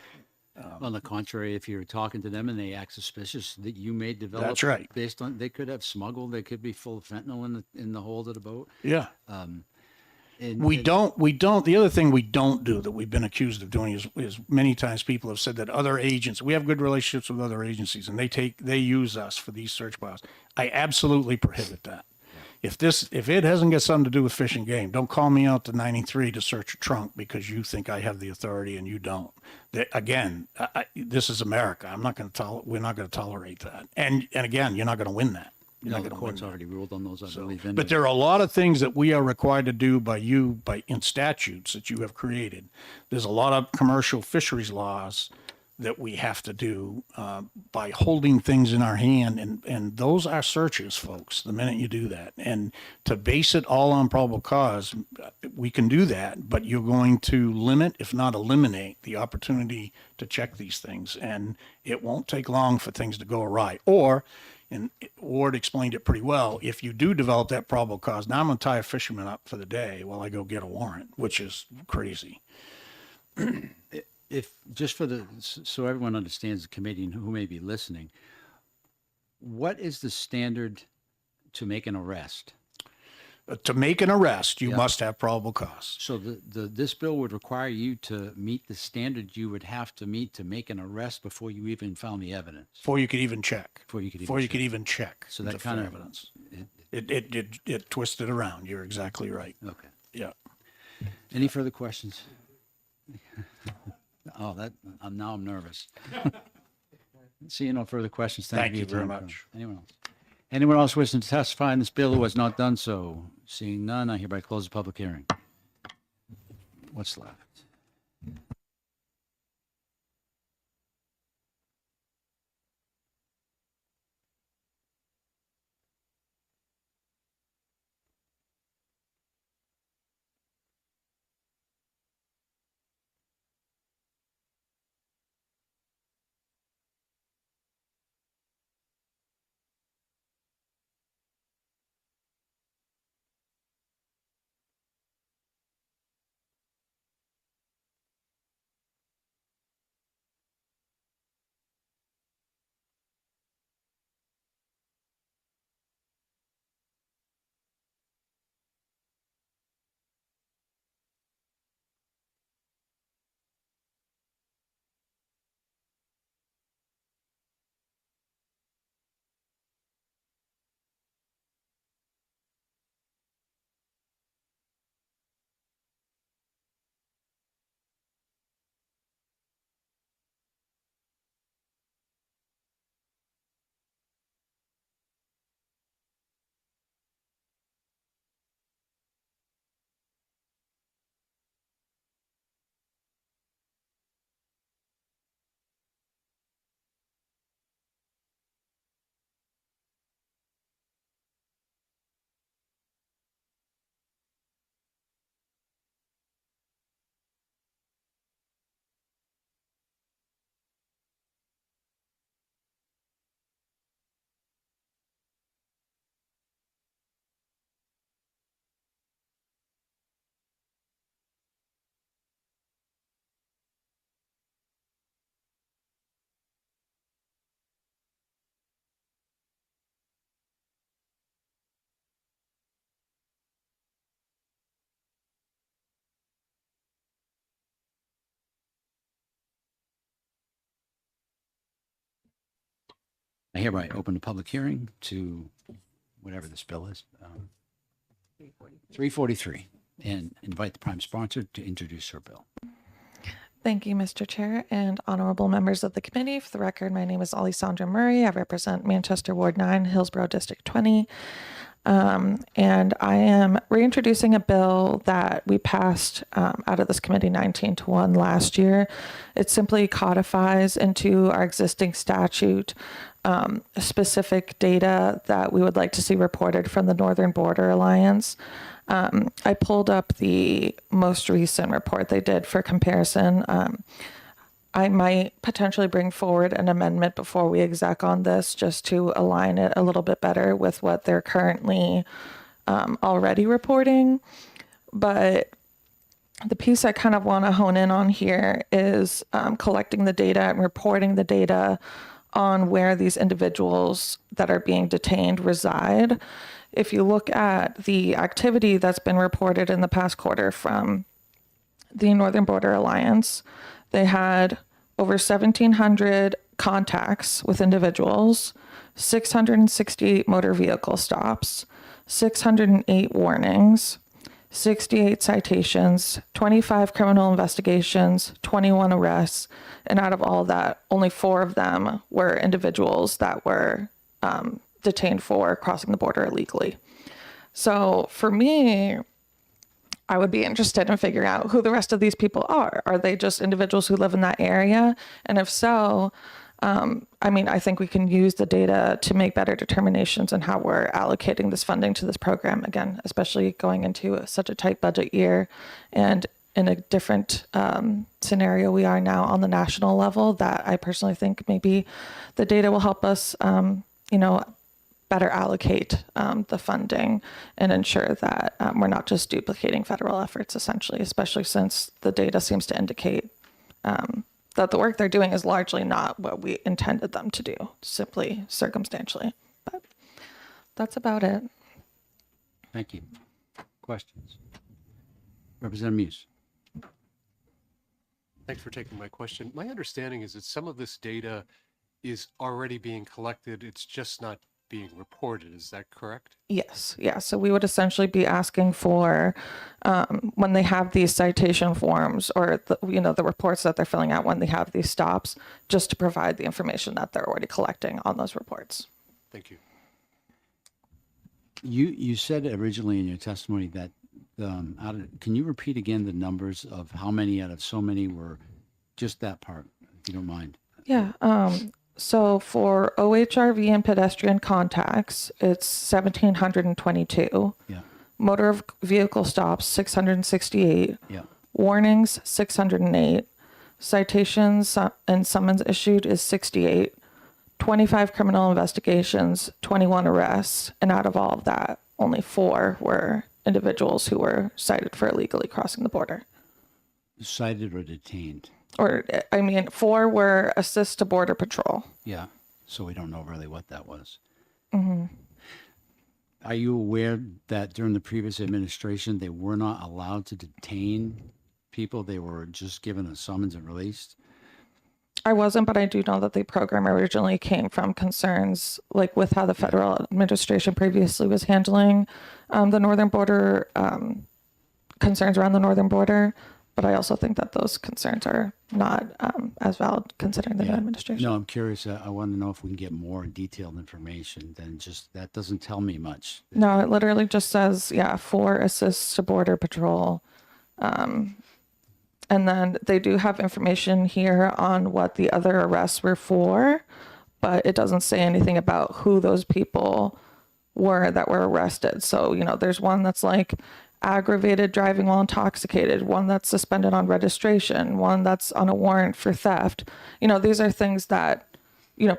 On the contrary, if you're talking to them and they act suspicious, that you may develop. That's right. Based on, they could have smuggled, they could be full of fentanyl in the hold of the boat. Yeah. The other thing we don't do that we've been accused of doing is many times people have said that other agents, we have good relationships with other agencies and they use us for these search files. I absolutely prohibit that. If it hasn't got something to do with fish and game, don't call me out to 93 to search a trunk because you think I have the authority and you don't. This is America. We're not going to tolerate that. And again, you're not going to win that. The court's already ruled on those, I believe. Anyway. But there are a lot of things that we are required to do in statutes that you have created. There's a lot of commercial fisheries laws that we have to do by holding things in our hand. And those are searches, folks, the minute you do that. And to base it all on probable cause, we can do that, but you're going to limit, if not eliminate, the opportunity to check these things. And it won't take long for things to go awry. And Ward explained it pretty well. If you do develop that probable cause, now I'm going to tie a fisherman up for the day while I go get a warrant, which is crazy. So everyone understands the committee and who may be listening, what is the standard to make an arrest? To make an arrest, you Yeah. must have probable cause. So this bill would require you to meet the standard you would have to meet to make an arrest before you even found the evidence. Before you could even check. Before you could even Before you check. could even check. So that the kind of evidence. It twisted around. You're exactly right. Okay. Yeah. Any further questions? Oh, now I'm nervous. Seeing no further questions, thank you Thank for your you very time. much. Anyone else? Anyone else wishing to testify in this bill who has not done so? Seeing none, I hereby close the public hearing. What's left? I hereby open the public hearing to whatever this bill is. 343, and invite the prime sponsor to introduce her bill. Thank you, Mr. Chair and honorable members of the committee. For the record, my name is Alessandra Murray. I represent Manchester Ward 9, Hillsborough District 20. And I am reintroducing a bill that we passed out of this committee 19-1 last year. It simply codifies into our existing statute specific data that we would like to see reported from the Northern Border Alliance. I pulled up the most recent report they did for comparison. I might potentially bring forward an amendment before we exec on this just to align it a little bit better with what they're currently already reporting. But the piece I kind of want to hone in on here is collecting the data and reporting the data on where these individuals that are being detained reside. If you look at the activity that's been reported in the past quarter from the Northern Border Alliance, they had over 1,700 contacts with individuals, 668 motor vehicle stops, 608 warnings, 68 citations, 25 criminal investigations, 21 arrests, and out of all that, only 4 of them were individuals that were detained for crossing the border illegally. So for me, I would be interested in figuring out who the rest of these people are. Are they just individuals who live in that area? And if so, I think we can use the data to make better determinations on how we're allocating this funding to this program, again, especially going into such a tight budget year and in a different scenario we are now on the national level, that I personally think maybe the data will help us, better allocate the funding and ensure that we're not just duplicating federal efforts, essentially, especially since the data seems to indicate that the work they're doing is largely not what we intended them to do, simply circumstantially. But that's about it. Thank you. Questions? Representative Muse. Thanks for taking my question. My understanding is that some of this data is already being collected. It's just not being reported. Is that correct? Yes, yeah. So we would essentially be asking for when they have these citation forms or the reports that they're filling out when they have these stops, just to provide the information that they're already collecting on those reports. Thank you. You said originally in your testimony that can you repeat again the numbers of how many out of so many were just that part, if you don't mind? Yeah. So for OHRV and pedestrian contacts, it's 1,722. Yeah. Motor vehicle stops, 668. Yeah. Warnings, 608. Citations and summons issued is 68. 25 criminal investigations, 21 arrests. And out of all of that, only 4 were individuals who were cited for illegally crossing the border. Cited or detained? Or, I mean, 4 were assist to border patrol. Yeah. So we don't know really what that was. Mm-hmm. Are you aware that during the previous administration, they were not allowed to detain people? They were just given a summons and released? I wasn't, but I do know that the program originally came from concerns like with how the federal administration previously was handling the northern border, concerns around the northern border. But I also think that those concerns are not as valid considering the new administration. No, I'm curious. I want to know if we can get more detailed information than just that. Doesn't tell me much. No, it literally just says, 4 assists to border patrol. And then they do have information here on what the other arrests were for, but it doesn't say anything about who those people were that were arrested. So, there's one that's like aggravated driving while intoxicated, one that's suspended on registration, one that's on a warrant for theft. These are things that,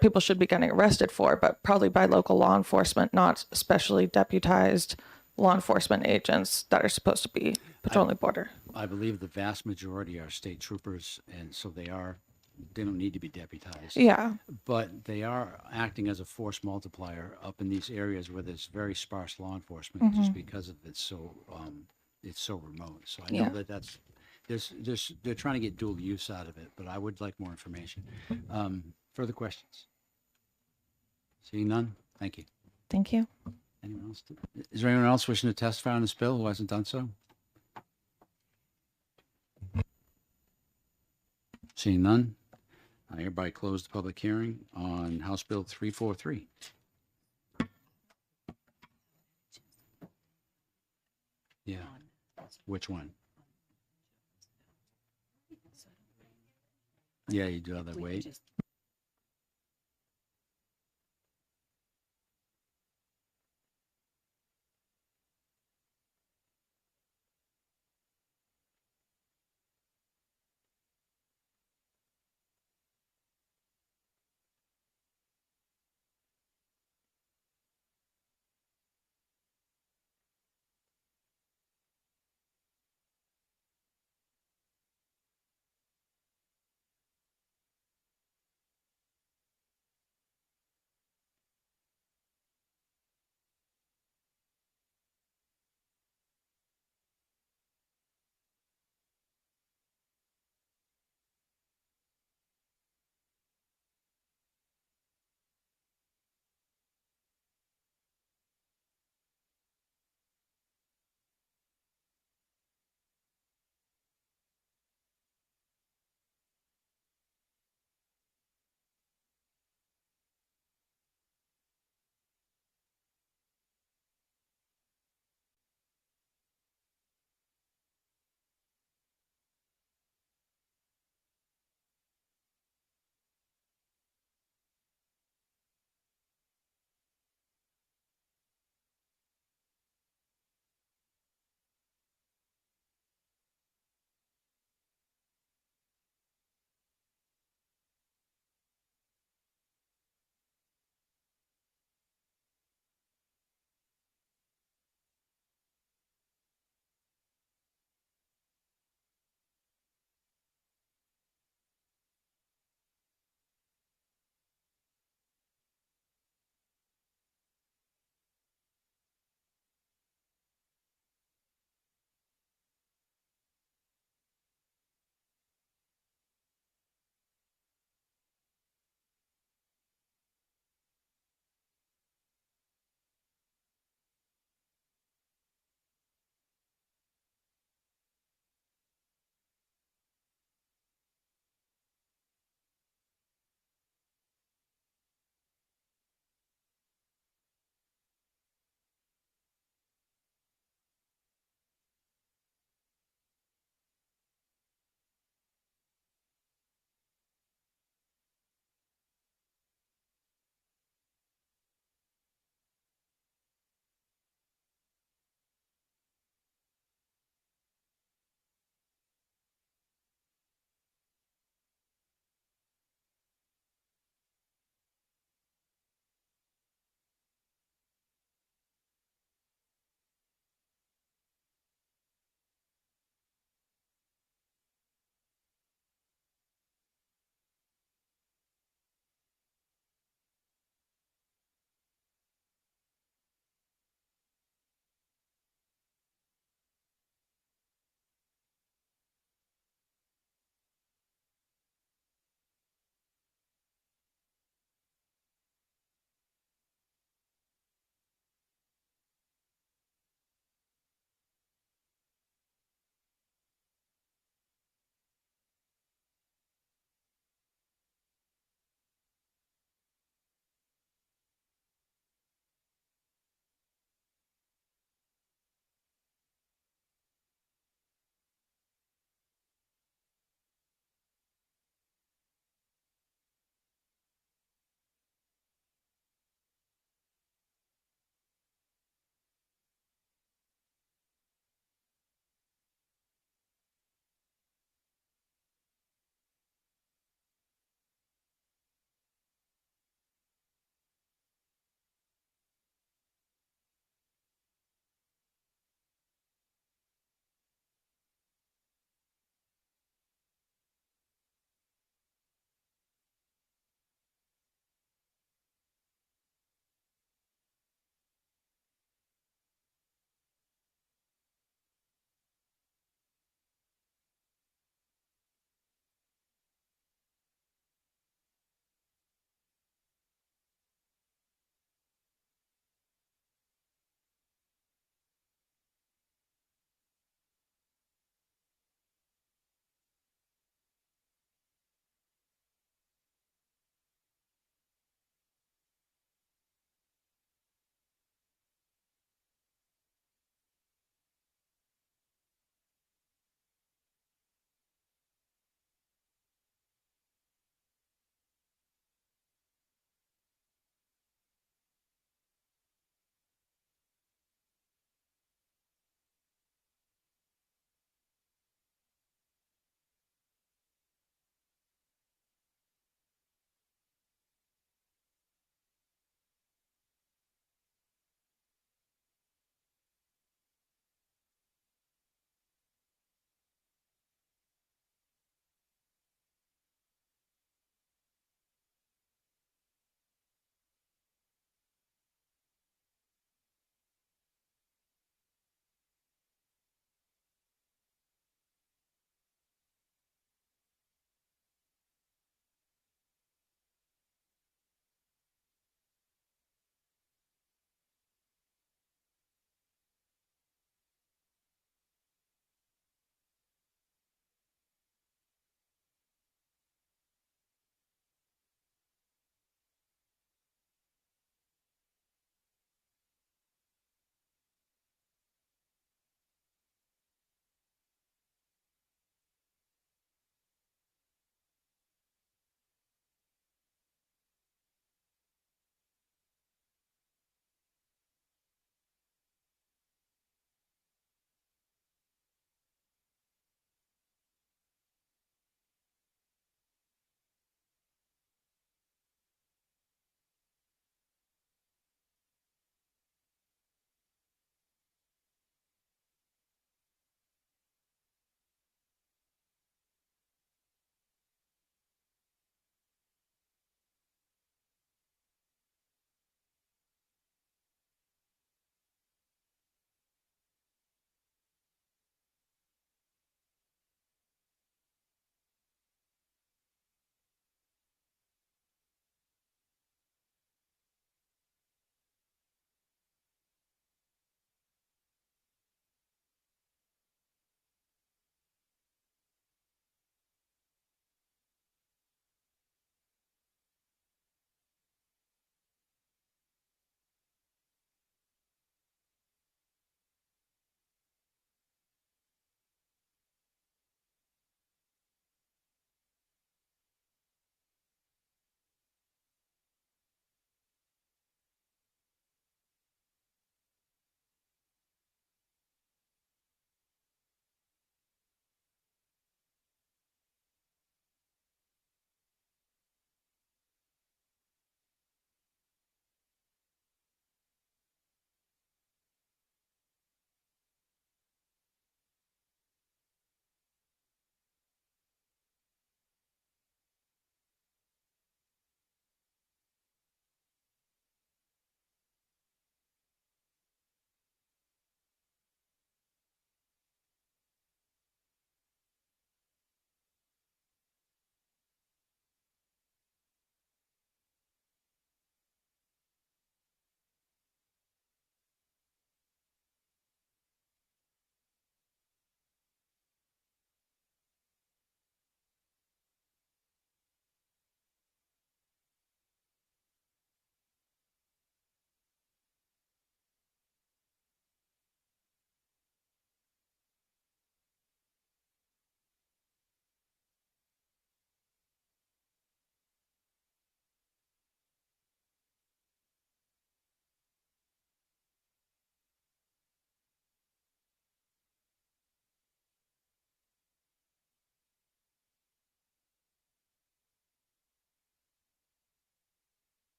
people should be getting arrested for, but probably by local law enforcement, not specially deputized law enforcement agents that are supposed to be patrolling the border. I believe the vast majority are state troopers, and so they don't need to be deputized. Yeah. But they are acting as a force multiplier up in these areas where there's very sparse law enforcement, just because of it's so remote. So I know that they're trying to get dual use out of it, but I would like more information. Further questions? Seeing none, thank you. Thank you. Anyone else? Is there anyone else wishing to testify on this bill who hasn't done so? Seeing none, I hereby close the public hearing on House Bill 343. Yeah. Which one? Yeah, you do have that wait.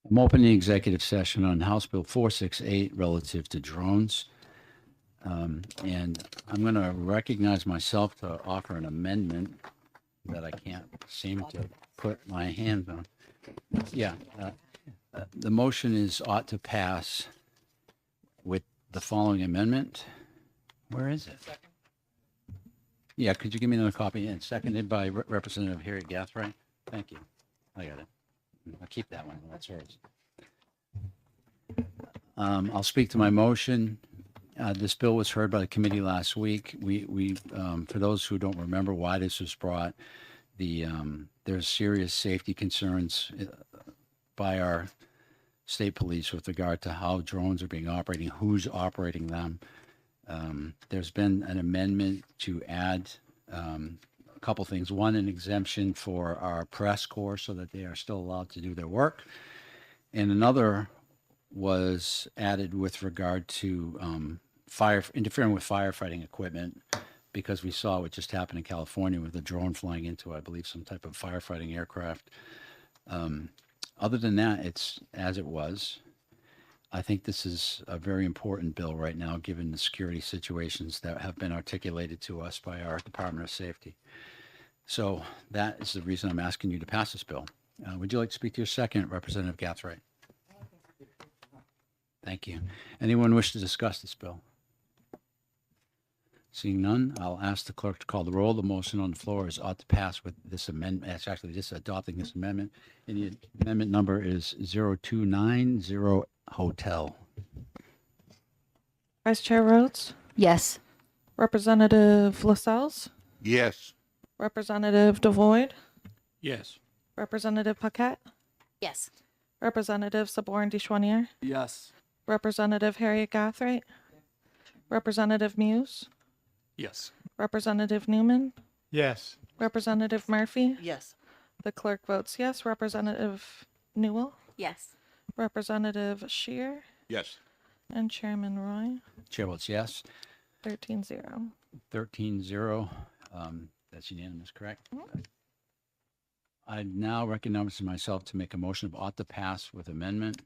I'm opening executive session on House Bill 468 relative to drones. And I'm going to recognize myself to offer an amendment that I can't seem to put my hand on. Yeah, the motion is ought to pass with the following amendment. Where is it? Yeah, could you give me another copy? And seconded by Representative Harry Gathright. Thank you. I got it. I'll keep that one. That's yours. I'll speak to my motion. This bill was heard by the committee last week. We for those who don't remember why this was brought, there's serious safety concerns by our state police with regard to how drones are being operated, who's operating them. There's been an amendment to add a couple things. One, an exemption for our press corps so that they are still allowed to do their work. And another was added with regard to interfering with firefighting equipment, because we saw what just happened in California with a drone flying into, I believe, some type of firefighting aircraft. Other than that, it's as it was. I think this is a very important bill right now, given the security situations that have been articulated to us by our Department of Safety. So that is the reason I'm asking you to pass this bill. Would you like to speak to your second, Representative Gathright? Thank you. Anyone wish to discuss this bill? Seeing none, I'll ask the clerk to call the roll. The motion on the floor is ought to pass with this amendment. It's actually just adopting this amendment. And the amendment number is 0290 Hotel. Vice Chair Rhodes, Yes. Representative Lascelles, Yes. Representative Devoyd, Yes. Representative Paquette, Yes. Representative Sabourne Deschwanier, Yes. Representative Harriet Gathright, Representative Muse, Yes. Representative Newman, Yes. Representative Murphy. Yes. The clerk votes yes. Representative Newell, Yes. Representative Shear, Yes. and Chairman Roy. Chair votes yes. 13-0. 13-0. That's unanimous, correct? I now recognize myself to make a motion of ought to pass with amendment.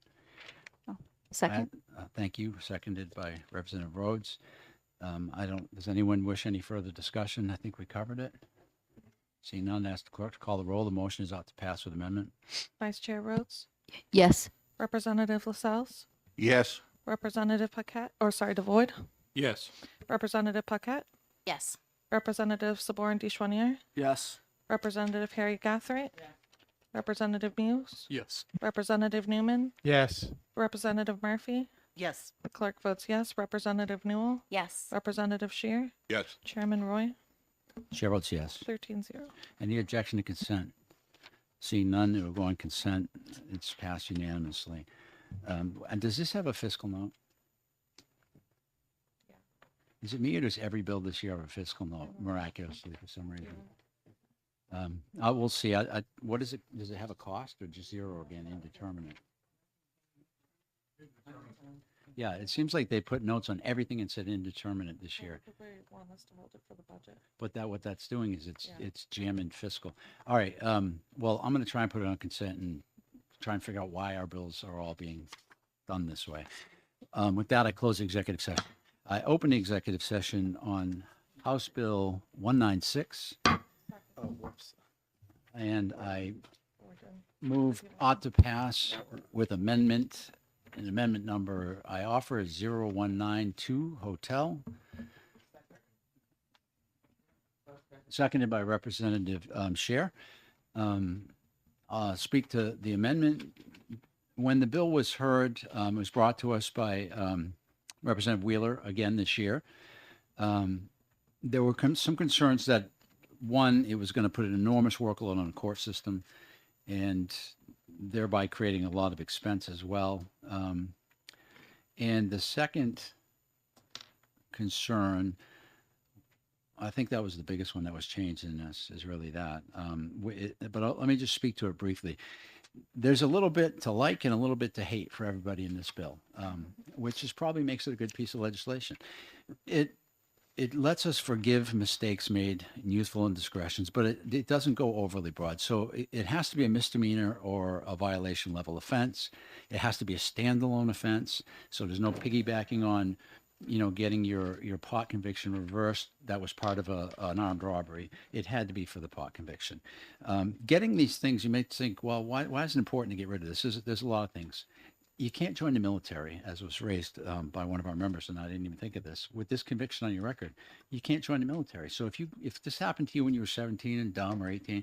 Second. Thank you. Seconded by Representative Rhodes. Does anyone wish any further discussion? I think we covered it. Seeing none, ask the clerk to call the roll. The motion is ought to pass with amendment. Vice Chair Rhodes, Yes. Representative Lascelles, Yes. Representative Paquette, Devoyd, Yes. Representative Paquette, Yes. Representative Sabourne Deschwanier, Yes. Representative Harry Gathright, Representative Muse, Yes. Representative Newman, Yes. Representative Murphy. Yes. The clerk votes yes. Representative Newell, Yes. Representative Shear, Yes. Chairman Roy. Chair votes yes. 13-0. Any objection to consent? Seeing none, it will go on consent. It's passed unanimously. And does this have a fiscal note? Is it me or does every bill this year have a fiscal note miraculously for some reason? I will see. What is it? Does it have a cost or just zero again, indeterminate? Yeah, it seems like they put notes on everything and said indeterminate this year. Want us to hold it for the budget. But what that's doing is it's jamming fiscal. All right. Well, I'm going to try and put it on consent and try and figure out why our bills are all being done this way. With that, I close the executive session. I open the executive session on House Bill 196. And I move ought to pass with amendment. And amendment number I offer is 0192 Hotel. Seconded by Representative Scher. Speak to the amendment. When the bill was heard, it was brought to us by Representative Wheeler again this year. There were some concerns that, one, it was going to put an enormous workload on the court system and thereby creating a lot of expense as well. And the second concern, I think that was the biggest one that was changed in this, is really that. But let me just speak to it briefly. There's a little bit to like and a little bit to hate for everybody in this bill, which is probably makes it a good piece of legislation. It it lets us forgive mistakes made in youthful indiscretions, but it doesn't go overly broad. So it has to be a misdemeanor or a violation level offense. It has to be a standalone offense. So there's no piggybacking on, getting your pot conviction reversed. That was part of an armed robbery. It had to be for the pot conviction. Getting these things, you may think, well, why is it important to get rid of this? There's a lot of things. You can't join the military, as was raised by one of our members, and I didn't even think of this. With this conviction on your record, you can't join the military. So if this happened to you when you were 17 and dumb, or 18,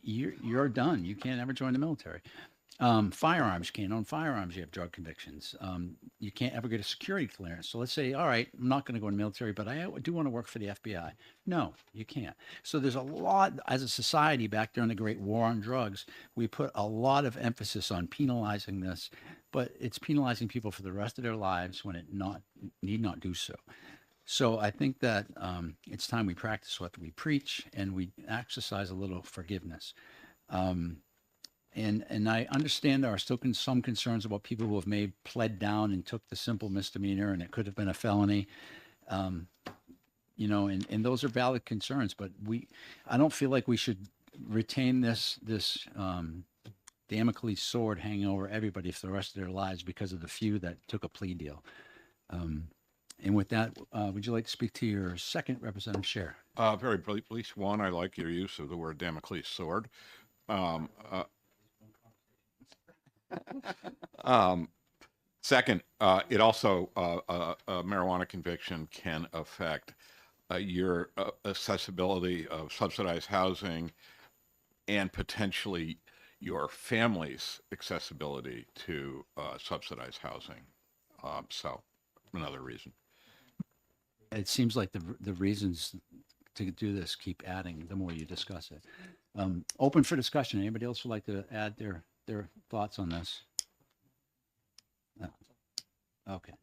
you're done. You can't ever join the military. Firearms, you can't own firearms. You have drug convictions. You can't ever get a security clearance. So let's say, all right, I'm not going to go in the military, but I do want to work for the FBI. No, you can't. So there's a lot, as a society, back during the Great War on Drugs, we put a lot of emphasis on penalizing this, but it's penalizing people for the rest of their lives when it need not do so. So I think that it's time we practice what we preach and we exercise a little forgiveness. And I understand there are still some concerns about people who have pled down and took the simple misdemeanor and it could have been a felony. And those are valid concerns, but I don't feel like we should retain this Damocles sword hanging over everybody for the rest of their lives because of the few that took a plea deal. And with that, would you like to speak to your second, Representative Scher? Very briefly. One, I like your use of the word Damocles sword. Second, it also, a marijuana conviction can affect your accessibility of subsidized housing and potentially your family's accessibility to subsidized housing. So another reason. It seems like the reasons to do this keep adding the more you discuss it. Open for discussion. Anybody else would like to add their thoughts on this? No. Okay.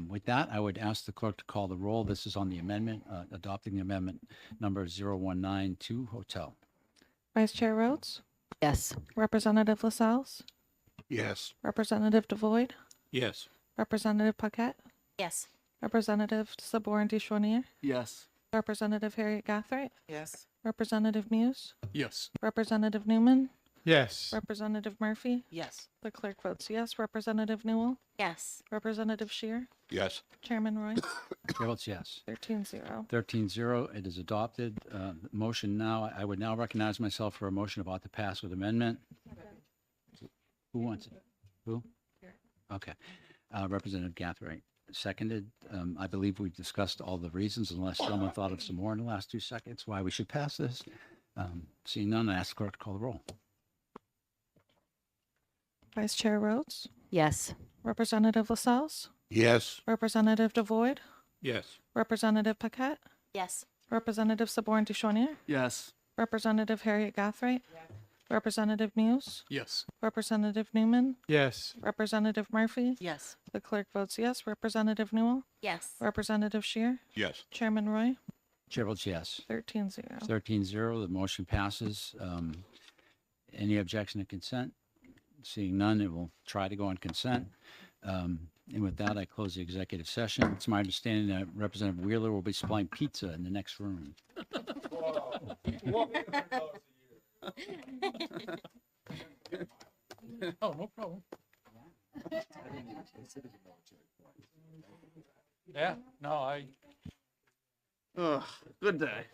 With that, I would ask the clerk to call the roll. This is on the amendment, adopting the amendment number 0192 Hotel. Vice Chair Rhodes? Yes. Representative LaSalle's? Yes. Representative DeVoid? Yes. Representative Paquette? Yes. Representative Sabor and Deschonier? Yes. Representative Harriet Gathright? Yes. Representative Muse? Yes. Representative Newman? Yes. Representative Murphy? Yes. The clerk votes yes. Representative Newell? Yes. Representative Shear? Yes. Chairman Roy? Chair votes yes. 13-0. 13-0, it is adopted. Motion now, I would now recognize myself for a motion about to pass with amendment. Who wants it? Who? Okay. Representative Gathright, seconded. I believe we've discussed all the reasons, unless someone thought of some more in the last 2 seconds, why we should pass this. Seeing none, I ask the clerk to call the roll. Vice Chair Rhodes? Yes. Representative LaSalle's? Yes. Representative DeVoid? Yes. Representative Paquette? Yes. Representative Sabor and Deschonier? Yes. Representative Harriet Gathright? Representative Muse? Yes. Representative Newman? Yes. Representative Murphy? Yes. The clerk votes yes. Representative Newell? Yes. Representative Shear? Yes. Chairman Roy? Chair votes yes. 13-0. 13-0, the motion passes. Any objection to consent? Seeing none, it will try to go on consent. And with that, I close the executive session. It's my understanding that Representative Wheeler will be supplying pizza in the next room. Oh, no problem. Yeah, no, Ugh, good day.